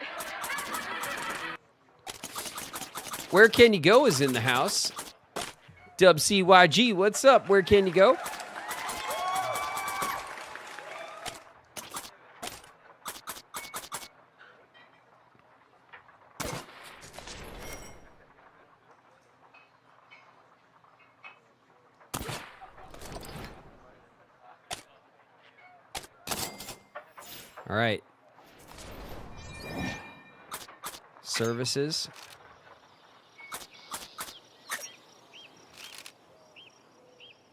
[SPEAKER 1] Where Can You Go is in the house. Dub CYG, what's up? Where can you go? All right. Services.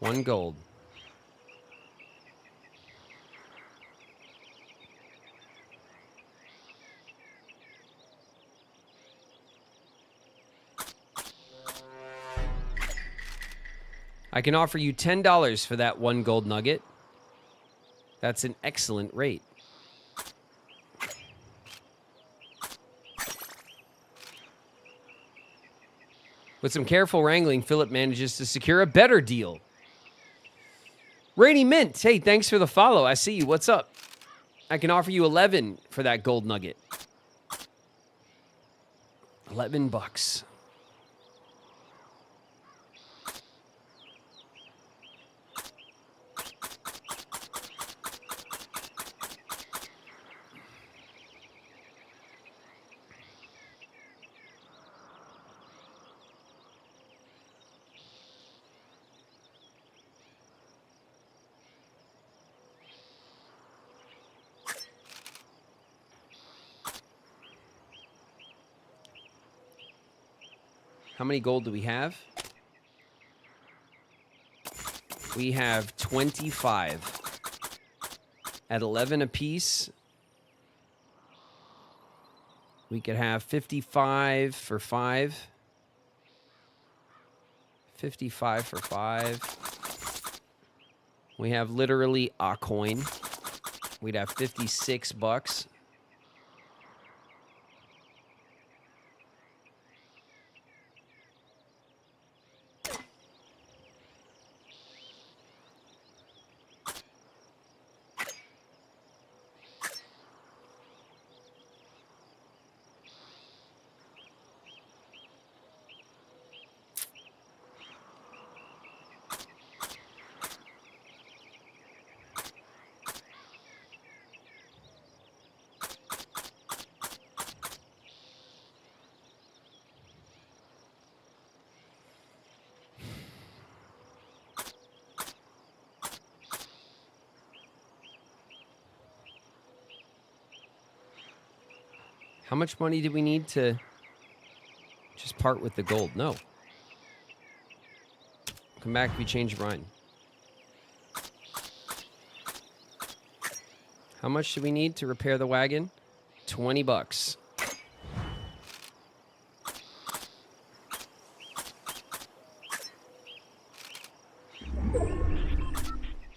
[SPEAKER 1] One gold. I can offer you $10 for that one gold nugget. That's an excellent rate. With some careful wrangling, Philip manages to secure a better deal. Rainy Mint, hey, thanks for the follow. I see you. What's up? I can offer you 11 for that gold nugget. $11. How many gold do we have? We have 25. At 11 apiece, we could have 55 for 5. 55 for 5. We have literally a coin. We'd have $56. How much money do we need to just part with the gold? No. Come back if you change your mind. How much do we need to repair the wagon? $20.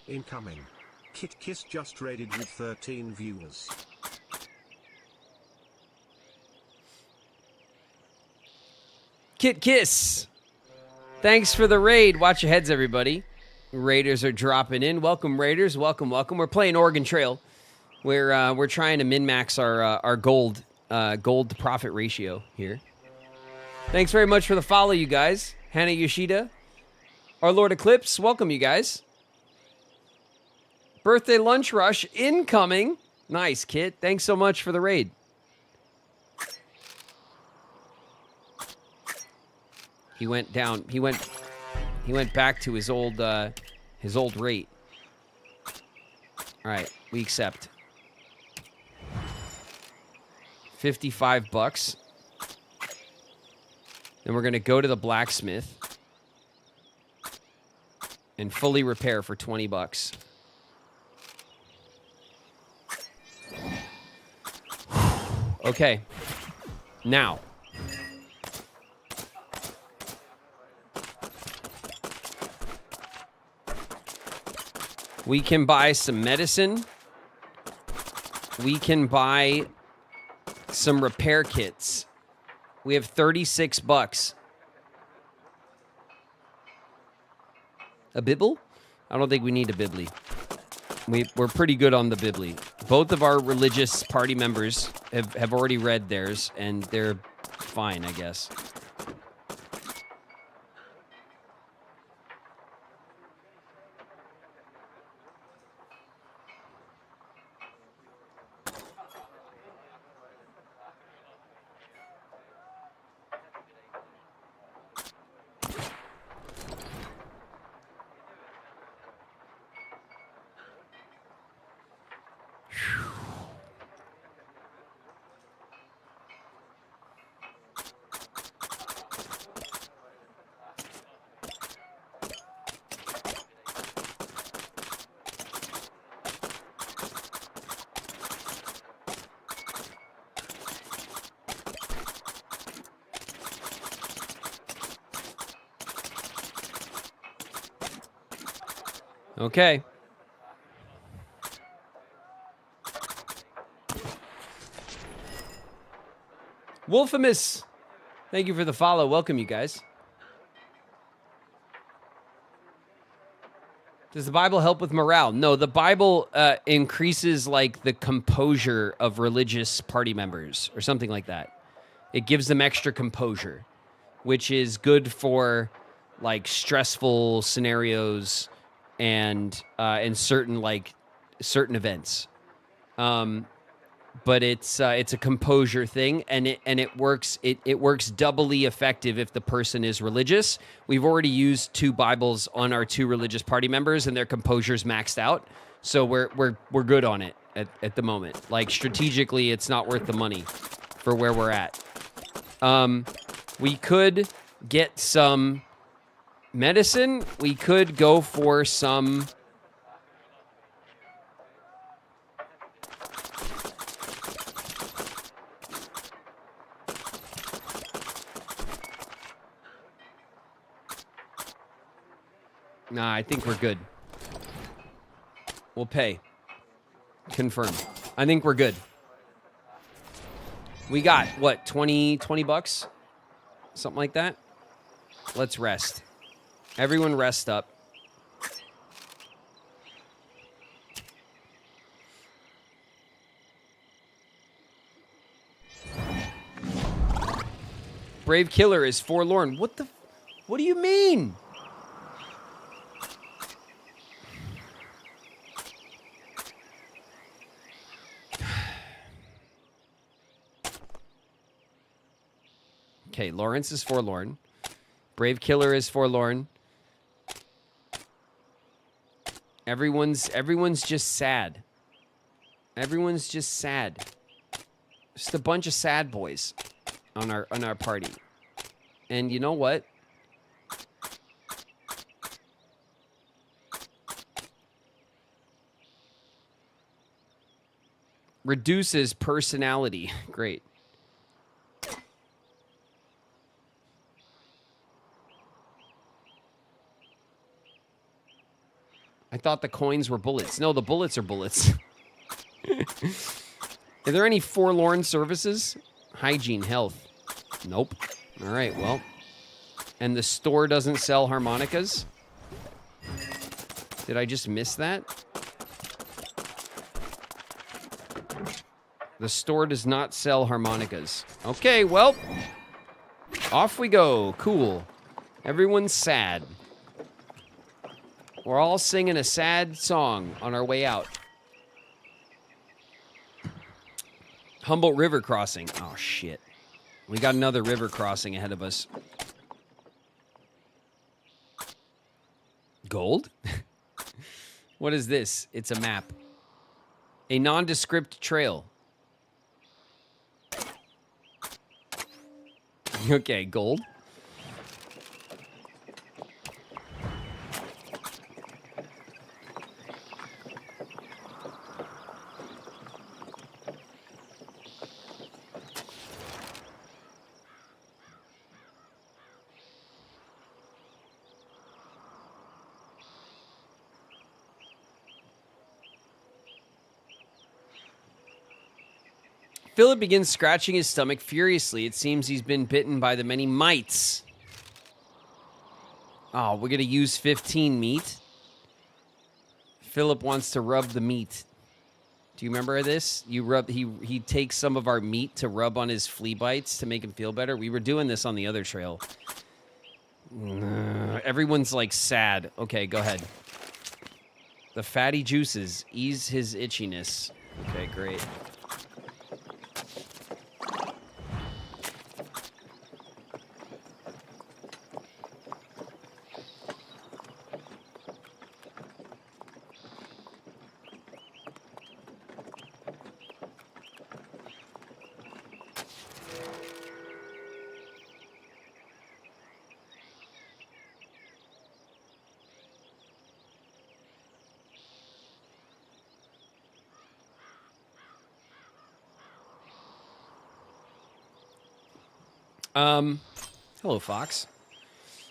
[SPEAKER 5] Incoming. Kit Kiss just raided with 13 viewers.
[SPEAKER 1] Kit Kiss. Thanks for the raid. Watch your heads, everybody. Raiders are dropping in. Welcome, Raiders. Welcome, welcome. We're playing Oregon Trail. We're trying to min-max our gold to profit ratio here. Thanks very much for the follow, you guys. Hannah Yoshida. Our Lord Eclipse. Welcome, you guys. Birthday lunch rush incoming. Nice, Kit. Thanks so much for the raid. He went down. He went back to his old rate. All right, we accept. $55. Then we're gonna go to the blacksmith and fully repair for $20. Okay. Now. We can buy some medicine. We can buy some repair kits. We have $36. A bibble? I don't think we need a bibli. We're pretty good on the bibli. Both of our religious party members have already read theirs, and they're fine, I guess. Okay. Wolfimus, thank you for the follow. Welcome, you guys. Does the Bible help with morale? No, the Bible increases like the composure of religious party members or something like that. It gives them extra composure, which is good for like stressful scenarios and certain events. But it's a composure thing, and it works. It works doubly effective if the person is religious. We've already used 2 Bibles on our 2 religious party members, and their composure's maxed out. So we're good on it at the moment. Like strategically, it's not worth the money for where we're at. We could get some medicine. We could go for some. Nah, I think we're good. We'll pay. Confirm. I think we're good. We got, what, 20 bucks? Something like that? Let's rest. Everyone rest up. Brave Killer is forlorn. What do you mean? Okay, Lawrence is forlorn. Brave Killer is forlorn. Everyone's just sad. Everyone's just sad. Just a bunch of sad boys on our party. And you know what? Reduces personality. Great. I thought the coins were bullets. No, the bullets are bullets. Are there any forlorn services? Hygiene, health. Nope. All right, well. And the store doesn't sell harmonicas? Did I just miss that? The store does not sell harmonicas. Okay, well. Off we go. Cool. Everyone's sad. We're all singing a sad song on our way out. Humboldt River crossing. Oh, shit. We got another river crossing ahead of us. Gold? What is this? It's a map. A nondescript trail. Okay, gold. Philip begins scratching his stomach furiously. It seems he's been bitten by the many mites. Oh, we're going to use 15 meat. Philip wants to rub the meat. Do you remember this? He takes some of our meat to rub on his flea bites to make him feel better. We were doing this on the other trail. Everyone's like sad. Okay, go ahead. The fatty juices ease his itchiness. Okay, great. Hello, Fox.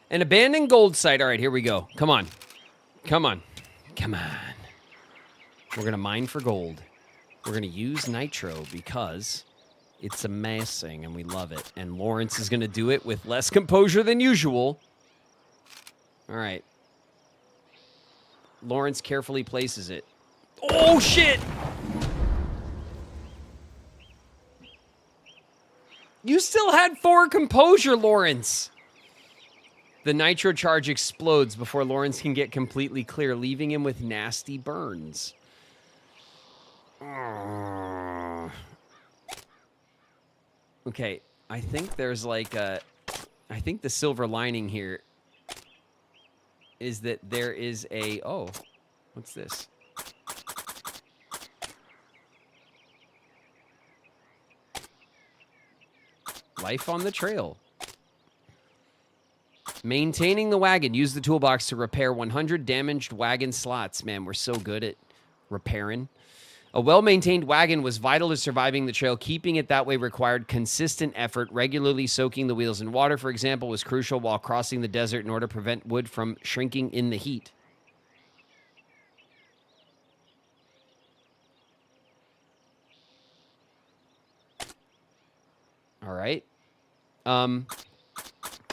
[SPEAKER 1] An abandoned gold site. All right, here we go. Come on. Come on. Come on. We're going to mine for gold. We're going to use nitro because it's amazing and we love it. And Lawrence is going to do it with less composure than usual. All right. Lawrence carefully places it. Oh, shit! You still had 4 composure, Lawrence. The nitro charge explodes before Lawrence can get completely clear, leaving him with nasty burns. Okay, I think there's like a... I think the silver lining here is that there is a... Oh, what's this? Life on the trail. Maintaining the wagon. Use the toolbox to repair 100 damaged wagon slots. Man, we're so good at repairing. A well-maintained wagon was vital to surviving the trail. Keeping it that way required consistent effort. Regularly soaking the wheels in water, for example, was crucial while crossing the desert in order to prevent wood from shrinking in the heat. All right.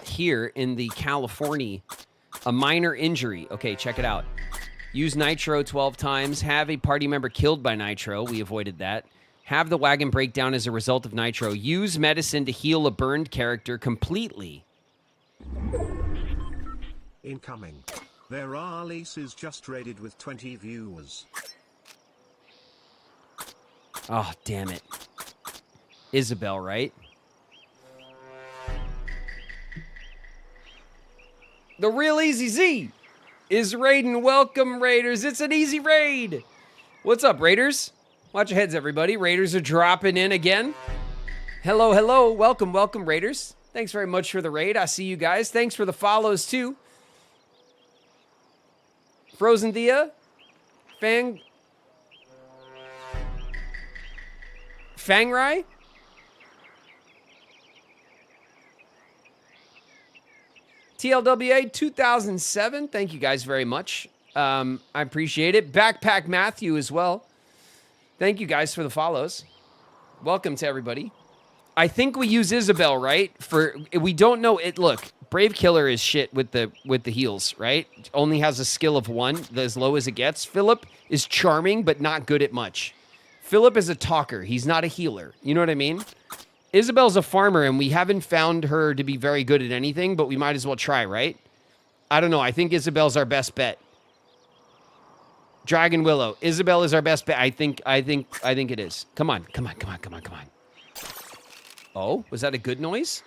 [SPEAKER 1] Here in the California, a minor injury. Okay, check it out. Use nitro 12 times. Have a party member killed by nitro. We avoided that. Have the wagon break down as a result of nitro. Use medicine to heal a burned character completely.
[SPEAKER 5] Incoming. There are leases just raided with 20 viewers.
[SPEAKER 1] Oh, damn it. Isabel, right? The real Easy Z is raiding. Welcome, Raiders. It's an easy raid. What's up, Raiders? Watch your heads, everybody. Raiders are dropping in again. Hello, hello. Welcome, welcome, Raiders. Thanks very much for the raid. I see you guys. Thanks for the follows, too. Frozen Thea. Fangrai. TLWA 2007. Thank you guys very much. I appreciate it. Backpack Matthew as well. Thank you guys for the follows. Welcome to everybody. I think we use Isabel, right? We don't know it. Look, Brave Killer is shit with the heals, right? Only has a skill of 1, as low as it gets. Philip is charming, but not good at much. Philip is a talker. He's not a healer. You know what I mean? Isabel's a farmer, and we haven't found her to be very good at anything, but we might as well try, right? I don't know. I think Isabel's our best bet. Dragon Willow. Isabel is our best bet. I think it is. Come on. Oh, was that a good noise?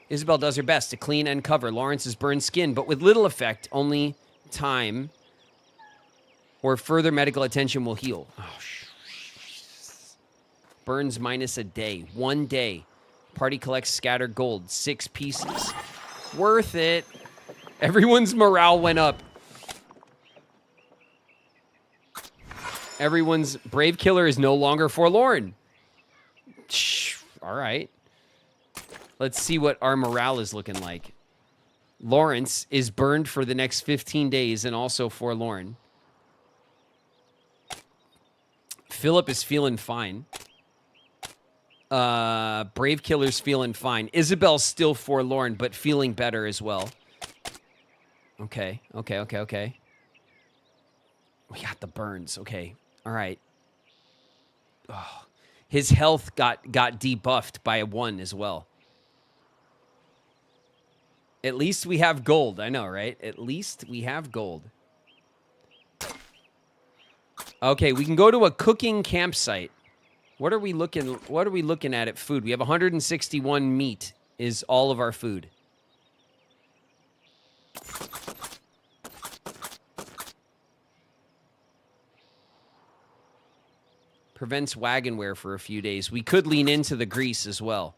[SPEAKER 1] Isabel does her best to clean and cover Lawrence's burned skin, but with little effect. Only time or further medical attention will heal. Oh, burns minus a day. 1 day. Party collects scattered gold. 6 pieces. Worth it. Everyone's morale went up. Everyone's Brave Killer is no longer forlorn. Shh. All right. Let's see what our morale is looking like. Lawrence is burned for the next 15 days and also forlorn. Philip is feeling fine. Brave Killer's feeling fine. Isabel's still forlorn, but feeling better as well. Okay. We got the burns. Okay. All right. Oh, his health got debuffed by a 1 as well. At least we have gold. I know, right? At least we have gold. Okay, we can go to a cooking campsite. What are we looking at food? We have 161 meat is all of our food. Prevents wagon wear for a few days. We could lean into the grease as well.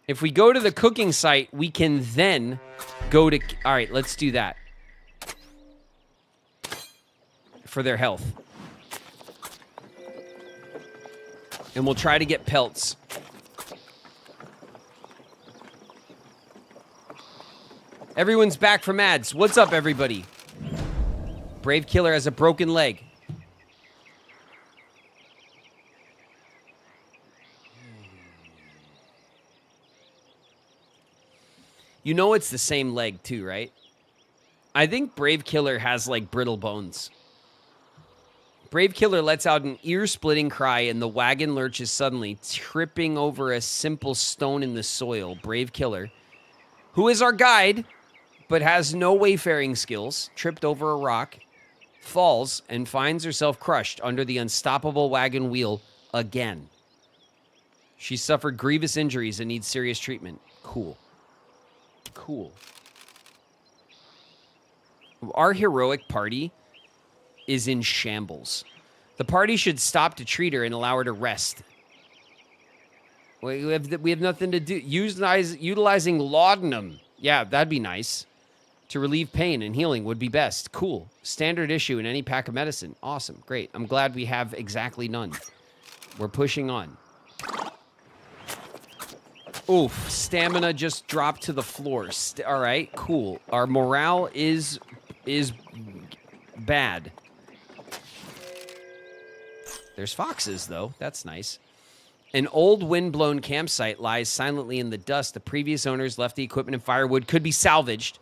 [SPEAKER 1] If we go to the cooking site, we can then go to... All right, let's do that. For their health. And we'll try to get pelts. Everyone's back from ads. What's up, everybody? Brave Killer has a broken leg. You know it's the same leg, too, right? I think Brave Killer has, like, brittle bones. Brave Killer lets out an ear-splitting cry, and the wagon lurches suddenly, tripping over a simple stone in the soil. Brave Killer, who is our guide, but has no wayfaring skills, tripped over a rock, falls, and finds herself crushed under the unstoppable wagon wheel again. She suffered grievous injuries and needs serious treatment. Cool. Cool. Our heroic party is in shambles. The party should stop to treat her and allow her to rest. We have nothing to do. Utilizing laudanum. Yeah, that'd be nice. To relieve pain and healing would be best. Cool. Standard issue in any pack of medicine. Awesome. Great. I'm glad we have exactly none. We're pushing on. Oof. Stamina just dropped to the floor. All right. Cool. Our morale is bad. There's foxes, though. That's nice. An old wind-blown campsite lies silently in the dust. The previous owners left the equipment and firewood could be salvaged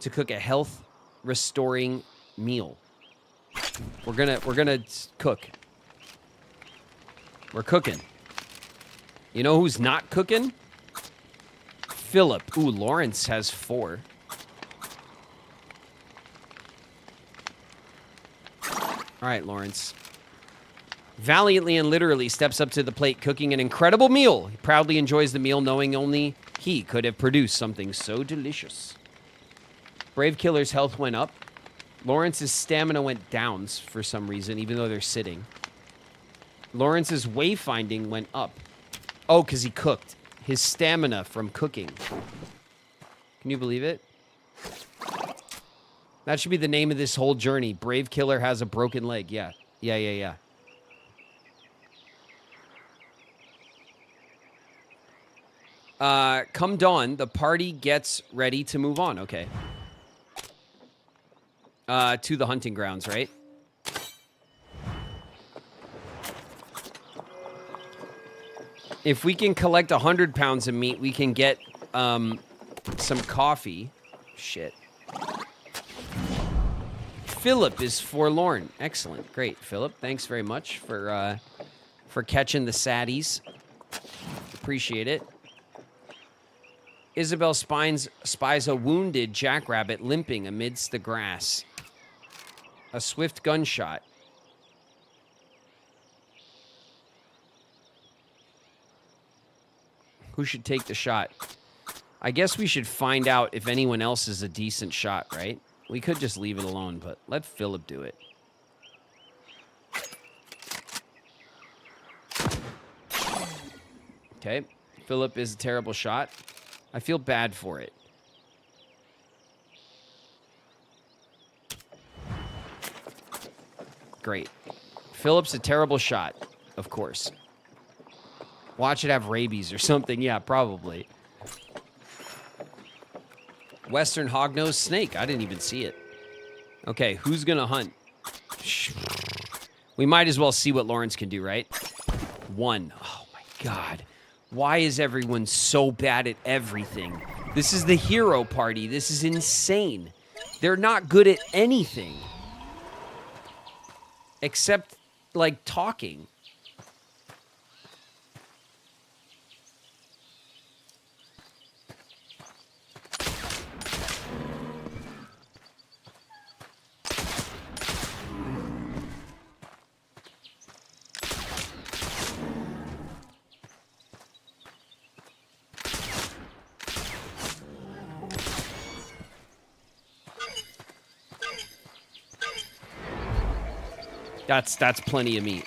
[SPEAKER 1] to cook a health-restoring meal. We're gonna cook. We're cooking. You know who's not cooking? Philip. Ooh, Lawrence has 4. All right, Lawrence. Valiantly and literally steps up to the plate, cooking an incredible meal. He proudly enjoys the meal, knowing only he could have produced something so delicious. Brave Killer's health went up. Lawrence's stamina went down for some reason, even though they're sitting. Lawrence's wayfinding went up. Oh, because he cooked. His stamina from cooking. Can you believe it? That should be the name of this whole journey. Brave Killer has a broken leg. Yeah. Yeah. Come dawn, the party gets ready to move on. Okay. To the hunting grounds, right? If we can collect 100 pounds of meat, we can get some coffee. Shit. Philip is forlorn. Excellent. Great, Philip. Thanks very much for catching the saddies. Appreciate it. Isabel spies a wounded jackrabbit limping amidst the grass. A swift gunshot. Who should take the shot? I guess we should find out if anyone else is a decent shot, right? We could just leave it alone, but let Philip do it. Okay. Philip is a terrible shot. I feel bad for it. Great. Philip's a terrible shot, of course. Watch it have rabies or something. Yeah, probably. Western hognose snake. I didn't even see it. Okay, who's gonna hunt? We might as well see what Lawrence can do, right? 1. Oh my god. Why is everyone so bad at everything? This is the hero party. This is insane. They're not good at anything. Except, like, talking. That's plenty of meat.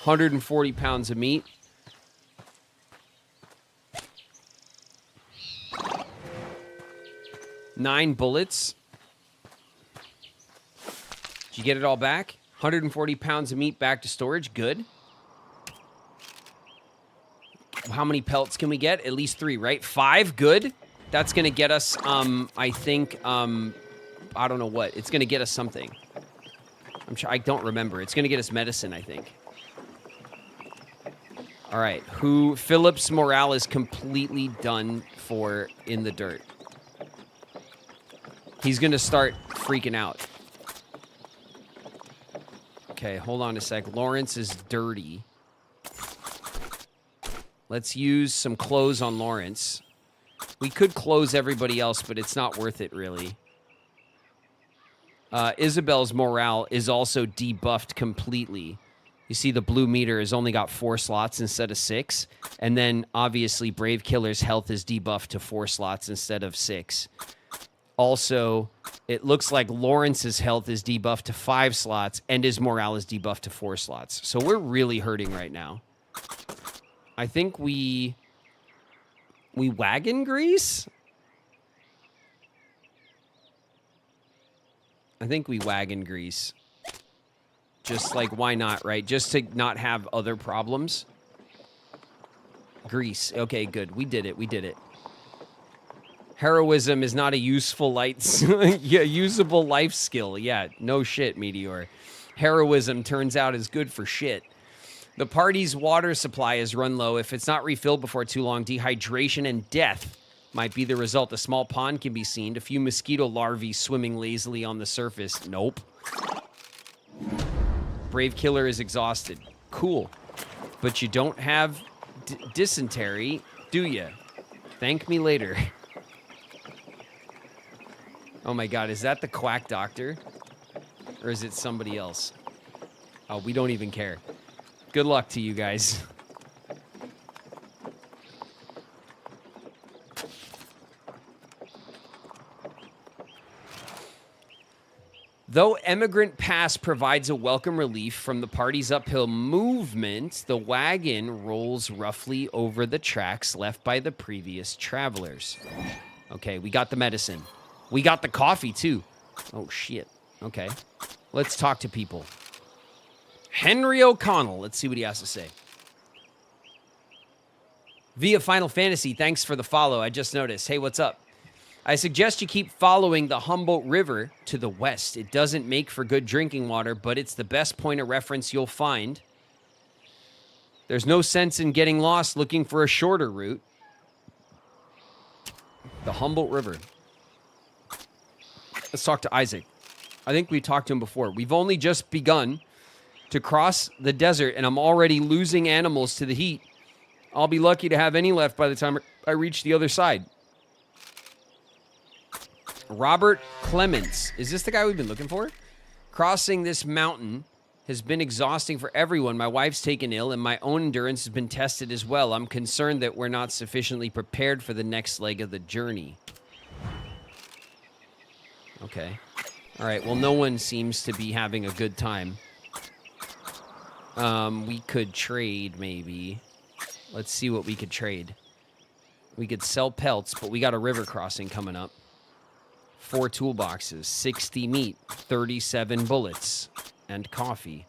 [SPEAKER 1] 140 pounds of meat. Nine bullets. Did you get it all back? 140 pounds of meat back to storage. Good. How many pellets can we get? At least 3, right? 5. Good. That's going to get us, I think, I don't know what. It's going to get us something. I don't remember. It's going to get us medicine, I think. All right. Philip's morale is completely done for in the dirt. He's going to start freaking out. Okay, hold on a sec. Lawrence is dirty. Let's use some clothes on Lawrence. We could close everybody else, but it's not worth it, really. Isabel's morale is also debuffed completely. You see the blue meter has only got 4 slots instead of 6. And then, obviously, Brave Killer's health is debuffed to 4 slots instead of 6. Also, it looks like Lawrence's health is debuffed to 5 slots, and his morale is debuffed to 4 slots. So we're really hurting right now. I think we wagon grease? I think we wagon grease. Just like, why not, right? Just to not have other problems. Grease. Okay, good. We did it. We did it. Heroism is not a useful usable life skill. Yeah, no shit, Meteor. Heroism turns out is good for shit. The party's water supply is run low. If it's not refilled before too long, dehydration and death might be the result. A small pond can be seen. A few mosquito larvae swimming lazily on the surface. Nope. Brave Killer is exhausted. Cool. But you don't have dysentery, do you? Thank me later. Oh my god, is that the quack doctor? Or is it somebody else? Oh, we don't even care. Good luck to you guys. Though Emigrant Pass provides a welcome relief from the party's uphill movement, the wagon rolls roughly over the tracks left by the previous travelers. Okay, we got the medicine. We got the coffee, too. Oh, shit. Okay. Let's talk to people. Henry O'Connell. Let's see what he has to say. Via Final Fantasy, thanks for the follow. I just noticed. Hey, what's up? I suggest you keep following the Humboldt River to the west. It doesn't make for good drinking water, but it's the best point of reference you'll find. There's no sense in getting lost looking for a shorter route. The Humboldt River. Let's talk to Isaac. I think we talked to him before. We've only just begun to cross the desert, and I'm already losing animals to the heat. I'll be lucky to have any left by the time I reach the other side. Robert Clements. Is this the guy we've been looking for? Crossing this mountain has been exhausting for everyone. My wife's taken ill, and my own endurance has been tested as well. I'm concerned that we're not sufficiently prepared for the next leg of the journey. Okay. All right, well, no one seems to be having a good time. We could trade, maybe. Let's see what we could trade. We could sell pelts, but we got a river crossing coming up. 4 toolboxes, 60 meat, 37 bullets, and coffee.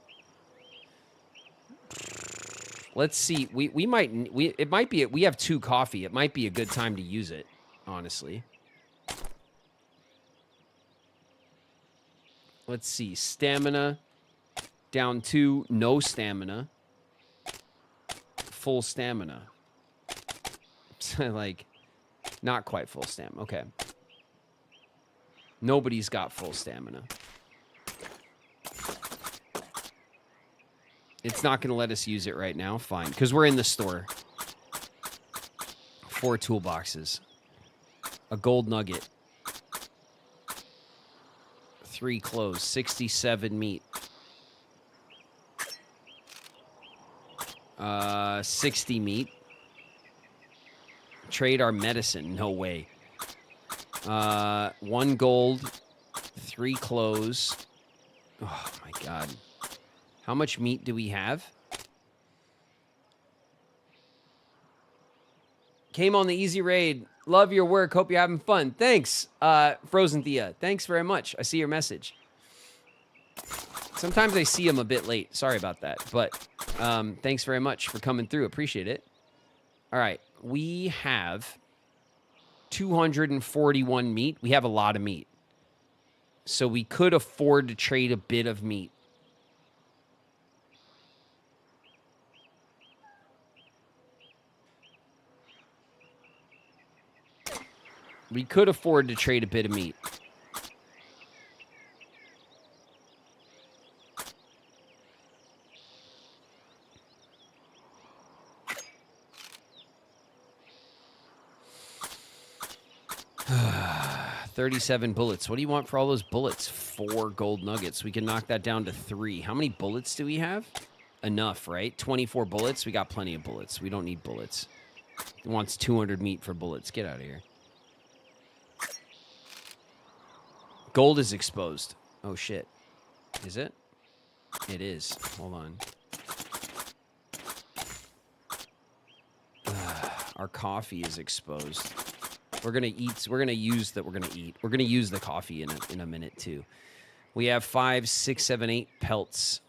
[SPEAKER 1] Let's see. We have 2 coffee. It might be a good time to use it, honestly. Let's see. Stamina. Down 2. No stamina. Full stamina. Like, not quite full stamina. Okay. Nobody's got full stamina. It's not going to let us use it right now. Fine. Because we're in the store. 4 toolboxes. A gold nugget. 3 clothes. 67 meat. 60 meat. Trade our medicine. No way. 1 gold. 3 clothes. Oh, my God. How much meat do we have? Came on the easy raid. Love your work. Hope you're having fun. Thanks, Frozen Thea. Thanks very much. I see your message. Sometimes I see them a bit late. Sorry about that. But thanks very much for coming through. Appreciate it. All right. We have 241 meat. We have a lot of meat. So we could afford to trade a bit of meat. We could afford to trade a bit of meat. $37 bullets. What do you want for all those bullets? 4 gold nuggets. We can knock that down to 3. How many bullets do we have? Enough, right? 24 bullets. We got plenty of bullets. We don't need bullets. He wants 200 meat for bullets. Get out of here. Gold is exposed. Oh, shit. Is it? It is. Hold on. Our coffee is exposed. We're gonna eat. We're gonna use that. We're gonna eat. We're gonna use the coffee in a minute too. We have 5, 6, 7, 8 pelts.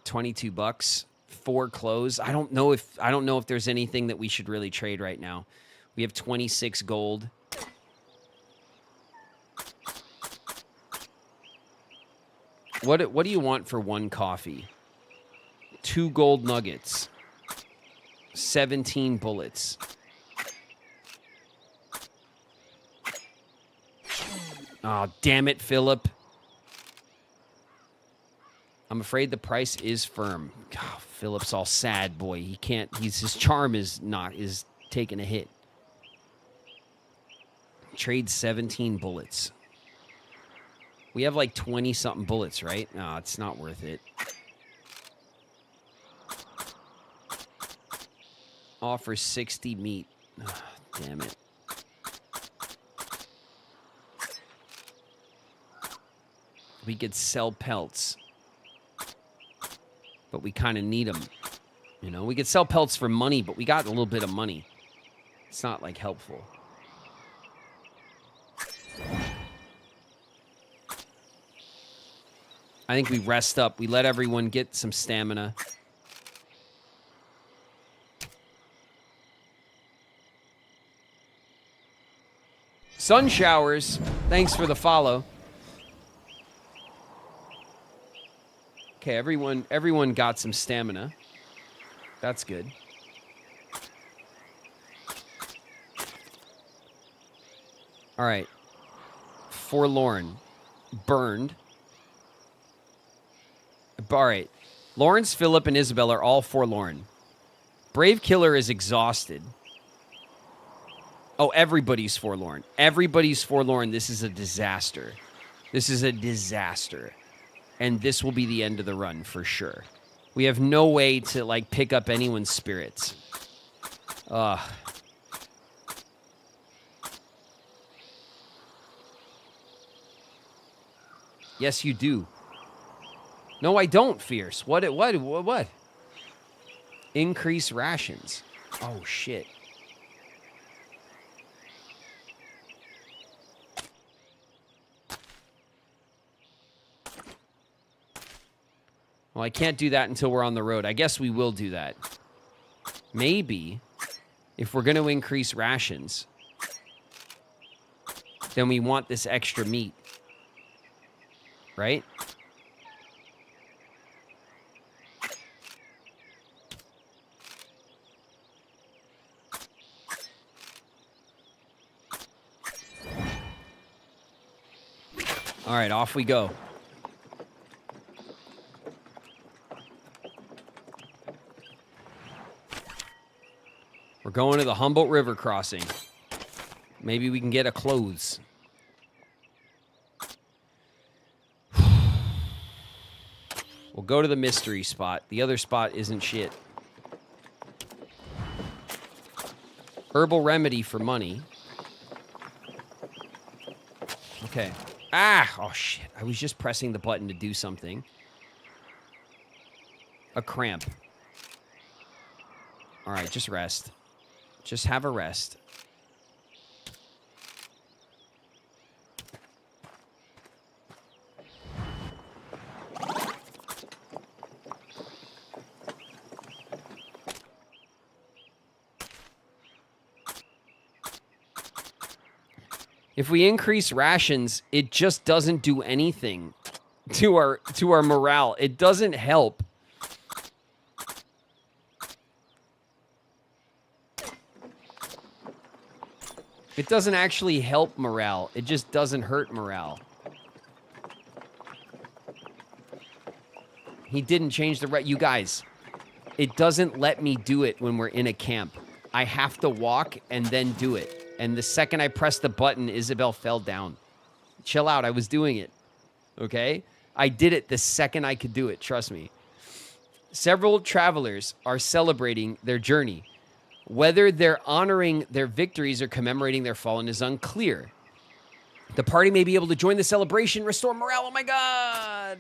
[SPEAKER 1] $22. 4 clothes. I don't know if there's anything that we should really trade right now. We have 26 gold. What do you want for 1 coffee? 2 gold nuggets. 17 bullets. Oh, damn it, Philip. I'm afraid the price is firm. God, Philip's all sad, boy. He can't. His charm is taking a hit. Trade 17 bullets. We have like 20-something bullets, right? No, it's not worth it. Offer 60 meat. Oh, damn it. We could sell pelts. But we kind of need them. You know, we could sell pelts for money, but we got a little bit of money. It's not, like, helpful. I think we rest up. We let everyone get some stamina. Sun showers. Thanks for the follow. Okay, everyone got some stamina. That's good. All right. Forlorn. Burned. All right. Lawrence, Philip, and Isabel are all forlorn. Brave Killer is exhausted. Oh, everybody's forlorn. Everybody's forlorn. This is a disaster. This is a disaster. And this will be the end of the run for sure. We have no way to, like, pick up anyone's spirits. Ugh. Yes, you do. No, I don't, Fierce. What? Increase rations. Oh, shit. Well, I can't do that until we're on the road. I guess we will do that. Maybe, if we're going to increase rations, then we want this extra meat. Right? All right, off we go. We're going to the Humboldt River crossing. Maybe we can get a clothes. We'll go to the mystery spot. The other spot isn't shit. Herbal remedy for money. Okay. Ah! Oh, shit. I was just pressing the button to do something. A cramp. All right, just rest. Just have a rest. If we increase rations, it just doesn't do anything to our morale. It doesn't help. It doesn't actually help morale. It just doesn't hurt morale. He didn't change the you guys. It doesn't let me do it when we're in a camp. I have to walk and then do it. And the second I pressed the button, Isabel fell down. Chill out. I was doing it. Okay? I did it the second I could do it. Trust me. Several travelers are celebrating their journey. Whether they're honoring their victories or commemorating their fallen is unclear. The party may be able to join the celebration, restore morale. Oh my God.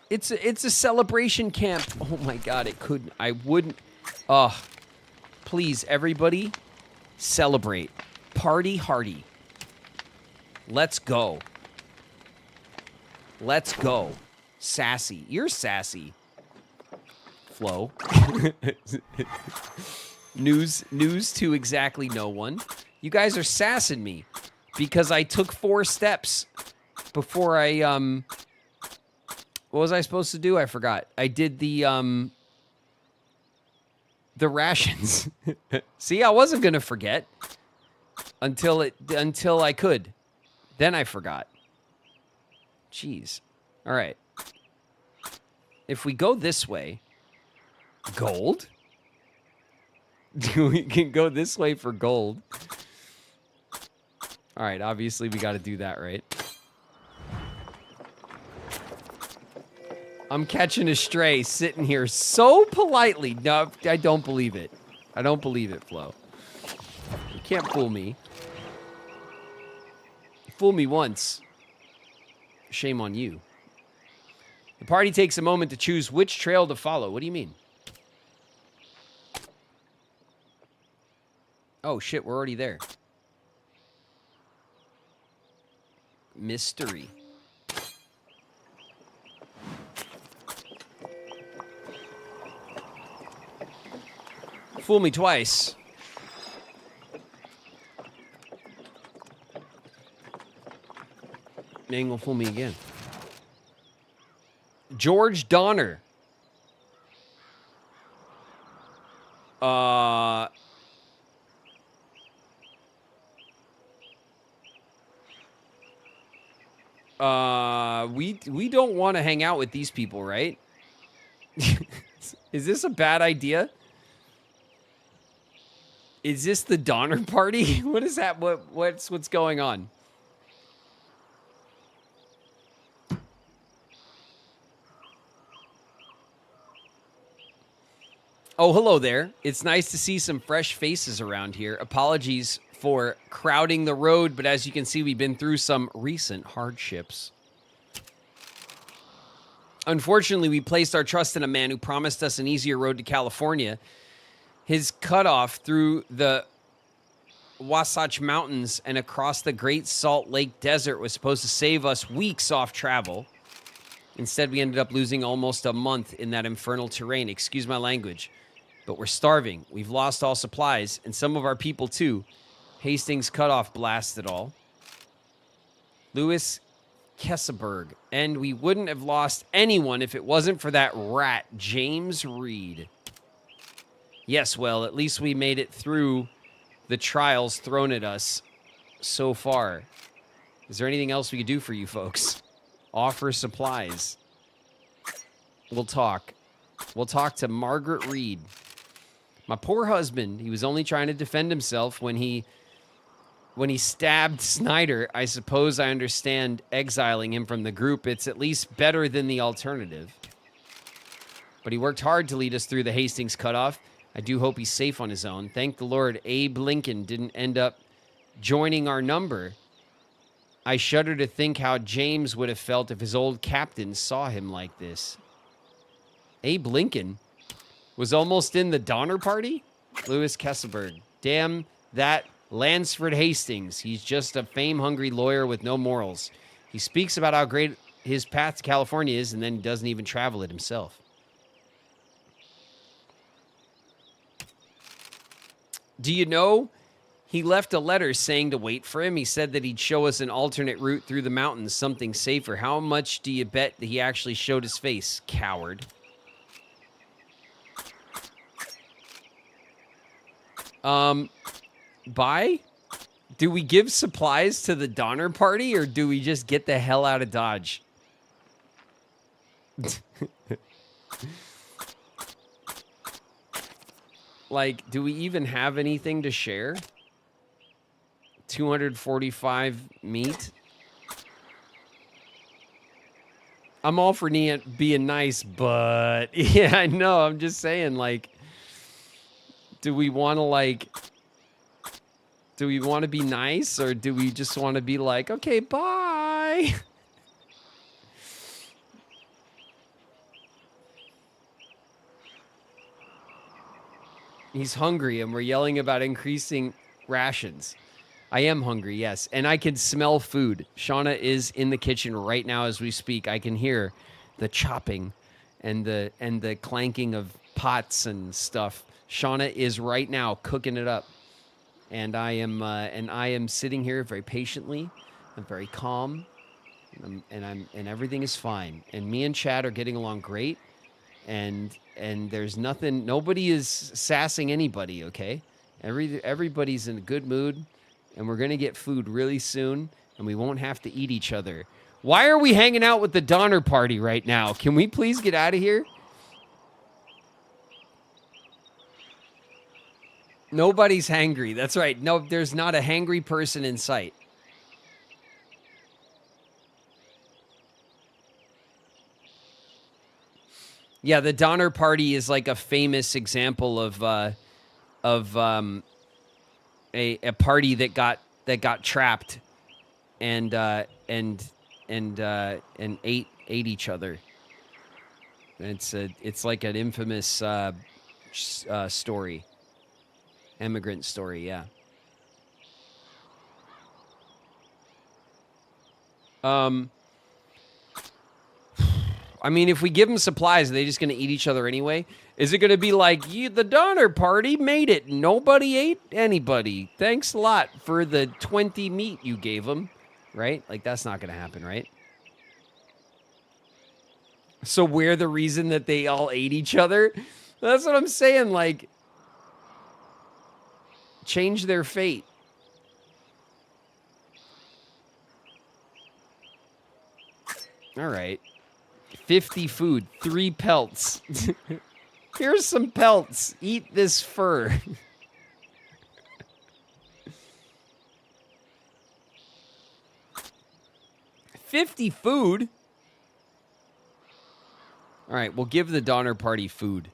[SPEAKER 1] It's a celebration camp. Oh my God, it couldn't. I wouldn't. Oh, please, everybody, celebrate. Party hardy. Let's go. Let's go. Sassy. You're sassy. Flo. News to exactly no one. You guys are sassing me because I took 4 steps before I, what was I supposed to do? I forgot. I did the rations. See, I wasn't going to forget until I could. Then I forgot. Jeez. All right. If we go this way, gold? We can go this way for gold. All right, obviously we got to do that, right? I'm catching a stray sitting here so politely. No, I don't believe it. I don't believe it, Flo. You can't fool me. Fool me once. Shame on you. The party takes a moment to choose which trail to follow. What do you mean? Oh, shit, we're already there. Mystery. Fool me twice. Ain't gonna fool me again. George Donner. We don't want to hang out with these people, right? Is this a bad idea? Is this the Donner Party? What is that? What's going on? Oh, hello there. It's nice to see some fresh faces around here. Apologies for crowding the road, but as you can see, we've been through some recent hardships. Unfortunately, we placed our trust in a man who promised us an easier road to California. His cutoff through the Wasatch Mountains and across the Great Salt Lake Desert was supposed to save us weeks off travel. Instead, we ended up losing almost a month in that infernal terrain. Excuse my language. But we're starving. We've lost all supplies, and some of our people, too. Hastings cutoff blasted all. Louis Kesselberg. And we wouldn't have lost anyone if it wasn't for that rat, James Reed. Yes, well, at least we made it through the trials thrown at us so far. Is there anything else we could do for you folks? Offer supplies. We'll talk. We'll talk to Margaret Reed. My poor husband, he was only trying to defend himself when he stabbed Snyder. I suppose I understand exiling him from the group. It's at least better than the alternative. But he worked hard to lead us through the Hastings cutoff. I do hope he's safe on his own. Thank the Lord Abe Lincoln didn't end up joining our number. I shudder to think how James would have felt if his old captain saw him like this. Abe Lincoln was almost in the Donner Party? Louis Kesselberg. Damn that Lansford Hastings. He's just a fame-hungry lawyer with no morals. He speaks about how great his path to California is, and then he doesn't even travel it himself. Do you know He left a letter saying to wait for him. He said that he'd show us an alternate route through the mountains, something safer. How much do you bet that he actually showed his face, coward? Bye? Do we give supplies to the Donner Party, or do we just get the hell out of Dodge? Like, do we even have anything to share? 245 meat? I'm all for being nice, but... Yeah, I know. I'm just saying, like... Do we want to, like... Do we want to be nice, or do we just want to be like, okay, bye? He's hungry, and we're yelling about increasing rations. I am hungry, yes, and I can smell food. Shauna is in the kitchen right now as we speak. I can hear the chopping and the clanking of pots and stuff. Shauna is right now cooking it up. And I am sitting here very patiently. I'm very calm, and everything is fine. And me and Chad are getting along great. And there's nothing. Nobody is sassing anybody. Okay, everybody's in a good mood, and we're gonna get food really soon, and we won't have to eat each other. Why are we hanging out with the Donner Party right now? Can we please get out of here? Nobody's hangry. That's right. No, there's not a hangry person in sight. Yeah, the Donner Party is like a famous example of a party that got trapped and ate each other. It's like an infamous story. Immigrant story, yeah. I mean, if we give them supplies, are they just going to eat each other anyway? Is it going to be like, the Donner Party made it. Nobody ate anybody. Thanks a lot for the 20 meat you gave them. Right? Like, that's not going to happen, right? So we're the reason that they all ate each other? That's what I'm saying, like... Change their fate. All right. 50 food, 3 pelts. Here's some pelts. Eat this fur. $50 food? All right, we'll give the Donner Party food.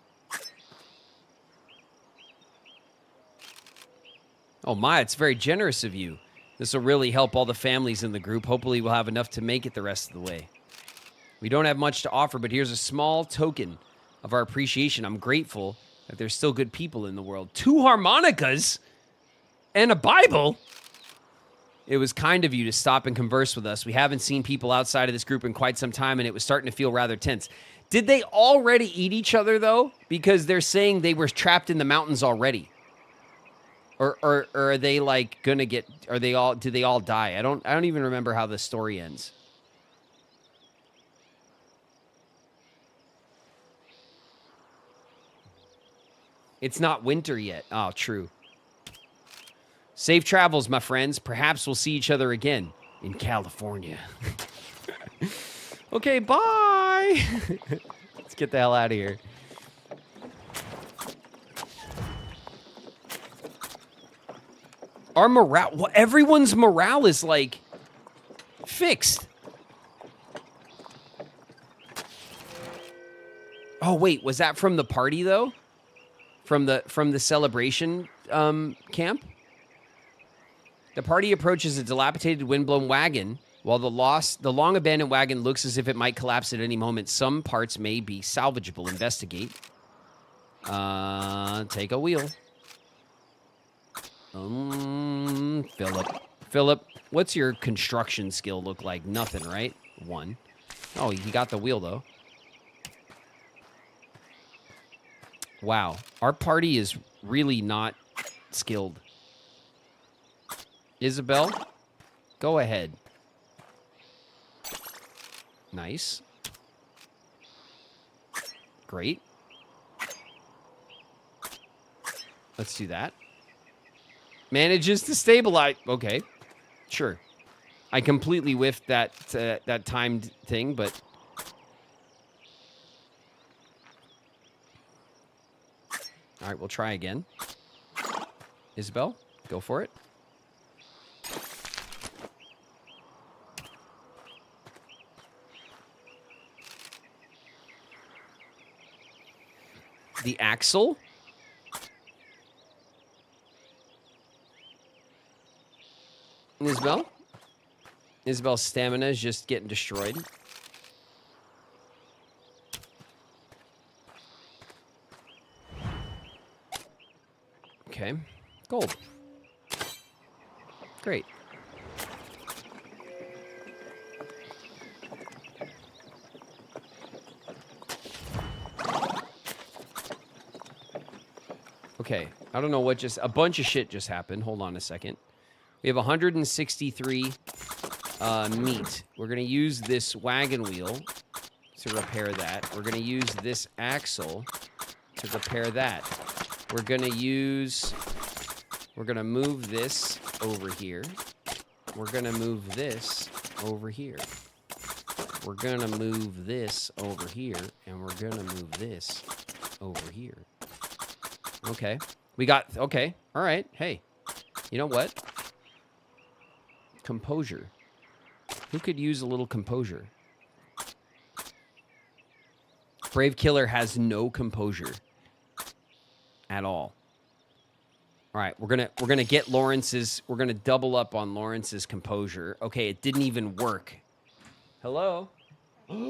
[SPEAKER 1] Oh my, it's very generous of you. This will really help all the families in the group. Hopefully we'll have enough to make it the rest of the way. We don't have much to offer, but here's a small token of our appreciation. I'm grateful that there's still good people in the world. 2 harmonicas and a Bible. It was kind of you to stop and converse with us. We haven't seen people outside of this group in quite some time, and it was starting to feel rather tense. Did they already eat each other, though? Because they're saying they were trapped in the mountains already. Or are they like gonna get? Do they all die? I don't even remember how the story ends. It's not winter yet. Oh, true. Safe travels, my friends. Perhaps we'll see each other again in California. Okay, bye. Let's get the hell out of here. Our morale, well, everyone's morale is like fixed. Oh wait, was that from the party though? From the celebration camp? The party approaches a dilapidated windblown wagon. While the long abandoned wagon looks as if it might collapse at any moment, some parts may be salvageable. Investigate. Take a wheel. Philip, what's your construction skill look like? Nothing, right? 1. Oh, he got the wheel, though. Wow. Our party is really not skilled. Isabel, go ahead. Nice. Great. Let's do that. Manages to stabilize. Okay. Sure. I completely whiffed that that timed thing, but... All right, we'll try again. Isabel, go for it. The axle. Isabel? Isabel's stamina is just getting destroyed. Okay. Gold. Great. Okay. I don't know what just... A bunch of shit just happened. Hold on a second. We have 163 meat. We're going to use this wagon wheel to repair that. We're going to use this axle to repair that. We're going to use... We're going to move this over here. We're going to move this over here. We're going to move this over here. And we're going to move this over here. Okay. We got... Okay. All right. Hey. You know what? Composure. Who could use a little composure? Brave Killer has no composure at all. All right, we're gonna get Lawrence's. We're gonna double up on Lawrence's composure. Okay, it didn't even work. Hello.
[SPEAKER 2] It's a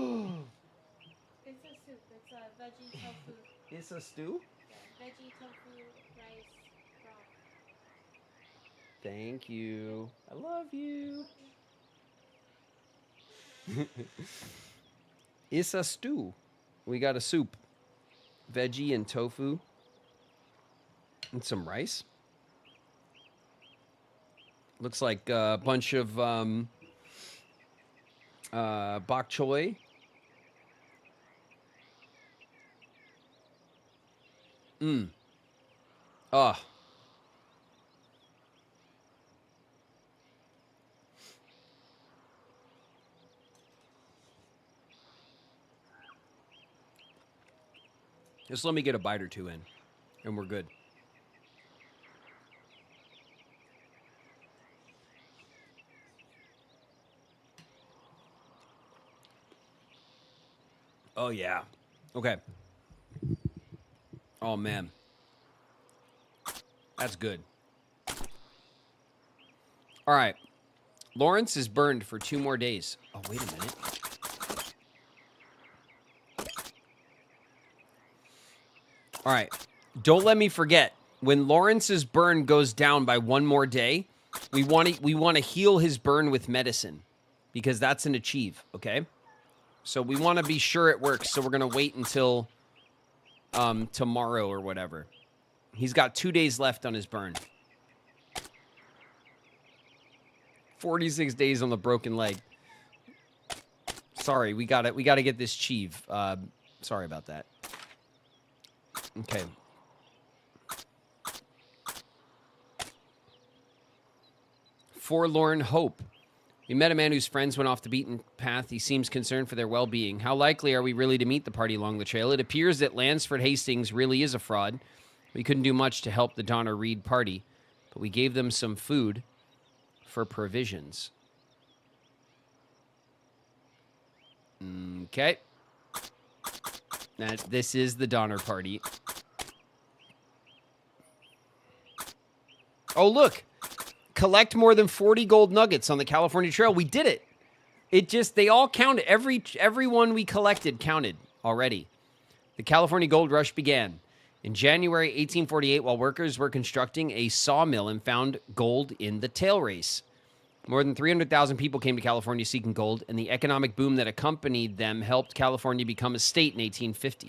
[SPEAKER 2] soup. It's a veggie tofu.
[SPEAKER 1] It's a stew.
[SPEAKER 2] Yeah, veggie tofu rice broth.
[SPEAKER 1] Thank you. I love you. It's a stew. We got a soup, veggie and tofu, and some rice. Looks like a bunch of bok choy. Oh. Just let me get a bite or two in, and we're good. Oh, yeah. Okay. Oh, man. That's good. All right. Lawrence is burned for 2 more days. Oh, wait a minute. All right. Don't let me forget. When Lawrence's burn goes down by 1 more day, we want to heal his burn with medicine because that's an achieve, okay? So we want to be sure it works. So we're going to wait until tomorrow or whatever. He's got 2 days left on his burn. 46 days on the broken leg. Sorry, we got to get this achieve. Sorry about that. Okay. Forlorn hope. We met a man whose friends went off the beaten path. He seems concerned for their well-being. How likely are we really to meet the party along the trail? It appears that Lansford Hastings really is a fraud. We couldn't do much to help the Donna Reed party, but we gave them some food for provisions. Okay. This is the Donner Party. Oh, look. Collect more than 40 gold nuggets on the California Trail. We did it. They all counted. Every one we collected counted already. The California Gold Rush began in January 1848 while workers were constructing a sawmill and found gold in the tail race. More than 300,000 people came to California seeking gold, and the economic boom that accompanied them helped California become a state in 1850.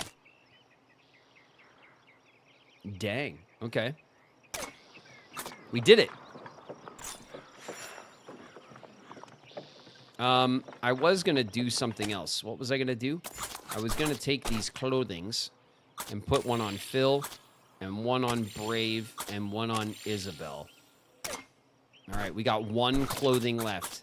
[SPEAKER 1] Dang. Okay. We did it. I was going to do something else. What was I going to do? I was going to take these clothings and put one on Phil and one on Brave and one on Isabel. All right, we got one clothing left.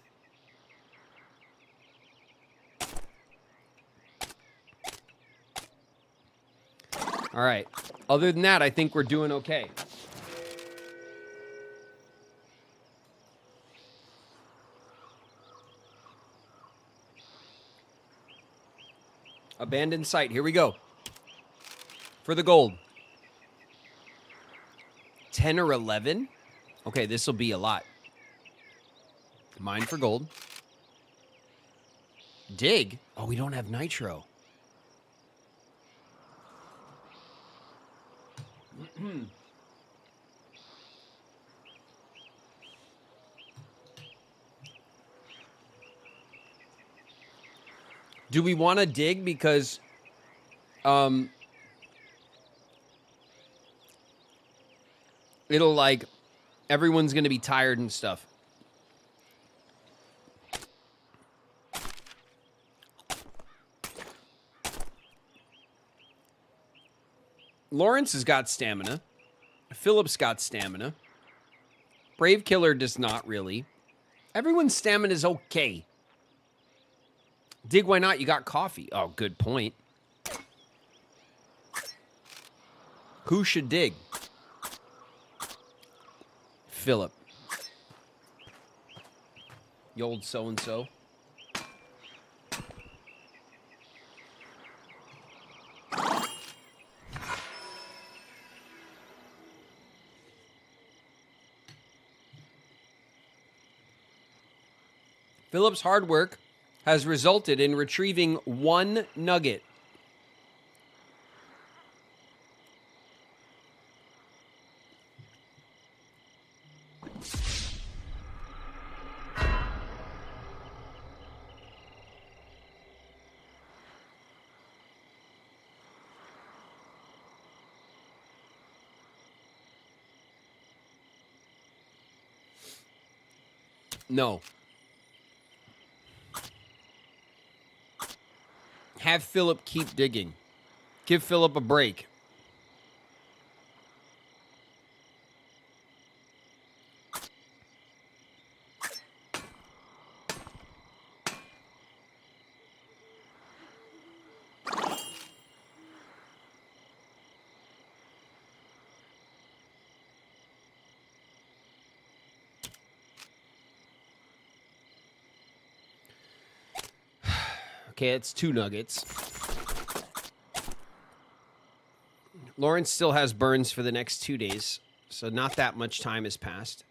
[SPEAKER 1] All right. Other than that, I think we're doing okay. Abandoned site. Here we go. For the gold. 10 or 11? Okay, this will be a lot. Mine for gold. Dig? Oh, we don't have nitro. Do we want to dig because it'll like everyone's going to be tired and stuff. Lawrence has got stamina. Philip's got stamina. Brave Killer does not really. Everyone's stamina is okay. Dig, why not? You got coffee. Oh, good point. Who should dig? Philip. The old so-and-so. Philip's hard work has resulted in retrieving 1 nugget. No. Have Philip keep digging. Give Philip a break. Okay, it's 2 nuggets. Lawrence still has burns for the next 2 days, so not that much time has passed.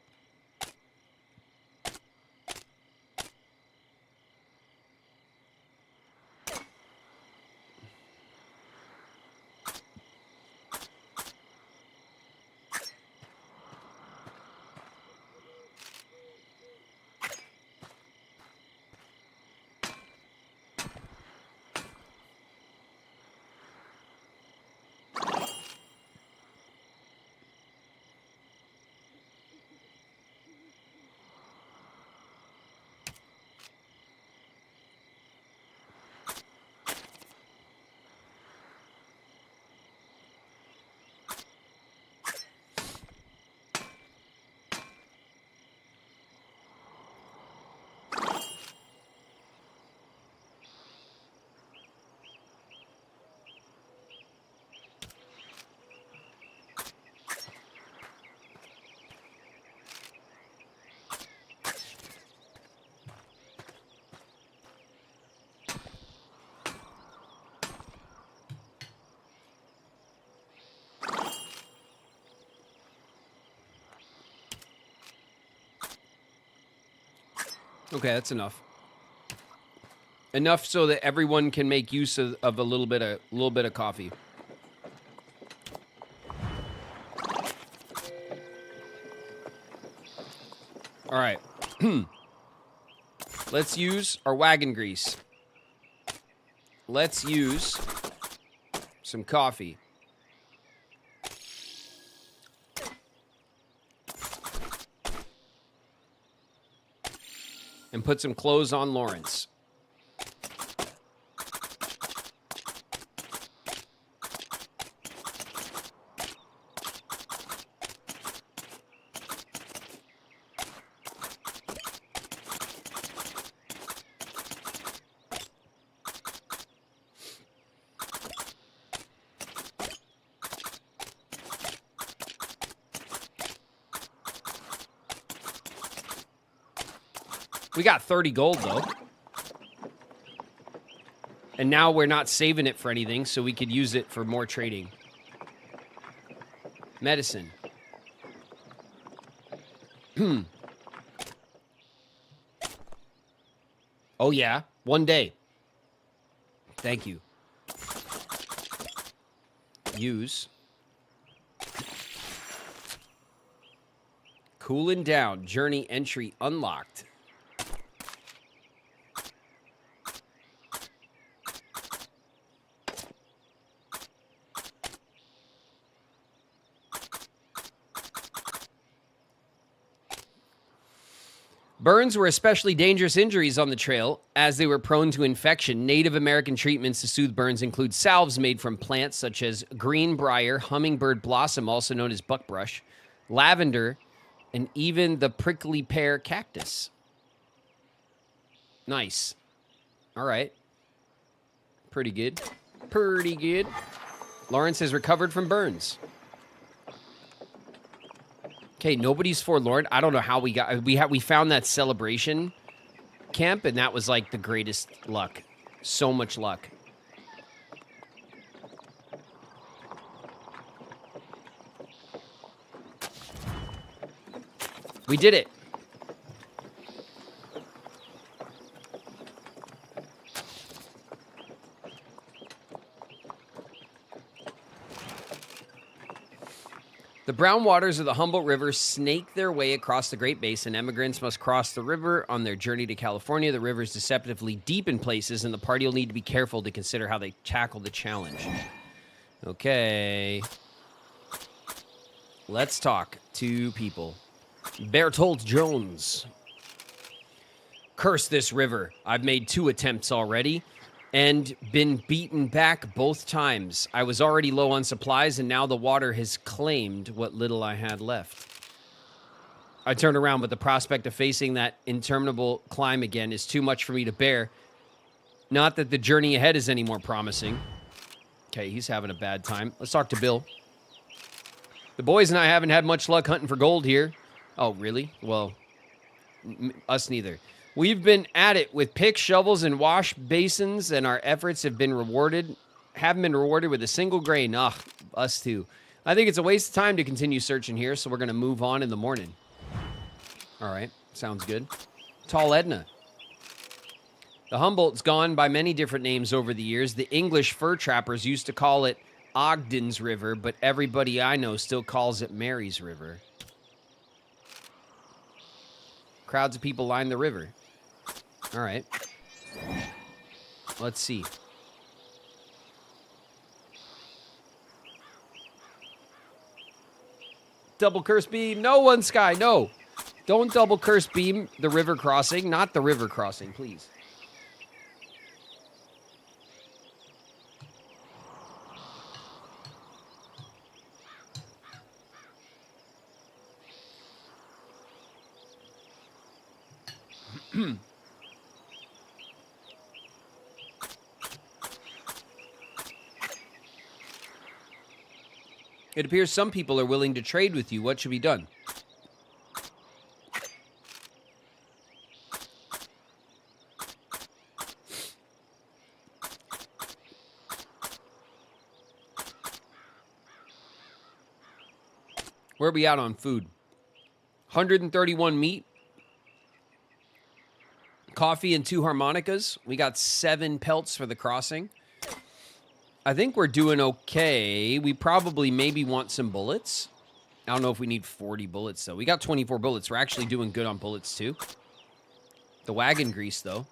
[SPEAKER 1] Okay, that's enough. Enough so that everyone can make use of a little bit of coffee. All right. Let's use our wagon grease. Let's use some coffee. and put some clothes on Lawrence. We got 30 gold, though. And now we're not saving it for anything, so we could use it for more trading. Medicine. Oh, yeah. 1 day. Thank you. Use. Cooling down. Journey entry unlocked. Burns were especially dangerous injuries on the trail, as they were prone to infection. Native American treatments to soothe burns include salves made from plants such as greenbrier, hummingbird blossom, also known as buckbrush, lavender, and even the prickly pear cactus. Nice. All right. Pretty good. Pretty good. Lawrence has recovered from burns. Okay, nobody's forlorn. I don't know how we got... We found that celebration camp, and that was like the greatest luck. So much luck. We did it. The brown waters of the Humboldt River snake their way across the Great Basin. Emigrants must cross the river on their journey to California. The river is deceptively deep in places, and the party will need to be careful to consider how they tackle the challenge. Okay. Let's talk to people. Bertolt Jones. Curse this river. I've made 2 attempts already and been beaten back both times. I was already low on supplies, and now the water has claimed what little I had left. I turned around, but the prospect of facing that interminable climb again is too much for me to bear. Not that the journey ahead is any more promising. Okay, he's having a bad time. Let's talk to Bill. The boys and I haven't had much luck hunting for gold here. Oh, really? Well, us neither. We've been at it with picks, shovels, and wash basins, and our efforts haven't been rewarded with a single grain. Ugh, us too. I think it's a waste of time to continue searching here, so we're going to move on in the morning. All right, sounds good. Tall Edna. The Humboldt's gone by many different names over the years. The English fur trappers used to call it Ogden's River, but everybody I know still calls it Mary's River. Crowds of people line the river. All right. Let's see. Double curse beam. No one, Sky. No. Don't double curse beam the river crossing. Not the river crossing, please. It appears some people are willing to trade with you. What should be done? Where are we at on food? 131 meat. Coffee and 2 harmonicas. We got 7 pelts for the crossing. I think we're doing okay. We probably maybe want some bullets. I don't know if we need 40 bullets, though. We got 24 bullets. We're actually doing good on bullets, too. The wagon grease, though.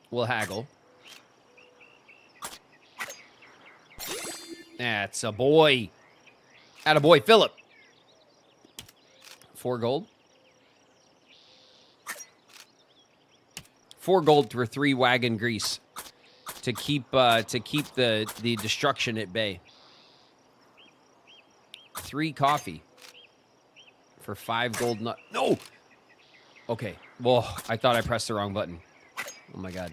[SPEAKER 1] We'll haggle. That's a boy. Attaboy, Philip. 4 gold. 4 gold for 3 wagon grease to keep the destruction at bay. 3 coffee for 5 gold nut. No. Okay. Whoa, I thought I pressed the wrong button. Oh my god.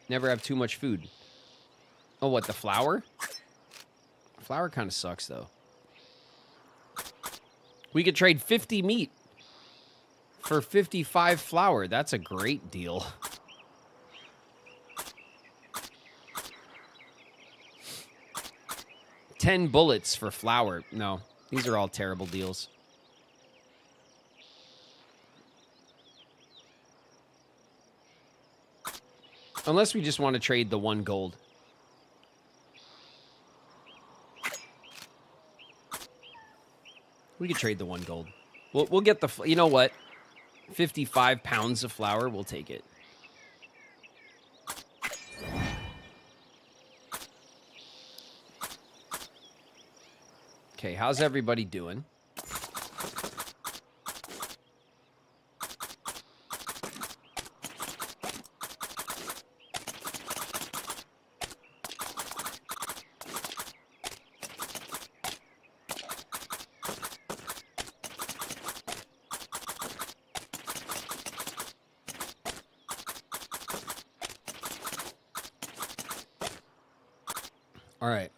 [SPEAKER 1] Never have too much food. Oh, what, the flour? Flour kind of sucks, though. We could trade 50 meat for 55 flour. That's a great deal. $10 bullets for flour. No, these are all terrible deals. Unless we just want to trade the 1 gold. We could trade the 1 gold. We'll get the... You know what? 55 pounds of flour. We'll take it. Okay, how's everybody doing? All right.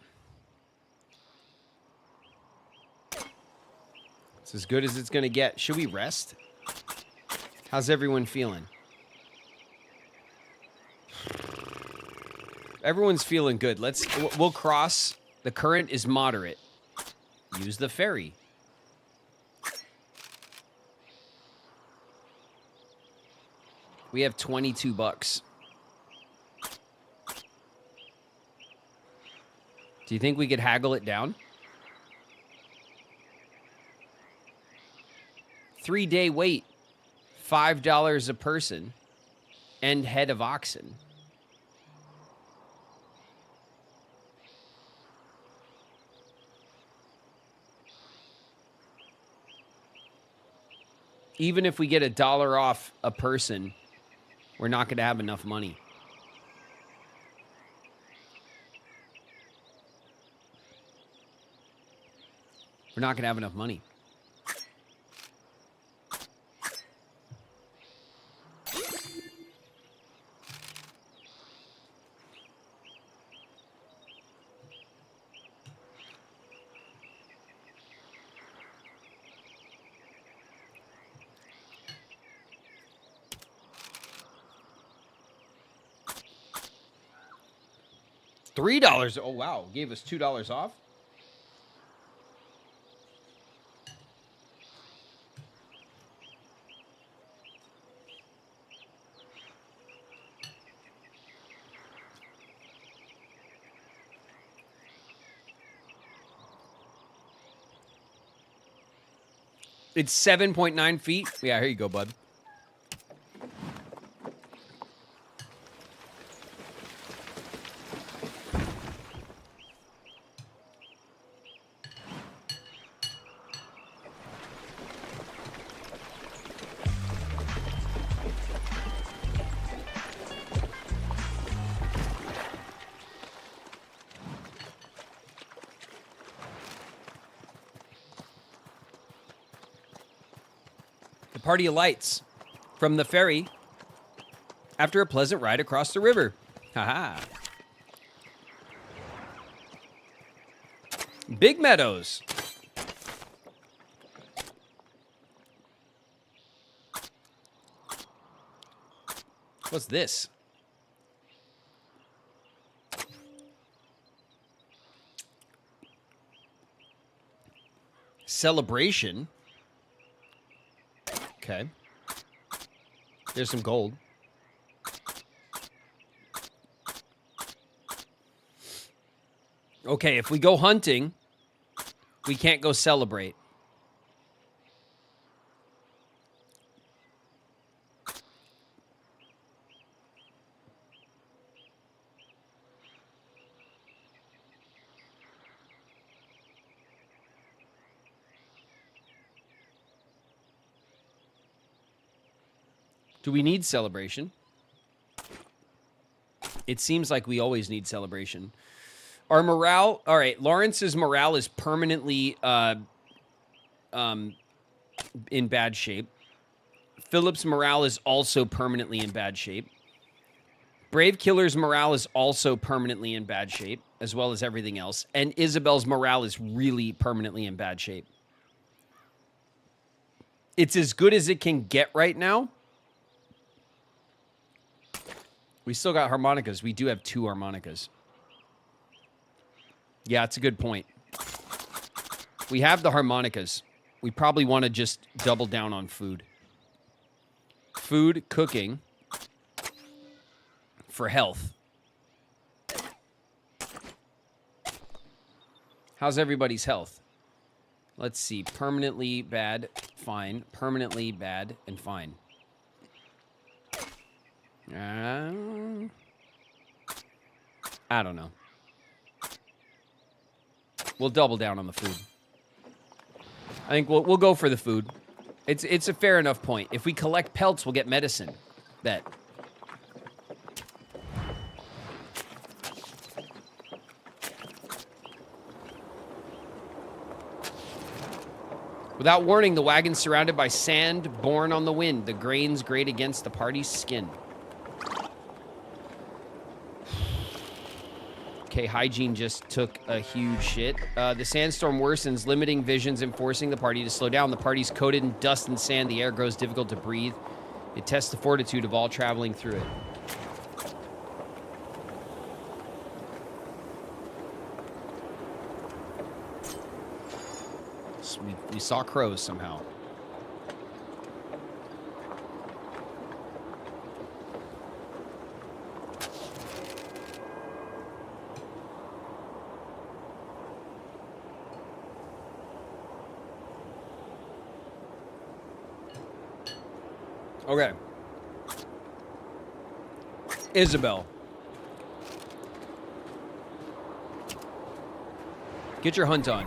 [SPEAKER 1] It's as good as it's going to get. Should we rest? How's everyone feeling? Everyone's feeling good. We'll cross. The current is moderate. Use the ferry. We have 22 bucks. Do you think we could haggle it down? 3-day wait, $5 a person, and head of oxen. Even if we get $1 off a person, we're not going to have enough money. We're not going to have enough money. $3. Oh, wow. Gave us $2 off. It's 7.9 feet. Yeah, here you go, bud. Party of lights from the ferry after a pleasant ride across the river. Haha. Big Meadows. What's this? Celebration. Okay. There's some gold. Okay, if we go hunting, we can't go celebrate. Do we need celebration? It seems like we always need celebration. Our morale... All right, Lawrence's morale is permanently in bad shape. Philip's morale is also permanently in bad shape. Brave Killer's morale is also permanently in bad shape, as well as everything else. And Isabel's morale is really permanently in bad shape. It's as good as it can get right now. We still got harmonicas. We do have 2 harmonicas. Yeah, it's a good point. We have the harmonicas. We probably want to just double down on food. Food, cooking, for health. How's everybody's health? Let's see. Permanently bad, fine. Permanently bad, and fine. I don't know. We'll double down on the food. I think we'll go for the food. It's a fair enough point. If we collect pelts, we'll get medicine. Bet. Without warning, the wagon's surrounded by sand borne on the wind. The grains grate against the party's skin. Okay, hygiene just took a huge shit. The sandstorm worsens, limiting visions and forcing the party to slow down. The party's coated in dust and sand. The air grows difficult to breathe. It tests the fortitude of all traveling through it. So we saw crows somehow. Okay. Isabel. Get your hunt on.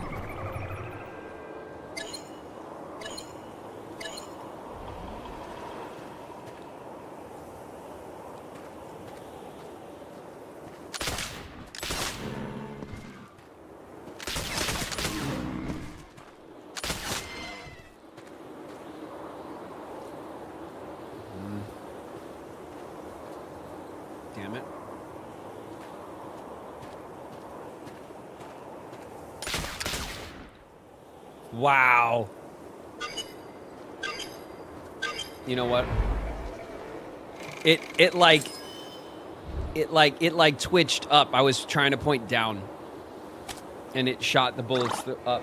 [SPEAKER 1] Damn it. Wow. You know what? It twitched up. I was trying to point down. And it shot the bullets up.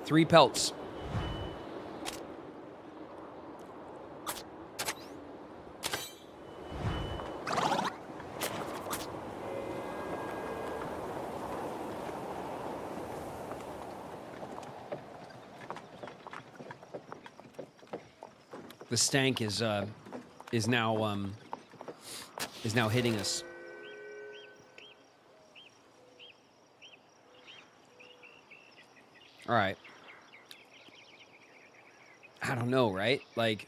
[SPEAKER 1] Three pelts. The stank is now hitting us. All right. I don't know, right? Like,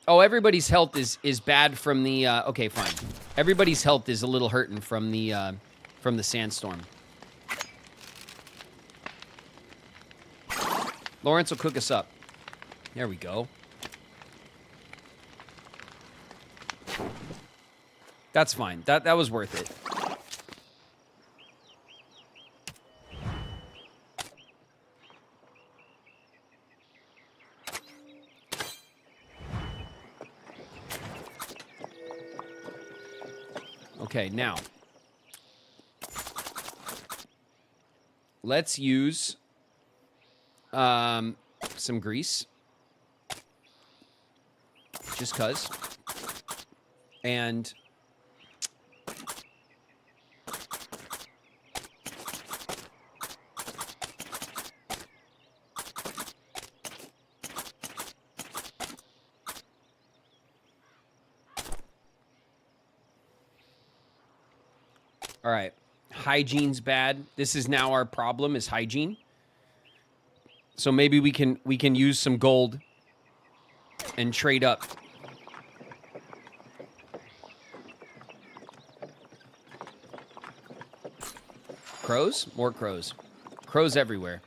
[SPEAKER 1] oh, everybody's health is bad from the. Okay, fine. Everybody's health is a little hurting from the sandstorm. Lawrence will cook us up. There we go. That's fine. That was worth it. Okay, now let's use some grease, just 'cause, and All right. Hygiene's bad. This is now our problem is hygiene. So maybe we can use some gold and trade up. Crows? More crows. Crows everywhere.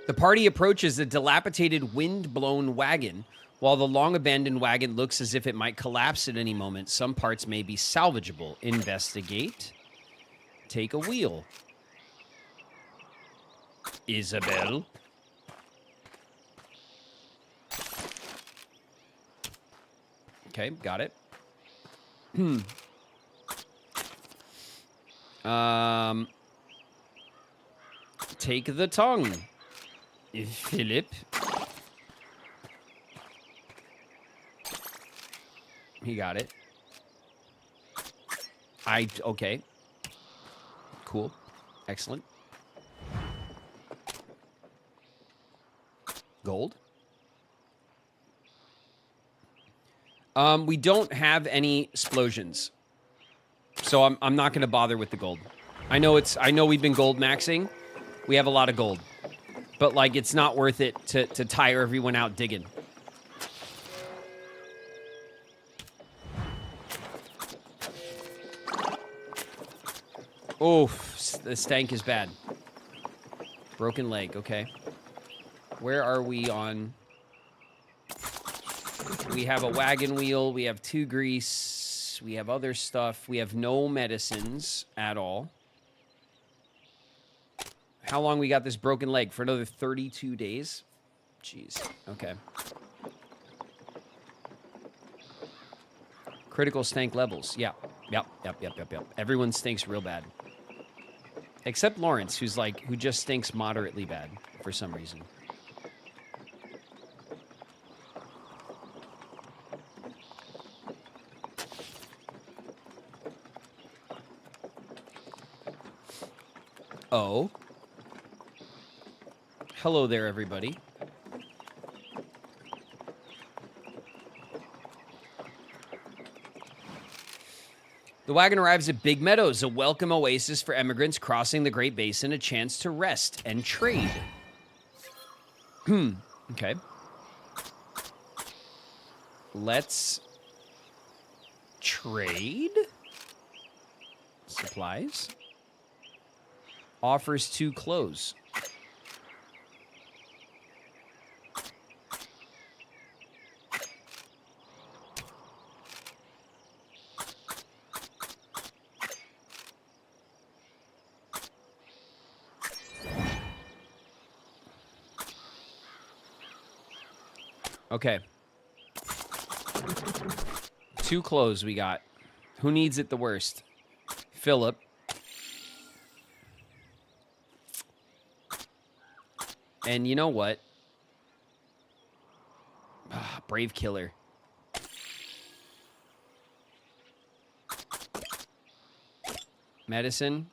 [SPEAKER 1] The party approaches a dilapidated wind-blown wagon. While the long-abandoned wagon looks as if it might collapse at any moment, some parts may be salvageable. Investigate. Take a wheel. Isabel. Okay, got it. Take the tongue. Philip. He got it. Okay. Cool. Excellent. Gold. We don't have any explosions. So I'm not going to bother with the gold. I know we've been gold maxing. We have a lot of gold. But like it's not worth it to tire everyone out digging. Oof, the stank is bad. Broken leg, okay. Where are we on? We have a wagon wheel. We have 2 grease. We have other stuff. We have no medicines at all. How long we got this broken leg? For another 32 days? Jeez. Okay. Critical stank levels. Yeah. Yep. Everyone stinks real bad. Except Lawrence, who just stinks moderately bad for some reason. Oh. Hello there, everybody. The wagon arrives at Big Meadows, a welcome oasis for immigrants crossing the Great Basin, a chance to rest and trade. Okay. Let's trade. Supplies. Offers to close. Okay. 2 clothes we got. Who needs it the worst? Philip. And you know what? Brave Killer. Medicine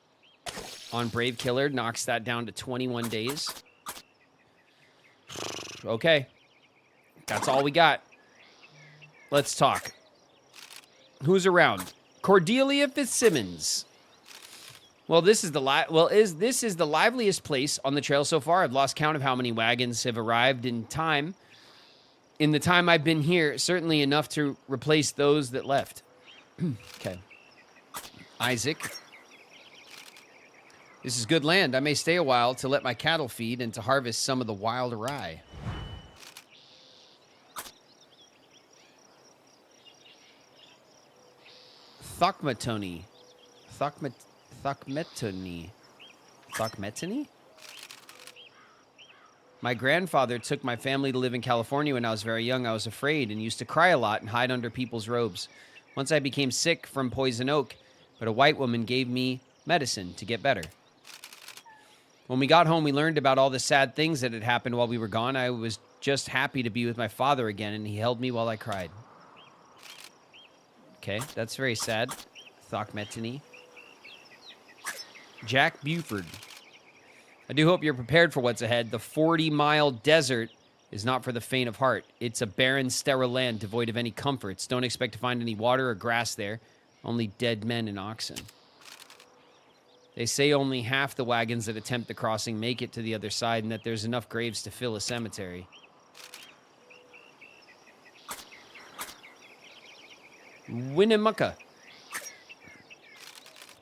[SPEAKER 1] on Brave Killer knocks that down to 21 days. Okay. That's all we got. Let's talk. Who's around? Cordelia Fitzsimmons. Well, this is the liveliest place on the trail so far. I've lost count of how many wagons have arrived in time. In the time I've been here, certainly enough to replace those that left. Okay. Isaac. This is good land. I may stay a while to let my cattle feed and to harvest some of the wild rye. Thokmetony. Thokmetony? My grandfather took my family to live in California when I was very young. I was afraid and used to cry a lot and hide under people's robes. Once I became sick from poison oak, but a white woman gave me medicine to get better. When we got home, we learned about all the sad things that had happened while we were gone. I was just happy to be with my father again, and he held me while I cried. Okay, that's very sad. Thokmetony. Jack Buford. I do hope you're prepared for what's ahead. The 40-mile desert is not for the faint of heart. It's a barren, sterile land devoid of any comforts. Don't expect to find any water or grass there. Only dead men and oxen. They say only half the wagons that attempt the crossing make it to the other side, and that there's enough graves to fill a cemetery. Winnemucca.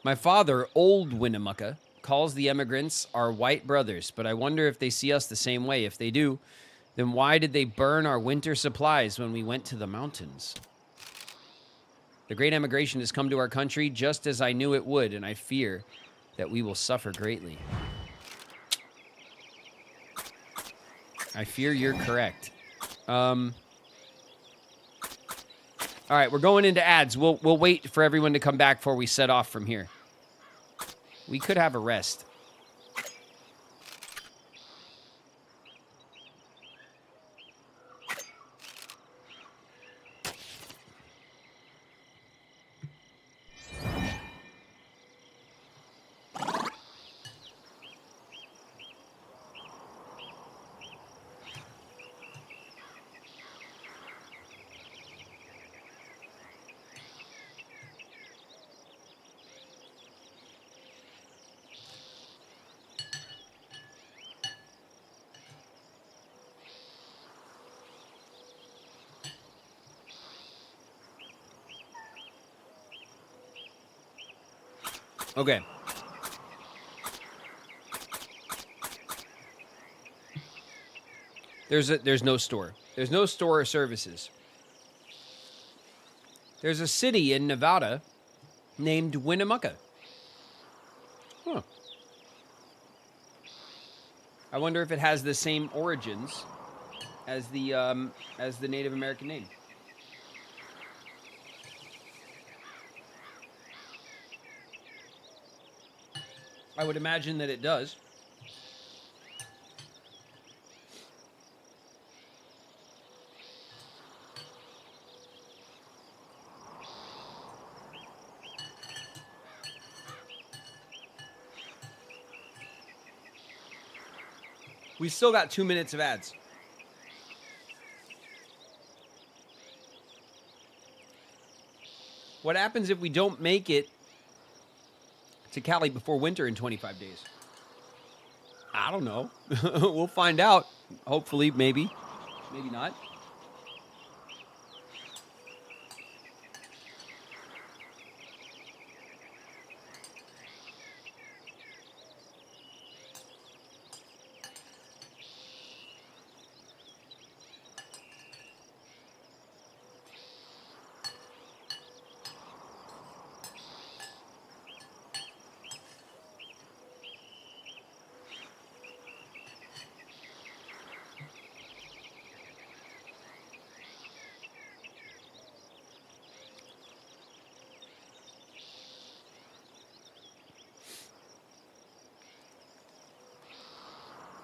[SPEAKER 1] My father, old Winnemucca, calls the emigrants our white brothers, but I wonder if they see us the same way. If they do, then why did they burn our winter supplies when we went to the mountains? The great emigration has come to our country just as I knew it would, and I fear that we will suffer greatly. I fear you're correct. All right, we're going into ads. We'll wait for everyone to come back before we set off from here. We could have a rest. Okay. There's no store. There's no store or services. There's a city in Nevada named Winnemucca. Huh. I wonder if it has the same origins as the Native American name. I would imagine that it does. We still got 2 minutes of ads. What happens if we don't make it to Cali before winter in 25 days? I don't know. We'll find out. Hopefully, maybe. Maybe not.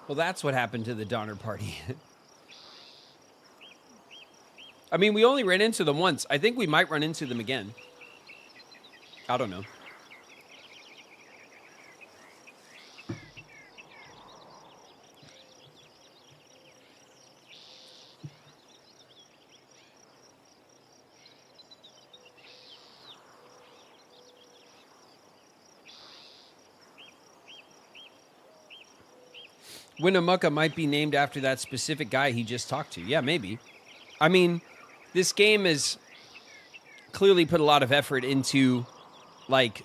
[SPEAKER 1] Well, that's what happened to the Donner Party. I mean, we only ran into them once. I think we might run into them again. I don't know. Winnemucca might be named after that specific guy he just talked to. Yeah, maybe. I mean, this game has clearly put a lot of effort into, like,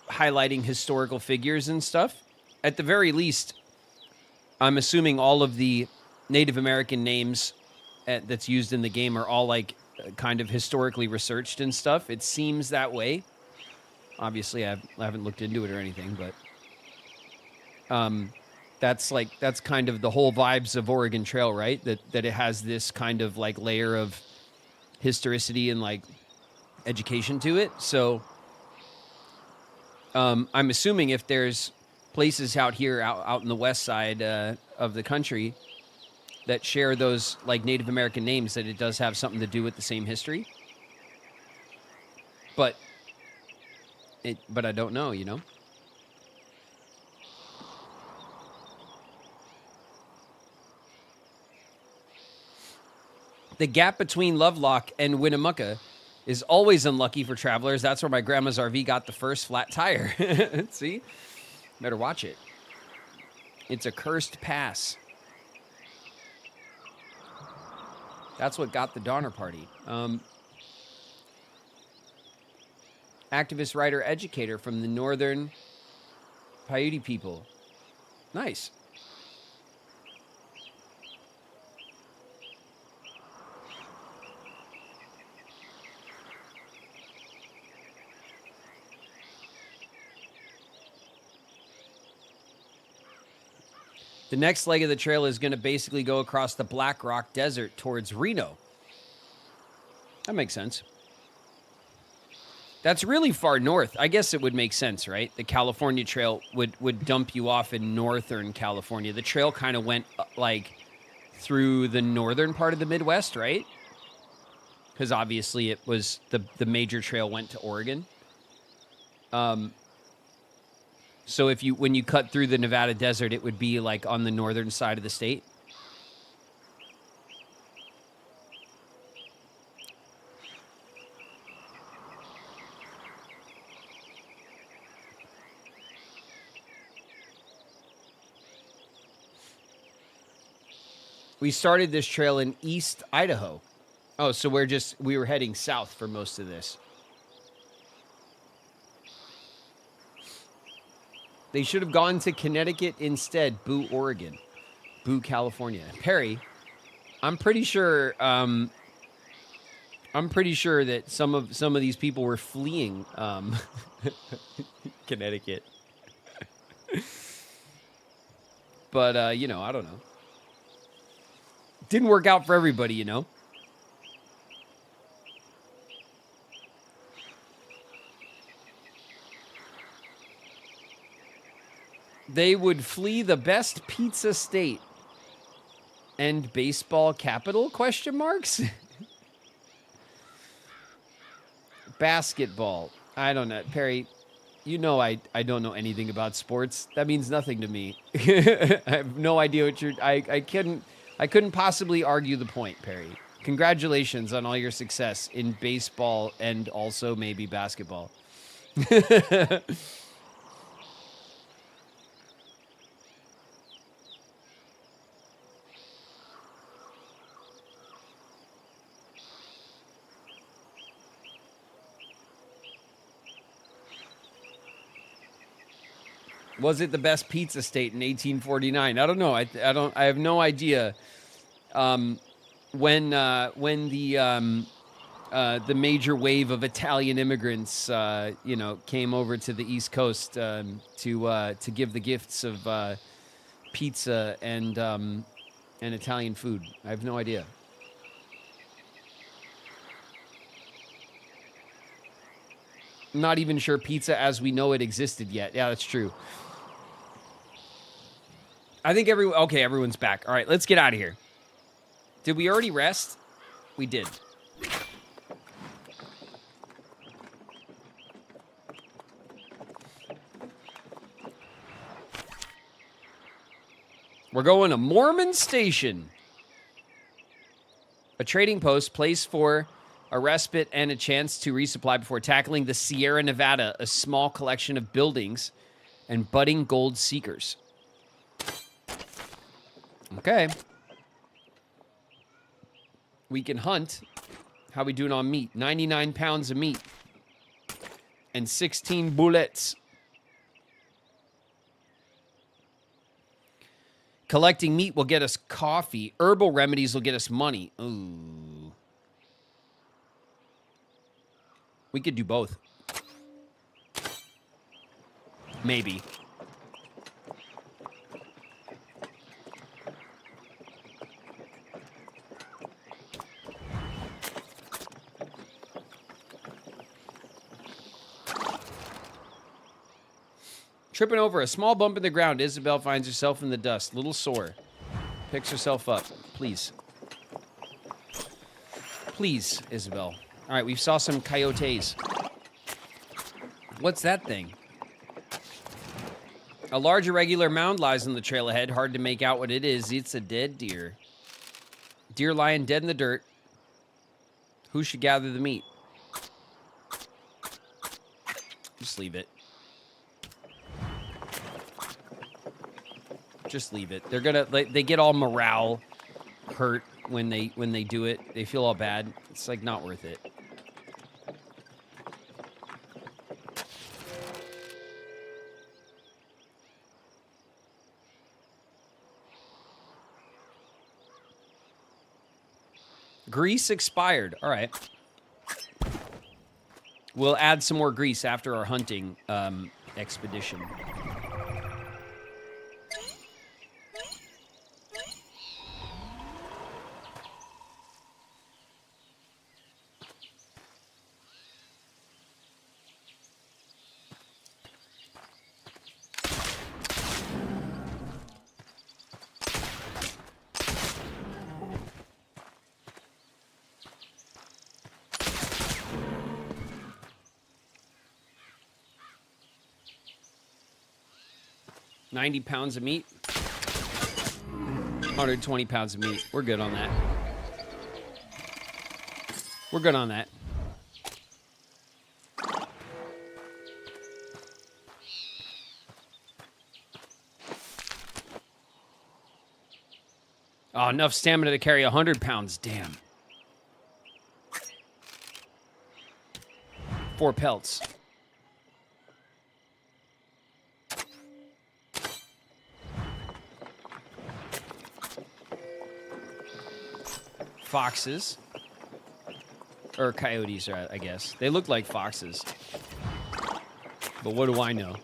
[SPEAKER 1] highlighting historical figures and stuff. At the very least, I'm assuming all of the Native American names that's used in the game are all, like, kind of historically researched and stuff. It seems that way. Obviously, I haven't looked into it or anything, but that's kind of the whole vibes of Oregon Trail, right? That it has this kind of like layer of historicity and like education to it. So I'm assuming if there's places out here out in the west side of the country that share those like Native American names, that it does have something to do with the same history. But I don't know, you know? The gap between Lovelock and Winnemucca is always unlucky for travelers. That's where my grandma's RV got the first flat tire. See? Better watch it. It's a cursed pass. That's what got the Donner Party. Activist, writer, educator from the Northern Paiute people. Nice. The next leg of the trail is going to basically go across the Black Rock Desert towards Reno. That makes sense. That's really far north. I guess it would make sense, right? The California Trail would dump you off in northern California. The trail kind of went like through the northern part of the Midwest, right? Because obviously it was the major trail went to Oregon. So when you cut through the Nevada desert, it would be like on the northern side of the state. We started this trail in East Idaho. Oh, so we were heading south for most of this. They should have gone to Connecticut instead. Boo, Oregon. Boo, California. Perry, I'm pretty sure that some of these people were fleeing Connecticut. But I don't know. Didn't work out for everybody, you know. They would flee the best pizza state and baseball capital, question marks? Basketball. I don't know. Perry, you know I don't know anything about sports. That means nothing to me. I have no idea what you're... I couldn't possibly argue the point, Perry. Congratulations on all your success in baseball and also maybe basketball. Was it the best pizza state in 1849? I don't know. I have no idea. When the major wave of Italian immigrants, came over to the East Coast to give the gifts of pizza and Italian food. I have no idea. I'm not even sure pizza as we know it existed yet. Yeah, that's true. I think everyone's back. All right, let's get out of here. Did we already rest? We did. We're going to Mormon Station. A trading post, place for a respite and a chance to resupply before tackling the Sierra Nevada, a small collection of buildings and budding gold seekers. Okay. We can hunt. How we doing on meat? 99 pounds of meat. And 16 bullets. Collecting meat will get us coffee. Herbal remedies will get us money. Ooh. We could do both. Maybe. Tripping over a small bump in the ground, Isabel finds herself in the dust, little sore. Picks herself up. Please. Please, Isabel. All right, we saw some coyotes. What's that thing? A large irregular mound lies on the trail ahead. Hard to make out what it is. It's a dead deer. Deer lying dead in the dirt. Who should gather the meat? Just leave it. Just leave it. They're gonna they get all morale hurt when they do it. They feel all bad. It's like not worth it. Grease expired. All right. We'll add some more grease after our hunting expedition. $90 pounds of meat. 120 pounds of meat. We're good on that. We're good on that. Oh, enough stamina to carry 100 pounds. Damn. 4 pelts. Foxes. Or coyotes, I guess. They look like foxes. But what do I know?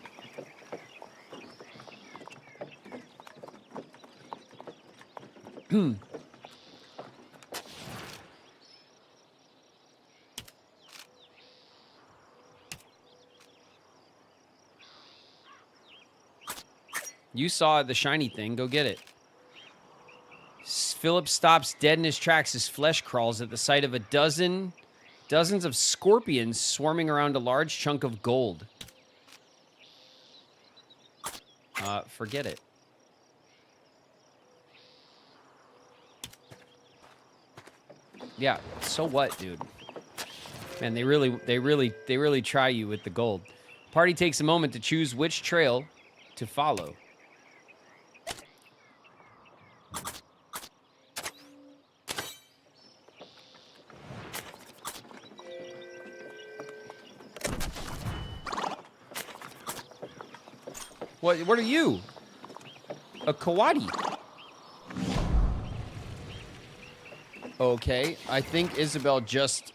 [SPEAKER 1] You saw the shiny thing. Go get it. Philip stops dead in his tracks. His flesh crawls at the sight of dozens of scorpions swarming around a large chunk of gold. Forget it. Yeah, so what, dude? Man, they really try you with the gold. Party takes a moment to choose which trail to follow. What are you? A Kawadi. Okay, I think Isabel just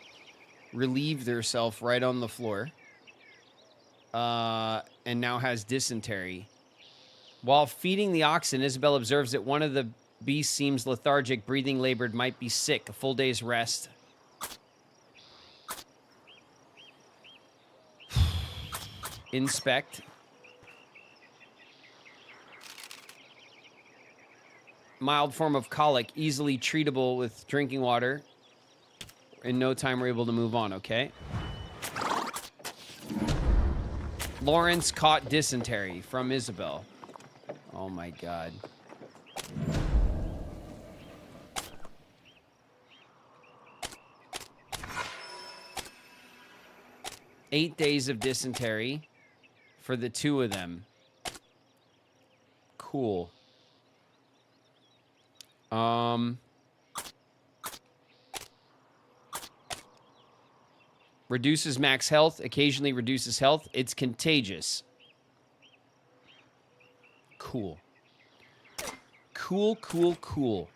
[SPEAKER 1] relieved herself right on the floor. And now has dysentery. While feeding the oxen, Isabel observes that one of the beasts seems lethargic, breathing labored, might be sick. A full day's rest. Inspect. Mild form of colic, easily treatable with drinking water. In no time, we're able to move on, okay? Lawrence caught dysentery from Isabel. Oh my God. Eight days of dysentery for the two of them. Cool. Reduces max health, occasionally reduces health. It's contagious. Cool. Cool, cool, cool.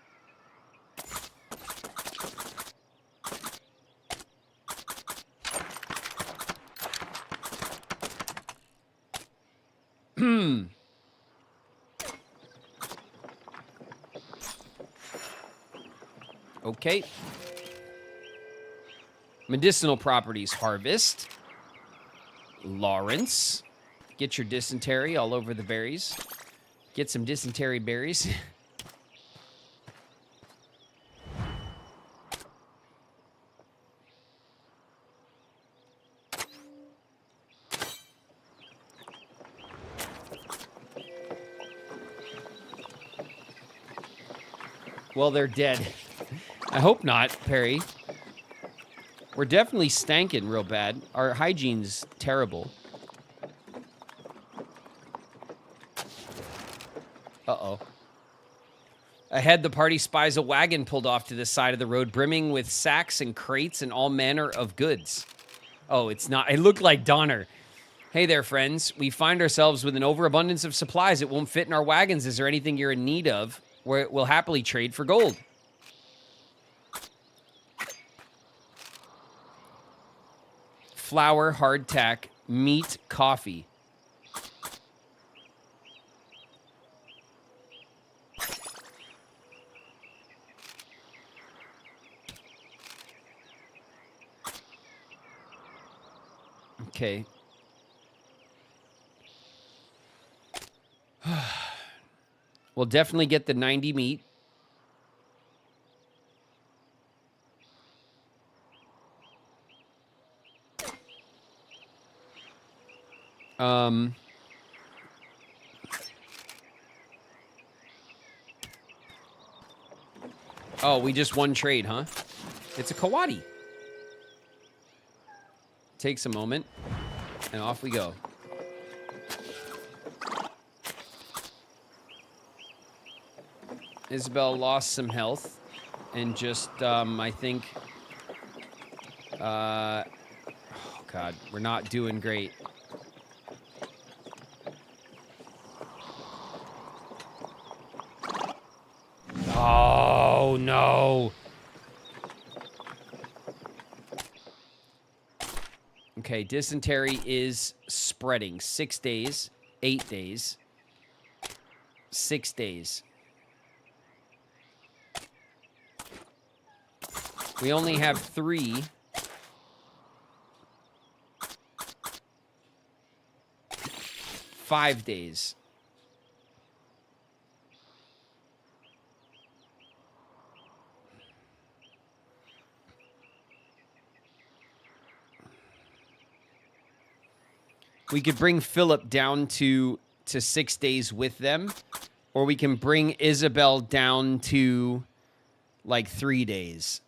[SPEAKER 1] Okay. Medicinal properties. Harvest. Lawrence. Get your dysentery all over the berries. Get some dysentery berries. Well, they're dead. I hope not, Perry. We're definitely stanking real bad. Our hygiene's terrible. Uh-oh. Ahead, the party spies a wagon pulled off to the side of the road, brimming with sacks and crates and all manner of goods. Oh, it's not. It looked like Donner. Hey there, friends. We find ourselves with an overabundance of supplies. It won't fit in our wagons. Is there anything you're in need of? We'll happily trade for gold. Flour, hardtack, meat, coffee. Okay. We'll definitely get the 90 meat. Oh, we just won trade, huh? It's a Kawadi. Takes a moment, and off we go. Isabel lost some health, and just, I think, oh God, we're not doing great. Oh, no. Okay, dysentery is spreading. 6 days, 8 days, 6 days. We only have 3. Five days. We could bring Philip down to 6 days with them, or we can bring Isabel down to like 3 days.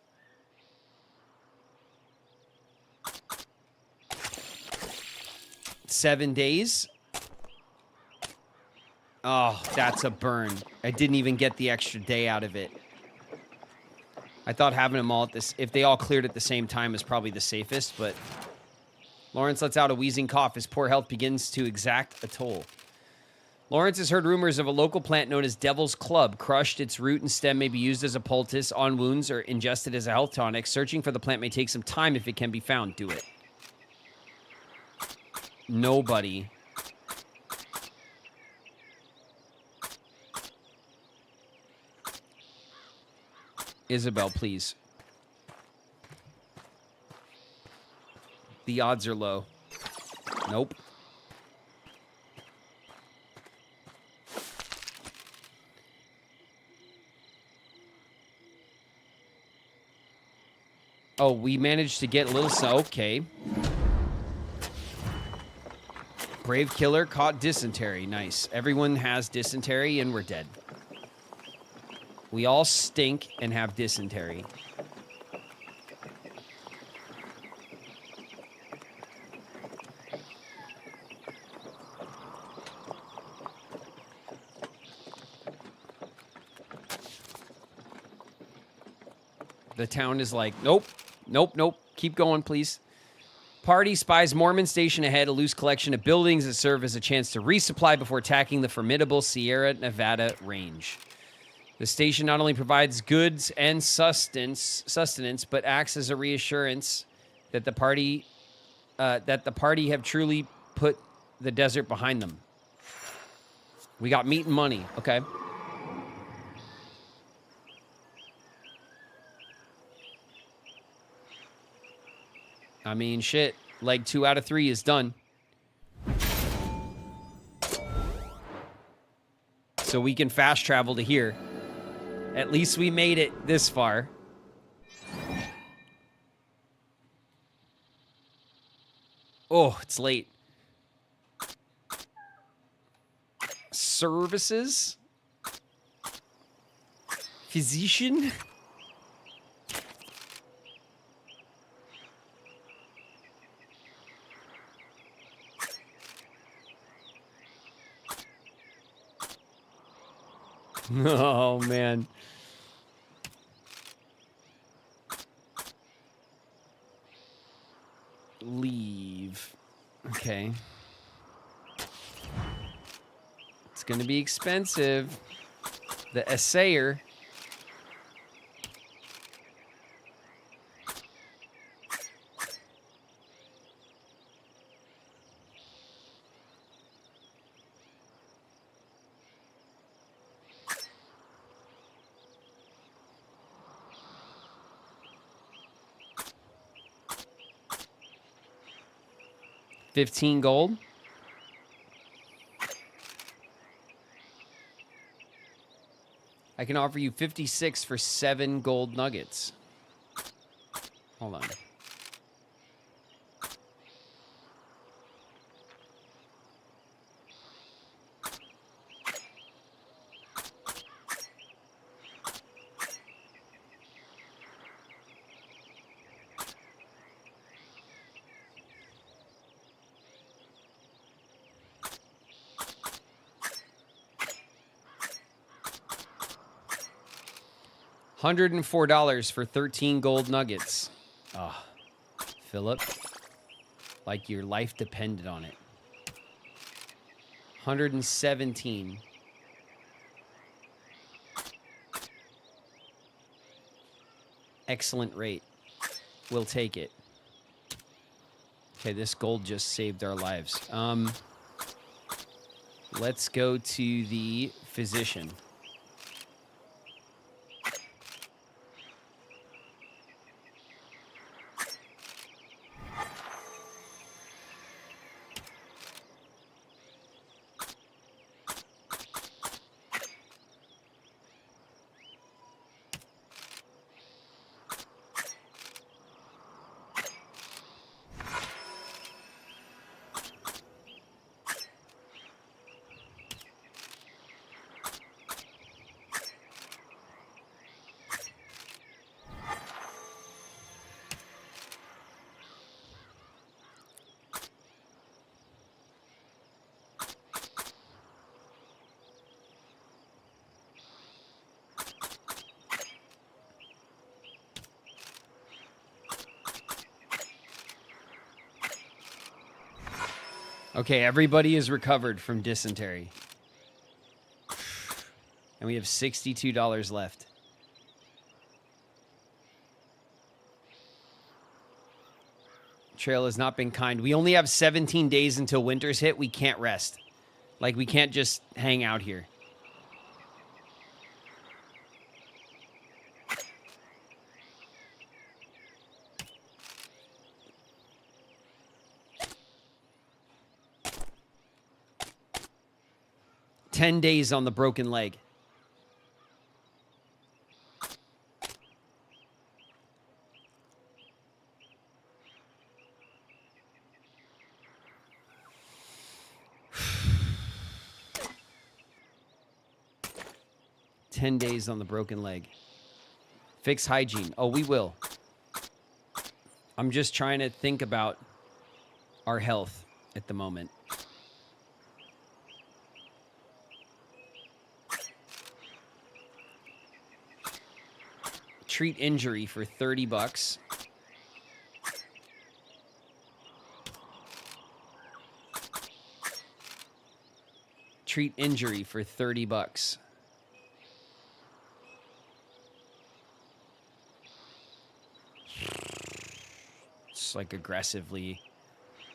[SPEAKER 1] $7 days. Oh, that's a burn. I didn't even get the extra day out of it. I thought having them all at this, if they all cleared at the same time, is probably the safest, but Lawrence lets out a wheezing cough as poor health begins to exact a toll. Lawrence has heard rumors of a local plant known as Devil's Club. Crushed, its root and stem may be used as a poultice on wounds or ingested as a health tonic. Searching for the plant may take some time if it can be found. Do it. Nobody. Isabel, please. The odds are low. Nope. Oh, we managed to get a little... Okay. Brave killer caught dysentery. Nice. Everyone has dysentery and we're dead. We all stink and have dysentery. The town is like, nope, nope, nope. Keep going, please. Party spies Mormon Station ahead, a loose collection of buildings that serve as a chance to resupply before attacking the formidable Sierra Nevada range. The station not only provides goods and sustenance, but acts as a reassurance that the party have truly put the desert behind them. We got meat and money. Okay. I mean, shit. Leg 2 out of 3 is done. So we can fast travel to here. At least we made it this far. Oh, it's late. Services? Physician? Oh, man. Leave. Okay. It's going to be expensive. The assayer. $15 gold. I can offer you 56 for 7 gold nuggets. Hold on. $104 for 13 gold nuggets. Oh, Philip, like your life depended on it. 117. Excellent rate. We'll take it. Okay, this gold just saved our lives. Let's go to the physician. Okay, everybody is recovered from dysentery. And we have $62 left. Trail has not been kind. We only have 17 days until winter's hit. We can't rest. Like, we can't just hang out here. $10 days on the broken leg. $10 days on the broken leg. Fix hygiene. Oh, we will. I'm just trying to think about our health at the moment. Treat injury for $30. Treat injury for $30. It's like aggressively.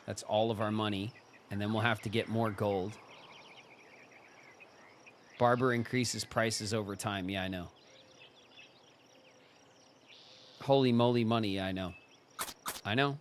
[SPEAKER 1] That's all of our money. And then we'll have to get more gold. Barber increases prices over time. Yeah, I know. Holy moly money, I know. I know.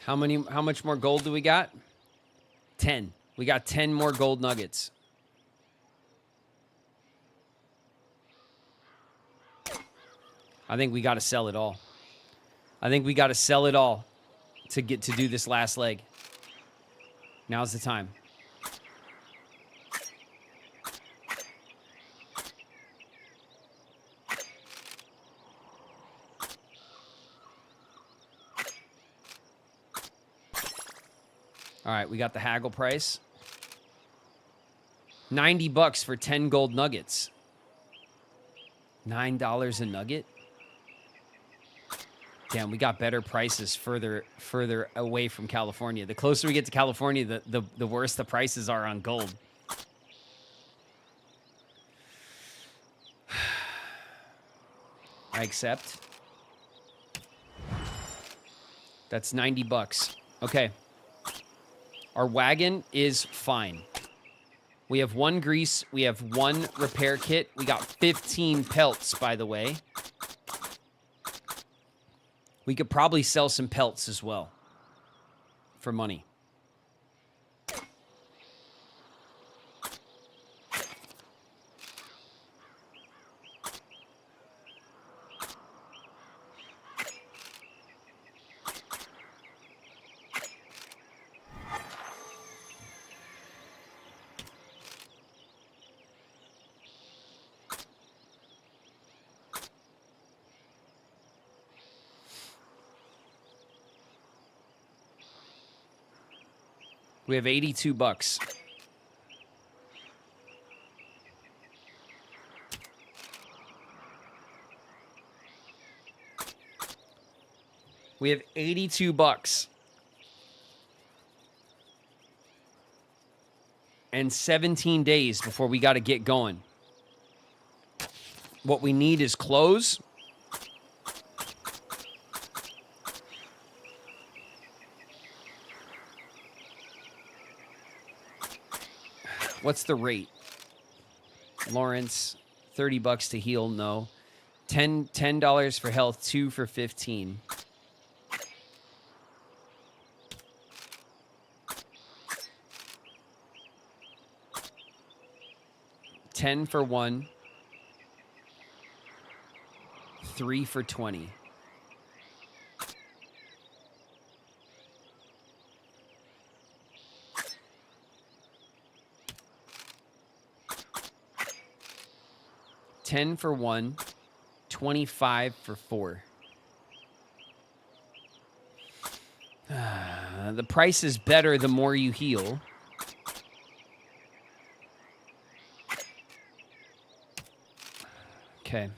[SPEAKER 1] How much more gold do we got? 10. We got 10 more gold nuggets. I think we got to sell it all. I think we got to sell it all to get to do this last leg. Now's the time. All right, we got the haggle price. $90 for 10 gold nuggets. $9 a nugget? Damn, we got better prices further away from California. The closer we get to California, the worse the prices are on gold. I accept. That's $90. Okay. Our wagon is fine. We have 1 grease. We have 1 repair kit. We got 15 pelts, by the way. We could probably sell some pelts as well for money. We have $82. We have $82. And 17 days before we got to get going. What we need is clothes. What's the rate? Lawrence, $30 to heal, no. $10 for health, 2 for 15. $10 for 1. 3 for 20. $10 for 1, 25 for 4. The price is better the more you heal. Okay.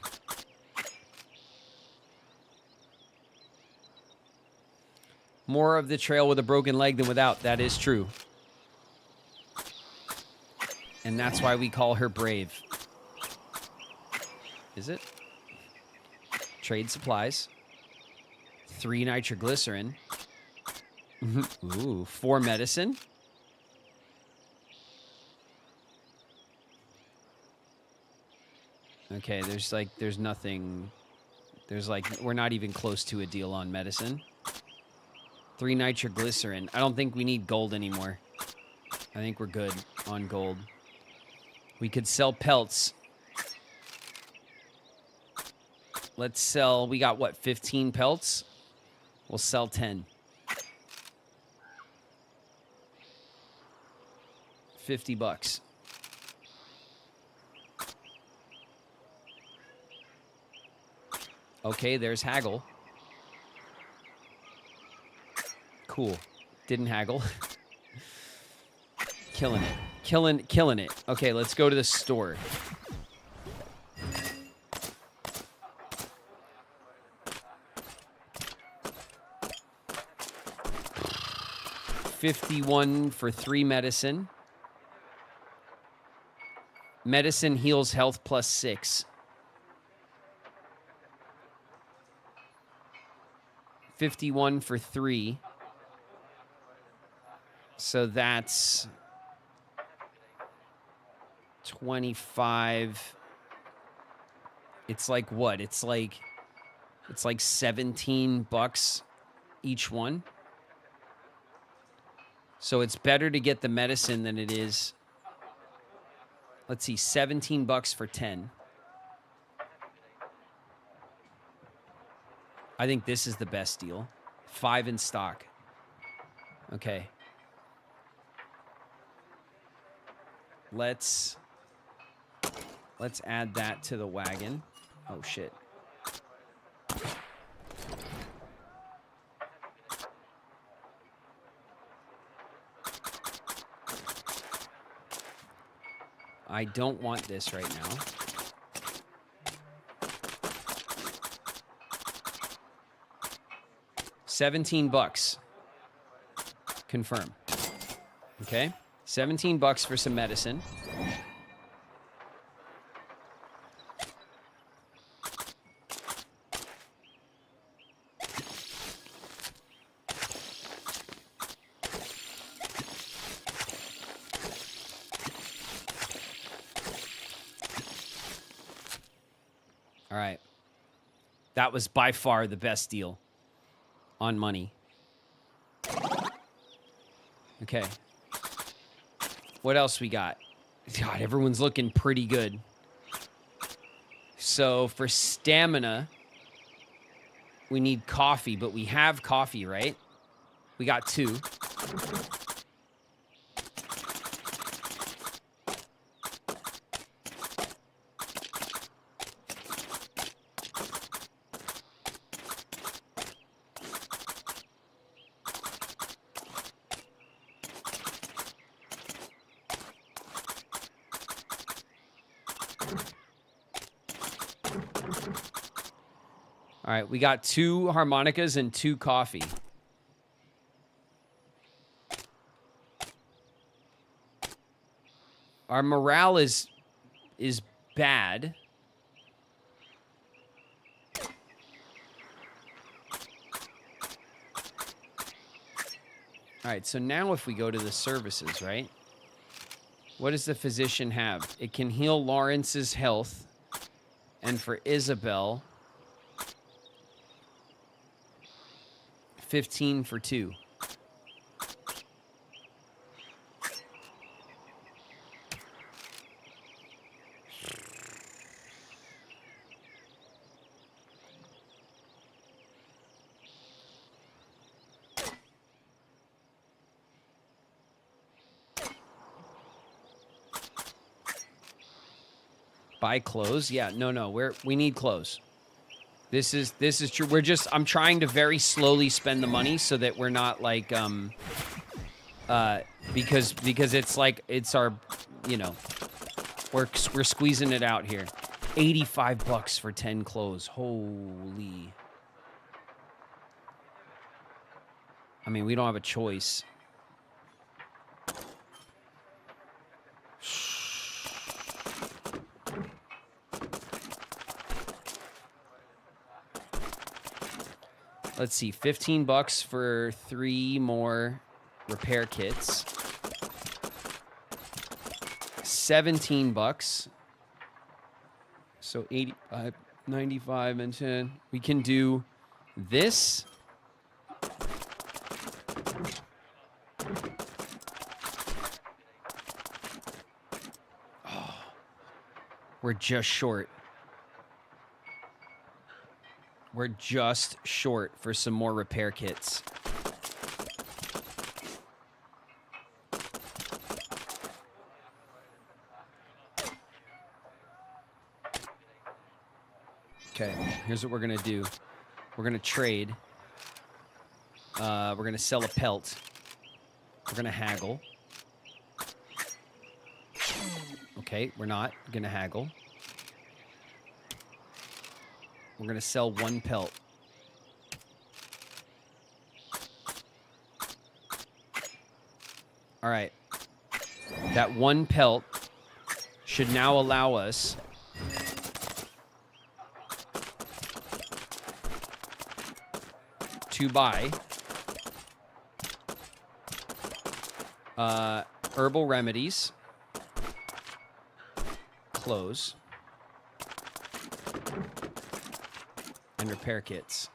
[SPEAKER 1] More of the trail with a broken leg than without. That is true. And that's why we call her brave. Is it? Trade supplies. 3 nitroglycerin. Ooh, 4 medicine. Okay, there's nothing. We're not even close to a deal on medicine. 3 nitroglycerin. I don't think we need gold anymore. I think we're good on gold. We could sell pelts. Let's sell, we got what, 15 pelts? We'll sell 10. 50 bucks. Okay, there's haggle. Cool. Didn't haggle. Killing it. Killing it. Okay, let's go to the store. $51 for 3 medicine. Medicine heals health plus 6. $51 for 3. So that's 25. It's like what? It's like $17 each one. So it's better to get the medicine than it is. Let's see, $17 for 10. I think this is the best deal. 5 in stock. Okay. Let's add that to the wagon. Oh, shit. I don't want this right now. $17. Confirm. Okay. $17 for some medicine. All right. That was by far the best deal on money. Okay. What else we got? God, everyone's looking pretty good. So for stamina, we need coffee, but we have coffee, right? We got 2. All right, we got 2 harmonicas and 2 coffee. Our morale is bad. All right, so now if we go to the services, right? What does the physician have? It can heal Lawrence's health. And for Isabel, 15 for 2. Buy clothes? Yeah, no, we need clothes. This is true. I'm trying to very slowly spend the money so that we're not like because it's like it's our, you know, we're squeezing it out here. $85 for 10 clothes. Holy. I mean, we don't have a choice. Let's see, $15 for 3 more repair kits. $17. So 85, 95, and 10. We can do this. Oh, we're just short. We're just short for some more repair kits. Okay, here's what we're going to do. We're going to trade. We're going to sell a pelt. We're going to haggle. Okay, we're not going to haggle. We're going to sell 1 pelt. All right. That 1 pelt should now allow us to buy herbal remedies, clothes, and repair kits.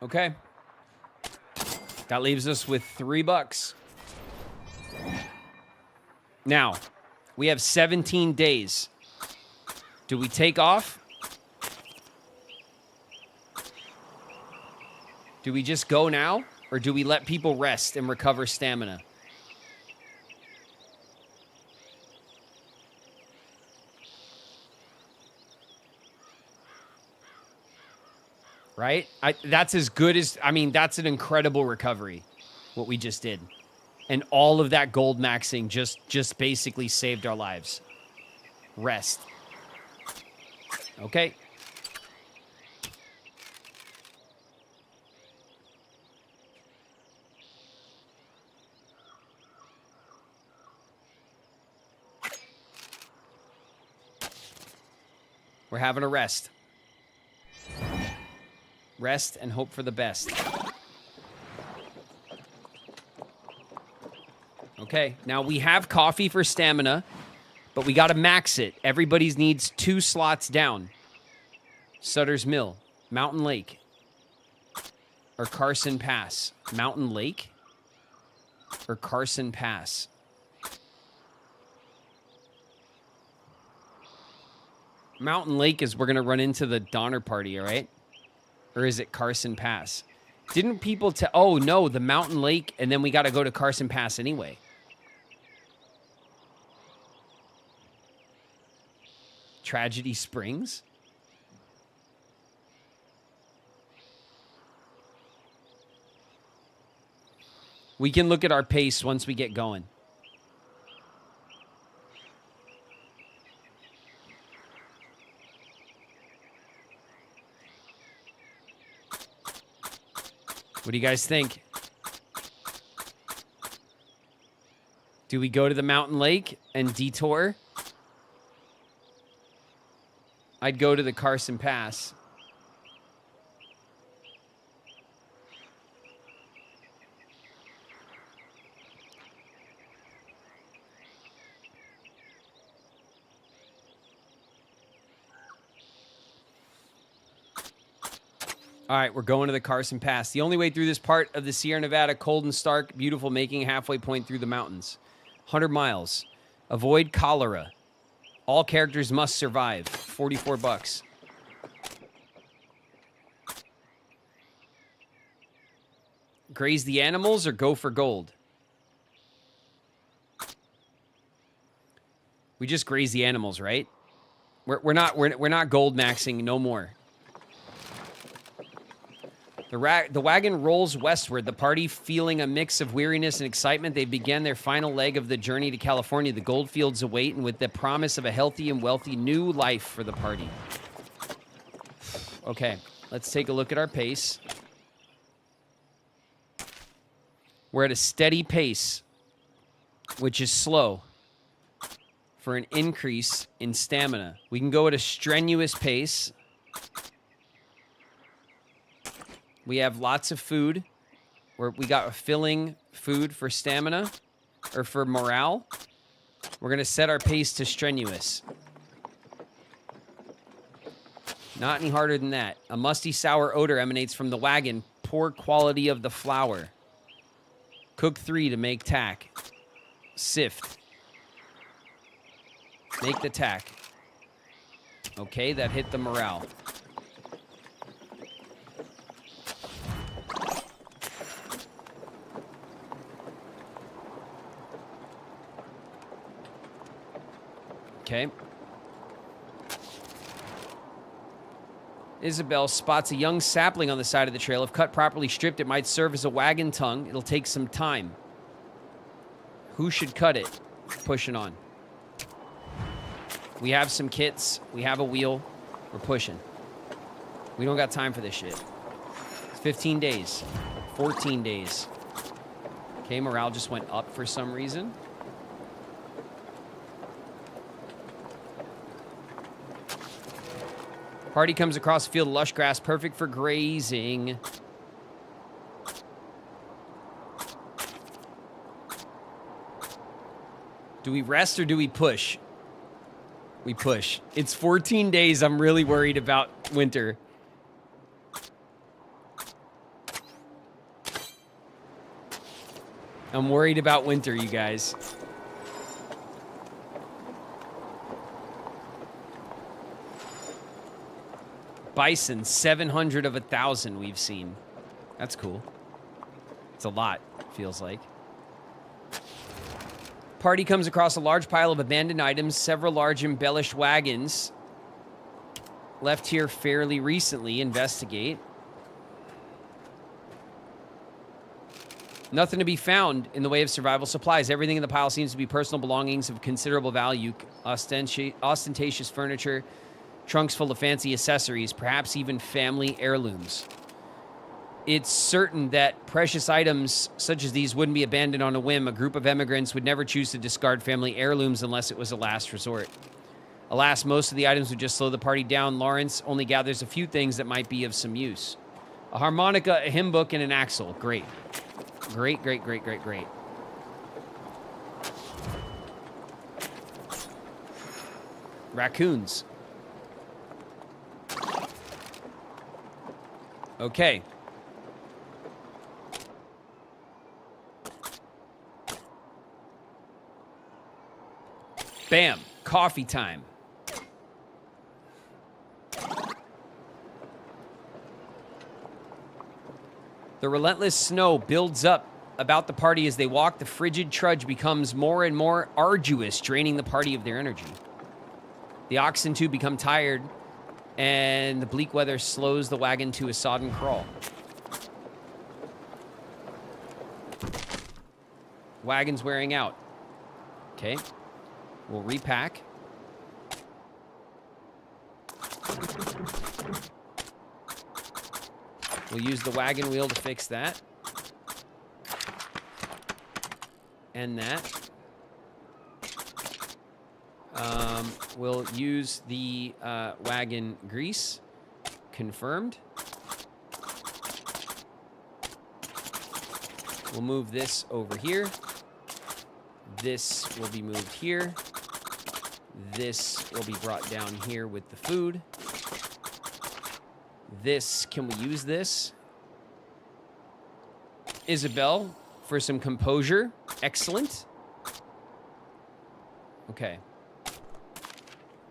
[SPEAKER 1] Okay. That leaves us with $3. Now, we have 17 days. Do we take off? Do we just go now? Or do we let people rest and recover stamina? Right? That's as good as... I mean, that's an incredible recovery, what we just did. And all of that gold maxing just basically saved our lives. Rest. Okay. We're having a rest. Rest and hope for the best. Okay, now we have coffee for stamina, but we got to max it. Everybody needs 2 slots down. Sutter's Mill, Mountain Lake, or Carson Pass. Mountain Lake or Carson Pass? Mountain Lake is we're going to run into the Donner Party, all right? Or is it Carson Pass? Didn't people tell... Oh, no, the Mountain Lake, and then we got to go to Carson Pass anyway. Tragedy Springs? We can look at our pace once we get going. What do you guys think? Do we go to the Mountain Lake and detour? I'd go to the Carson Pass. All right, we're going to the Carson Pass. The only way through this part of the Sierra Nevada, cold and stark, beautiful, making a halfway point through the mountains. 100 miles. Avoid cholera. All characters must survive. $44. Graze the animals or go for gold? We just graze the animals, right? We're not gold maxing no more. The wagon rolls westward, the party feeling a mix of weariness and excitement. They began their final leg of the journey to California. The gold fields await, and with the promise of a healthy and wealthy new life for the party. Okay, let's take a look at our pace. We're at a steady pace, which is slow, for an increase in stamina. We can go at a strenuous pace. We have lots of food. We got a filling food for stamina or for morale. We're going to set our pace to strenuous. Not any harder than that. A musty, sour odor emanates from the wagon. Poor quality of the flour. Cook 3 to make tack. Sift. Make the tack. Okay, that hit the morale. Okay. Isabel spots a young sapling on the side of the trail. If cut properly stripped, it might serve as a wagon tongue. It'll take some time. Who should cut it? Pushing on. We have some kits. We have a wheel. We're pushing. We don't got time for this shit. It's 15 days. 14 days. Okay, morale just went up for some reason. Party comes across a field of lush grass, perfect for grazing. Do we rest or do we push? We push. It's 14 days. I'm really worried about winter. I'm worried about winter, you guys. Bison, 700 of 1,000 we've seen. That's cool. It's a lot, feels like. Party comes across a large pile of abandoned items, several large embellished wagons. Left here fairly recently. Investigate. Nothing to be found in the way of survival supplies. Everything in the pile seems to be personal belongings of considerable value. Ostentatious furniture, trunks full of fancy accessories, perhaps even family heirlooms. It's certain that precious items such as these wouldn't be abandoned on a whim. A group of emigrants would never choose to discard family heirlooms unless it was a last resort. Alas, most of the items would just slow the party down. Lawrence only gathers a few things that might be of some use. A harmonica, a hymn book, and an axle. Great. Great, great, great, great, great. Raccoons. Okay. Bam. Coffee time. The relentless snow builds up about the party as they walk. The frigid trudge becomes more and more arduous, draining the party of their energy. The oxen, too, become tired, and the bleak weather slows the wagon to a sodden crawl. Wagon's wearing out. Okay. We'll repack. We'll use the wagon wheel to fix that. And that. We'll use the wagon grease. Confirmed. We'll move this over here. This will be moved here. This will be brought down here with the food. This, can we use this? Isabel, for some composure. Excellent. Okay.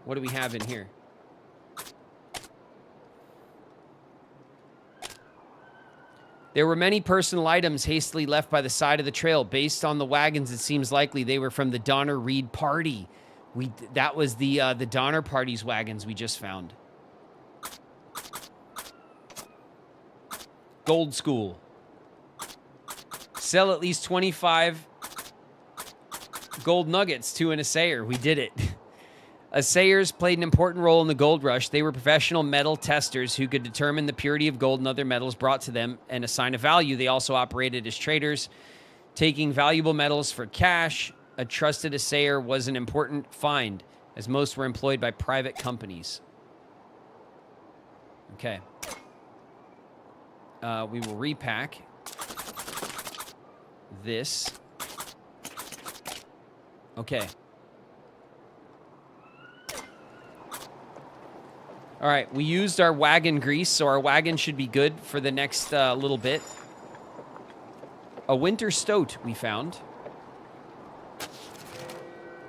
[SPEAKER 1] What do we have in here? There were many personal items hastily left by the side of the trail. Based on the wagons, it seems likely they were from the Donner Reed party. That was the Donner party's wagons we just found. Gold School. Sell at least 25 gold nuggets to an assayer. We did it. Assayers played an important role in the gold rush. They were professional metal testers who could determine the purity of gold and other metals brought to them and assign a value. They also operated as traders, taking valuable metals for cash. A trusted assayer was an important find, as most were employed by private companies. Okay. We will repack this. Okay. All right, we used our wagon grease, so our wagon should be good for the next little bit. A winter stoat we found.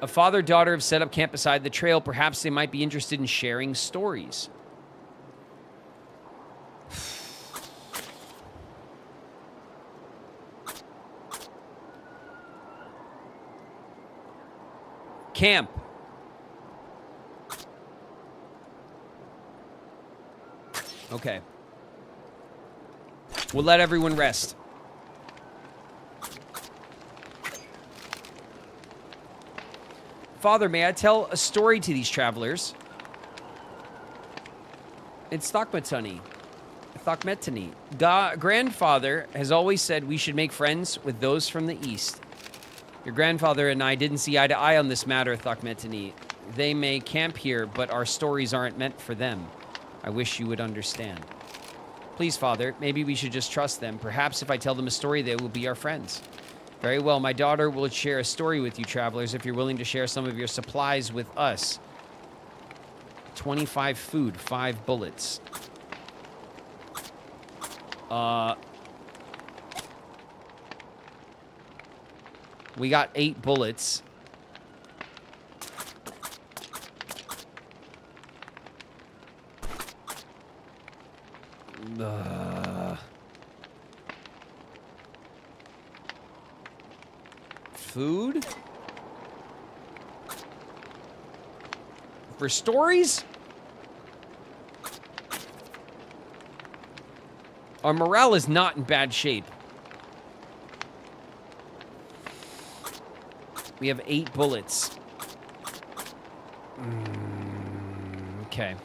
[SPEAKER 1] A father-daughter have set up camp beside the trail. Perhaps they might be interested in sharing stories. Camp. Okay. We'll let everyone rest. Father, may I tell a story to these travelers? It's Thokmetani. Grandfather has always said we should make friends with those from the east. Your grandfather and I didn't see eye to eye on this matter, Thokmetani. They may camp here, but our stories aren't meant for them. I wish you would understand. Please, Father, maybe we should just trust them. Perhaps if I tell them a story, they will be our friends. Very well, my daughter will share a story with you, travelers, if you're willing to share some of your supplies with us. 25 food, 5 bullets. We got 8 bullets. Food? For stories? Our morale is not in bad shape. We have 8 bullets. Okay.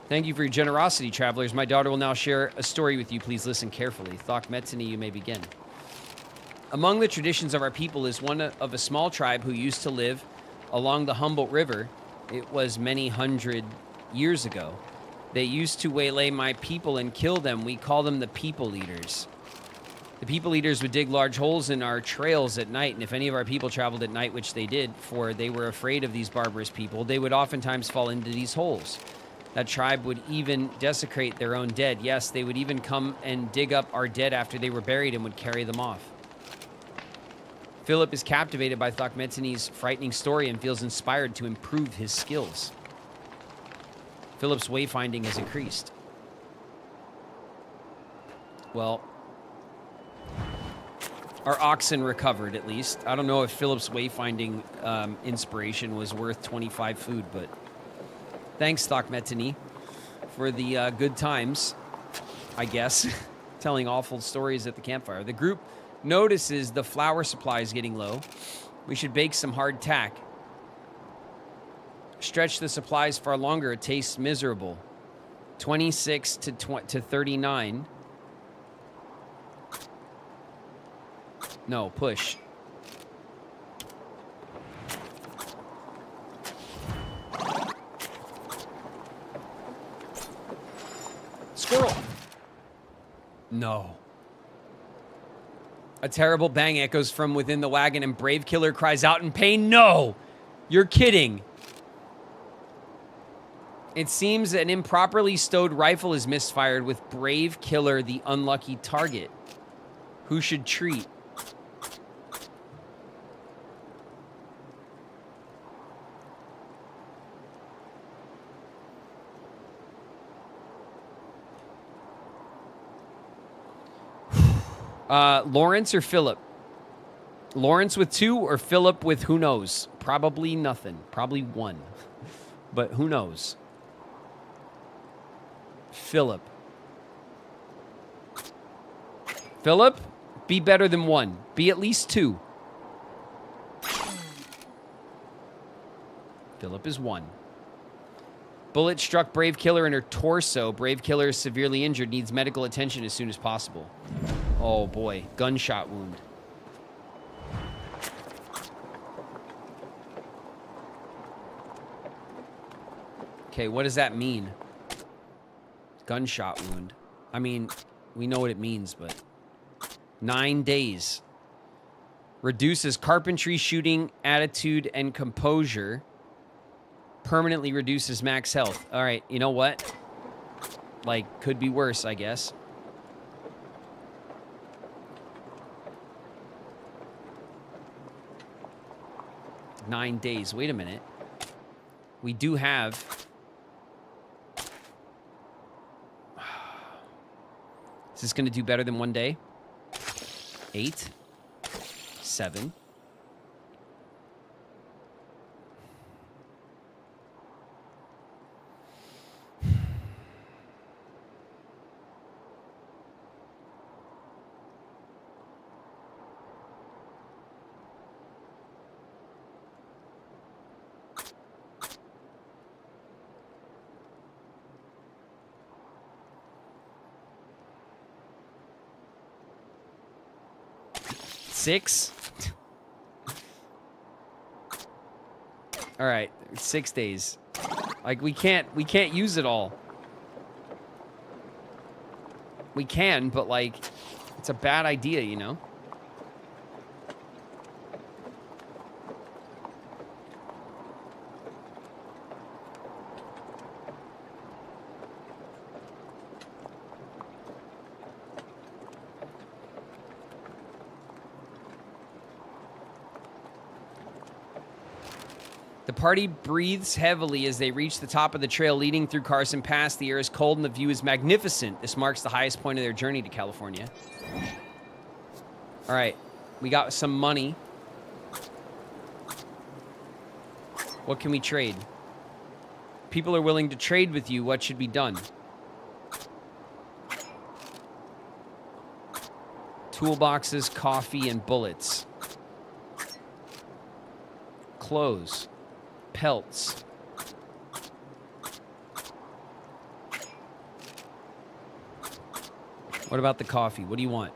[SPEAKER 1] Thank you for your generosity, travelers. My daughter will now share a story with you. Please listen carefully. Thok Metsini, you may begin. Among the traditions of our people is one of a small tribe who used to live along the Humboldt River. It was many hundred years ago. They used to waylay my people and kill them. We call them the people eaters. The people eaters would dig large holes in our trails at night, and if any of our people traveled at night, which they did, for they were afraid of these barbarous people, they would oftentimes fall into these holes. That tribe would even desecrate their own dead. Yes, they would even come and dig up our dead after they were buried and would carry them off. Philip is captivated by Thok Metsini's frightening story and feels inspired to improve his skills. Philip's wayfinding has increased. Well, our oxen recovered, at least. I don't know if Philip's wayfinding inspiration was worth 25 food, but thanks, Thok Metsini, for the good times, I guess, telling awful stories at the campfire. The group notices the flour supply is getting low. We should bake some hard tack. Stretch the supplies far longer. It tastes miserable. 26 to 39. No, push. Squirrel. No. A terrible bang echoes from within the wagon and Brave Killer cries out in pain. No! You're kidding. It seems an improperly stowed rifle is misfired with Brave Killer the unlucky target. Who should treat? Lawrence or Philip? Lawrence with 2 or Philip with who knows? Probably nothing. Probably 1. But who knows? Philip. Philip, be better than 1. Be at least 2. Philip is 1. Bullet struck Brave Killer in her torso. Brave Killer is severely injured, needs medical attention as soon as possible. Oh boy, gunshot wound. Okay, what does that mean? Gunshot wound. I mean, we know what it means, but 9 days. Reduces carpentry, shooting, attitude, and composure. Permanently reduces max health. All right, you know what? Like, could be worse, I guess. Nine days. Wait a minute. We do have... Is this going to do better than 1 day? 8. 7. Six. All right, 6 days. Like we can't use it all. We can, but like it's a bad idea, you know? The party breathes heavily as they reach the top of the trail leading through Carson Pass. The air is cold and the view is magnificent. This marks the highest point of their journey to California. All right, we got some money. What can we trade? People are willing to trade with you. What should be done? Toolboxes, coffee, and bullets. Clothes. Pelts. What about the coffee? What do you want?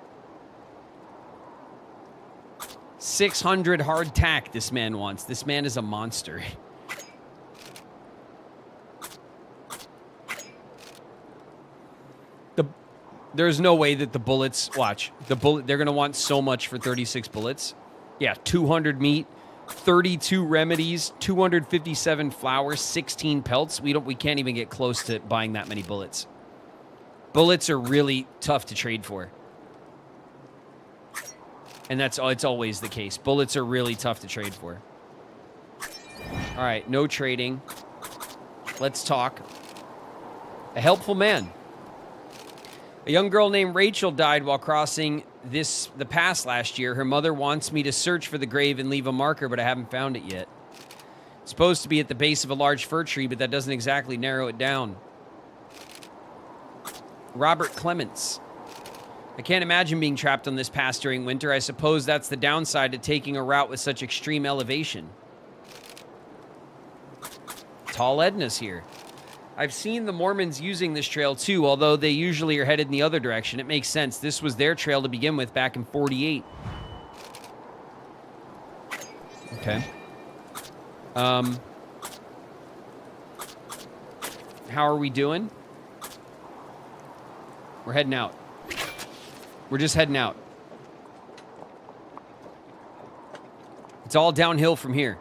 [SPEAKER 1] 600 hardtack this man wants. This man is a monster. There's no way that the bullets... Watch. They're going to want so much for 36 bullets. Yeah, 200 meat, 32 remedies, 257 flowers, 16 pelts. We can't even get close to buying that many bullets. Bullets are really tough to trade for. And it's always the case. Bullets are really tough to trade for. All right, no trading. Let's talk. A helpful man. A young girl named Rachel died while crossing the pass last year. Her mother wants me to search for the grave and leave a marker, but I haven't found it yet. It's supposed to be at the base of a large fir tree, but that doesn't exactly narrow it down. Robert Clements. I can't imagine being trapped on this pass during winter. I suppose that's the downside to taking a route with such extreme elevation. Tall Edna's here. I've seen the Mormons using this trail too, although they usually are headed in the other direction. It makes sense. This was their trail to begin with back in 48. Okay. How are we doing? We're heading out. We're just heading out. It's all downhill from here.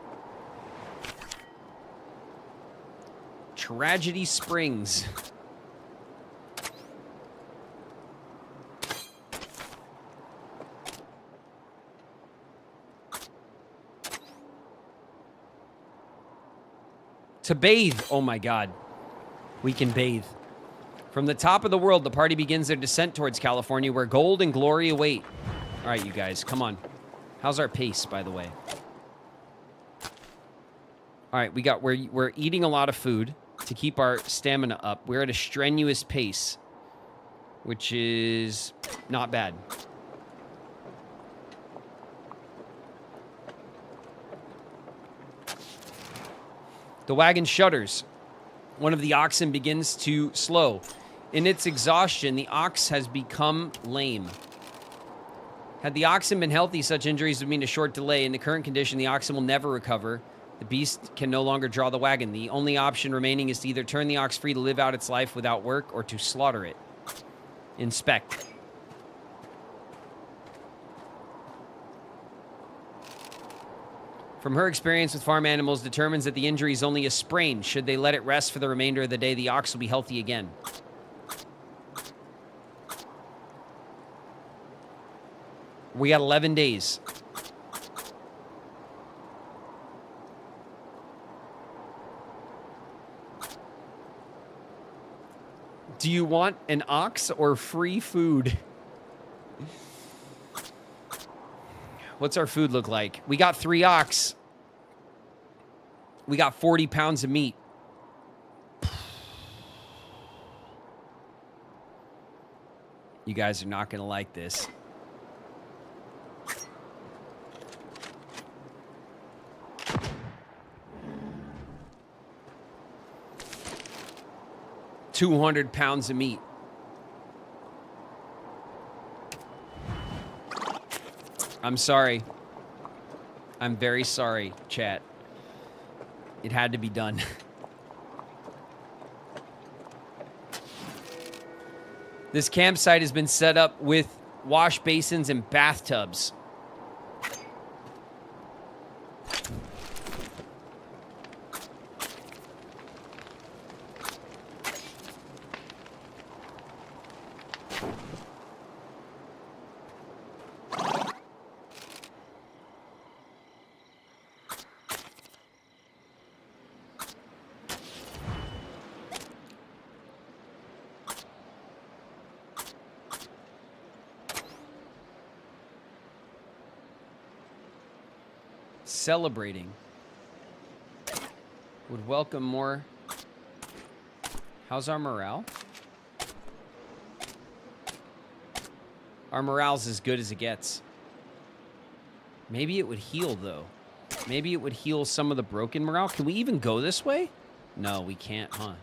[SPEAKER 1] Tragedy Springs. To bathe. Oh my God. We can bathe. From the top of the world, the party begins their descent towards California, where gold and glory await. All right, you guys, come on. How's our pace, by the way? All right, we're eating a lot of food to keep our stamina up. We're at a strenuous pace, which is not bad. The wagon shudders. One of the oxen begins to slow. In its exhaustion, the ox has become lame. Had the oxen been healthy, such injuries would mean a short delay. In the current condition, the oxen will never recover. The beast can no longer draw the wagon. The only option remaining is to either turn the ox free to live out its life without work or to slaughter it. Inspect. From her experience with farm animals, determines that the injury is only a sprain. Should they let it rest for the remainder of the day, the ox will be healthy again. We got 11 days. Do you want an ox or free food? What's our food look like? We got 3 ox. We got 40 pounds of meat. You guys are not going to like this. $200 pounds of meat. I'm sorry. I'm very sorry, chat. It had to be done. This campsite has been set up with wash basins and bathtubs. Celebrating. Would welcome more. How's our morale? Our morale's as good as it gets. Maybe it would heal, though. Maybe it would heal some of the broken morale. Can we even go this way? No, we can't, huh?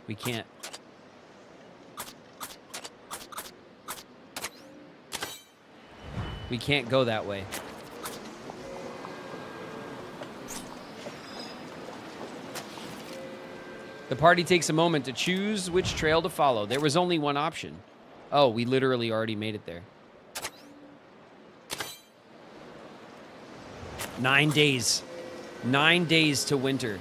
[SPEAKER 1] We can't. We can't go that way. The party takes a moment to choose which trail to follow. There was only one option. Oh, we literally already made it there. 9 days. 9 days to winter.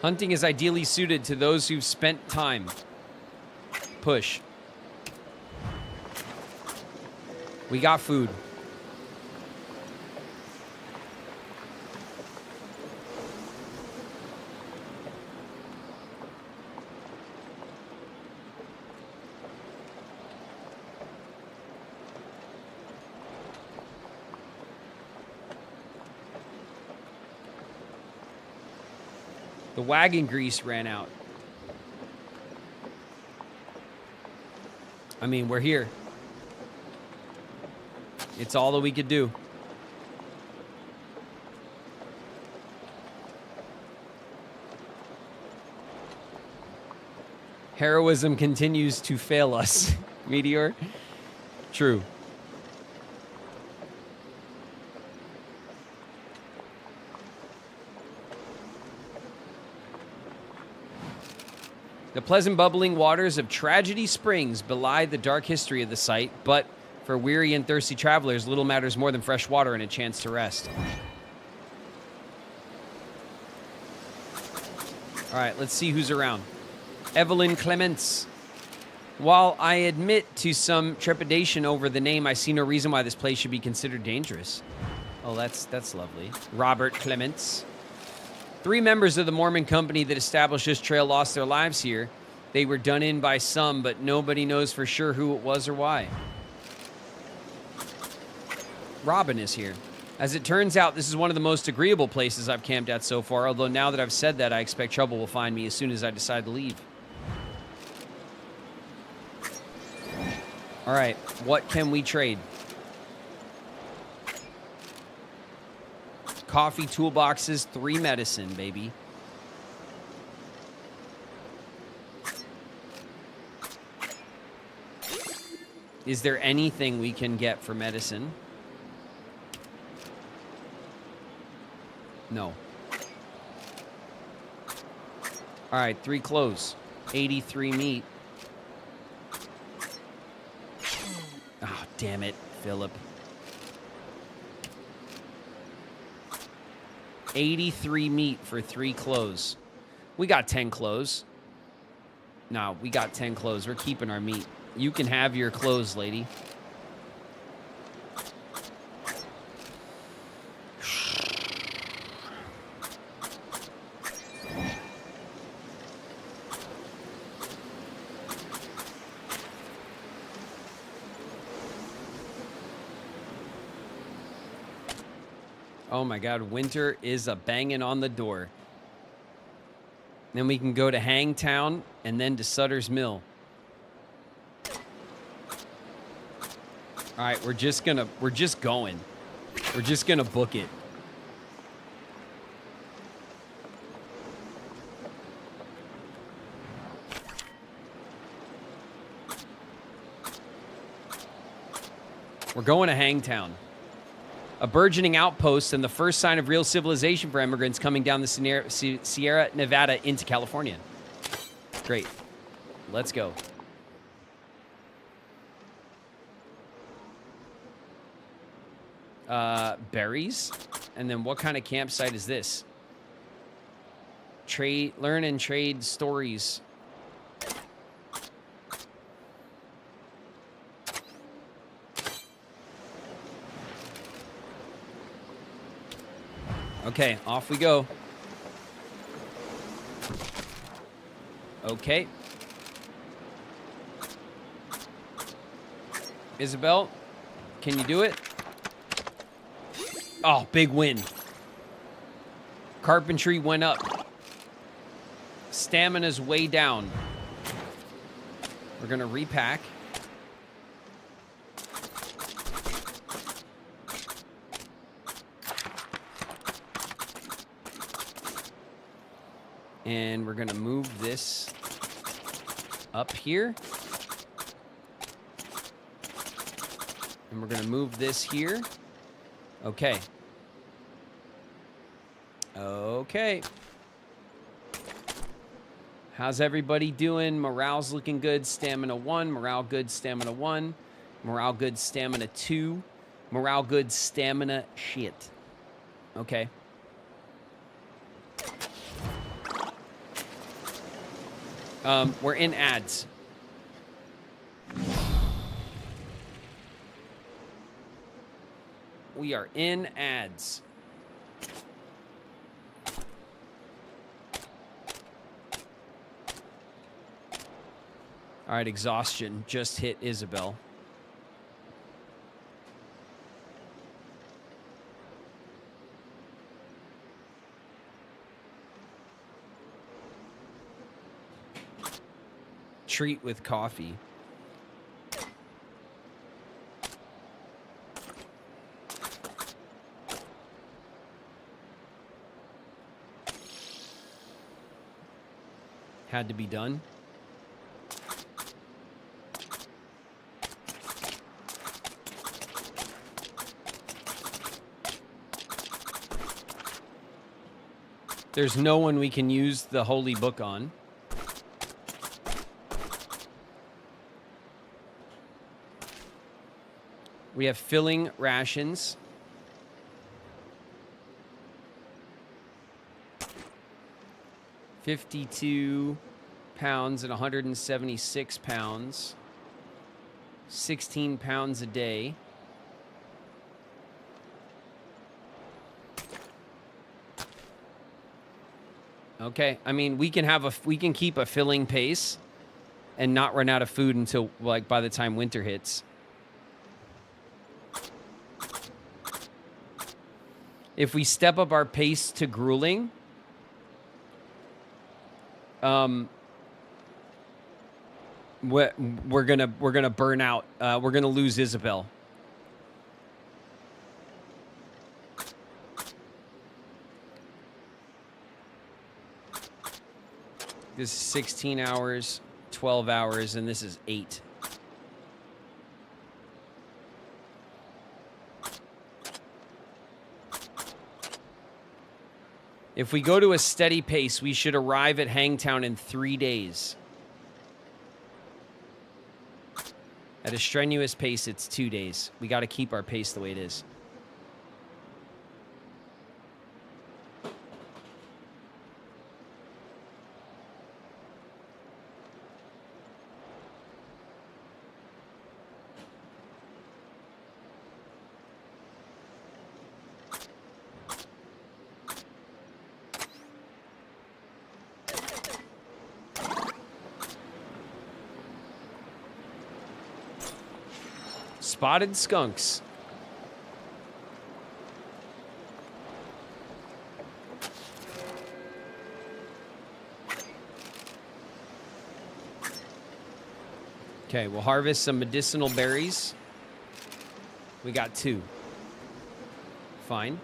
[SPEAKER 1] Hunting is ideally suited to those who've spent time. Push. We got food. The wagon grease ran out. I mean, we're here. It's all that we could do. Heroism continues to fail us. Meteor. True. The pleasant bubbling waters of Tragedy Springs belie the dark history of the site, but for weary and thirsty travelers, little matters more than fresh water and a chance to rest. All right, let's see who's around. Evelyn Clements. While I admit to some trepidation over the name, I see no reason why this place should be considered dangerous. Oh, that's lovely. Robert Clements. 3 members of the Mormon company that established this trail lost their lives here. They were done in by some, but nobody knows for sure who it was or why. Robin is here. As it turns out, this is one of the most agreeable places I've camped at so far, although now that I've said that, I expect trouble will find me as soon as I decide to leave. All right, what can we trade? Coffee, toolboxes, 3 medicine, baby. Is there anything we can get for medicine? No. All right, 3 clothes. 83 meat. Oh, damn it, Philip. 83 meat for 3 clothes. We got 10 clothes. No, we got 10 clothes. We're keeping our meat. You can have your clothes, lady. Oh my God, winter is a banging on the door. Then we can go to Hangtown and then to Sutter's Mill. All right, we're just going. We're just going to book it. We're going to Hangtown. A burgeoning outpost and the first sign of real civilization for immigrants coming down the Sierra Nevada into California. Great. Let's go. Berries? And then what kind of campsite is this? Learn and trade stories. Okay, off we go. Okay. Isabel, can you do it? Oh, big win. Carpentry went up. Stamina's way down. We're gonna repack. And we're gonna move this up here. And we're gonna move this here. Okay. Okay. How's everybody doing? Morale's looking good. Stamina 1. Morale good. Stamina 1. Morale good. Stamina 2. Morale good. Stamina shit. Okay. We're in ads. We are in ads. All right, exhaustion just hit Isabel. Treat with coffee. Had to be done. There's no one we can use the holy book on. We have filling rations. £52 and 176 pounds. 16 pounds a day. Okay, I mean, we can keep a filling pace and not run out of food until, like, by the time winter hits. If we step up our pace to grueling, we're gonna burn out. We're gonna lose Isabel. This is 16 hours, 12 hours, and this is 8. If we go to a steady pace, we should arrive at Hangtown in 3 days. At a strenuous pace, it's 2 days. We got to keep our pace the way it is. Spotted skunks. Okay, we'll harvest some medicinal berries. We got 2. Fine.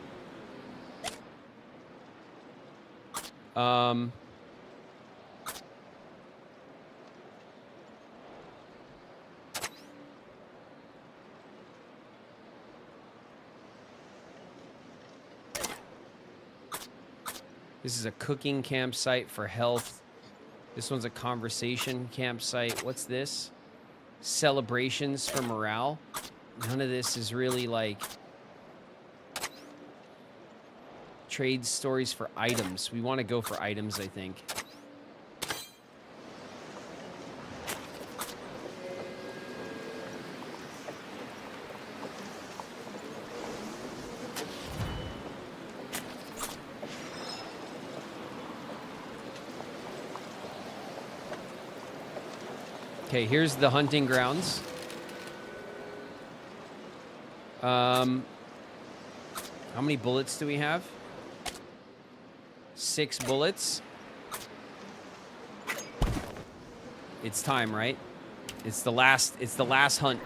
[SPEAKER 1] This is a cooking campsite for health. This one's a conversation campsite. What's this? Celebrations for morale. None of this is really like trade stories for items. We want to go for items, I think. Okay, here's the hunting grounds. How many bullets do we have? 6 bullets. It's time, right? It's the last hunt.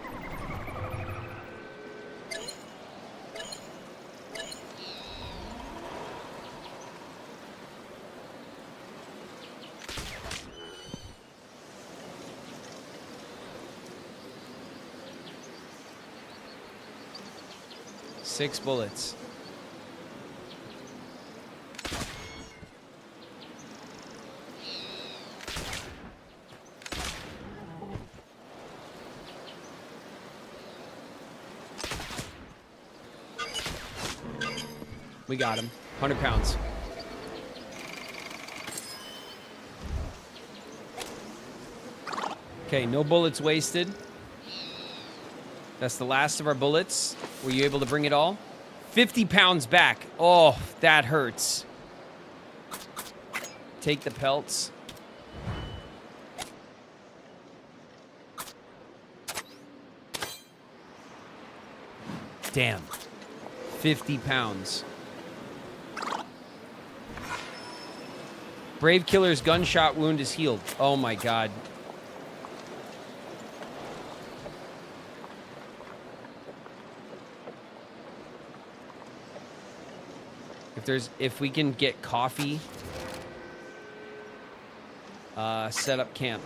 [SPEAKER 1] Six bullets. We got him. 100 pounds. Okay, no bullets wasted. That's the last of our bullets. Were you able to bring it all? 50 pounds back. Oh, that hurts. Take the pelts. Damn. 50 pounds. Brave Killer's gunshot wound is healed. Oh my god. If we can get coffee, set up camp.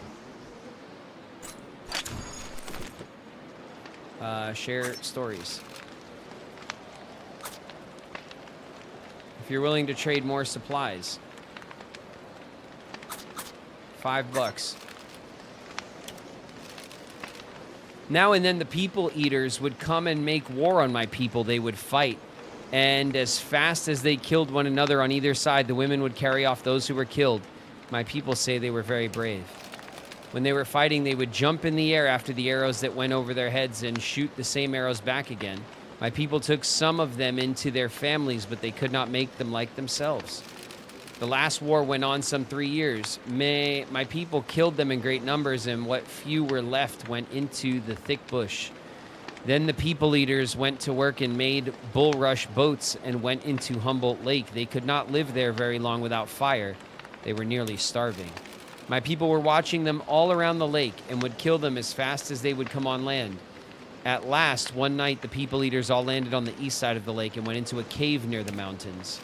[SPEAKER 1] Share stories. If you're willing to trade more supplies. $5. Now and then the people eaters would come and make war on my people. They would fight. And as fast as they killed one another on either side, the women would carry off those who were killed. My people say they were very brave. When they were fighting, they would jump in the air after the arrows that went over their heads and shoot the same arrows back again. My people took some of them into their families, but they could not make them like themselves. The last war went on some 3 years. My people killed them in great numbers, and what few were left went into the thick bush. Then the people eaters went to work and made bulrush boats and went into Humboldt Lake. They could not live there very long without fire. They were nearly starving. My people were watching them all around the lake and would kill them as fast as they would come on land. At last, one night, the people eaters all landed on the east side of the lake and went into a cave near the mountains.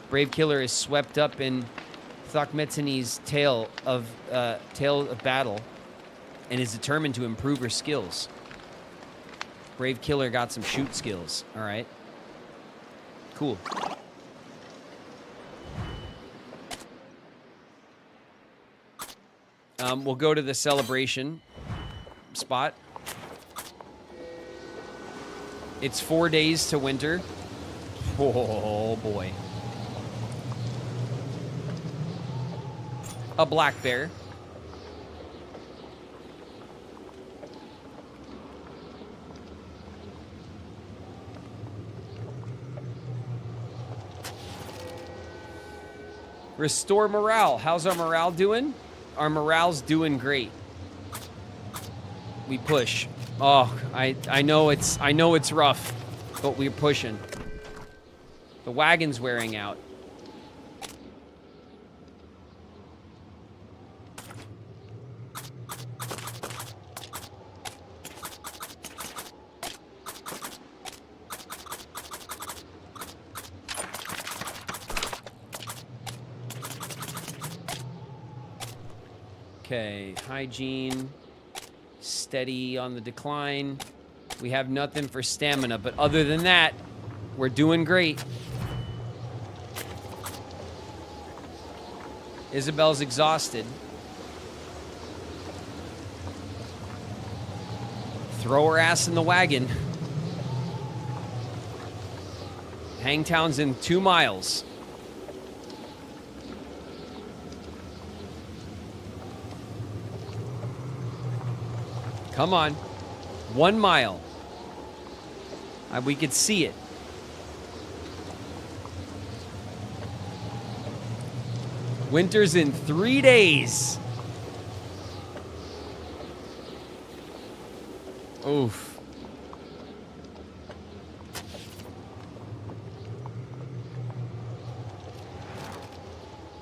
[SPEAKER 1] Brave Killer is swept up in Thokmetani's tale of battle and is determined to improve her skills. Brave Killer got some shoot skills. All right. Cool. We'll go to the celebration spot. It's 4 days to winter. Oh, boy. A black bear. Restore morale. How's our morale doing? Our morale's doing great. We push. Oh, I know it's rough, but we're pushing. The wagon's wearing out. Okay, hygiene, steady on the decline. We have nothing for stamina, but other than that, we're doing great. Isabel's exhausted. Throw her ass in the wagon. Hangtown's in 2 miles. Come on. 1 mile. We could see it. Winter's in 3 days. Oof.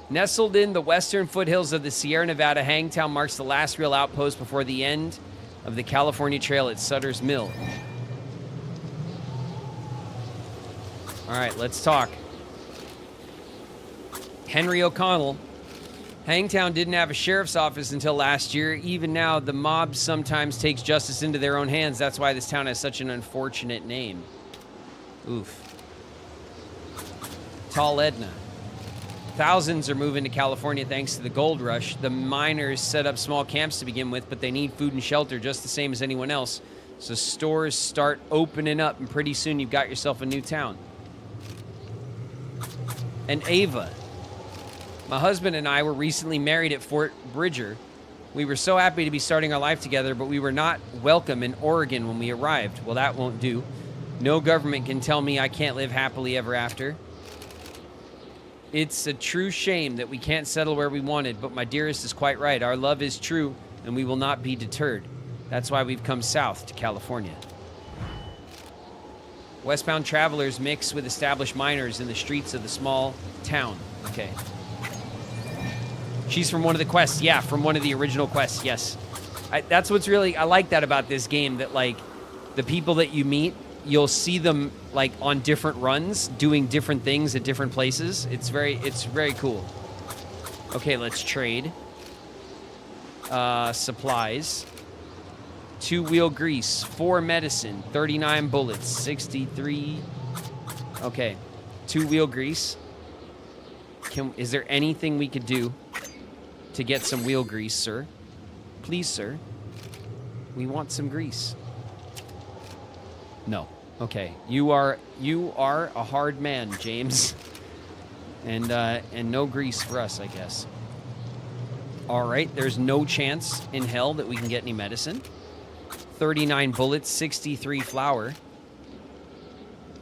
[SPEAKER 1] Nestled in the western foothills of the Sierra Nevada, Hangtown marks the last real outpost before the end of the California Trail at Sutter's Mill. All right, let's talk. Henry O'Connell. Hangtown didn't have a sheriff's office until last year. Even now, the mob sometimes takes justice into their own hands. That's why this town has such an unfortunate name. Oof. Tall Edna. Thousands are moving to California thanks to the gold rush. The miners set up small camps to begin with, but they need food and shelter just the same as anyone else. So stores start opening up, and pretty soon you've got yourself a new town. And Ava. My husband and I were recently married at Fort Bridger. We were so happy to be starting our life together, but we were not welcome in Oregon when we arrived. Well, that won't do. No government can tell me I can't live happily ever after. It's a true shame that we can't settle where we wanted, but my dearest is quite right. Our love is true, and we will not be deterred. That's why we've come south to California. Westbound travelers mix with established miners in the streets of the small town. Okay. She's from one of the quests. Yeah, from one of the original quests, yes. That's what's really... I like that about this game, that, like, the people that you meet, you'll see them, like, on different runs, doing different things at different places. It's very cool. Okay, let's trade. Supplies. 2-wheel grease. 4 medicine. 39 bullets. 63... Okay. 2-wheel grease. Is there anything we could do to get some wheel grease, sir? Please, sir. We want some grease. No. Okay. You are a hard man, James. And no grease for us, I guess. All right. There's no chance in hell that we can get any medicine. 39 bullets, 63 flour.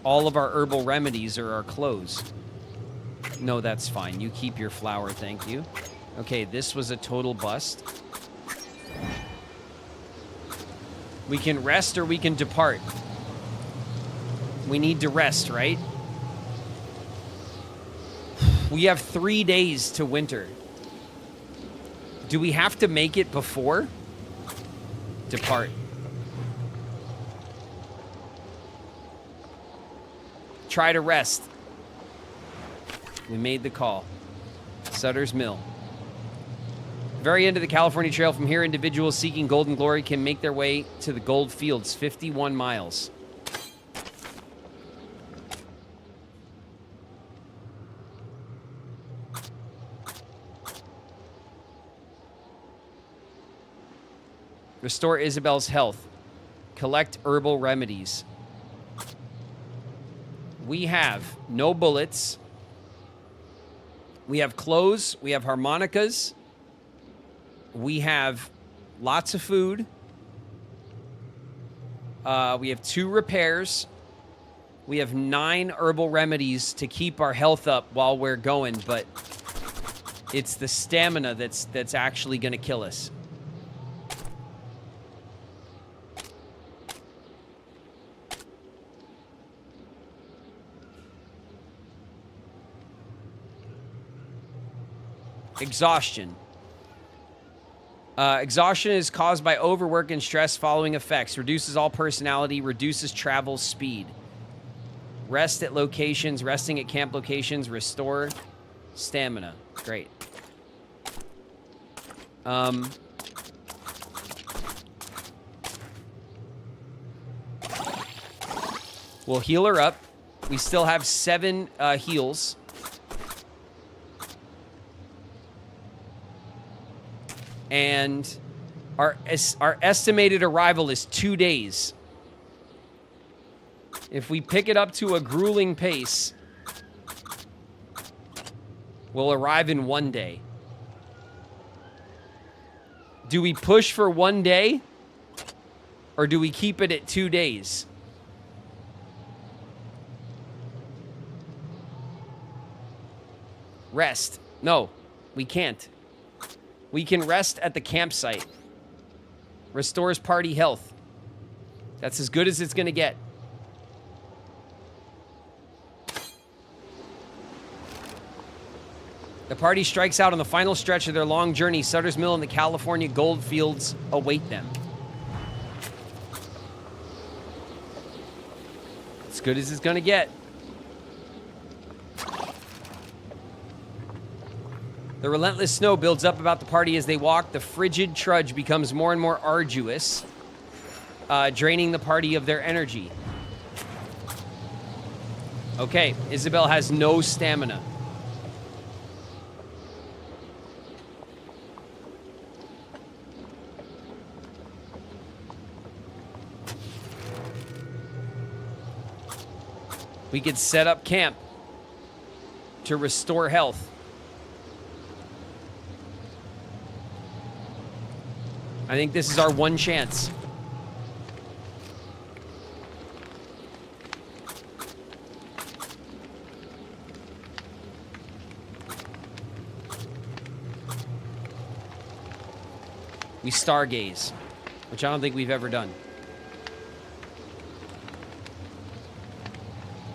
[SPEAKER 1] All of our herbal remedies are our clothes. No, that's fine. You keep your flour, thank you. Okay, this was a total bust. We can rest or we can depart. We need to rest, right? We have 3 days to winter. Do we have to make it before? Depart. Try to rest. We made the call. Sutter's Mill. Very end of the California Trail. From here, individuals seeking golden glory can make their way to the gold fields. 51 miles. Restore Isabel's health. Collect herbal remedies. We have no bullets. We have clothes. We have harmonicas. We have lots of food. We have 2 repairs. We have 9 herbal remedies to keep our health up while we're going, but it's the stamina that's actually going to kill us. Exhaustion. Exhaustion is caused by overwork and stress following effects. Reduces all personality, reduces travel speed. Rest at locations, resting at camp locations, restore stamina. Great. We'll heal her up. We still have 7 heals. And our estimated arrival is 2 days. If we pick it up to a grueling pace, we'll arrive in 1 day. Do we push for 1 day? Or do we keep it at 2 days? Rest. No, we can't. We can rest at the campsite. Restores party health. That's as good as it's going to get. The party strikes out on the final stretch of their long journey. Sutter's Mill and the California gold fields await them. As good as it's going to get. The relentless snow builds up about the party as they walk. The frigid trudge becomes more and more arduous, draining the party of their energy. Okay, Isabel has no stamina. We could set up camp to restore health. I think this is our one chance. We stargaze, which I don't think we've ever done.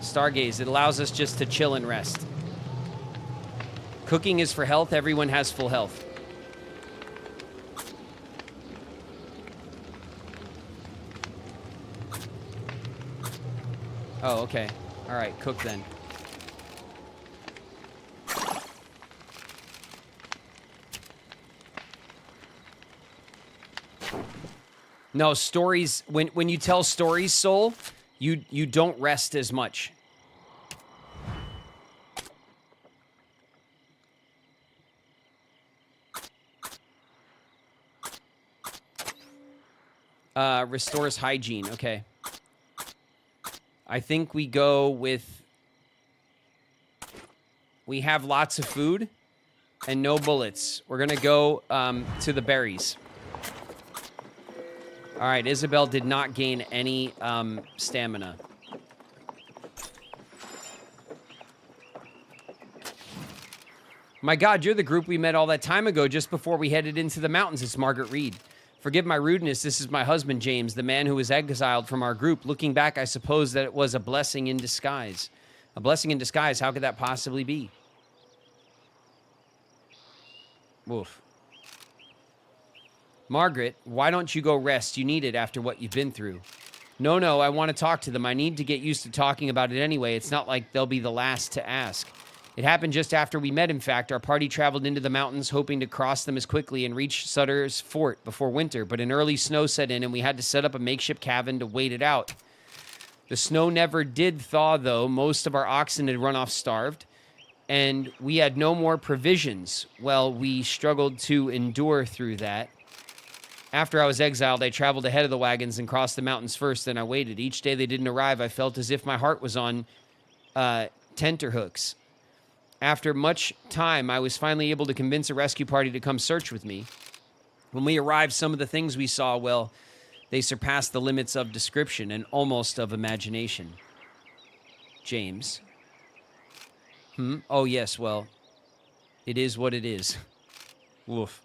[SPEAKER 1] Stargaze, it allows us just to chill and rest. Cooking is for health. Everyone has full health. Oh, okay. All right, cook then. No, stories, when you tell stories, Soul, you don't rest as much. Restores hygiene, okay. I think we go with... We have lots of food and no bullets. We're going to go to the berries. All right, Isabel did not gain any stamina. My God, you're the group we met all that time ago just before we headed into the mountains. It's Margaret Reed. Forgive my rudeness. This is my husband, James, the man who was exiled from our group. Looking back, I suppose that it was a blessing in disguise. A blessing in disguise? How could that possibly be? Woof. Margaret, why don't you go rest? You need it after what you've been through. No, I want to talk to them. I need to get used to talking about it anyway. It's not like they'll be the last to ask. It happened just after we met, in fact. Our party traveled into the mountains, hoping to cross them as quickly and reach Sutter's Fort before winter, but an early snow set in, and we had to set up a makeshift cabin to wait it out. The snow never did thaw, though. Most of our oxen had run off starved, and we had no more provisions. Well, we struggled to endure through that. After I was exiled, I traveled ahead of the wagons and crossed the mountains first, then I waited. Each day they didn't arrive, I felt as if my heart was on tenterhooks. After much time, I was finally able to convince a rescue party to come search with me. When we arrived, some of the things we saw, well, they surpassed the limits of description and almost of imagination. James. Oh, yes, well, it is what it is. Woof.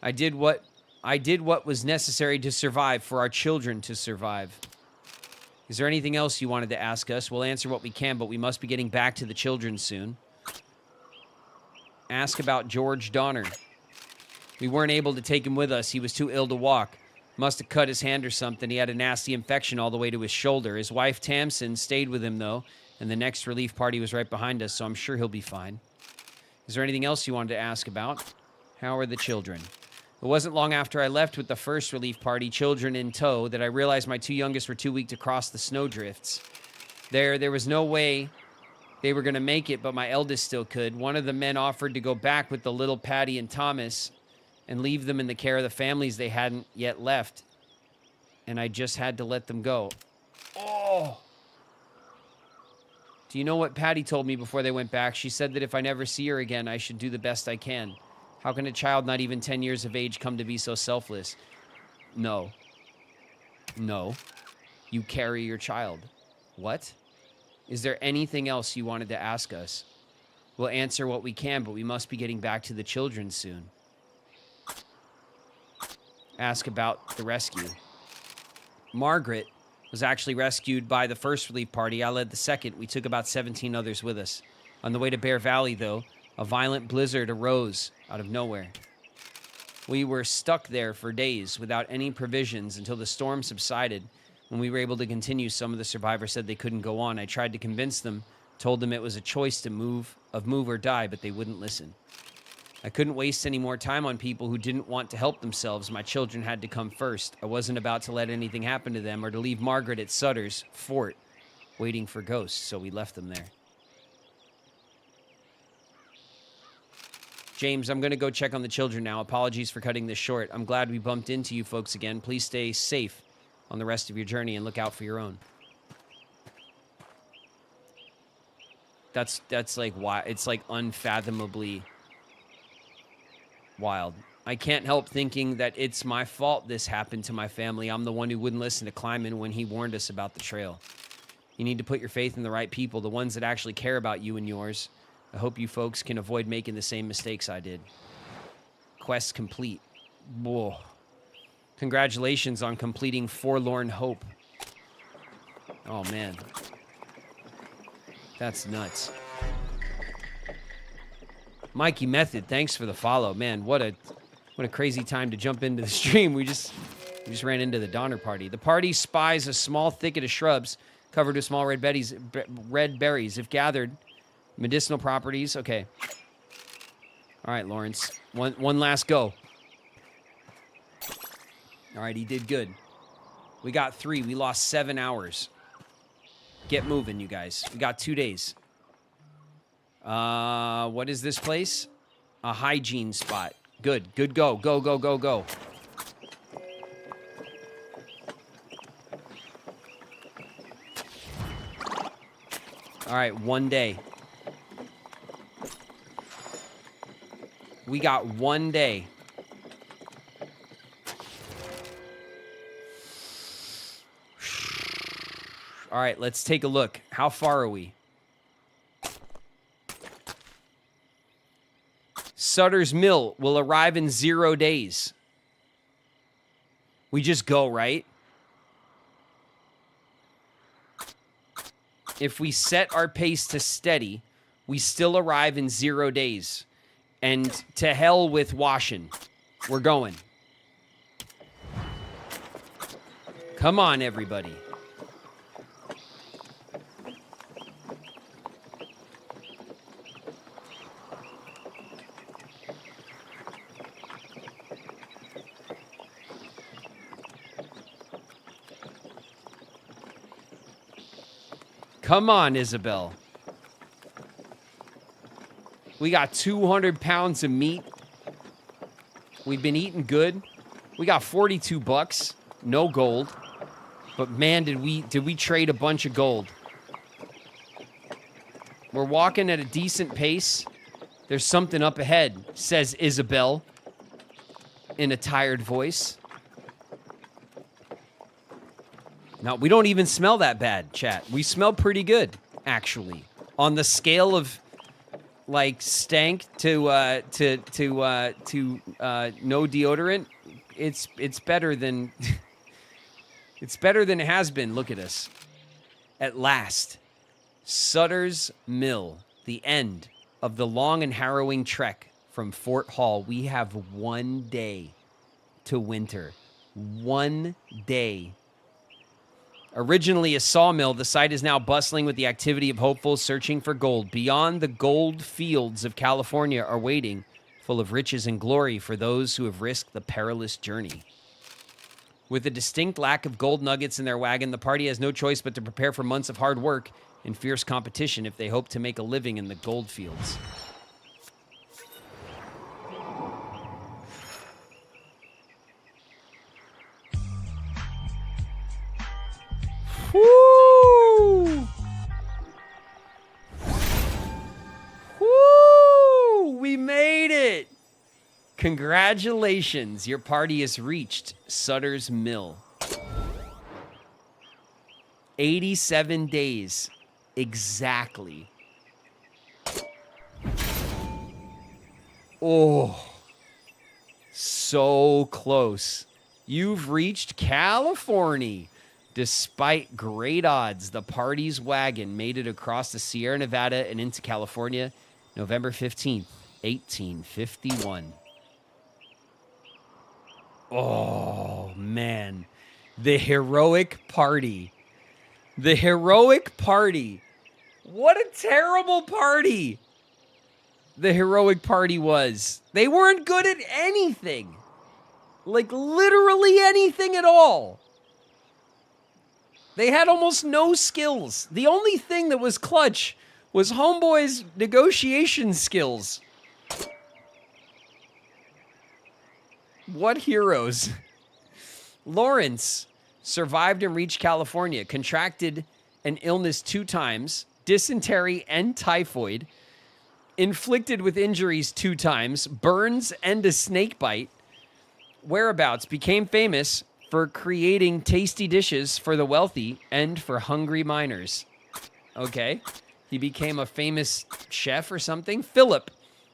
[SPEAKER 1] I did what was necessary to survive, for our children to survive. Is there anything else you wanted to ask us? We'll answer what we can, but we must be getting back to the children soon. Ask about George Donner. We weren't able to take him with us. He was too ill to walk. Must have cut his hand or something. He had a nasty infection all the way to his shoulder. His wife, Tamsin, stayed with him, though, and the next relief party was right behind us, so I'm sure he'll be fine. Is there anything else you wanted to ask about? How are the children? It wasn't long after I left with the first relief party, children in tow, that I realized my two youngest were too weak to cross the snowdrifts. There was no way they were going to make it, but my eldest still could. One of the men offered to go back with the little Patty and Thomas and leave them in the care of the families they hadn't yet left. And I just had to let them go. Oh! Do you know what Patty told me before they went back? She said that if I never see her again, I should do the best I can. How can a child not even 10 years of age come to be so selfless? No. You carry your child. What? Is there anything else you wanted to ask us? We'll answer what we can, but we must be getting back to the children soon. Ask about the rescue. Margaret was actually rescued by the first relief party. I led the second. We took about 17 others with us. On the way to Bear Valley, though, a violent blizzard arose out of nowhere. We were stuck there for days without any provisions until the storm subsided. When we were able to continue, some of the survivors said they couldn't go on. I tried to convince them, told them it was a choice to move or die, but they wouldn't listen. I couldn't waste any more time on people who didn't want to help themselves. My children had to come first. I wasn't about to let anything happen to them or to leave Margaret at Sutter's fort waiting for ghosts, so we left them there. James, I'm going to go check on the children now. Apologies for cutting this short. I'm glad we bumped into you folks again. Please stay safe on the rest of your journey and look out for your own. That's like why it's like unfathomably wild. I can't help thinking that it's my fault this happened to my family. I'm the one who wouldn't listen to Kleiman when he warned us about the trail. You need to put your faith in the right people, the ones that actually care about you and yours. I hope you folks can avoid making the same mistakes I did. Quest complete. Whoa. Congratulations on completing Forlorn Hope. Oh, man. That's nuts. Mikey Method, thanks for the follow. Man, what a crazy time to jump into the stream. We just ran into the Donner Party. The party spies a small thicket of shrubs covered with small red berries. If gathered, medicinal properties. Okay. All right, Lawrence. One last go. All right, he did good. We got 3. We lost 7 hours. Get moving, you guys. We got 2 days. What is this place? A hygiene spot. Good. Good go. Go, go, go, go. All right, 1 day. We got 1 day. All right, let's take a look. How far are we? Sutter's Mill will arrive in 0 days. We just go, right? If we set our pace to steady, we still arrive in 0 days. And to hell with washing. We're going. Come on, everybody. Come on, Isabel. We got 200 pounds of meat. We've been eating good. We got 42 bucks. No gold. But man, did we trade a bunch of gold. We're walking at a decent pace. There's something up ahead, says Isabel in a tired voice. No, we don't even smell that bad, chat. We smell pretty good, actually. On the scale of like stank to no deodorant, it's better than it's better than it has been. Look at us. At last, Sutter's Mill, the end of the long and harrowing trek from Fort Hall. We have 1 day to winter. 1 day. Originally a sawmill, the site is now bustling with the activity of hopefuls searching for gold. Beyond the gold fields of California are waiting, full of riches and glory for those who have risked the perilous journey. With a distinct lack of gold nuggets in their wagon, the party has no choice but to prepare for months of hard work and fierce competition if they hope to make a living in the gold fields. Woo! Woo! We made it! Congratulations, your party has reached Sutter's Mill. 87 days exactly. Oh, so close. You've reached California. Despite great odds, the party's wagon made it across the Sierra Nevada and into California November 15th, 1851. Oh, man. The heroic party. The heroic party. What a terrible party the heroic party was. They weren't good at anything. Like, literally anything at all. They had almost no skills. The only thing that was clutch was Homeboy's negotiation skills. What heroes. Lawrence survived and reached California, contracted an illness 2 times, dysentery and typhoid, inflicted with injuries 2 times, burns and a snake bite. Whereabouts, became famous for creating tasty dishes for the wealthy and for hungry miners. Okay. He became a famous chef or something. Philip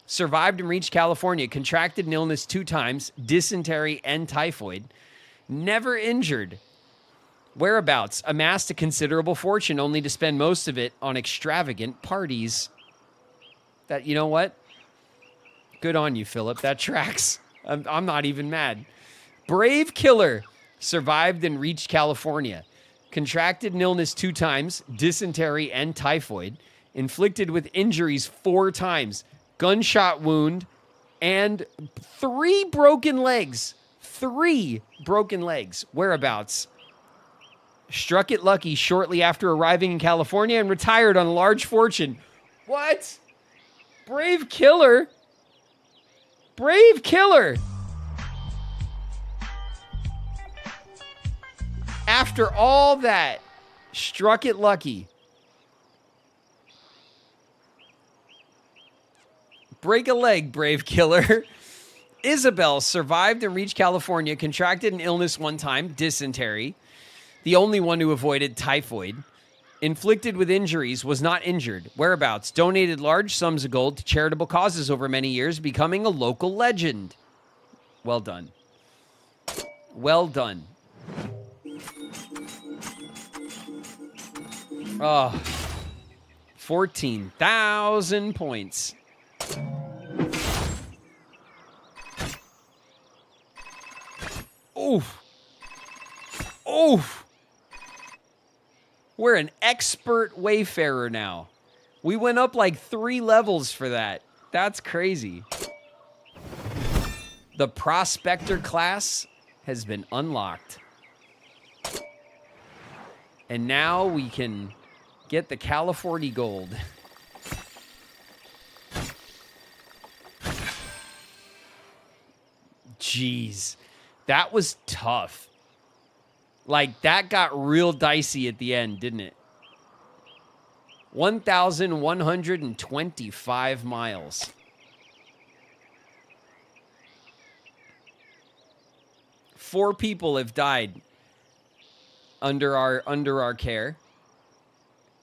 [SPEAKER 1] survived and reached California, contracted an illness 2 times, dysentery and typhoid, never injured. Whereabouts, amassed a considerable fortune only to spend most of it on extravagant parties. That, you know what? Good on you, Philip. That tracks. I'm not even mad. Brave killer survived and reached California. Contracted an illness 2 times, dysentery and typhoid. Inflicted with injuries 4 times. Gunshot wound and 3 broken legs. 3 broken legs. Whereabouts? Struck it lucky shortly after arriving in California and retired on a large fortune. What? Brave killer? Brave killer! After all that, struck it lucky. Break a leg, brave killer. Isabel survived and reached California, contracted an illness 1 time, dysentery, the only one who avoided typhoid. Inflicted with injuries, was not injured. Whereabouts, donated large sums of gold to charitable causes over many years, becoming a local legend. Well done. Well done. Oh, 14,000 points. Oof. Oof. We're an expert wayfarer now. We went up like 3 levels for that. That's crazy. The prospector class has been unlocked. And now we can get the California gold. Jeez. That was tough. Like, that got real dicey at the end, didn't it? 1,125 miles. Four people have died under our care.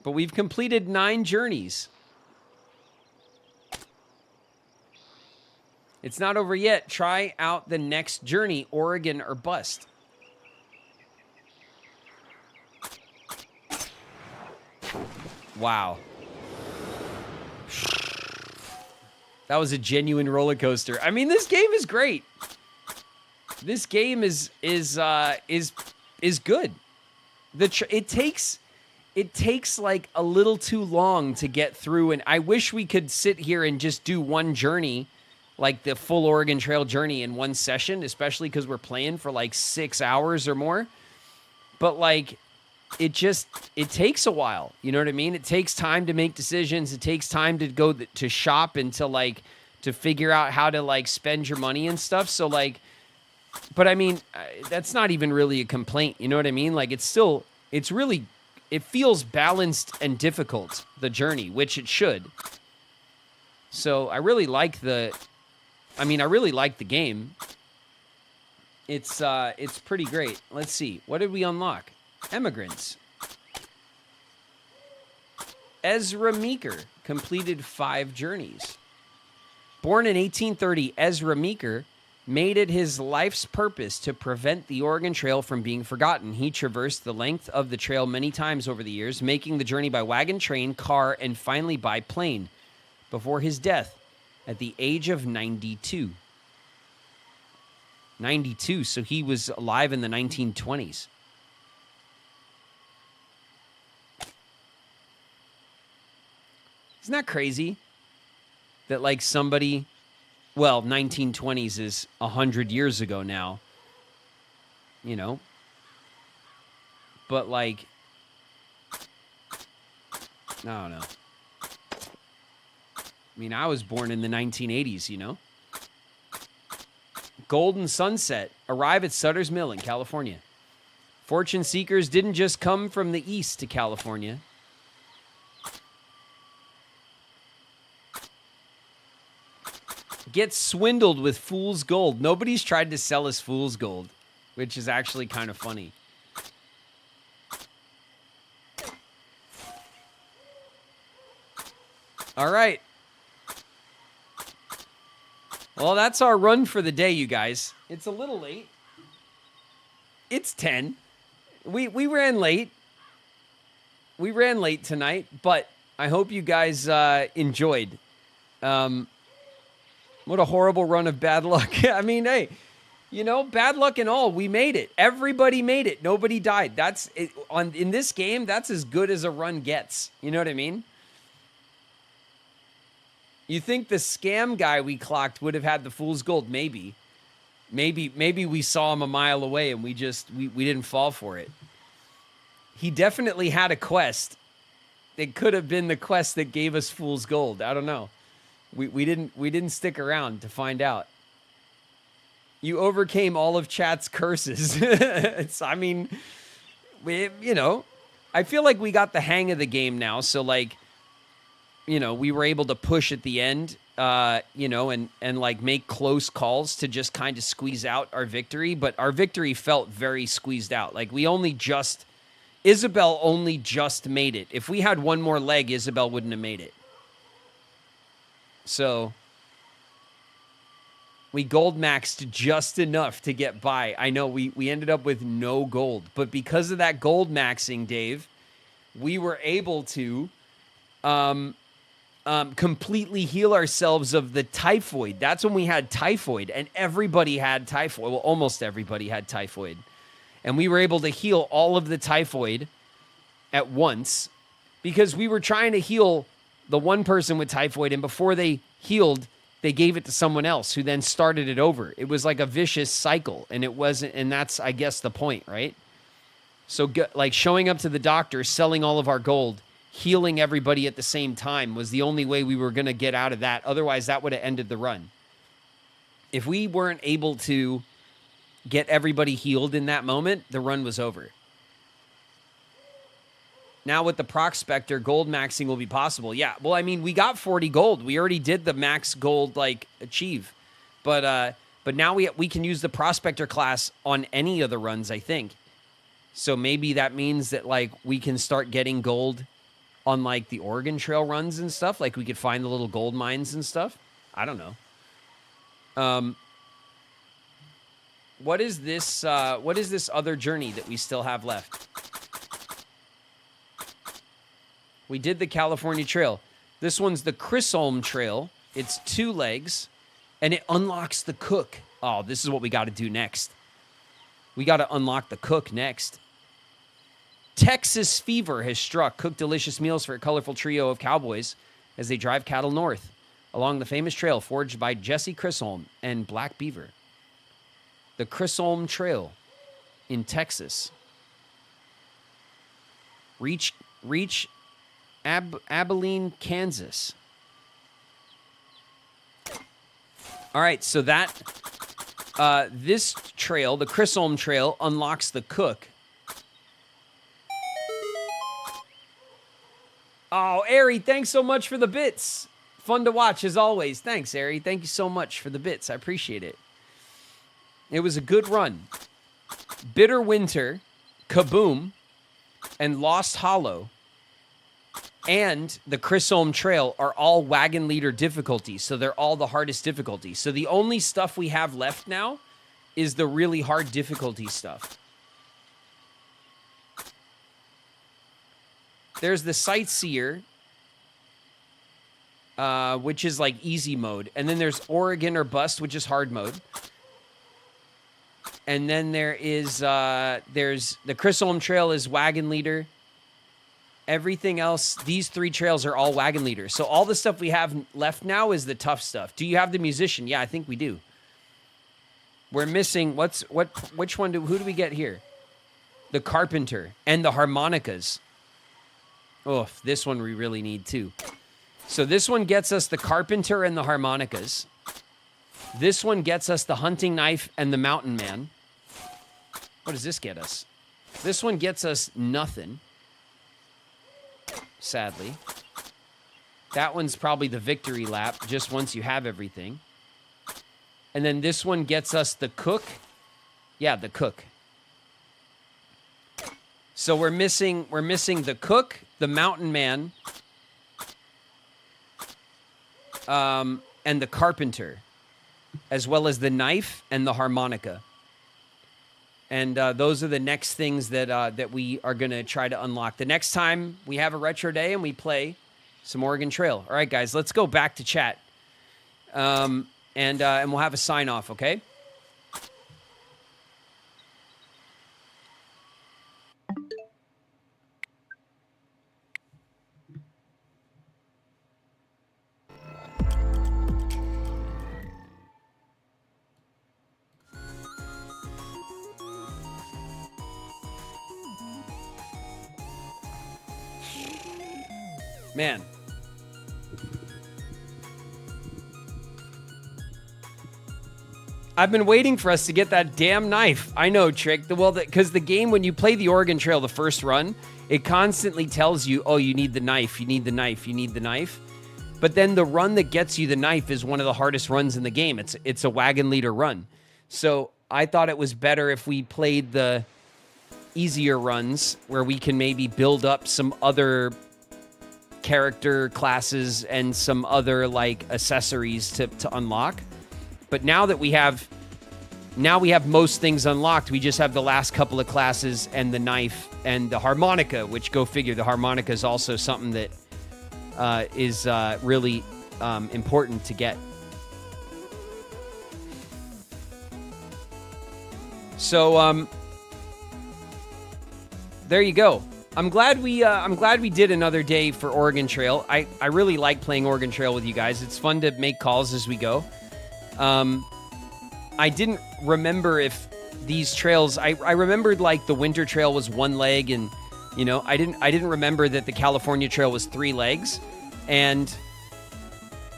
[SPEAKER 1] But we've completed 9 journeys. It's not over yet. Try out the next journey, Oregon or bust. Wow. That was a genuine roller coaster. I mean, this game is great. This game is good. It takes like a little too long to get through, and I wish we could sit here and just do one journey, like the full Oregon Trail journey in one session, especially because we're playing for like 6 hours or more. But like, it takes a while. You know what I mean? It takes time to make decisions. It takes time to go to shop and to figure out how to like spend your money and stuff. So like, but I mean, that's not even really a complaint. You know what I mean? Like, it feels balanced and difficult, the journey, which it should. So I really like the game. It's pretty great. Let's see. What did we unlock? Emigrants. Ezra Meeker completed 5 journeys. Born in 1830, Ezra Meeker made it his life's purpose to prevent the Oregon Trail from being forgotten. He traversed the length of the trail many times over the years, making the journey by wagon, train, car, and finally by plane before his death at the age of 92. 92, so he was alive in the 1920s. Isn't that crazy? That like somebody, well, 1920s is 100 years ago now, you know? But like, I don't know. I mean, I was born in the 1980s, you know? Golden Sunset, arrive at Sutter's Mill in California. Fortune seekers didn't just come from the east to California. Get swindled with fool's gold. Nobody's tried to sell us fool's gold, which is actually kind of funny. All right. Well, that's our run for the day, you guys. It's a little late. It's 10. We ran late. We ran late tonight, but I hope you guys enjoyed. What a horrible run of bad luck. I mean, hey, you know, bad luck and all, we made it. Everybody made it. Nobody died. That's it, in this game, that's as good as a run gets. You know what I mean? You think the scam guy we clocked would have had the fool's gold? Maybe. Maybe we saw him a mile away and we didn't fall for it. He definitely had a quest. It could have been the quest that gave us fool's gold. I don't know. We didn't stick around to find out. You overcame all of chat's curses. I mean, you know, I feel like we got the hang of the game now. So like, you know, we were able to push at the end, you know, and like make close calls to just kind of squeeze out our victory. But our victory felt very squeezed out. Like Isabel only just made it. If we had one more leg, Isabel wouldn't have made it. So we gold maxed just enough to get by. I know we ended up with no gold, but because of that gold maxing, Dave, we were able to completely heal ourselves of the typhoid. That's when we had typhoid, and everybody had typhoid. Well, almost everybody had typhoid. And we were able to heal all of the typhoid at once because we were trying to heal the one person with typhoid, and before they healed, they gave it to someone else who then started it over. It was like a vicious cycle, and it wasn't, and that's, I guess, the point, right? So like showing up to the doctor, selling all of our gold, healing everybody at the same time was the only way we were going to get out of that. Otherwise, that would have ended the run. If we weren't able to get everybody healed in that moment, the run was over. Now with the Prospector, gold maxing will be possible. Yeah, well, I mean, we got 40 gold. We already did the max gold, like, achieve. But now we can use the Prospector class on any of the runs, I think. So maybe that means that, like, we can start getting gold on, like, the Oregon Trail runs and stuff. Like, we could find the little gold mines and stuff. I don't know. What is this other journey that we still have left? We did the California Trail. This one's the Chisholm Trail. It's 2 legs, and it unlocks the cook. Oh, this is what we got to do next. We got to unlock the cook next. Texas fever has struck. Cook delicious meals for a colorful trio of cowboys as they drive cattle north along the famous trail forged by Jesse Chisholm and Black Beaver. The Chisholm Trail in Texas. Reach Abilene, Kansas. All right, so that this trail, the Chisholm Trail, unlocks the cook. Oh, Ari, thanks so much for the bits. Fun to watch as always. Thanks, Ari. Thank you so much for the bits. I appreciate it. It was a good run. Bitter Winter, Kaboom, and Lost Hollow and the Chrysome Trail are all Wagon Leader difficulty, so they're all the hardest difficulty. So the only stuff we have left now is the really hard difficulty stuff. There's the Sightseer, which is like easy mode. And then there's Oregon or Bust, which is hard mode. And then there is, there's the Chrysome Trail is Wagon Leader. Everything else, these 3 trails are all Wagon Leader. So all the stuff we have left now is the tough stuff. Do you have the Musician? Yeah, I think we do. We're missing, which one who do we get here? The Carpenter and the Harmonicas. Oh, this one we really need too. So this one gets us the Carpenter and the Harmonicas. This one gets us the Hunting Knife and the Mountain Man. What does this get us? This one gets us nothing. Sadly. That one's probably the Victory Lap, just once you have everything. And then this one gets us the Cook. Yeah, the Cook. So we're missing the Cook, the Mountain Man, and the Carpenter, as well as the Knife and the Harmonica. And those are the next things that we are going to try to unlock. The next time we have a retro day and we play some Oregon Trail. All right, guys, let's go back to chat. And we'll have a sign off, okay? Man. I've been waiting for us to get that damn knife. I know, Trick. Because the game, when you play the Oregon Trail the first run, it constantly tells you, oh, you need the knife, you need the knife, you need the knife. But then the run that gets you the knife is one of the hardest runs in the game. It's a Wagon Leader run. So I thought it was better if we played the easier runs where we can maybe build up some other character classes and some other like accessories to unlock. But now we have most things unlocked. We just have the last couple of classes and the knife and the harmonica, which, go figure, the harmonica is also something that is really important to get. So there you go. I'm glad we did another day for Oregon Trail. I really like playing Oregon Trail with you guys. It's fun to make calls as we go. I didn't remember if these trails, I remembered like the Winter Trail was 1 leg, and you know, I didn't remember that the California Trail was 3 legs. And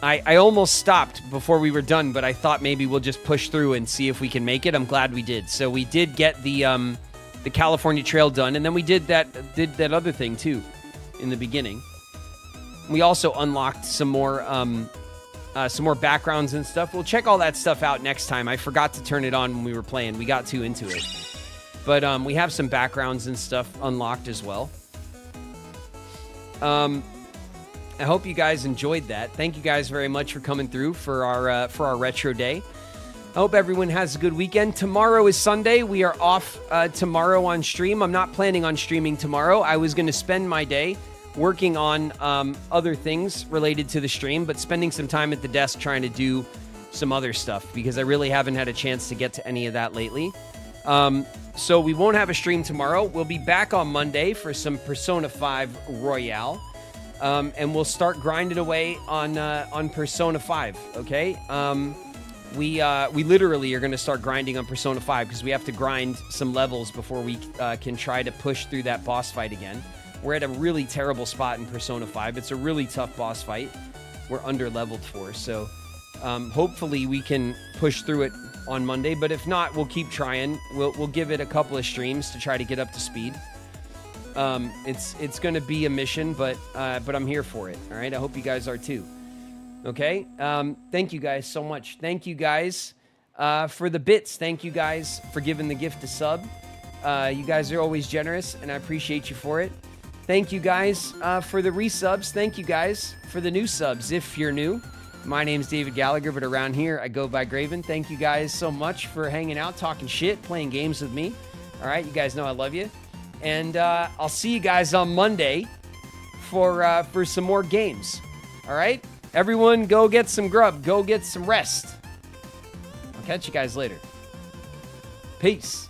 [SPEAKER 1] I almost stopped before we were done, but I thought maybe we'll just push through and see if we can make it. I'm glad we did. So we did get the California Trail done, and then we did that other thing too in the beginning. We also unlocked some more backgrounds and stuff. We'll check all that stuff out next time. I forgot to turn it on when we were playing. We got too into it. But we have some backgrounds and stuff unlocked as well. I hope you guys enjoyed that. Thank you guys very much for coming through for our retro day. I hope everyone has a good weekend. Tomorrow is Sunday. We are off tomorrow on stream. I'm not planning on streaming tomorrow. I was going to spend my day working on other things related to the stream, but spending some time at the desk trying to do some other stuff because I really haven't had a chance to get to any of that lately. So we won't have a stream tomorrow. We'll be back on Monday for some Persona 5 Royale, and we'll start grinding away on Persona 5. Okay. We literally are going to start grinding on Persona 5 because we have to grind some levels before we can try to push through that boss fight again. We're at a really terrible spot in Persona 5. It's a really tough boss fight. We're under-leveled for, so hopefully we can push through it on Monday, but if not, we'll keep trying. We'll give it a couple of streams to try to get up to speed. It's going to be a mission, but I'm here for it, all right? I hope you guys are too. Okay, thank you guys so much. Thank you guys for the bits. Thank you guys for giving the gift to sub. You guys are always generous, and I appreciate you for it. Thank you guys for the resubs. Thank you guys for the new subs. If you're new, my name's David Gallagher, but around here I go by Graven. Thank you guys so much for hanging out, talking shit, playing games with me. All right, you guys know I love you. And I'll see you guys on Monday for some more games. All right? Everyone go get some grub. Go get some rest. I'll catch you guys later. Peace.